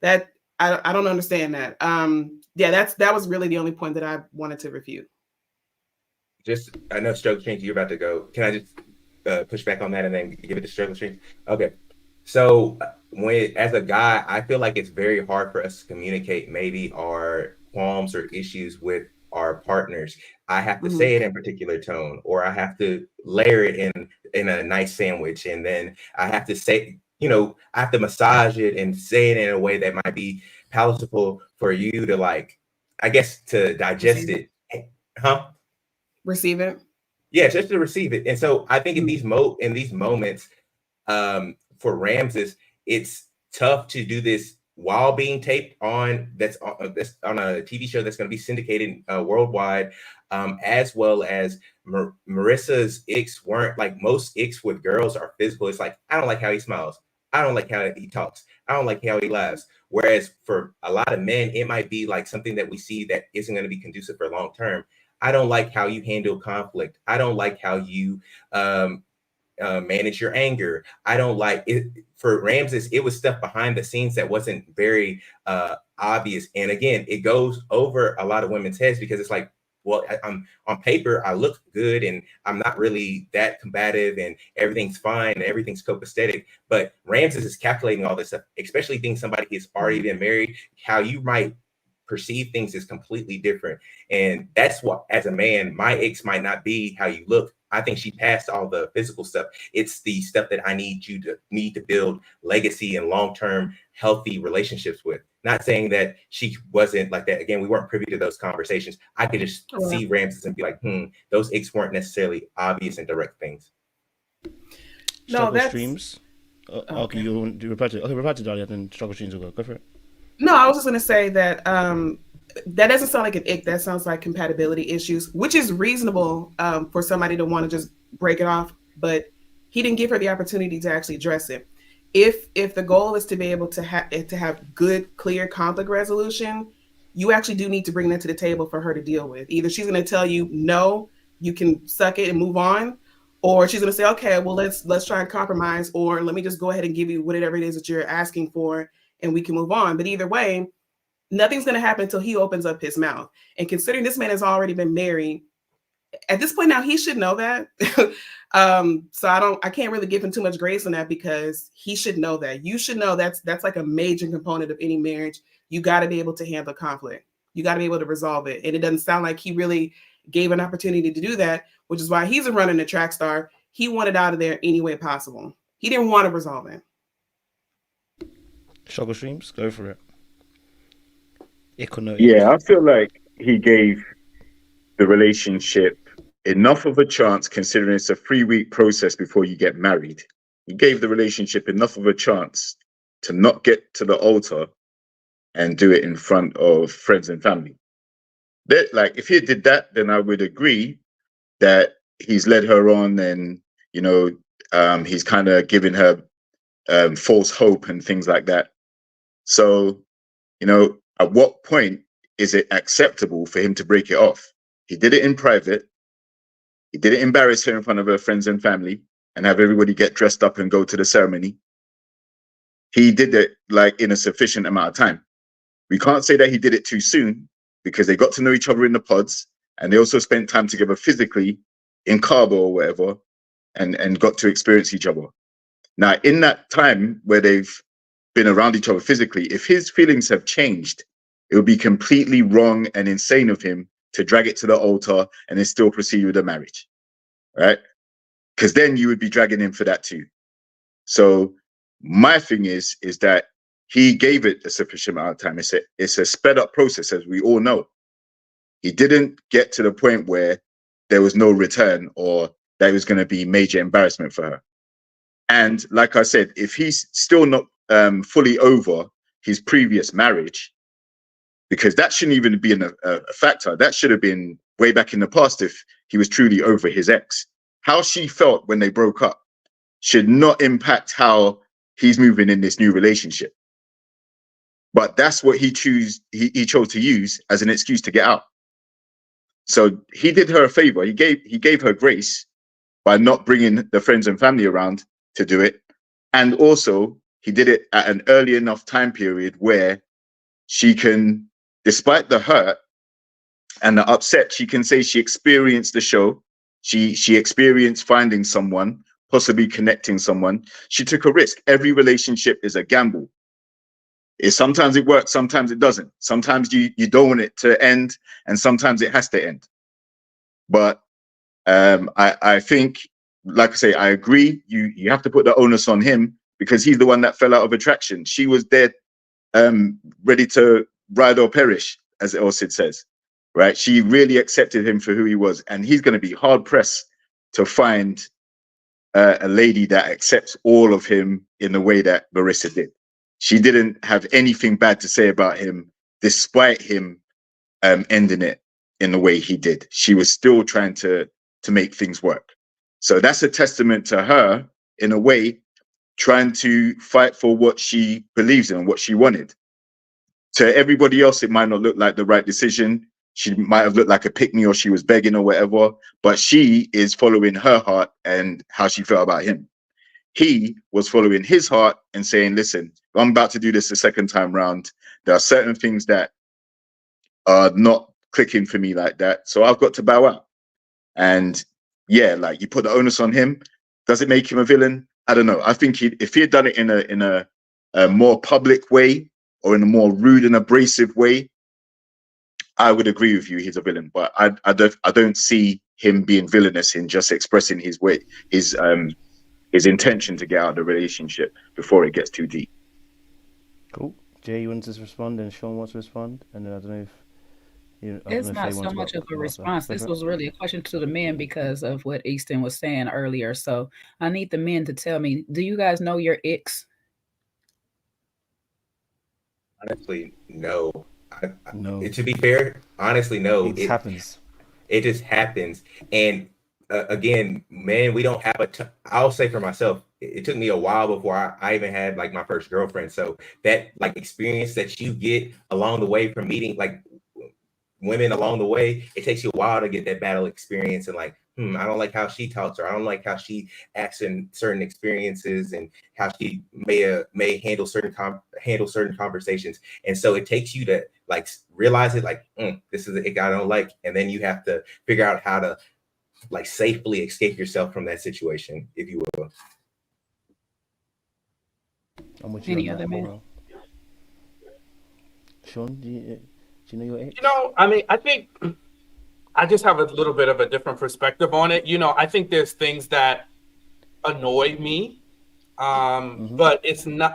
That I don't understand that. Yeah, that was really the only point that I wanted to refute. Just, I know Struggle Streams, you're about to go. Can I just push back on that and then give it to Struggle Streams? Okay. So as a guy, I feel like it's very hard for us to communicate maybe our qualms or issues with our partners. I have to say it in a particular tone, or I have to layer it in a nice sandwich, and then I have to say, I have to massage it and say it in a way that might be palatable for you to, like, I guess, to digest it. Huh? Receive it. Yeah, just to receive it. And so I think in these moments, for Ramses, it's tough to do this while being taped on that's on a TV show that's going to be syndicated worldwide, as well as Marissa's icks weren't like most icks with girls are physical. It's like, I don't like how he smiles. I don't like how he talks. I don't like how he laughs. Whereas for a lot of men, it might be like something that we see that isn't going to be conducive for long term. I don't like how you handle conflict. I don't like how you manage your anger. I don't like it. For Ramses, it was stuff behind the scenes that wasn't very obvious. And again, it goes over a lot of women's heads because it's like, well, I'm on paper, I look good and I'm not really that combative and everything's fine and everything's copacetic. But Ramses is calculating all this stuff, especially being somebody who's already been married. How you might perceive things is completely different. And that's what, as a man, my ex might not be how you look. I think she passed all the physical stuff. It's the stuff that I need to build legacy and long-term healthy relationships with. Not saying that she wasn't like that. Again, we weren't privy to those conversations. I could just see Ramses and be like, those icks weren't necessarily obvious and direct things. No, that's streams. Okay, you reply to Dahlia, then Struggle Streams will go for it. No, I was just going to say that that doesn't sound like an ick. That sounds like compatibility issues, which is reasonable for somebody to want to just break it off. But he didn't give her the opportunity to actually address it. If the goal is to be able to have good, clear conflict resolution, you actually do need to bring that to the table for her to deal with. Either she's going to tell you, no, you can suck it and move on, or she's going to say, okay, well, let's try and compromise, or let me just go ahead and give you whatever it is that you're asking for, and we can move on. But either way, nothing's going to happen until he opens up his mouth. And considering this man has already been married, at this point now, he should know that. So I can't really give him too much grace on that, because he should know that. You should know that's like a major component of any marriage. You got to be able to handle conflict. You got to be able to resolve it. And it doesn't sound like he really gave an opportunity to do that, which is why he's a running a track star. He wanted out of there any way possible. He didn't want to resolve it. Struggle Streams, go for it. Yeah, I feel like he gave the relationship enough of a chance, considering it's a 3-week process before you get married. He gave the relationship enough of a chance to not get to the altar and do it in front of friends and family. Like, if he did that, then I would agree that he's led her on, and he's kind of given her false hope and things like that. So, at what point is it acceptable for him to break it off? He did it in private. He didn't embarrass her in front of her friends and family and have everybody get dressed up and go to the ceremony. He did it like in a sufficient amount of time. We can't say that he did it too soon, because they got to know each other in the pods, and they also spent time together physically in Cabo or whatever, and got to experience each other. Now, in that time where they've been around each other physically, if his feelings have changed, it would be completely wrong and insane of him to drag it to the altar and then still proceed with the marriage, right? Because then you would be dragging him for that too. So my thing is that he gave it a sufficient amount of time. It's a sped up process, as we all know. He didn't get to the point where there was no return or that was going to be major embarrassment for her. And like I said, if he's still not fully over his previous marriage, because that shouldn't even be a factor. That should have been way back in the past if he was truly over his ex. How she felt when they broke up should not impact how he's moving in this new relationship. But that's what he chose to use as an excuse to get out. So he did her a favor. He gave her grace by not bringing the friends and family around to do it. And also he did it at an early enough time period where she can, despite the hurt and the upset, she can say she experienced the show. She experienced finding someone, possibly connecting someone. She took a risk. Every relationship is a gamble. Sometimes it works, sometimes it doesn't. Sometimes you don't want it to end, and sometimes it has to end. But I think, like I say, I agree. You have to put the onus on him because he's the one that fell out of attraction. She was there, ready to ride or perish, as Elsid says, right? She really accepted him for who he was, and he's going to be hard pressed to find a lady that accepts all of him in the way that Merissa did. She didn't have anything bad to say about him, despite him ending it in the way he did. She was still trying to make things work. So that's a testament to her, in a way, trying to fight for what she believes in and what she wanted. To everybody else, it might not look like the right decision. She might have looked like a pick-me or she was begging or whatever, but she is following her heart and how she felt about him. He was following his heart and saying, listen, I'm about to do this a second time round. There are certain things that are not clicking for me like that. So I've got to bow out. And yeah, like, you put the onus on him. Does it make him a villain? I don't know. I think if he had done it in a more public way or in a more rude and abrasive way, I would agree with you. He's a villain, but I don't see him being villainous in just expressing his way, his intention to get out of the relationship before it gets too deep. Cool. Jay, you want to respond, and Sean wants to respond, and then I don't know if it's not so much of a response. This was really a question to the men because of what Easton was saying earlier. So I need the men to tell me, do you guys know your ex? Honestly, no. No. To be fair, honestly, no. It happens. It just happens. And again, man, we don't have I'll say for myself, it took me a while before I even had like my first girlfriend. So that like experience that you get along the way from meeting like women along the way, it takes you a while to get that battle experience and like, I don't like how she talks, or I don't like how she acts in certain experiences and how she may handle certain conversations. And so it takes you to like realize it, like, this is a ick I don't like. And then you have to figure out how to like safely escape yourself from that situation, if you will. Any other man? Sean, do you know your ex? I mean, I think I just have a little bit of a different perspective on it. I think there's things that annoy me, but it's not.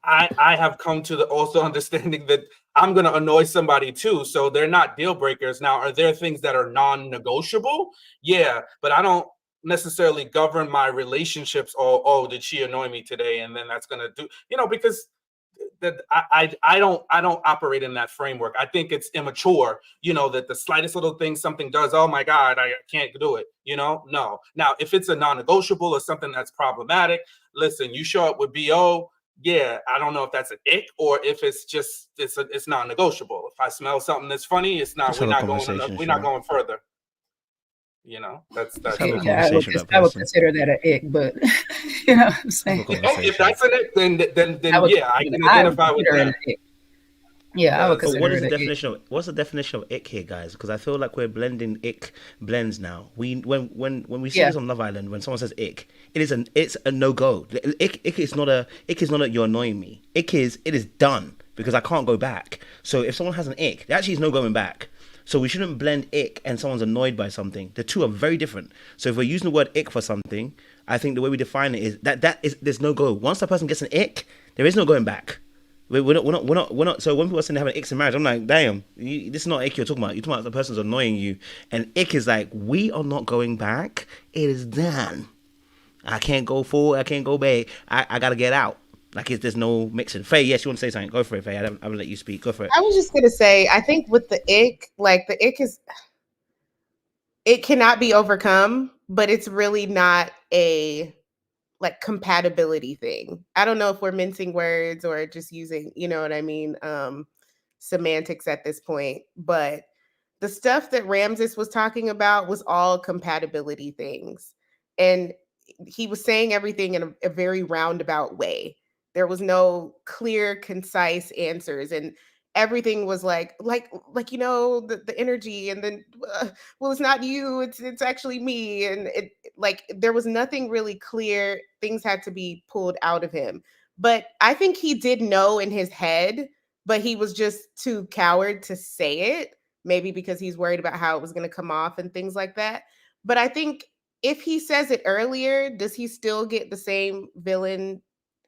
I have come to the also understanding that I'm going to annoy somebody too. So they're not deal breakers. Now, are there things that are non-negotiable? Yeah, but I don't necessarily govern my relationships. Oh, did she annoy me today? And then that's going to do, because that I don't operate in that framework. I think it's immature, that the slightest little thing something does, oh my God, I can't do it. No. Now, if it's a non-negotiable or something that's problematic, listen, you show up with BO. Yeah, I don't know if that's an ick or if it's just it's non-negotiable. If I smell something that's funny, it's not. We're not going further. That's I would consider that an ick, but you know what I'm saying. If that's an ick, then yeah, I can identify with that. Yeah, I would But consider what is it the a ick. definition of what's the definition of ick here, guys? Because I feel like we're blending ick blends now. When we see Yeah. this on Love Island, when someone says ick, it's a no go. Ick is not a you're annoying me. Ick is it is done because I can't go back. So if someone has an ick, there actually is no going back. So we shouldn't blend ick and someone's annoyed by something. The two are very different. So if we're using the word ick for something, I think the way we define it is that is there's no go. Once a person gets an ick, there is no going back. We're not. So when people are saying they have an ick in marriage, I'm like, damn, this is not ick you're talking about. You're talking about the person's annoying you, and ick is like, we are not going back. It is done. I can't go forward. I can't go back. I gotta get out. Like there's no mixing. Faye, yes, you want to say something? Go for it, Faye. I'm gonna let you speak. Go for it. I was just gonna say, I think with the ick, like the ick is, it cannot be overcome, but it's really not a like compatibility thing. I don't know if we're mincing words or just using, you know what I mean, semantics at this point, but the stuff that Ramses was talking about was all compatibility things. And he was saying everything in a very roundabout way. There was no clear, concise answers. And everything was like you know, the energy, and then well, it's not you, it's actually me. And it like there was nothing really clear. Things had to be pulled out of him. But I think he did know in his head, but he was just too coward to say it, maybe because he's worried about how it was going to come off and things like that. But I think if he says it earlier, does he still get the same villain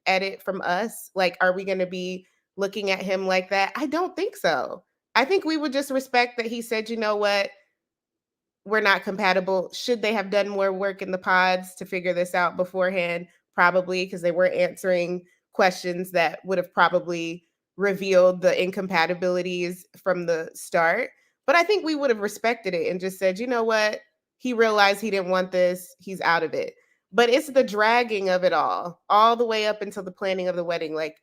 edit from us? Like, are we going to be looking at him like that? I don't think so. I think we would just respect that he said, you know what, we're not compatible. Should they have done more work in the pods to figure this out beforehand? Probably, because they were answering questions that would have probably revealed the incompatibilities from the start. But I think we would have respected it and just said, you know what? He realized he didn't want this. He's out of it. But it's the dragging of it all the way up until the planning of the wedding. Like,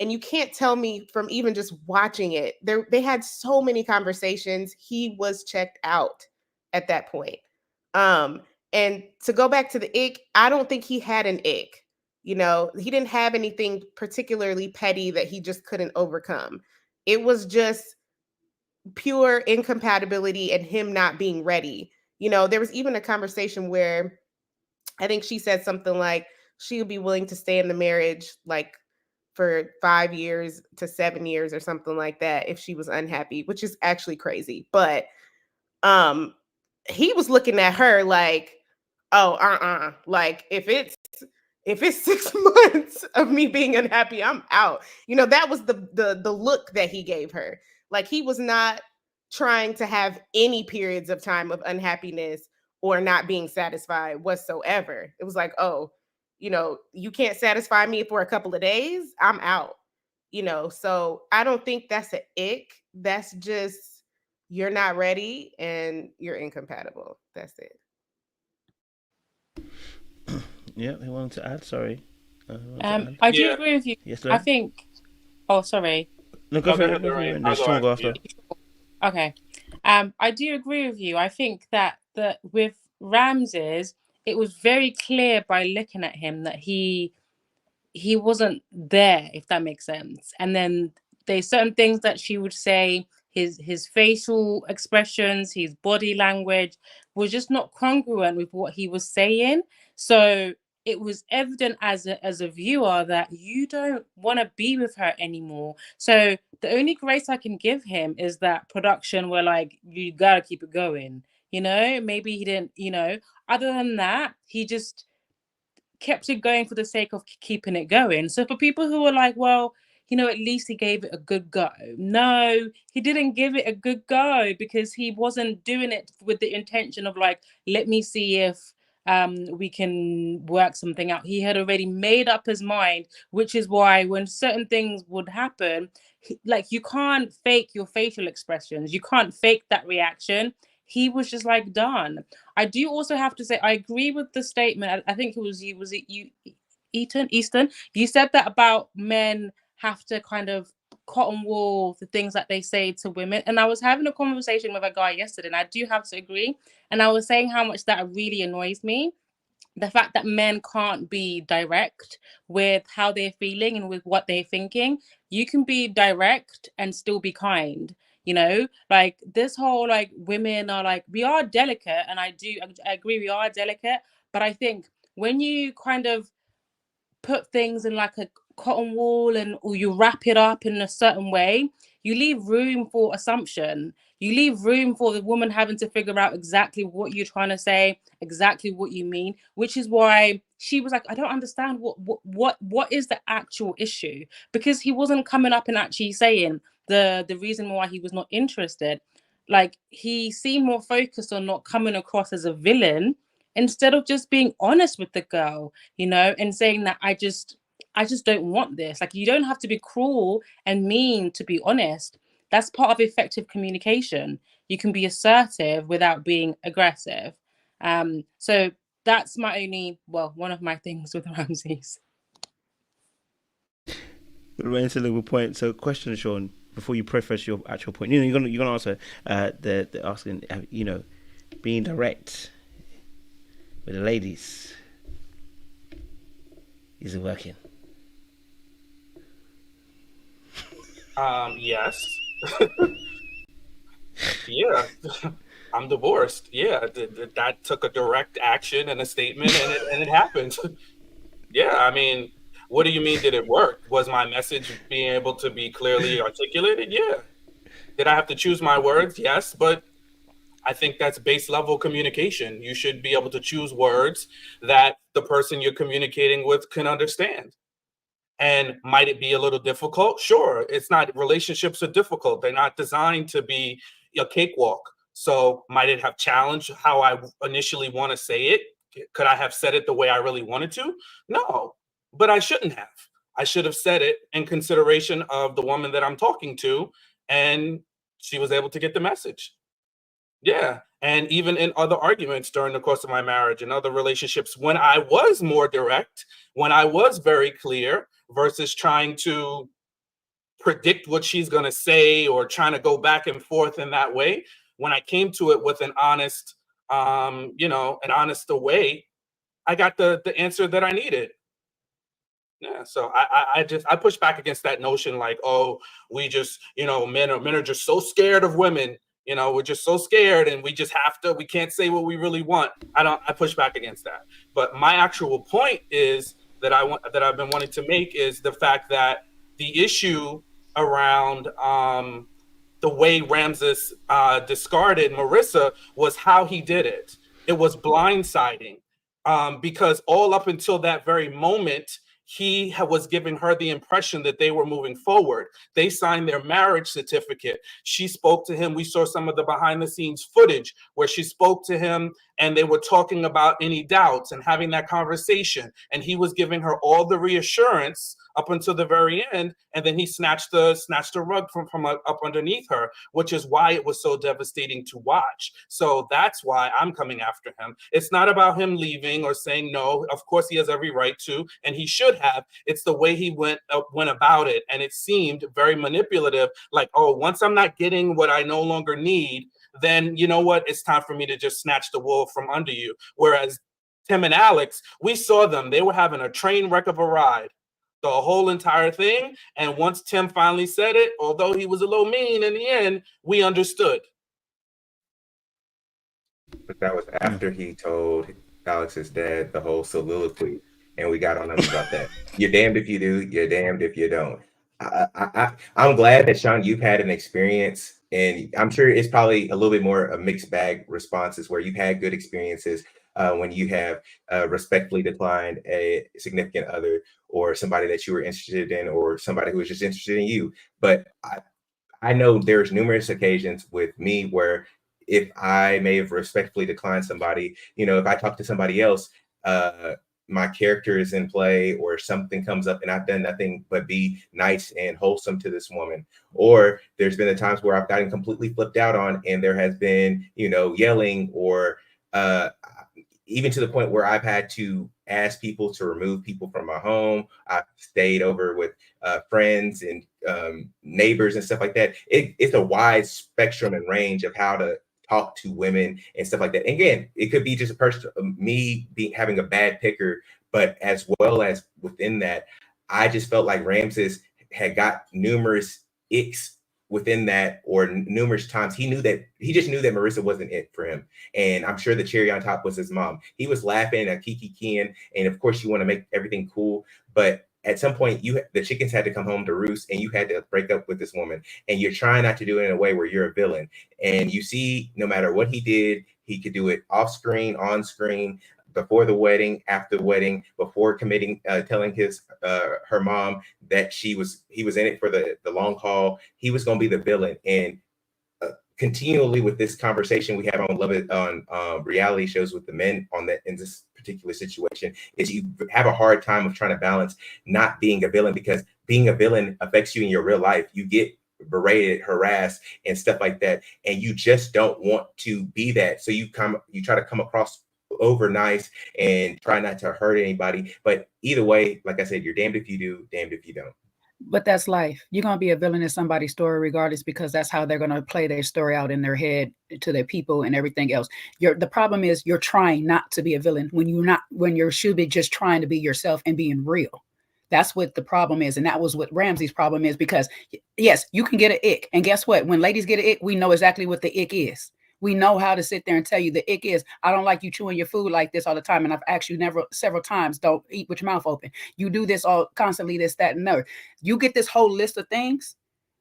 and you can't tell me from even just watching it. They had so many conversations. He was checked out at that point. And to go back to the ick, I don't think he had an ick. You know, he didn't have anything particularly petty that he just couldn't overcome. It was just pure incompatibility and him not being ready. You know, there was even a conversation where I think she said something like she would be willing to stay in the marriage like for 5 years to 7 years or something like that if she was unhappy, which is actually crazy. But he was looking at her like, oh, like if it's 6 months of me being unhappy, I'm out. You know, that was the look that he gave her. Like he was not trying to have any periods of time of unhappiness or not being satisfied whatsoever. It was like, oh, you know, you can't satisfy me for a couple of days, I'm out. You know, so I don't think that's an ick. That's just you're not ready and you're incompatible. That's it. Yeah, he wanted to add. Sorry. I do agree with you. Yes, I think. Oh, sorry. No, go for it. There's someone go after. Okay. I do agree with you. I think that with Ramses, it was very clear by looking at him that he wasn't there, if that makes sense. And then there's certain things that she would say, his facial expressions, his body language was just not congruent with what he was saying. So it was evident as a viewer that you don't want to be with her anymore. So the only grace I can give him is that production were like, you gotta keep it going. You know, maybe he didn't, you know, other than that, he just kept it going for the sake of keeping it going. So for people who are like, well, you know, at least he gave it a good go. No, he didn't give it a good go because he wasn't doing it with the intention of like, let me see if we can work something out. He had already made up his mind, which is why when certain things would happen, like you can't fake your facial expressions. You can't fake that reaction. He was just like done. I do also have to say I agree with the statement. I think it was you. Was it you, Easton? You said that about men have to kind of cotton wool the things that they say to women. And I was having a conversation with a guy yesterday, and I do have to agree. And I was saying how much that really annoys me. the fact that men can't be direct with how they're feeling and with what they're thinking. You can be direct and still be kind, you know, like this whole like women are like, we are delicate, and I agree, we are delicate, but I think when you kind of put things in like a cotton wool, and or you wrap it up in a certain way, you leave room for assumption. You leave room for the woman having to figure out exactly what you're trying to say, exactly what you mean, which is why she was like, I don't understand what is the actual issue, because he wasn't coming up and actually saying the reason why he was not interested. Like, he seemed more focused on not coming across as a villain instead of just being honest with the girl, you know, and saying that I just don't want this. Like, you don't have to be cruel and mean to be honest. That's part of effective communication. You can be assertive without being aggressive. So that's my only, well, one of my things with Ramses. Right into a little point. So, question, Sean, before you preface your actual point, you know, you're gonna answer the asking, you know, being direct with the ladies, is it working? Yes. Yeah. I'm divorced. Yeah, that took a direct action and a statement, and it happened. Yeah, I mean, what do you mean? Did it work? Was my message being able to be clearly articulated? Yeah. Did I have to choose my words? Yes, but I think that's base level communication. You should be able to choose words that the person you're communicating with can understand. And might it be a little difficult? Sure. It's not, relationships are difficult. They're not designed to be a cakewalk. So might it have challenged how I initially want to say it? Could I have said it the way I really wanted to? No, but I shouldn't have. I should have said it in consideration of the woman that I'm talking to, and she was able to get the message. Yeah. And even in other arguments during the course of my marriage and other relationships, when I was more direct, when I was very clear versus trying to predict what she's going to say or trying to go back and forth in that way, when I came to it with an honest, you know, an honest way, I got the answer that I needed. Yeah, so I push back against that notion, like, oh, we just, you know, men are just so scared of women. You know, we're just so scared, and we just have to. We can't say what we really want. I push back against that. But my actual point is that I've been wanting to make is the fact that the issue around the way Ramses discarded Merissa was how he did it. It was blindsiding, because all up until that very moment, he was giving her the impression that they were moving forward. They signed their marriage certificate. She spoke to him. We saw some of the behind the scenes footage where she spoke to him, and they were talking about any doubts and having that conversation. And he was giving her all the reassurance up until the very end. And then he snatched the rug from up underneath her, which is why it was so devastating to watch. So that's why I'm coming after him. It's not about him leaving or saying no. Of course, he has every right to, and he should have. It's the way he went about it. And it seemed very manipulative. Like, oh, once I'm not getting what I no longer need, then you know what? It's time for me to just snatch the wool from under you. Whereas Tim and Alex, we saw them. They were having a train wreck of a ride the whole entire thing. And once Tim finally said it, although he was a little mean in the end, we understood. But that was after he told Alex's dad the whole soliloquy, and we got on him about that. You're damned if you do, you're damned if you don't. I'm glad that, Sean, you've had an experience, and I'm sure it's probably a little bit more a mixed bag responses where you've had good experiences when you have respectfully declined a significant other or somebody that you were interested in or somebody who was just interested in you. But I know there's numerous occasions with me where if I may have respectfully declined somebody, you know, if I talk to somebody else, my character is in play or something comes up and I've done nothing but be nice and wholesome to this woman. Or there's been the times where I've gotten completely flipped out on and there has been, you know, yelling or even to the point where I've had to ask people to remove people from my home. I've stayed over with friends and neighbors and stuff like that. It's a wide spectrum and range of how to talk to women and stuff like that. And again, it could be just a person, me having a bad picker, but as well as within that, I just felt like Ramses had got numerous icks within that, or numerous times he just knew that Merissa wasn't it for him. And I'm sure the cherry on top was his mom. He was laughing at Kiki, and of course you want to make everything cool, but at some point the chickens had to come home to roost, and you had to break up with this woman, and you're trying not to do it in a way where you're a villain. And you see, no matter what he did, he could do it off screen, on screen, before the wedding, after the wedding, before committing, telling her mom that he was in it for the long haul. He was going to be the villain. And continually with this conversation we have on reality shows with the men in this particular situation, is you have a hard time of trying to balance not being a villain, because being a villain affects you in your real life. You get berated, harassed, and stuff like that, and you just don't want to be that. So you try to come across over nice and try not to hurt anybody. But either way, like I said, you're damned if you do, damned if you don't. But that's life. You're going to be a villain in somebody's story regardless, because that's how they're going to play their story out in their head to their people and everything else. The problem is you're trying not to be a villain when you should be just trying to be yourself and being real. That's what the problem is. And that was what Ramsey's problem is, because yes, you can get an ick. And guess what? When ladies get an ick, we know exactly what the ick is. We know how to sit there and tell you the ick is, I don't like you chewing your food like this all the time. And I've asked you several times, don't eat with your mouth open. You do this all constantly, this, that, and other. You get this whole list of things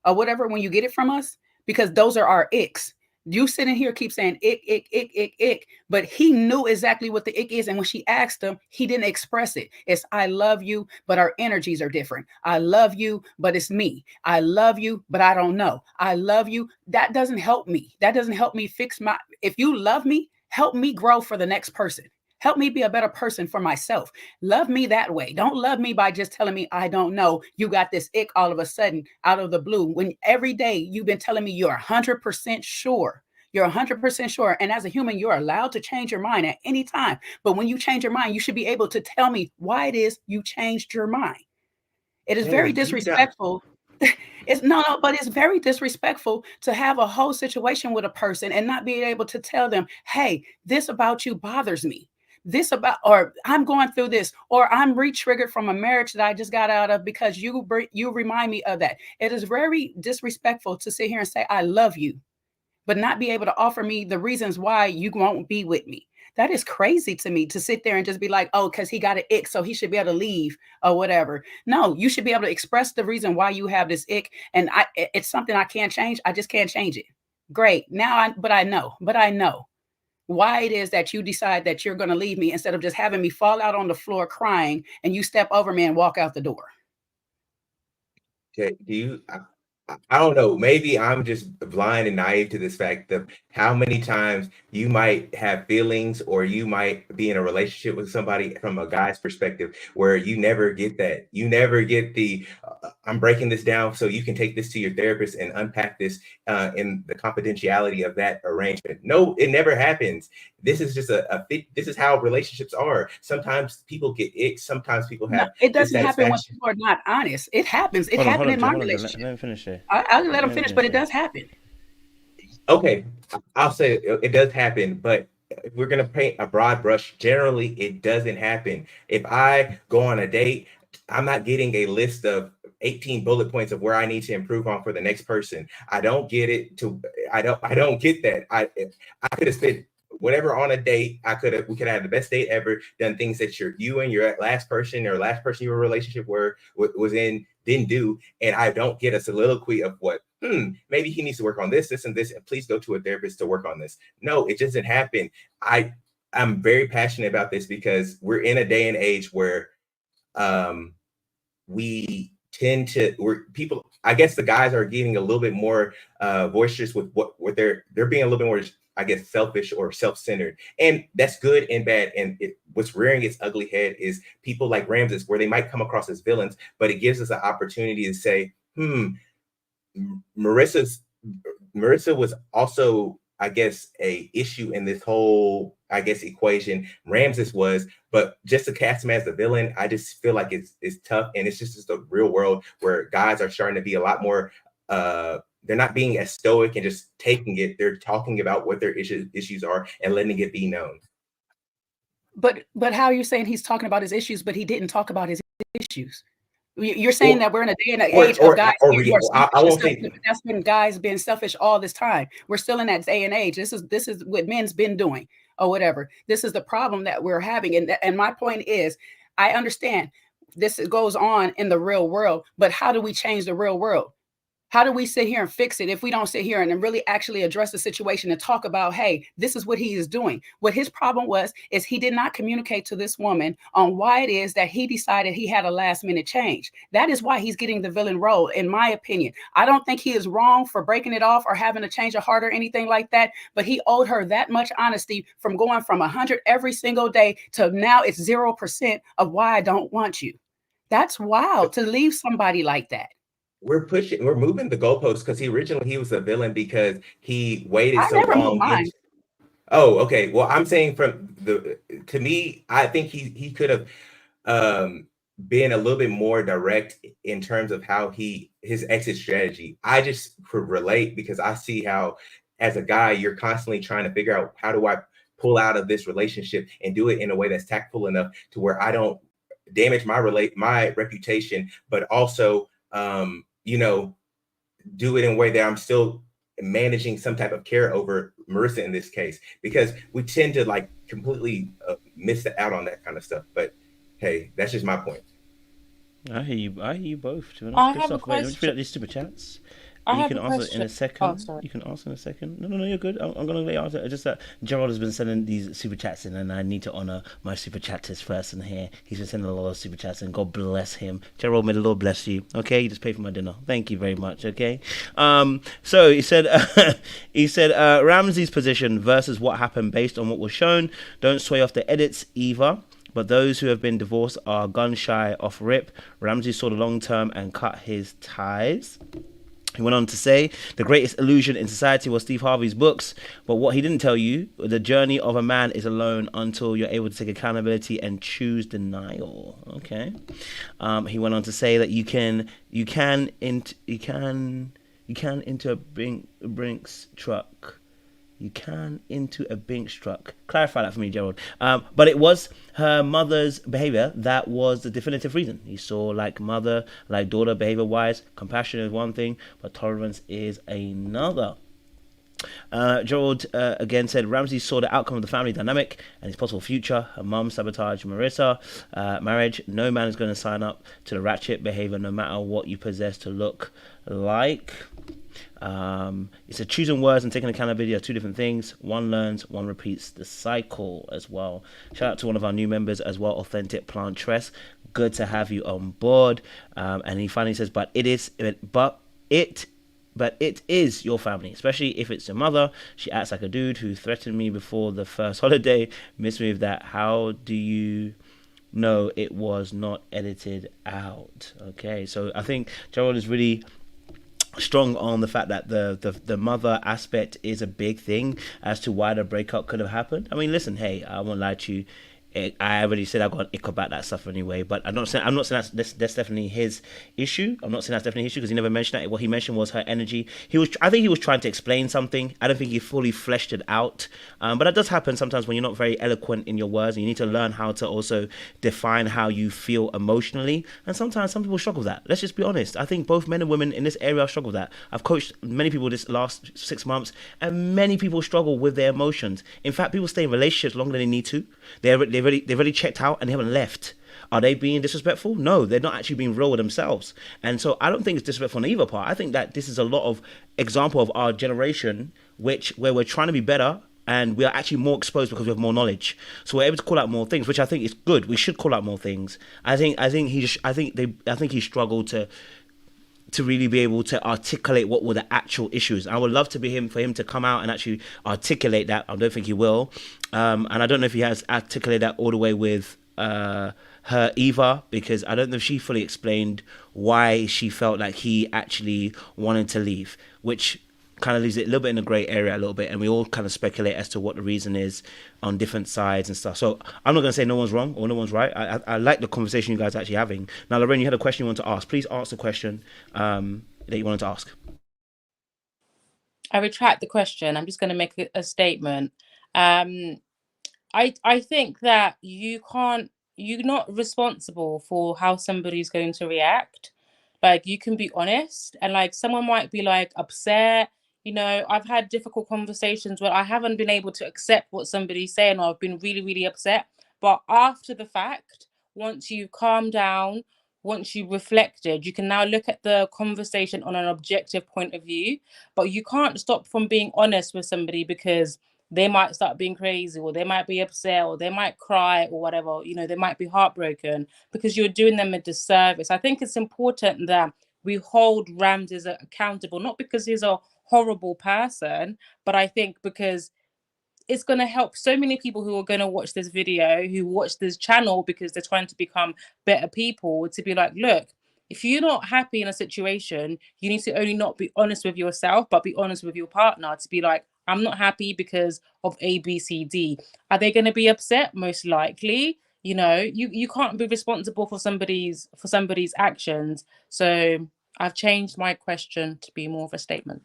or whatever when you get it from us, because those are our icks. You sitting here keep saying ick, ick, ick, ick, ick, but he knew exactly what the ick is. And when she asked him, he didn't express it. It's, I love you, but our energies are different. I love you, but it's me. I love you, but I don't know. I love you. That doesn't help me. That doesn't help me fix if you love me, help me grow for the next person. Help me be a better person for myself. Love me that way. Don't love me by just telling me, I don't know. You got this ick all of a sudden out of the blue, when every day you've been telling me you're 100% sure. You're 100% sure. And as a human, you're allowed to change your mind at any time. But when you change your mind, you should be able to tell me why it is you changed your mind. It is very disrespectful. But it's very disrespectful to have a whole situation with a person and not be able to tell them, hey, this about you bothers me. Or I'm going through this, or I'm re-triggered from a marriage that I just got out of because you remind me of that. It is very disrespectful to sit here and say, I love you, but not be able to offer me the reasons why you won't be with me. That is crazy to me, to sit there and just be like, oh, because he got an ick, so he should be able to leave or whatever. No, you should be able to express the reason why you have this ick. And it's something I can't change. I just can't change it. Great. But I know why it is that you decide that you're going to leave me instead of just having me fall out on the floor crying and you step over me and walk out the door. Okay, I don't know. Maybe I'm just blind and naive to this fact of how many times you might have feelings, or you might be in a relationship with somebody from a guy's perspective where you never get that. You never get the, I'm breaking this down so you can take this to your therapist and unpack this in the confidentiality of that arrangement. No, it never happens. This is just this is how relationships are. Sometimes people get icks. Sometimes people have. No, it doesn't happen when people are not honest. It happens. It happened in my relationship. Let me finish it. I'll let him finish, but it does happen. Okay, I'll say it does happen, but if we're gonna paint a broad brush, generally it doesn't happen. If I go on a date, I'm not getting a list of 18 bullet points of where I need to improve on for the next person. I don't get it. I don't get that. I could have spent whatever on a date. We could have the best date ever, done things that you and your last person or last person you were in a relationship was in didn't do, and I don't get a soliloquy of what maybe he needs to work on this, and this, and please go to a therapist to work on this. No, it doesn't happen. I'm very passionate about this because we're in a day and age where we tend to, people, I guess the guys are getting a little bit more boisterous with what they're being a little bit more, I guess, selfish or self-centered, and that's good and bad. And what's rearing its ugly head is people like Ramses, where they might come across as villains, but it gives us an opportunity to say, Merissa was also, I guess, a issue in this whole, I guess, equation. Ramses was, but just to cast him as the villain, I just feel like it's tough, and it's just a real world where guys are starting to be a lot more they're not being as stoic and just taking it. They're talking about what their issues are and letting it be known. But how are you saying he's talking about his issues, but he didn't talk about his issues? You're saying that we're in a day and age of guys who are selfish. I won't say That's been guys being selfish all this time. We're still in that day and age. This is what men's been doing or whatever. This is the problem that we're having. And my point is, I understand this goes on in the real world, but how do we change the real world? How do we sit here and fix it if we don't sit here and really actually address the situation and talk about, hey, this is what he is doing? What his problem is he did not communicate to this woman on why it is that he decided he had a last minute change. That is why he's getting the villain role, in my opinion. I don't think he is wrong for breaking it off or having a change of heart or anything like that, but he owed her that much honesty from going from 100 every single day to now it's 0% of why I don't want you. That's wild to leave somebody like that. We're moving the goalposts because he was a villain because he waited so long. Oh, okay. Well, I'm saying to me, I think he could have been a little bit more direct in terms of how his exit strategy. I just could relate because I see how, as a guy, you're constantly trying to figure out how do I pull out of this relationship and do it in a way that's tactful enough to where I don't damage my reputation, but also do it in a way that I'm still managing some type of care over Merissa in this case, because we tend to completely miss out on that kind of stuff. But hey, that's just my point. I hear you both. I have a question. Let's read out these super chats. I You have can a answer question. in a second. Oh, sorry. You can answer in a second. No, you're good. I'm going to let you answer. It's just that Gerald has been sending these super chats in, and I need to honor my super chatters first. And here, he's been sending a lot of super chats, and God bless him. Gerald, may the Lord bless you. Okay, you just paid for my dinner. Thank you very much. Okay. So he said, Ramses' position versus what happened based on what was shown. Don't sway off the edits either. But those who have been divorced are gun shy off rip. Ramses saw the long term and cut his ties. He went on to say, the greatest illusion in society was Steve Harvey's books, but what he didn't tell you, the journey of a man is alone until you're able to take accountability and choose denial. Okay. He went on to say that you can into a Brinks truck. You can into a Binks truck. Clarify that for me, Gerald. But it was her mother's behavior that was the definitive reason. He saw mother, daughter behavior-wise. Compassion is one thing, but tolerance is another. Gerald again said Ramses saw the outcome of the family dynamic and his possible future. Her mum sabotaged Merissa marriage. No man is going to sign up to the ratchet behavior no matter what you possess to look like. It's a choosing words and taking accountability are two different things. One learns, one repeats the cycle as well. Shout out to one of our new members as well, Authentic Plantress. Good to have you on board. And he finally says, but it is your family, especially if it's your mother. She acts like a dude who threatened me before the first holiday. Miss me with that. How do you know it was not edited out? Okay, so I think Gerald is really strong on the fact that the mother aspect is a big thing as to why the breakup could have happened. I mean, listen, hey, I won't lie to you. I already said I got an ick about that stuff anyway, but I'm not saying that's definitely his issue. I'm not saying that's definitely his issue because he never mentioned that. What he mentioned was her energy. I think he was trying to explain something. I don't think he fully fleshed it out. But that does happen sometimes when you're not very eloquent in your words, and you need to learn how to also define how you feel emotionally. And sometimes some people struggle with that. Let's just be honest. I think both men and women in this area struggle with that. I've coached many people this last 6 months, and many people struggle with their emotions. In fact, people stay in relationships longer than they need to. They've already checked out and they haven't left. Are they being disrespectful? No, they're not actually being real with themselves. And so I don't think it's disrespectful on either part. I think that this is a lot of example of our generation where we're trying to be better and we are actually more exposed because we have more knowledge. So we're able to call out more things, which I think is good. We should call out more things. I think he struggled to really be able to articulate what were the actual issues. I would love to be for him to come out and actually articulate that. I don't think he will. And I don't know if he has articulated that all the way with her either, because I don't know if she fully explained why she felt like he actually wanted to leave, which kind of leaves it a little bit in a grey area a little bit, and we all kind of speculate as to what the reason is on different sides and stuff. So I'm not going to say no one's wrong or no one's right. I like the conversation you guys are actually having. Now, Lorraine, you had a question you want to ask. Please ask the question that you wanted to ask. I have a question. Question. You can ask it in a second. You can ask it in a second. No, you're good. I'm going to let you answer. Just that Gerald has been sending these super chats in, and I need to honor my super chatters first. And here, he's been sending a lot of super chats. I retract the question. I'm just going to make a statement. I think that you're not responsible for how somebody's going to react. Like, you can be honest, and like someone might be like upset. I've had difficult conversations where I haven't been able to accept what somebody's saying, or I've been really, really upset. But after the fact, once you calm down, once you reflected, you can now look at the conversation on an objective point of view. But you can't stop from being honest with somebody, because they might start being crazy, or they might be upset, or they might cry, or whatever. They might be heartbroken, because you're doing them a disservice. I think it's important that we hold Ramses accountable, not because he's a horrible person, but I think because it's going to help so many people who are going to watch this video, who watch this channel because they're trying to become better people, to be like, look, if you're not happy in a situation, you need to only not be honest with yourself, but be honest with your partner, to be like, I'm not happy because of A, B, C, D. Are they going to be upset? Most likely. You can't be responsible for somebody's actions. So I've changed my question to be more of a statement.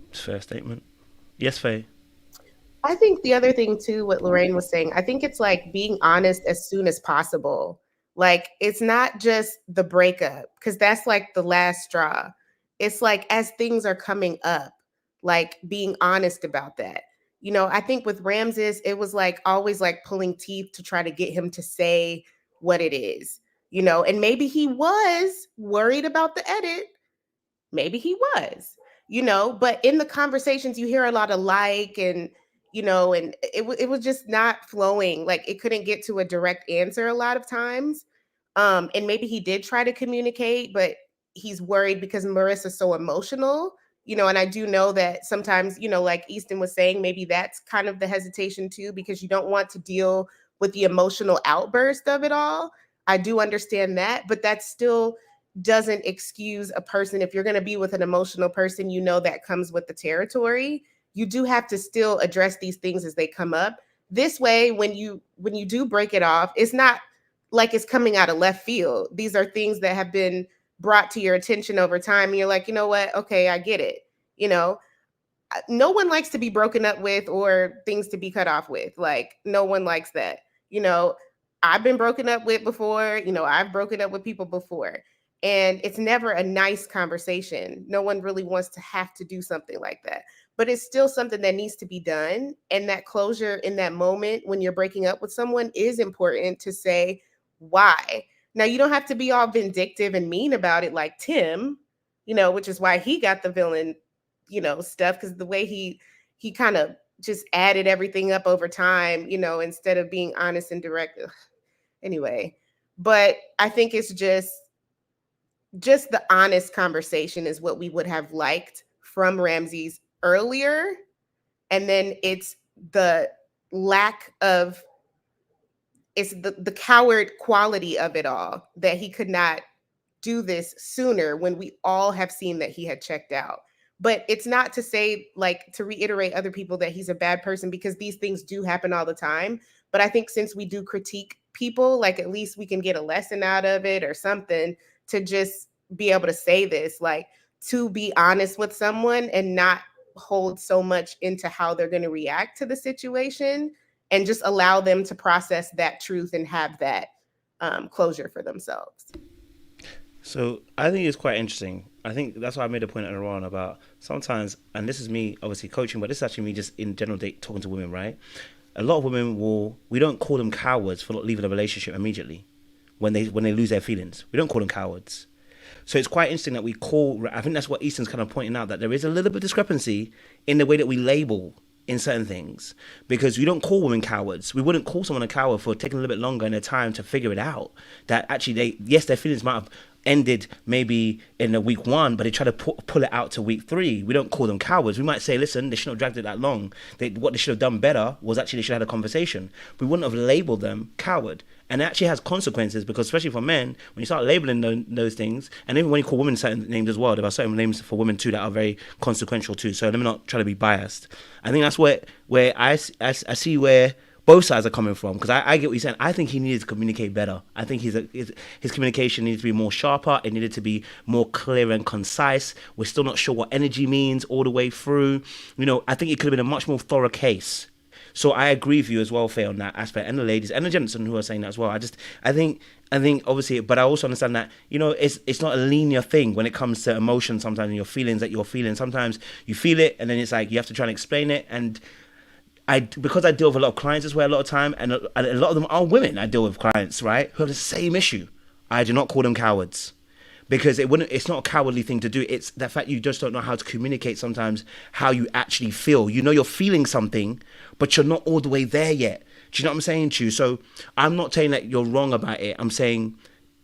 It's a fair statement. Yes, Faye. I think the other thing too, what Lorraine was saying, I think it's like being honest as soon as possible. Like, it's not just the breakup, because that's like the last straw. It's like as things are coming up, like being honest about that. I think with Ramses, it was like always like pulling teeth to try to get him to say what it is, and maybe he was worried about the edit. Maybe he was, but in the conversations you hear a lot of and and it was just not flowing. Like, it couldn't get to a direct answer a lot of times. And maybe he did try to communicate, but he's worried because Marissa's so emotional, and I do know that sometimes, like Easton was saying, maybe that's kind of the hesitation too, because you don't want to deal with the emotional outburst of it all. I do understand that, but that still doesn't excuse a person. If you're going to be with an emotional person, that comes with the territory. You do have to still address these things as they come up. This way, when you do break it off, it's not like it's coming out of left field. These are things that have been brought to your attention over time. And you're like, you know what? Okay, I get it. No one likes to be broken up with or things to be cut off with. Like, no one likes that. I've been broken up with before. I've broken up with people before. And it's never a nice conversation. No one really wants to have to do something like that. But it's still something that needs to be done. And that closure in that moment when you're breaking up with someone is important, to say why. Now, you don't have to be all vindictive and mean about it like Tim, which is why he got the villain, stuff, because the way he kind of just added everything up over time, instead of being honest and direct. Anyway, but I think it's just the honest conversation is what we would have liked from Ramses earlier. And then it's the lack of, it's the coward quality of it all, that he could not do this sooner when we all have seen that he had checked out. But it's not to say, like, to reiterate other people that he's a bad person, because these things do happen all the time. But I think since we do critique people, like, at least we can get a lesson out of it or something, to just be able to say this, like, to be honest with someone and not hold so much into how they're going to react to the situation, and just allow them to process that truth and have that closure for themselves. So I think it's quite interesting. I think that's why I made a point earlier on about sometimes, and this is me obviously coaching, but this is actually me just in general talking to women, right? A lot of women we don't call them cowards for not leaving a relationship immediately when they lose their feelings. We don't call them cowards. So it's quite interesting that I think that's what Easton's kind of pointing out, that there is a little bit of discrepancy in the way that we label in certain things, because we don't call women cowards. We wouldn't call someone a coward for taking a little bit longer in their time to figure it out, that actually their feelings might have ended maybe in the week 1, but they try to pull it out to week 3. We don't call them cowards. We might say, listen, they shouldn't have dragged it that long. What they should have done better was actually they should have had a conversation. We wouldn't have labeled them coward. And it actually has consequences, because especially for men, when you start labeling those things, and even when you call women certain names as well, there are certain names for women too that are very consequential too. So let me not try to be biased. I think that's where I see where both sides are coming from, because I get what you're saying. I think he needed to communicate better. I think his communication needed to be more sharper. It needed to be more clear and concise. We're still not sure what energy means all the way through. You know, I think it could have been a much more thorough case. So I agree with you as well, Faye, on that aspect, and the ladies and the gents who are saying that as well. I think obviously, but I also understand that, you know, it's not a linear thing when it comes to emotion. Sometimes and your feelings that you're feeling, sometimes you feel it, and then it's like you have to try and explain it. And because I deal with a lot of clients as well, a lot of time, and a lot of them are women. I deal with clients, right, who have the same issue. I do not call them cowards, because it's not a cowardly thing to do. It's the fact you just don't know how to communicate sometimes how you actually feel. You know you're feeling something, but you're not all the way there yet. Do you know what I'm saying to you? So I'm not saying that you're wrong about it. I'm saying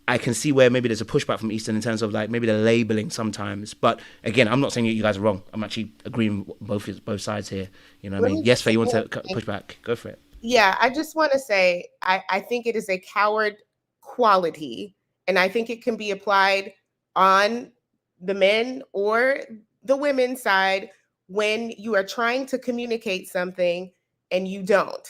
I can see where maybe there's a pushback from Eastern in terms of like maybe the labeling sometimes. But again, I'm not saying you guys are wrong. I'm actually agreeing with both sides here. You know what I mean? Yes, Faye, you want to push back? Go for it. Yeah, I just want to say I think it is a coward quality, and I think it can be applied on the men or the women's side when you are trying to communicate something and you don't.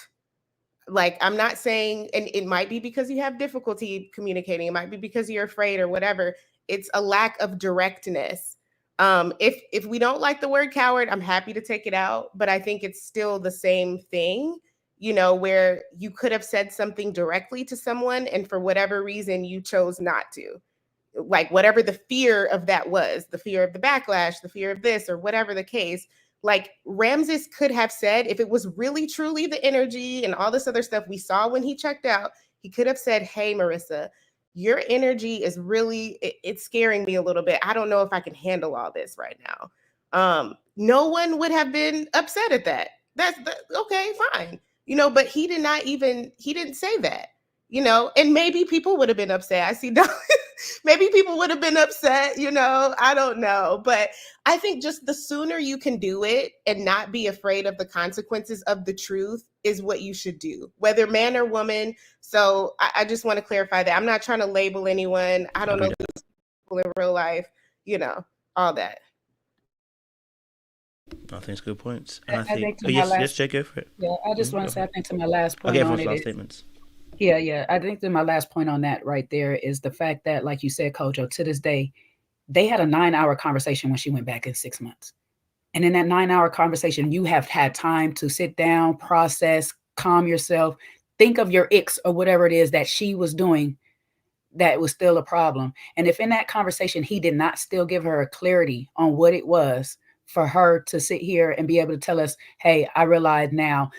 Like, I'm not saying, and it might be because you have difficulty communicating, it might be because you're afraid or whatever. It's a lack of directness. If we don't like the word coward, I'm happy to take it out, but I think it's still the same thing, you know, where you could have said something directly to someone and for whatever reason you chose not to. Like, whatever the fear of that was, the fear of the backlash, the fear of this, or whatever the case, like Ramses could have said, if it was really truly the energy and all this other stuff we saw when he checked out, he could have said, hey, Merissa, your energy is really, it's scaring me a little bit. I don't know if I can handle all this right now. No one would have been upset at that. That's okay, fine. You know, but he didn't say that, you know, and maybe people would have been upset. I see maybe people would have been upset, you know, I don't know. But I think just the sooner you can do it and not be afraid of the consequences of the truth is what you should do, whether man or woman. So I just want to clarify that. I'm not trying to label anyone. I don't know these people in real life, you know, all that. I think it's good points. And I think yes, Jay, go for it. Yeah, I just want to say, I think to my last point okay, on last it. Statements. Yeah. I think that my last point on that right there is the fact that, like you said, Kojo, to this day, they had a 9-hour conversation when she went back in 6 months. And in that 9-hour conversation, you have had time to sit down, process, calm yourself, think of your icks or whatever it is that she was doing that was still a problem. And if in that conversation, he did not still give her a clarity on what it was for her to sit here and be able to tell us, hey, I realize now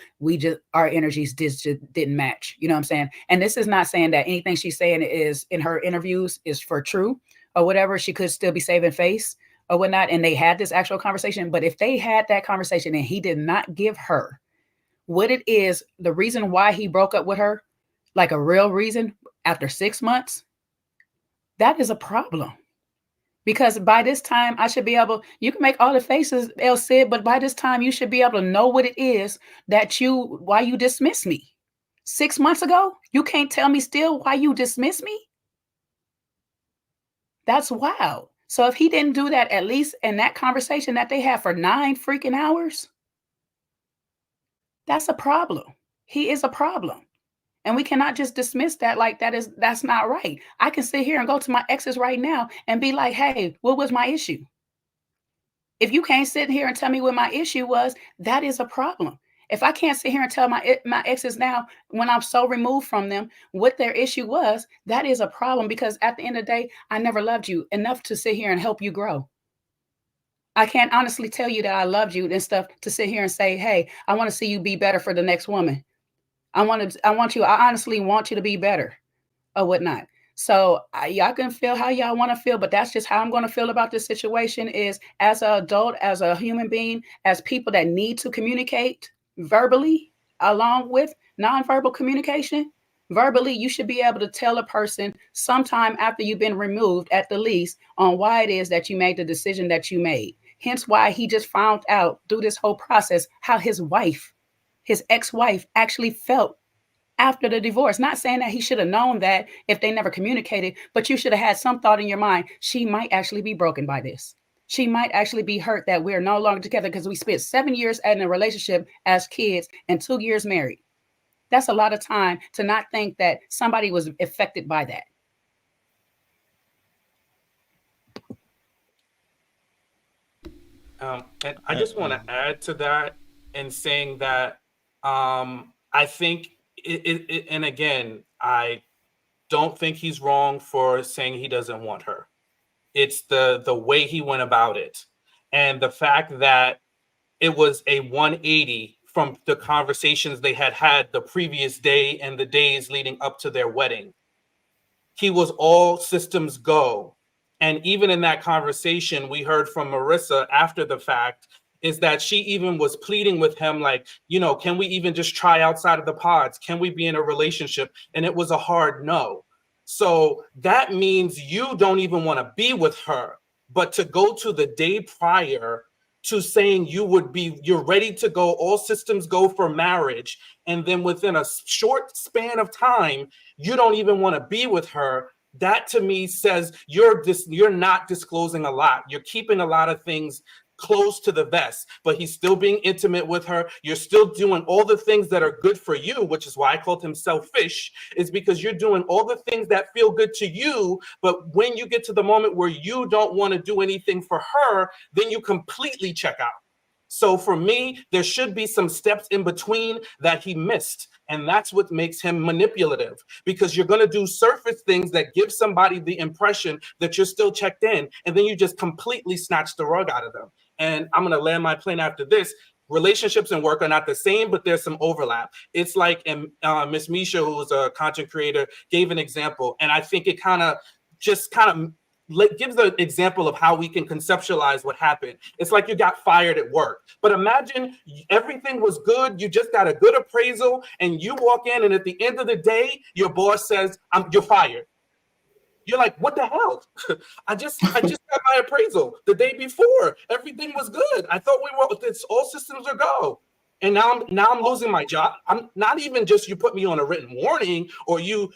our energies just didn't match. You know what I'm saying? And this is not saying that anything she's saying is in her interviews is for true or whatever. She could still be saving face or whatnot. And they had this actual conversation. But if they had that conversation and he did not give her what it is, the reason why he broke up with her, like a real reason after 6 months, that is a problem. Because by this time, I should be able, you can make all the faces, El Cid, but by this time, you should be able to know what it is why you dismiss me. 6 months ago, you can't tell me still why you dismiss me? That's wild. So if he didn't do that, at least in that conversation that they had for 9 freaking hours, that's a problem. He is a problem. And we cannot just dismiss that like that's not right. I can sit here and go to my exes right now and be like, hey, what was my issue? If you can't sit here and tell me what my issue was, that is a problem. If I can't sit here and tell my exes now, when I'm so removed from them, what their issue was, that is a problem, because at the end of the day, I never loved you enough to sit here and help you grow. I can't honestly tell you that I loved you and stuff to sit here and say, hey, I want to see you be better for the next woman. I honestly want you to be better or whatnot. So y'all can feel how y'all want to feel, but that's just how I'm going to feel about this situation is as an adult, as a human being, as people that need to communicate verbally along with nonverbal communication. Verbally, you should be able to tell a person sometime after you've been removed at the least on why it is that you made the decision that you made. Hence why he just found out through this whole process how his ex-wife actually felt after the divorce. Not saying that he should have known that if they never communicated, but you should have had some thought in your mind. She might actually be broken by this. She might actually be hurt that we're no longer together because we spent 7 years in a relationship as kids and 2 years married. That's a lot of time to not think that somebody was affected by that. And I just want to add to that and saying that I think and again, I don't think he's wrong for saying he doesn't want her. It's the way he went about it, and the fact that it was a 180 from the conversations they had the previous day and the days leading up to their wedding. He was all systems go. And even in that conversation, we heard from Merissa after the fact, is that she even was pleading with him, like, you know, can we even just try outside of the pods? Can we be in a relationship? And it was a hard no. So that means you don't even want to be with her, but to go to the day prior to saying you're ready to go, all systems go for marriage, and then within a short span of time, you don't even want to be with her. That to me says you're not disclosing a lot. You're keeping a lot of things close to the vest, but he's still being intimate with her. You're still doing all the things that are good for you, which is why I called him selfish, is because you're doing all the things that feel good to you. But when you get to the moment where you don't want to do anything for her, then you completely check out. So for me, there should be some steps in between that he missed. And that's what makes him manipulative, because you're going to do surface things that give somebody the impression that you're still checked in, and then you just completely snatch the rug out of them. And I'm going to land my plane after this. Relationships and work are not the same, but there's some overlap. It's like Miss Misha, who's a content creator, gave an example. And I think it kind of gives an example of how we can conceptualize what happened. It's like you got fired at work. But imagine everything was good. You just got a good appraisal and you walk in, and at the end of the day, your boss says, you're fired. You're like, what the hell? I just got my appraisal the day before. Everything was good. I thought it's all systems are go. And now I'm losing my job. I'm not even just you put me on a written warning, or you're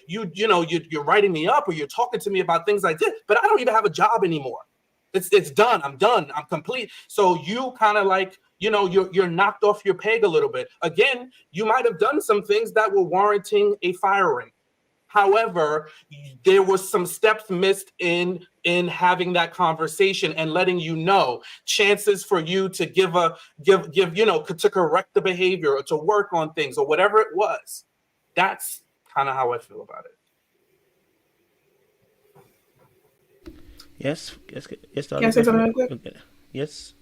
writing me up, or you're talking to me about things I did, but I don't even have a job anymore. It's done. I'm done. I'm complete. So you kind of like, you're knocked off your peg a little bit. Again, you might have done some things that were warranting a firing. However, there was some steps missed in having that conversation and letting you know chances for you to to correct the behavior or to work on things or whatever it was. That's kind of how I feel about it. Yes. Can I say something real quick? Yes.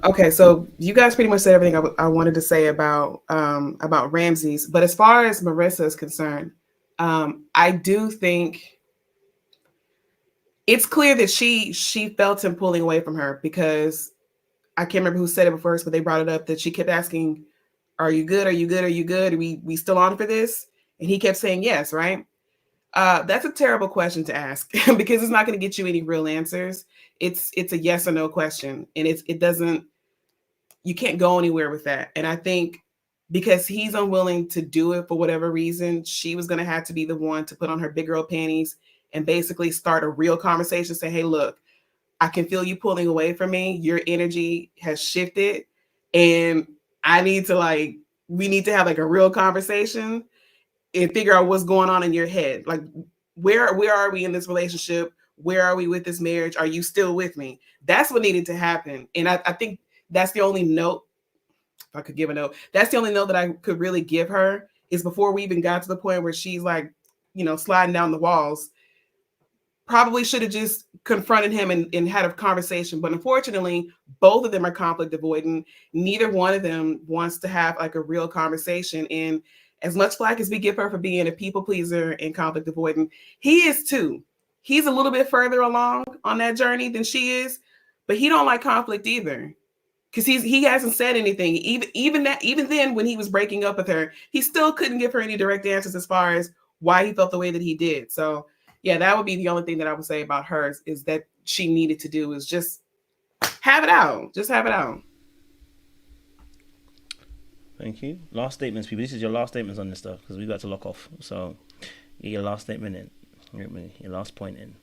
Okay, so you guys pretty much said everything I wanted to say about Ramses. But as far as Merissa is concerned, I do think it's clear that she felt him pulling away from her, because I can't remember who said it first, but they brought it up that she kept asking, "Are you good? Are you good? Are you good? Are we still on for this?" And he kept saying yes, right? That's a terrible question to ask because it's not going to get you any real answers. It's a yes or no question, and you can't go anywhere with that. And I think because he's unwilling to do it for whatever reason, she was going to have to be the one to put on her big girl panties and basically start a real conversation. Say, hey, look, I can feel you pulling away from me. Your energy has shifted, and we need to have like a real conversation and figure out what's going on in your head. Like, where are we in this relationship? Where are we with this marriage? Are you still with me? That's what needed to happen. And I think that's the only note. If I could give a note, that's the only note that I could really give her, is before we even got to the point where she's like, sliding down the walls. Probably should have just confronted him and had a conversation. But unfortunately, both of them are conflict avoidant. Neither one of them wants to have like a real conversation. And as much flack as we give her for being a people pleaser and conflict avoidant, he is too. He's a little bit further along on that journey than she is, but he don't like conflict either. Because he hasn't said anything. Even then, when he was breaking up with her, he still couldn't give her any direct answers as far as why he felt the way that he did. So yeah, that would be the only thing that I would say about her is that she needed to do is just have it out. Just have it out. Thank you. Last statements, people. This is your last statements on this stuff, because we've got to lock off. So get your last statement in. Your last point in.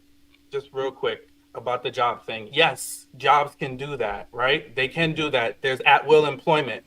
Just real quick about the job thing. Yes, jobs can do that, right? They can do that. There's at-will employment.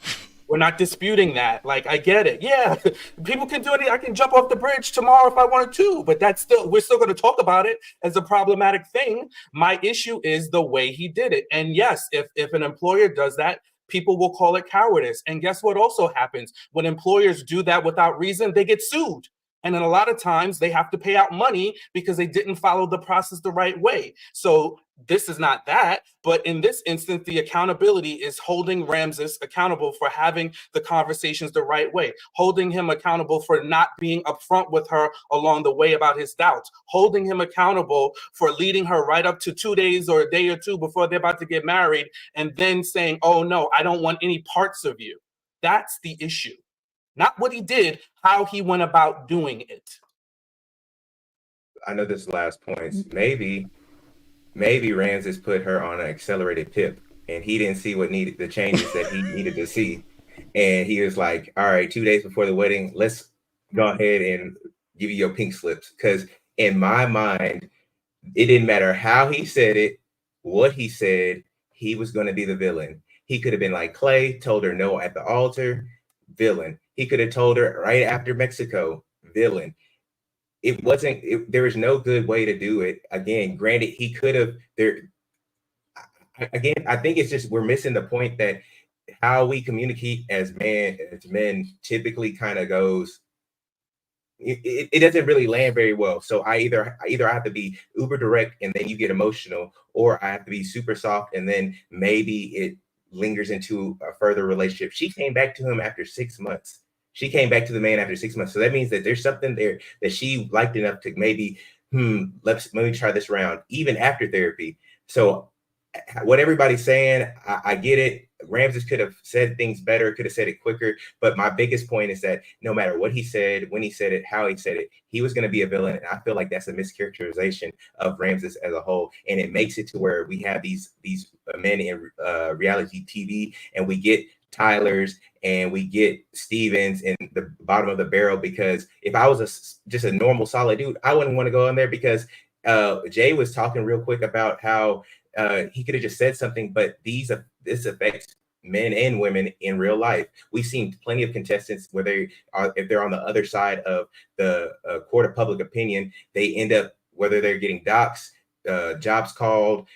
We're not disputing that. Like, I get it. Yeah, people can do it. I can jump off the bridge tomorrow if I wanted to, but we're still going to talk about it as a problematic thing. My issue is the way he did it. And yes, if an employer does that, people will call it cowardice. And guess what also happens? When employers do that without reason, they get sued. And then a lot of times they have to pay out money because they didn't follow the process the right way. So this is not that, but in this instance, the accountability is holding Ramses accountable for having the conversations the right way, holding him accountable for not being upfront with her along the way about his doubts, holding him accountable for leading her right up to 2 days or a day or two before they're about to get married, and then saying, oh no, I don't want any parts of you. That's the issue. Not what he did, how he went about doing it. I know this last points. Maybe Ramses put her on an accelerated PIP and he didn't see the changes that he needed to see. And he was like, all right, 2 days before the wedding, let's go ahead and give you your pink slips. Because in my mind, it didn't matter how he said it, what he said, he was going to be the villain. He could have been like Clay, told her no at the altar, villain. He could have told her right after Mexico, villain. It wasn't, there was no good way to do it. Again, granted, he could have, I think it's just, we're missing the point that how we communicate as men typically kind of goes, it doesn't really land very well. So I either have to be uber direct and then you get emotional, or I have to be super soft and then maybe it lingers into a further relationship. She came back to him after 6 months. She came back to the man after 6 months. So that means that there's something there that she liked enough to maybe, let me try this round, even after therapy. So what everybody's saying, I get it. Ramses could have said things better, could have said it quicker. But my biggest point is that no matter what he said, when he said it, how he said it, he was going to be a villain. And I feel like that's a mischaracterization of Ramses as a whole. And it makes it to where we have these men in reality TV, and we get Tyler's and we get Stevens in the bottom of the barrel. Because if I was just a normal solid dude, I wouldn't want to go in there, because Jay was talking real quick about how he could have just said something, but this affects men and women in real life. We've seen plenty of contestants where if they're on the other side of the court of public opinion, they end up, whether they're getting doxxed, jobs called,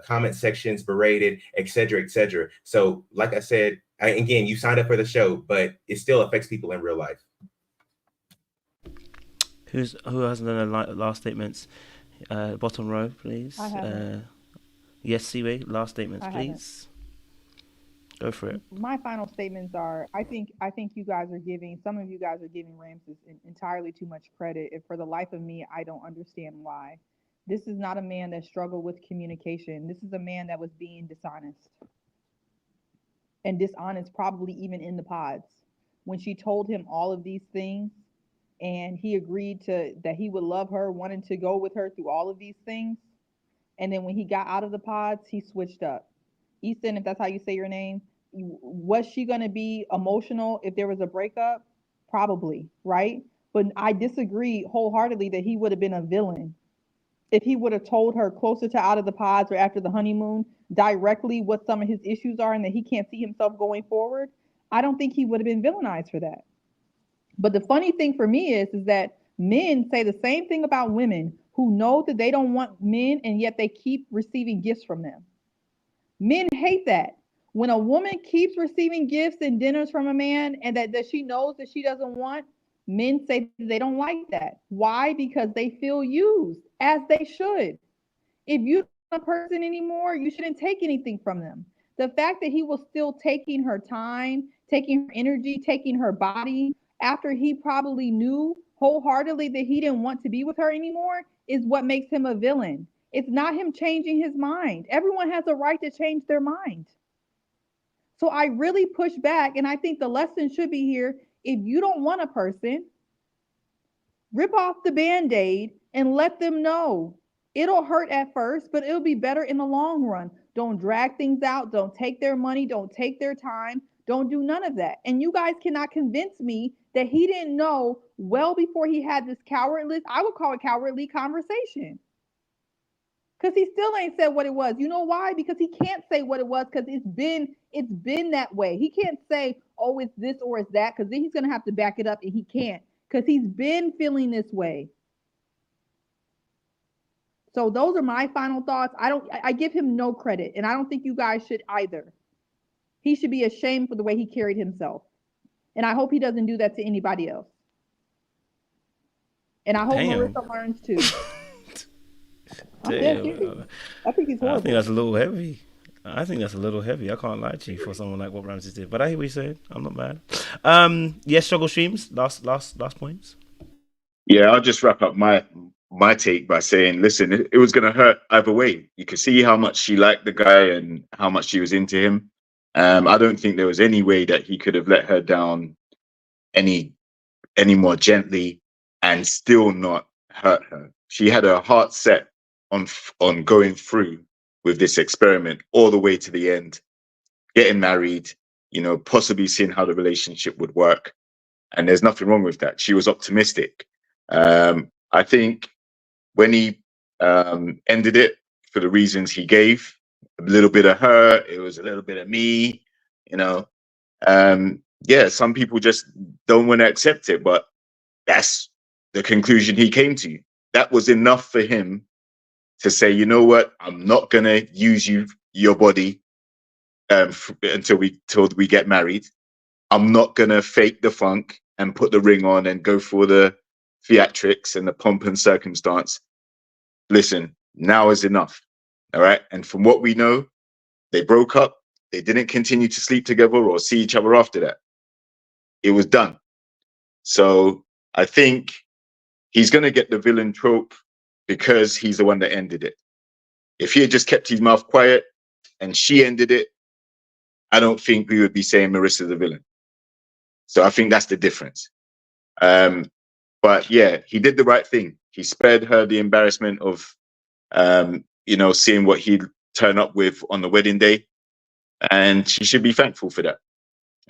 comment sections berated, etc., etc. So like I said, again, you signed up for the show, but it still affects people in real life. Who hasn't done the last statements? Bottom row, please. I haven't. Yes, Siwe, last statements, I please. Go for it. My final statements are: I think you guys are some of you guys are giving Ramses entirely too much credit, and for the life of me, I don't understand why. This is not a man that struggled with communication. This is a man that was being dishonest, and dishonest probably even in the pods. When she told him all of these things, and he agreed that he would love her, wanted to go with her through all of these things, and then when he got out of the pods, he switched up. Easton, if that's how you say your name, was she going to be emotional if there was a breakup? Probably, right? But I disagree wholeheartedly that he would have been a villain if he would have told her closer to out of the pods or after the honeymoon directly what some of his issues are and that he can't see himself going forward. I don't think he would have been villainized for that. But the funny thing for me is that men say the same thing about women who know that they don't want men, and yet they keep receiving gifts from them. Men hate that. When a woman keeps receiving gifts and dinners from a man and that she knows that she doesn't want, men say they don't like that. Why? Because they feel used, as they should. If you don't want a person anymore, you shouldn't take anything from them. The fact that he was still taking her time, taking her energy, taking her body, after he probably knew wholeheartedly that he didn't want to be with her anymore, is what makes him a villain. It's not him changing his mind. Everyone has a right to change their mind. So I really push back, and I think the lesson should be here: if you don't want a person, rip off the Band-Aid and let them know. It'll hurt at first, but it'll be better in the long run. Don't drag things out. Don't take their money. Don't take their time. Don't do none of that. And you guys cannot convince me that he didn't know well before he had this cowardly, I would call it cowardly conversation. Because he still ain't said what it was. You know why? Because he can't say what it was, because it's been that way. He can't say, oh, it's this or it's that, because then he's gonna have to back it up, and he can't, because he's been feeling this way. So those are my final thoughts. I give him no credit, and I don't think you guys should either. He should be ashamed for the way he carried himself. And I hope he doesn't do that to anybody else. And I hope Merissa learns too. Damn. I think he's horrible. I think that's a little heavy. I can't lie to you for someone like what Ramses did. But I hear what you're saying. I'm not mad. Yes, struggle streams. Last points. Yeah, I'll just wrap up my take by saying, listen, it was going to hurt either way. You could see how much she liked the guy and how much she was into him. I don't think there was any way that he could have let her down any more gently and still not hurt her. She had her heart set on going through with this experiment all the way to the end, getting married, possibly seeing how the relationship would work. And there's nothing wrong with that. She was optimistic. I think when he ended it for the reasons he gave, a little bit of her, it was a little bit of me, some people just don't want to accept it, but that's the conclusion he came to. That was enough for him to say, you know what, I'm not going to use your body until we get married. I'm not going to fake the funk and put the ring on and go for the theatrics and the pomp and circumstance. Listen, now is enough. All right. And from what we know, they broke up. They didn't continue to sleep together or see each other after that. It was done. So I think he's going to get the villain trope because he's the one that ended it. If he had just kept his mouth quiet and she ended it, I don't think we would be saying Marissa's the villain. So I think that's the difference. But yeah, he did the right thing. He spared her the embarrassment of, seeing what he'd turn up with on the wedding day. And she should be thankful for that.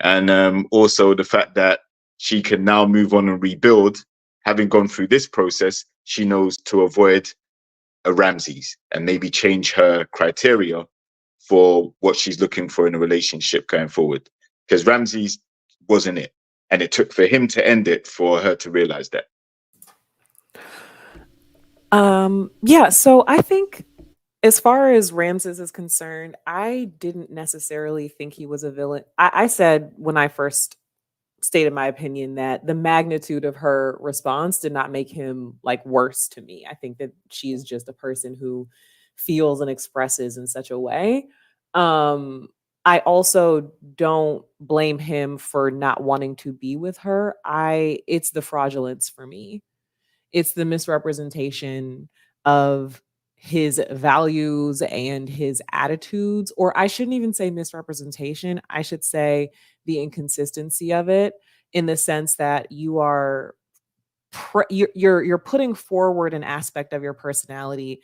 And also the fact that she can now move on and rebuild. Having gone through this process, she knows to avoid a Ramses and maybe change her criteria for what she's looking for in a relationship going forward. Because Ramses wasn't it. And it took for him to end it for her to realize that. So I think as far as Ramses is concerned, I didn't necessarily think he was a villain. I said when I first stated my opinion that the magnitude of her response did not make him like worse to me. I think that she is just a person who feels and expresses in such a way. I also don't blame him for not wanting to be with her. It's the fraudulence for me. It's the misrepresentation of his values and his attitudes, or I shouldn't even say misrepresentation. I should say the inconsistency of it, in the sense that you're putting forward an aspect of your personality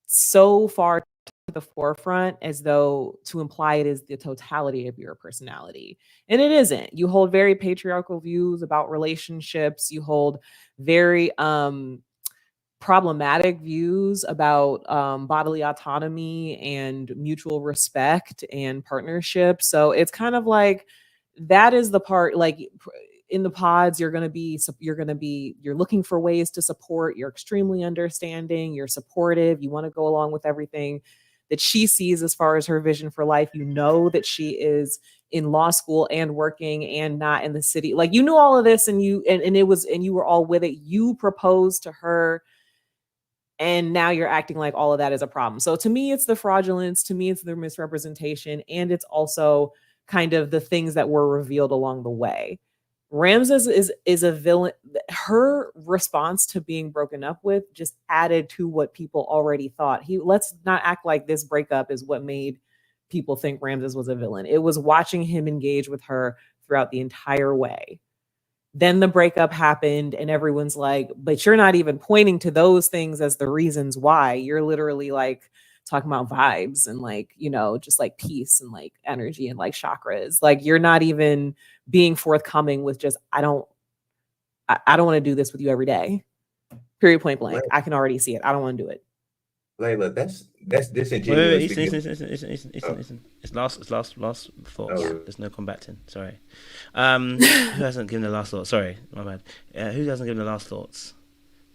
so far to the forefront as though to imply it is the totality of your personality. And it isn't. You hold very patriarchal views about relationships. You hold very problematic views about bodily autonomy and mutual respect and partnership. So it's kind of like that is the part, like in the pods, you're looking for ways to support. You're extremely understanding. You're supportive. You want to go along with everything that she sees as far as her vision for life. You know that she is in law school and working and not in the city. Like, you knew all of this, and you were all with it. You proposed to her, and now you're acting like all of that is a problem. So to me, it's the fraudulence. To me, it's the misrepresentation. And it's also kind of the things that were revealed along the way. Ramses is a villain. Her response to being broken up with just added to what people already thought. Let's not act like this breakup is what made people think Ramses was a villain. It was watching him engage with her throughout the entire way. Then the breakup happened and everyone's like, but you're not even pointing to those things as the reasons why. You're literally like talking about vibes and like, just like peace and like energy and like chakras. Like, you're not even being forthcoming with just, I don't want to do this with you every day. Period, point blank. Right. I can already see it. I don't want to do it. Layla, that's Wait, disingenuous. listen. It's last thoughts. Oh. There's no combating. Sorry. Who hasn't given the last thoughts? Sorry, my bad. Who hasn't given the last thoughts?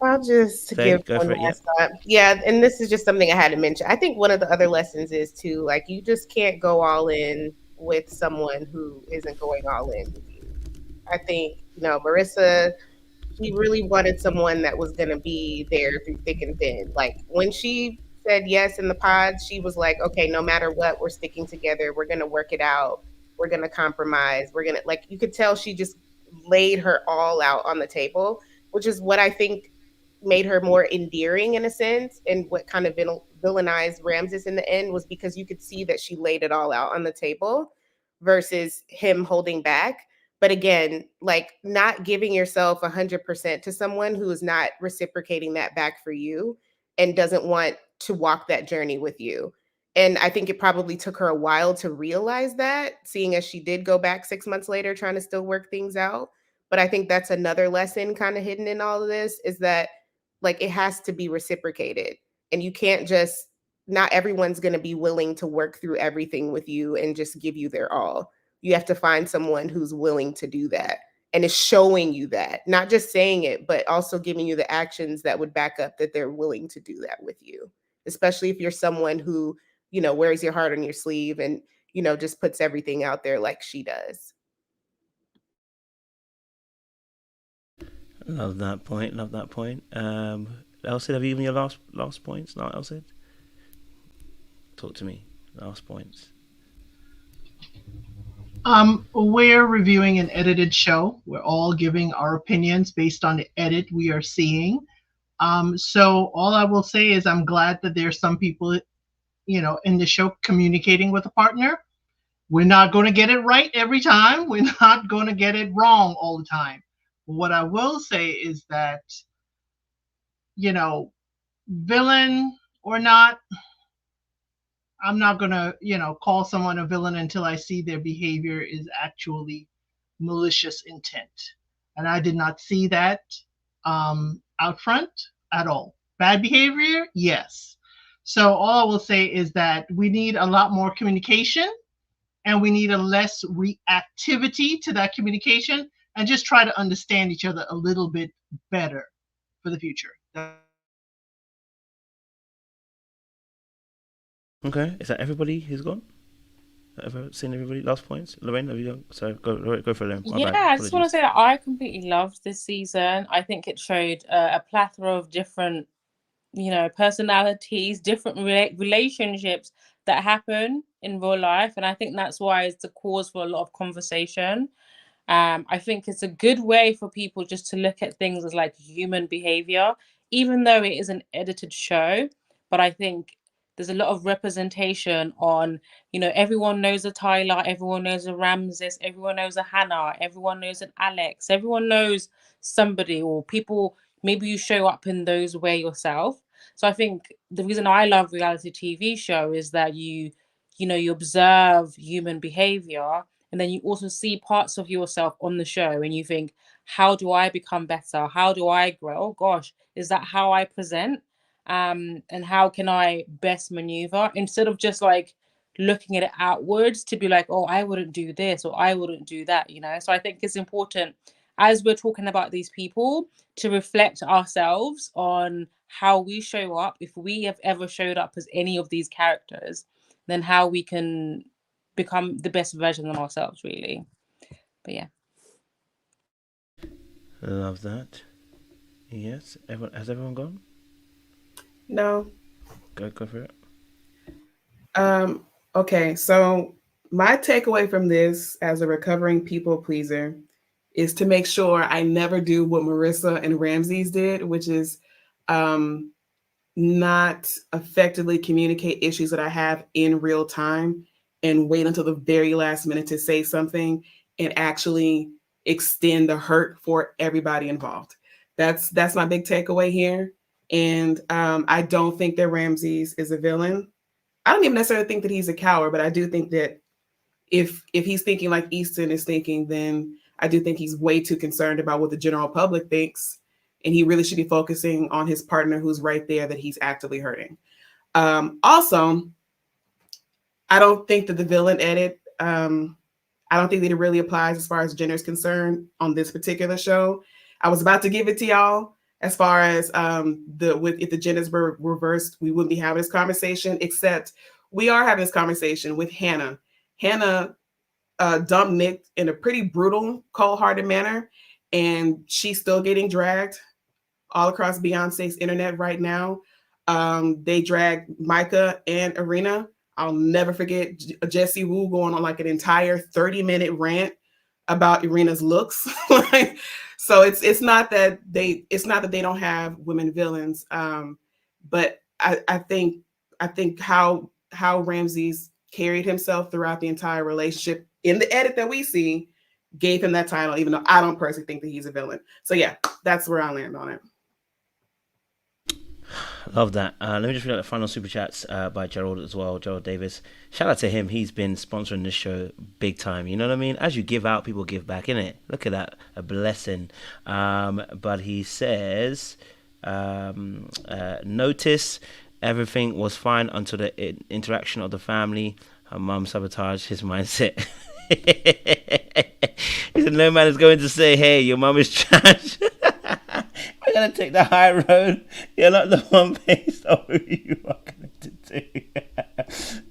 I'll just Faye, give go one for it. last thought. Yeah, and this is just something I had to mention. I think one of the other lessons is too, like, you just can't go all in with someone who isn't going all in with you. I think, Merissa, she really wanted someone that was going to be there through thick and thin. Like, when she said yes in the pod, she was like, okay, no matter what, we're sticking together. We're going to work it out. We're going to compromise. We're going to, like, you could tell she just laid her all out on the table, which is what I think made her more endearing in a sense, and what kind of villainized Ramses in the end was because you could see that she laid it all out on the table versus him holding back. But again, like, not giving yourself 100% to someone who is not reciprocating that back for you and doesn't want to walk that journey with you. And I think it probably took her a while to realize that, seeing as she did go back 6 months later trying to still work things out. But I think that's another lesson kind of hidden in all of this, is that, like, it has to be reciprocated. And you can't just, not everyone's going to be willing to work through everything with you and just give you their all. You have to find someone who's willing to do that and is showing you that, not just saying it, but also giving you the actions that would back up that they're willing to do that with you. Especially if you're someone who, wears your heart on your sleeve and, just puts everything out there like she does. Love that point. Elsid, have you given your last points? No, Elsid? Talk to me. Last points. We're reviewing an edited show. We're all giving our opinions based on the edit we are seeing. So all I will say is I'm glad that there's some people, in the show communicating with a partner. We're not going to get it right every time. We're not going to get it wrong all the time. What I will say is that, villain or not, I'm not going to, call someone a villain until I see their behavior is actually malicious intent. And I did not see that out front at all. Bad behavior? Yes. So all I will say is that we need a lot more communication, and we need a less reactivity to that communication, and just try to understand each other a little bit better for the future. Okay, is that everybody who's gone? Ever seen everybody? Last points? Lorraine, have you gone? Sorry, go for them. Yeah, I just want to say that I completely loved this season. I think it showed a plethora of different, personalities, different relationships that happen in real life. And I think that's why it's the cause for a lot of conversation. I think it's a good way for people just to look at things as like human behavior, even though it is an edited show. But I think there's a lot of representation on, everyone knows a Tyler, everyone knows a Ramses, everyone knows a Hannah, everyone knows an Alex, everyone knows somebody, or people, maybe you show up in those way yourself. So I think the reason I love reality TV show is that you observe human behavior, and then you also see parts of yourself on the show and you think, how do I become better? How do I grow? Oh gosh, is that how I present? And how can I best maneuver, instead of just like looking at it outwards to be like, oh, I wouldn't do this or I wouldn't do that, So I think it's important, as we're talking about these people, to reflect ourselves on how we show up, if we have ever showed up as any of these characters, then how we can become the best version of ourselves, really. But yeah. Love that. Yes. Has everyone gone? No. Go for it. Okay, so my takeaway from this as a recovering people pleaser is to make sure I never do what Merissa and Ramses did, which is not effectively communicate issues that I have in real time and wait until the very last minute to say something and actually extend the hurt for everybody involved. That's my big takeaway here. And I don't think that Ramses is a villain. I don't even necessarily think that he's a coward, but I do think that if he's thinking like Easton is thinking, then I do think he's way too concerned about what the general public thinks. And he really should be focusing on his partner who's right there that he's actively hurting. Also, I don't think that the villain edit, I don't think that it really applies as far as gender is concerned on this particular show. I was about to give it to y'all as far as if the genders were reversed, we wouldn't be having this conversation, except we are having this conversation with Hannah. Hannah dumped Nick in a pretty brutal, cold-hearted manner, and she's still getting dragged all across Beyonce's internet right now. They dragged Micah and Arena. I'll never forget Jessie Wu going on like an entire 30-minute rant about Arena's looks. So it's not that they don't have women villains, but I think how Ramses carried himself throughout the entire relationship in the edit that we see gave him that title, even though I don't personally think that he's a villain. So yeah, that's where I land on it. Love that. Let me just read out the final super chats by Gerald as well. Gerald Davis. Shout out to him. He's been sponsoring this show big time. You know what I mean? As you give out, people give back, innit? Look at that. A blessing. But he says, notice everything was fine until the interaction of the family. Her mum sabotaged his mindset. He said, no man is going to say, hey, your mum is trash. We're going to take the high road. You're not the one based on who you are connected to.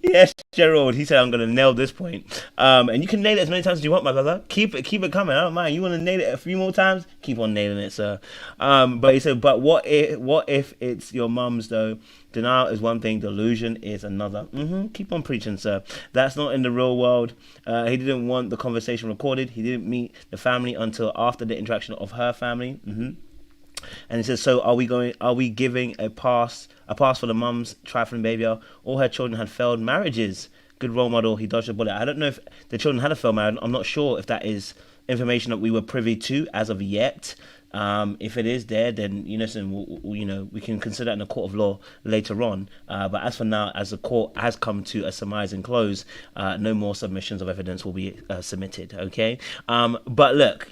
Yes, Gerald. He said, I'm going to nail this point. And you can nail it as many times as you want, my brother. Keep it coming. I don't mind. You want to nail it a few more times? Keep on nailing it, sir. But he said, but what if it's your mum's, though? Denial is one thing, delusion is another. Keep on preaching, sir. That's not in the real world. He didn't want the conversation recorded. He didn't meet the family until after the interaction of her family. And he says, so are we giving a pass for the mum's trifling behavior? All her children had failed marriages. Good role model. He dodged a bullet. I don't know if the children had a failed marriage. I'm not sure if that is information that we were privy to as of yet. If it is there, then we can consider it in a court of law later on. But as for now, as the court has come to a surmise and close, no more submissions of evidence will be submitted. Okay. But look.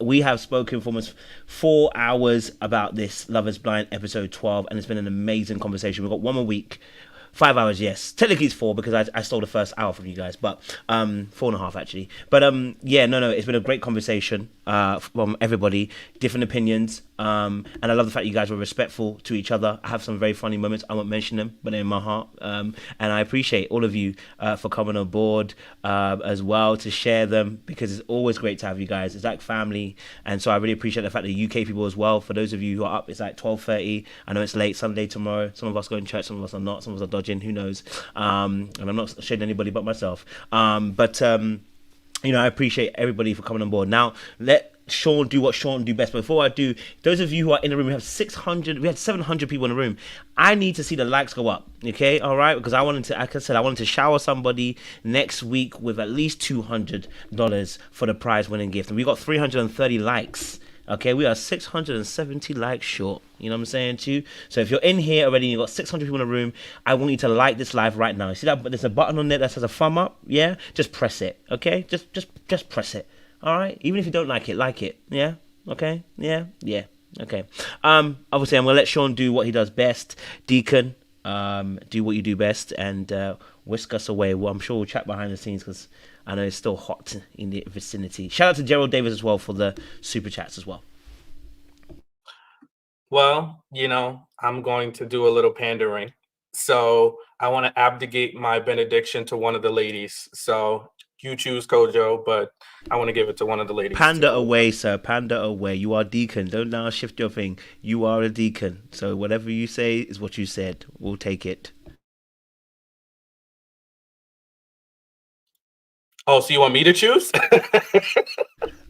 We have spoken for almost 4 hours about this Love Is Blind episode 12, and it's been an amazing conversation. We've got one more week. 5 hours, yes. Technically it's 4 because I stole the first hour from you guys, but 4.5 actually. But it's been a great conversation from everybody, different opinions, and I love the fact you guys were respectful to each other. I have some very funny moments. I won't mention them, but they're in my heart. And I appreciate all of you for coming on board as well to share them, because it's always great to have you guys. It's like family, and so I really appreciate the fact that UK people as well. For those of you who are up, it's like 12:30. I know it's late Sunday tomorrow. Some of us go to church, some of us are not. Some of us are dodging. Who knows? And I'm not shading anybody but myself. I appreciate everybody for coming on board. Now let Sean do what Sean do best. Before I do, those of you who are in the room, we had 700 people in the room. I need to see the likes go up. Okay, all right, because I wanted to shower somebody next week with at least $200 for the prize winning gift, and we got 330 likes. Okay, we are 670 likes short. You know what I'm saying to you? So if you're in here already and you've got 600 people in the room, I want you to like this live right now. You see that? But there's a button on there that says a thumb up. Yeah? Just press it. Okay? Just press it. All right? Even if you don't like it. Yeah? Okay? Yeah? Okay. Obviously, I'm going to let Sean do what he does best. Deacon, do what you do best and whisk us away. Well, I'm sure we'll chat behind the scenes because I know it's still hot in the vicinity. Shout out to Gerald Davis as well for the super chats as well. Well, I'm going to do a little pandering. So I want to abdicate my benediction to one of the ladies. So you choose Kojo, but I want to give it to one of the ladies. Panda away, sir. Panda away. You are deacon. Don't now shift your thing. You are a deacon. So whatever you say is what you said. We'll take it. Oh, so you want me to choose?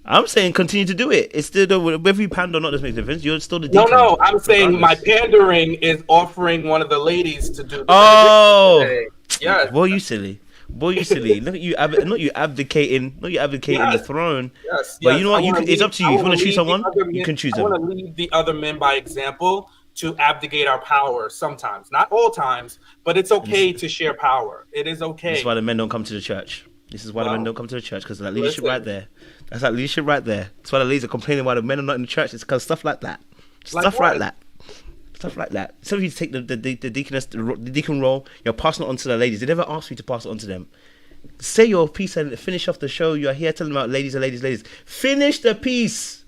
I'm saying continue to do it. It's still whether you pander or not doesn't make a difference. You're still the deacon. No. I'm saying my pandering is offering one of the ladies to do. Yes. Boy, you silly. Look at you, not you abdicating the throne. Yes. But you know what? It's up to you. If you want to choose someone, you can choose them. I want to lead the other men by example to abdicate our power sometimes, not all times, but it's okay to share power. It is okay. That's why the men don't come to the church. This is why the men don't come to the church, because of that leadership right there. That's that leadership right there. That's why the ladies are complaining why the men are not in the church. It's because stuff like that. Stuff like that. Stuff like that. Some of you take the deacon role, you're passing it on to the ladies. They never ask you to pass it on to them. Say your piece and finish off the show. You're here telling them about ladies. Finish the piece.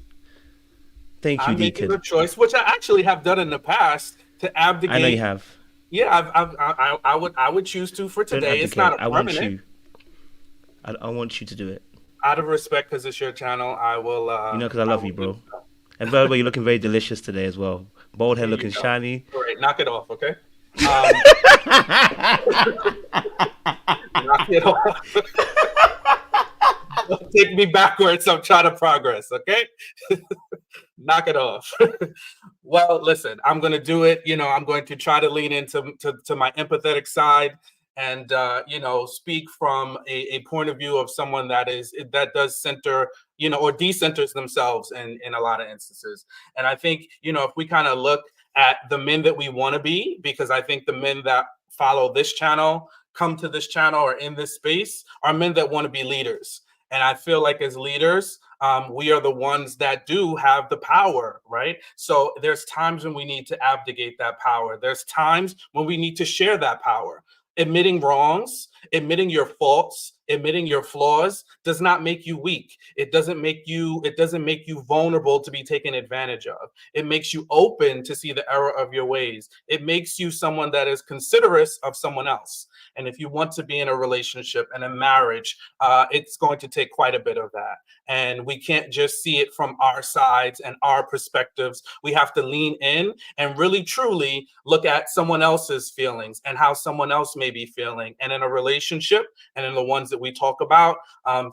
Thank you, I'm Deacon. making a choice, which I actually have done in the past, to abdicate. I know you have. Yeah, I would choose to for today. It's not a permanent. I want you to do it. Out of respect, because it's your channel, I will. Because I love you, bro. And by the way, you're looking very delicious today as well. Bald head looking shiny. All right, knock it off, okay? Knock it off. Don't take me backwards. I'm trying to progress, okay? Knock it off. Well, listen, I'm going to do it. I'm going to try to lean into my empathetic side and, speak from a point of view of someone that does center, or decenters themselves in a lot of instances. And I think, if we kind of look at the men that we want to be, because I think the men that follow this channel, come to this channel or in this space are men that want to be leaders. And I feel like as leaders, we are the ones that do have the power, right? So there's times when we need to abdicate that power. There's times when we need to share that power. Admitting wrongs, admitting your faults, admitting your flaws does not make you weak. It doesn't make you vulnerable to be taken advantage of. It makes you open to see the error of your ways. It makes you someone that is considerate of someone else. And if you want to be in a relationship and a marriage, it's going to take quite a bit of that. And we can't just see it from our sides and our perspectives. We have to lean in and really, truly look at someone else's feelings and how someone else may be feeling. And in a relationship and in the ones that we talk about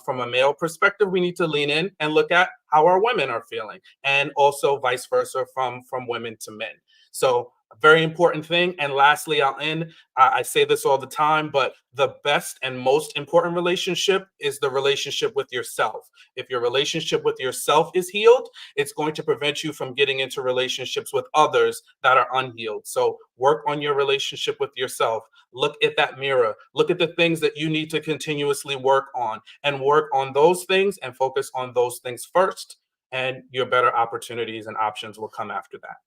from a male perspective, we need to lean in and look at how our women are feeling, and also vice versa from women to men. So a very important thing. And lastly, I'll end. I say this all the time, but the best and most important relationship is the relationship with yourself. If your relationship with yourself is healed, it's going to prevent you from getting into relationships with others that are unhealed. So work on your relationship with yourself. Look at that mirror. Look at the things that you need to continuously work on, and work on those things and focus on those things first. And your better opportunities and options will come after that.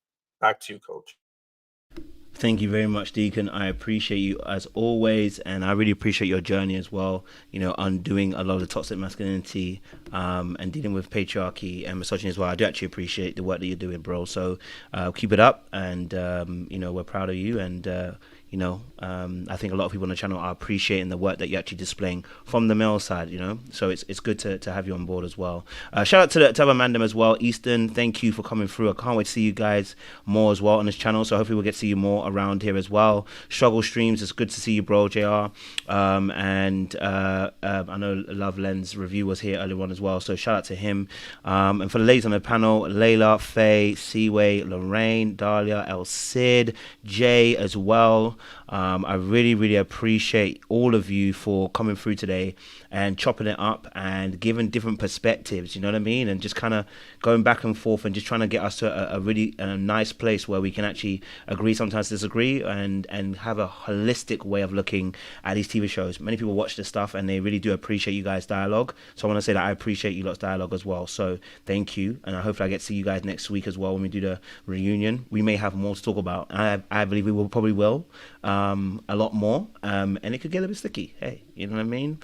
Back to you, Coach. Thank you very much, Deacon. I appreciate you as always, and I really appreciate your journey as well. Undoing a lot of the toxic masculinity and dealing with patriarchy and misogyny as well. I do actually appreciate the work that you're doing, bro. So keep it up, and we're proud of you. And I think a lot of people on the channel are appreciating the work that you're actually displaying from the male side. So it's good to have you on board as well. Shout out to other Mandem as well. Easton, thank you for coming through. I can't wait to see you guys more as well on this channel. So hopefully we'll get to see you more around here as well. Struggle Streams, it's good to see you, bro, JR. And I know Love Lens Review was here earlier on as well. So shout out to him. And for the ladies on the panel, Layla, Faye, Seaway, Lorraine, Dahlia, El Cid, Jay as well. I really, really appreciate all of you for coming through today and chopping it up and giving different perspectives, you know what I mean? And just kind of going back and forth and just trying to get us to a really nice place where we can actually agree, sometimes disagree, and have a holistic way of looking at these TV shows. Many people watch this stuff and they really do appreciate you guys' dialogue. So I want to say that I appreciate you lot's dialogue as well. So thank you. And I hope I get to see you guys next week as well when we do the reunion. We may have more to talk about. I believe we will probably will. A lot more, and it could get a little bit sticky. Hey, you know what I mean?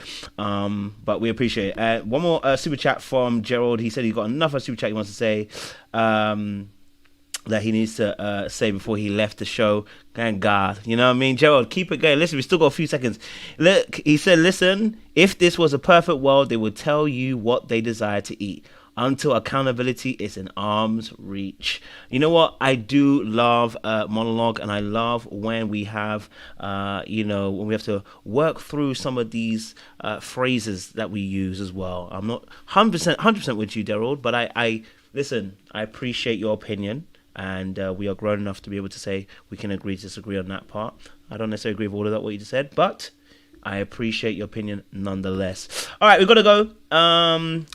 But we appreciate it. One more super chat from Gerald. He said he got another super chat he wants to say that he needs to say before he left the show. Thank God, you know what I mean? Gerald, keep it going. Listen, we still got a few seconds. Look, he said, listen, if this was a perfect world, they would tell you what they desire to eat. Until accountability is in arm's reach. You know what? I do love monologue, and I love when we have, when we have to work through some of these phrases that we use as well. I'm not 100% with you, Daryl, but I listen. I appreciate your opinion, and we are grown enough to be able to say we can agree to disagree on that part. I don't necessarily agree with all of that what you just said, but I appreciate your opinion nonetheless. All right, we've got to go.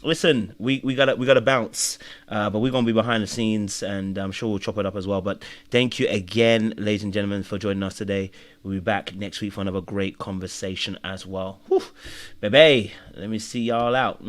Listen, we gotta bounce, but we're gonna be behind the scenes, and I'm sure we'll chop it up as well. But thank you again, ladies and gentlemen, for joining us today. We'll be back next week for another great conversation as well. Whew. Baby, let me see y'all out.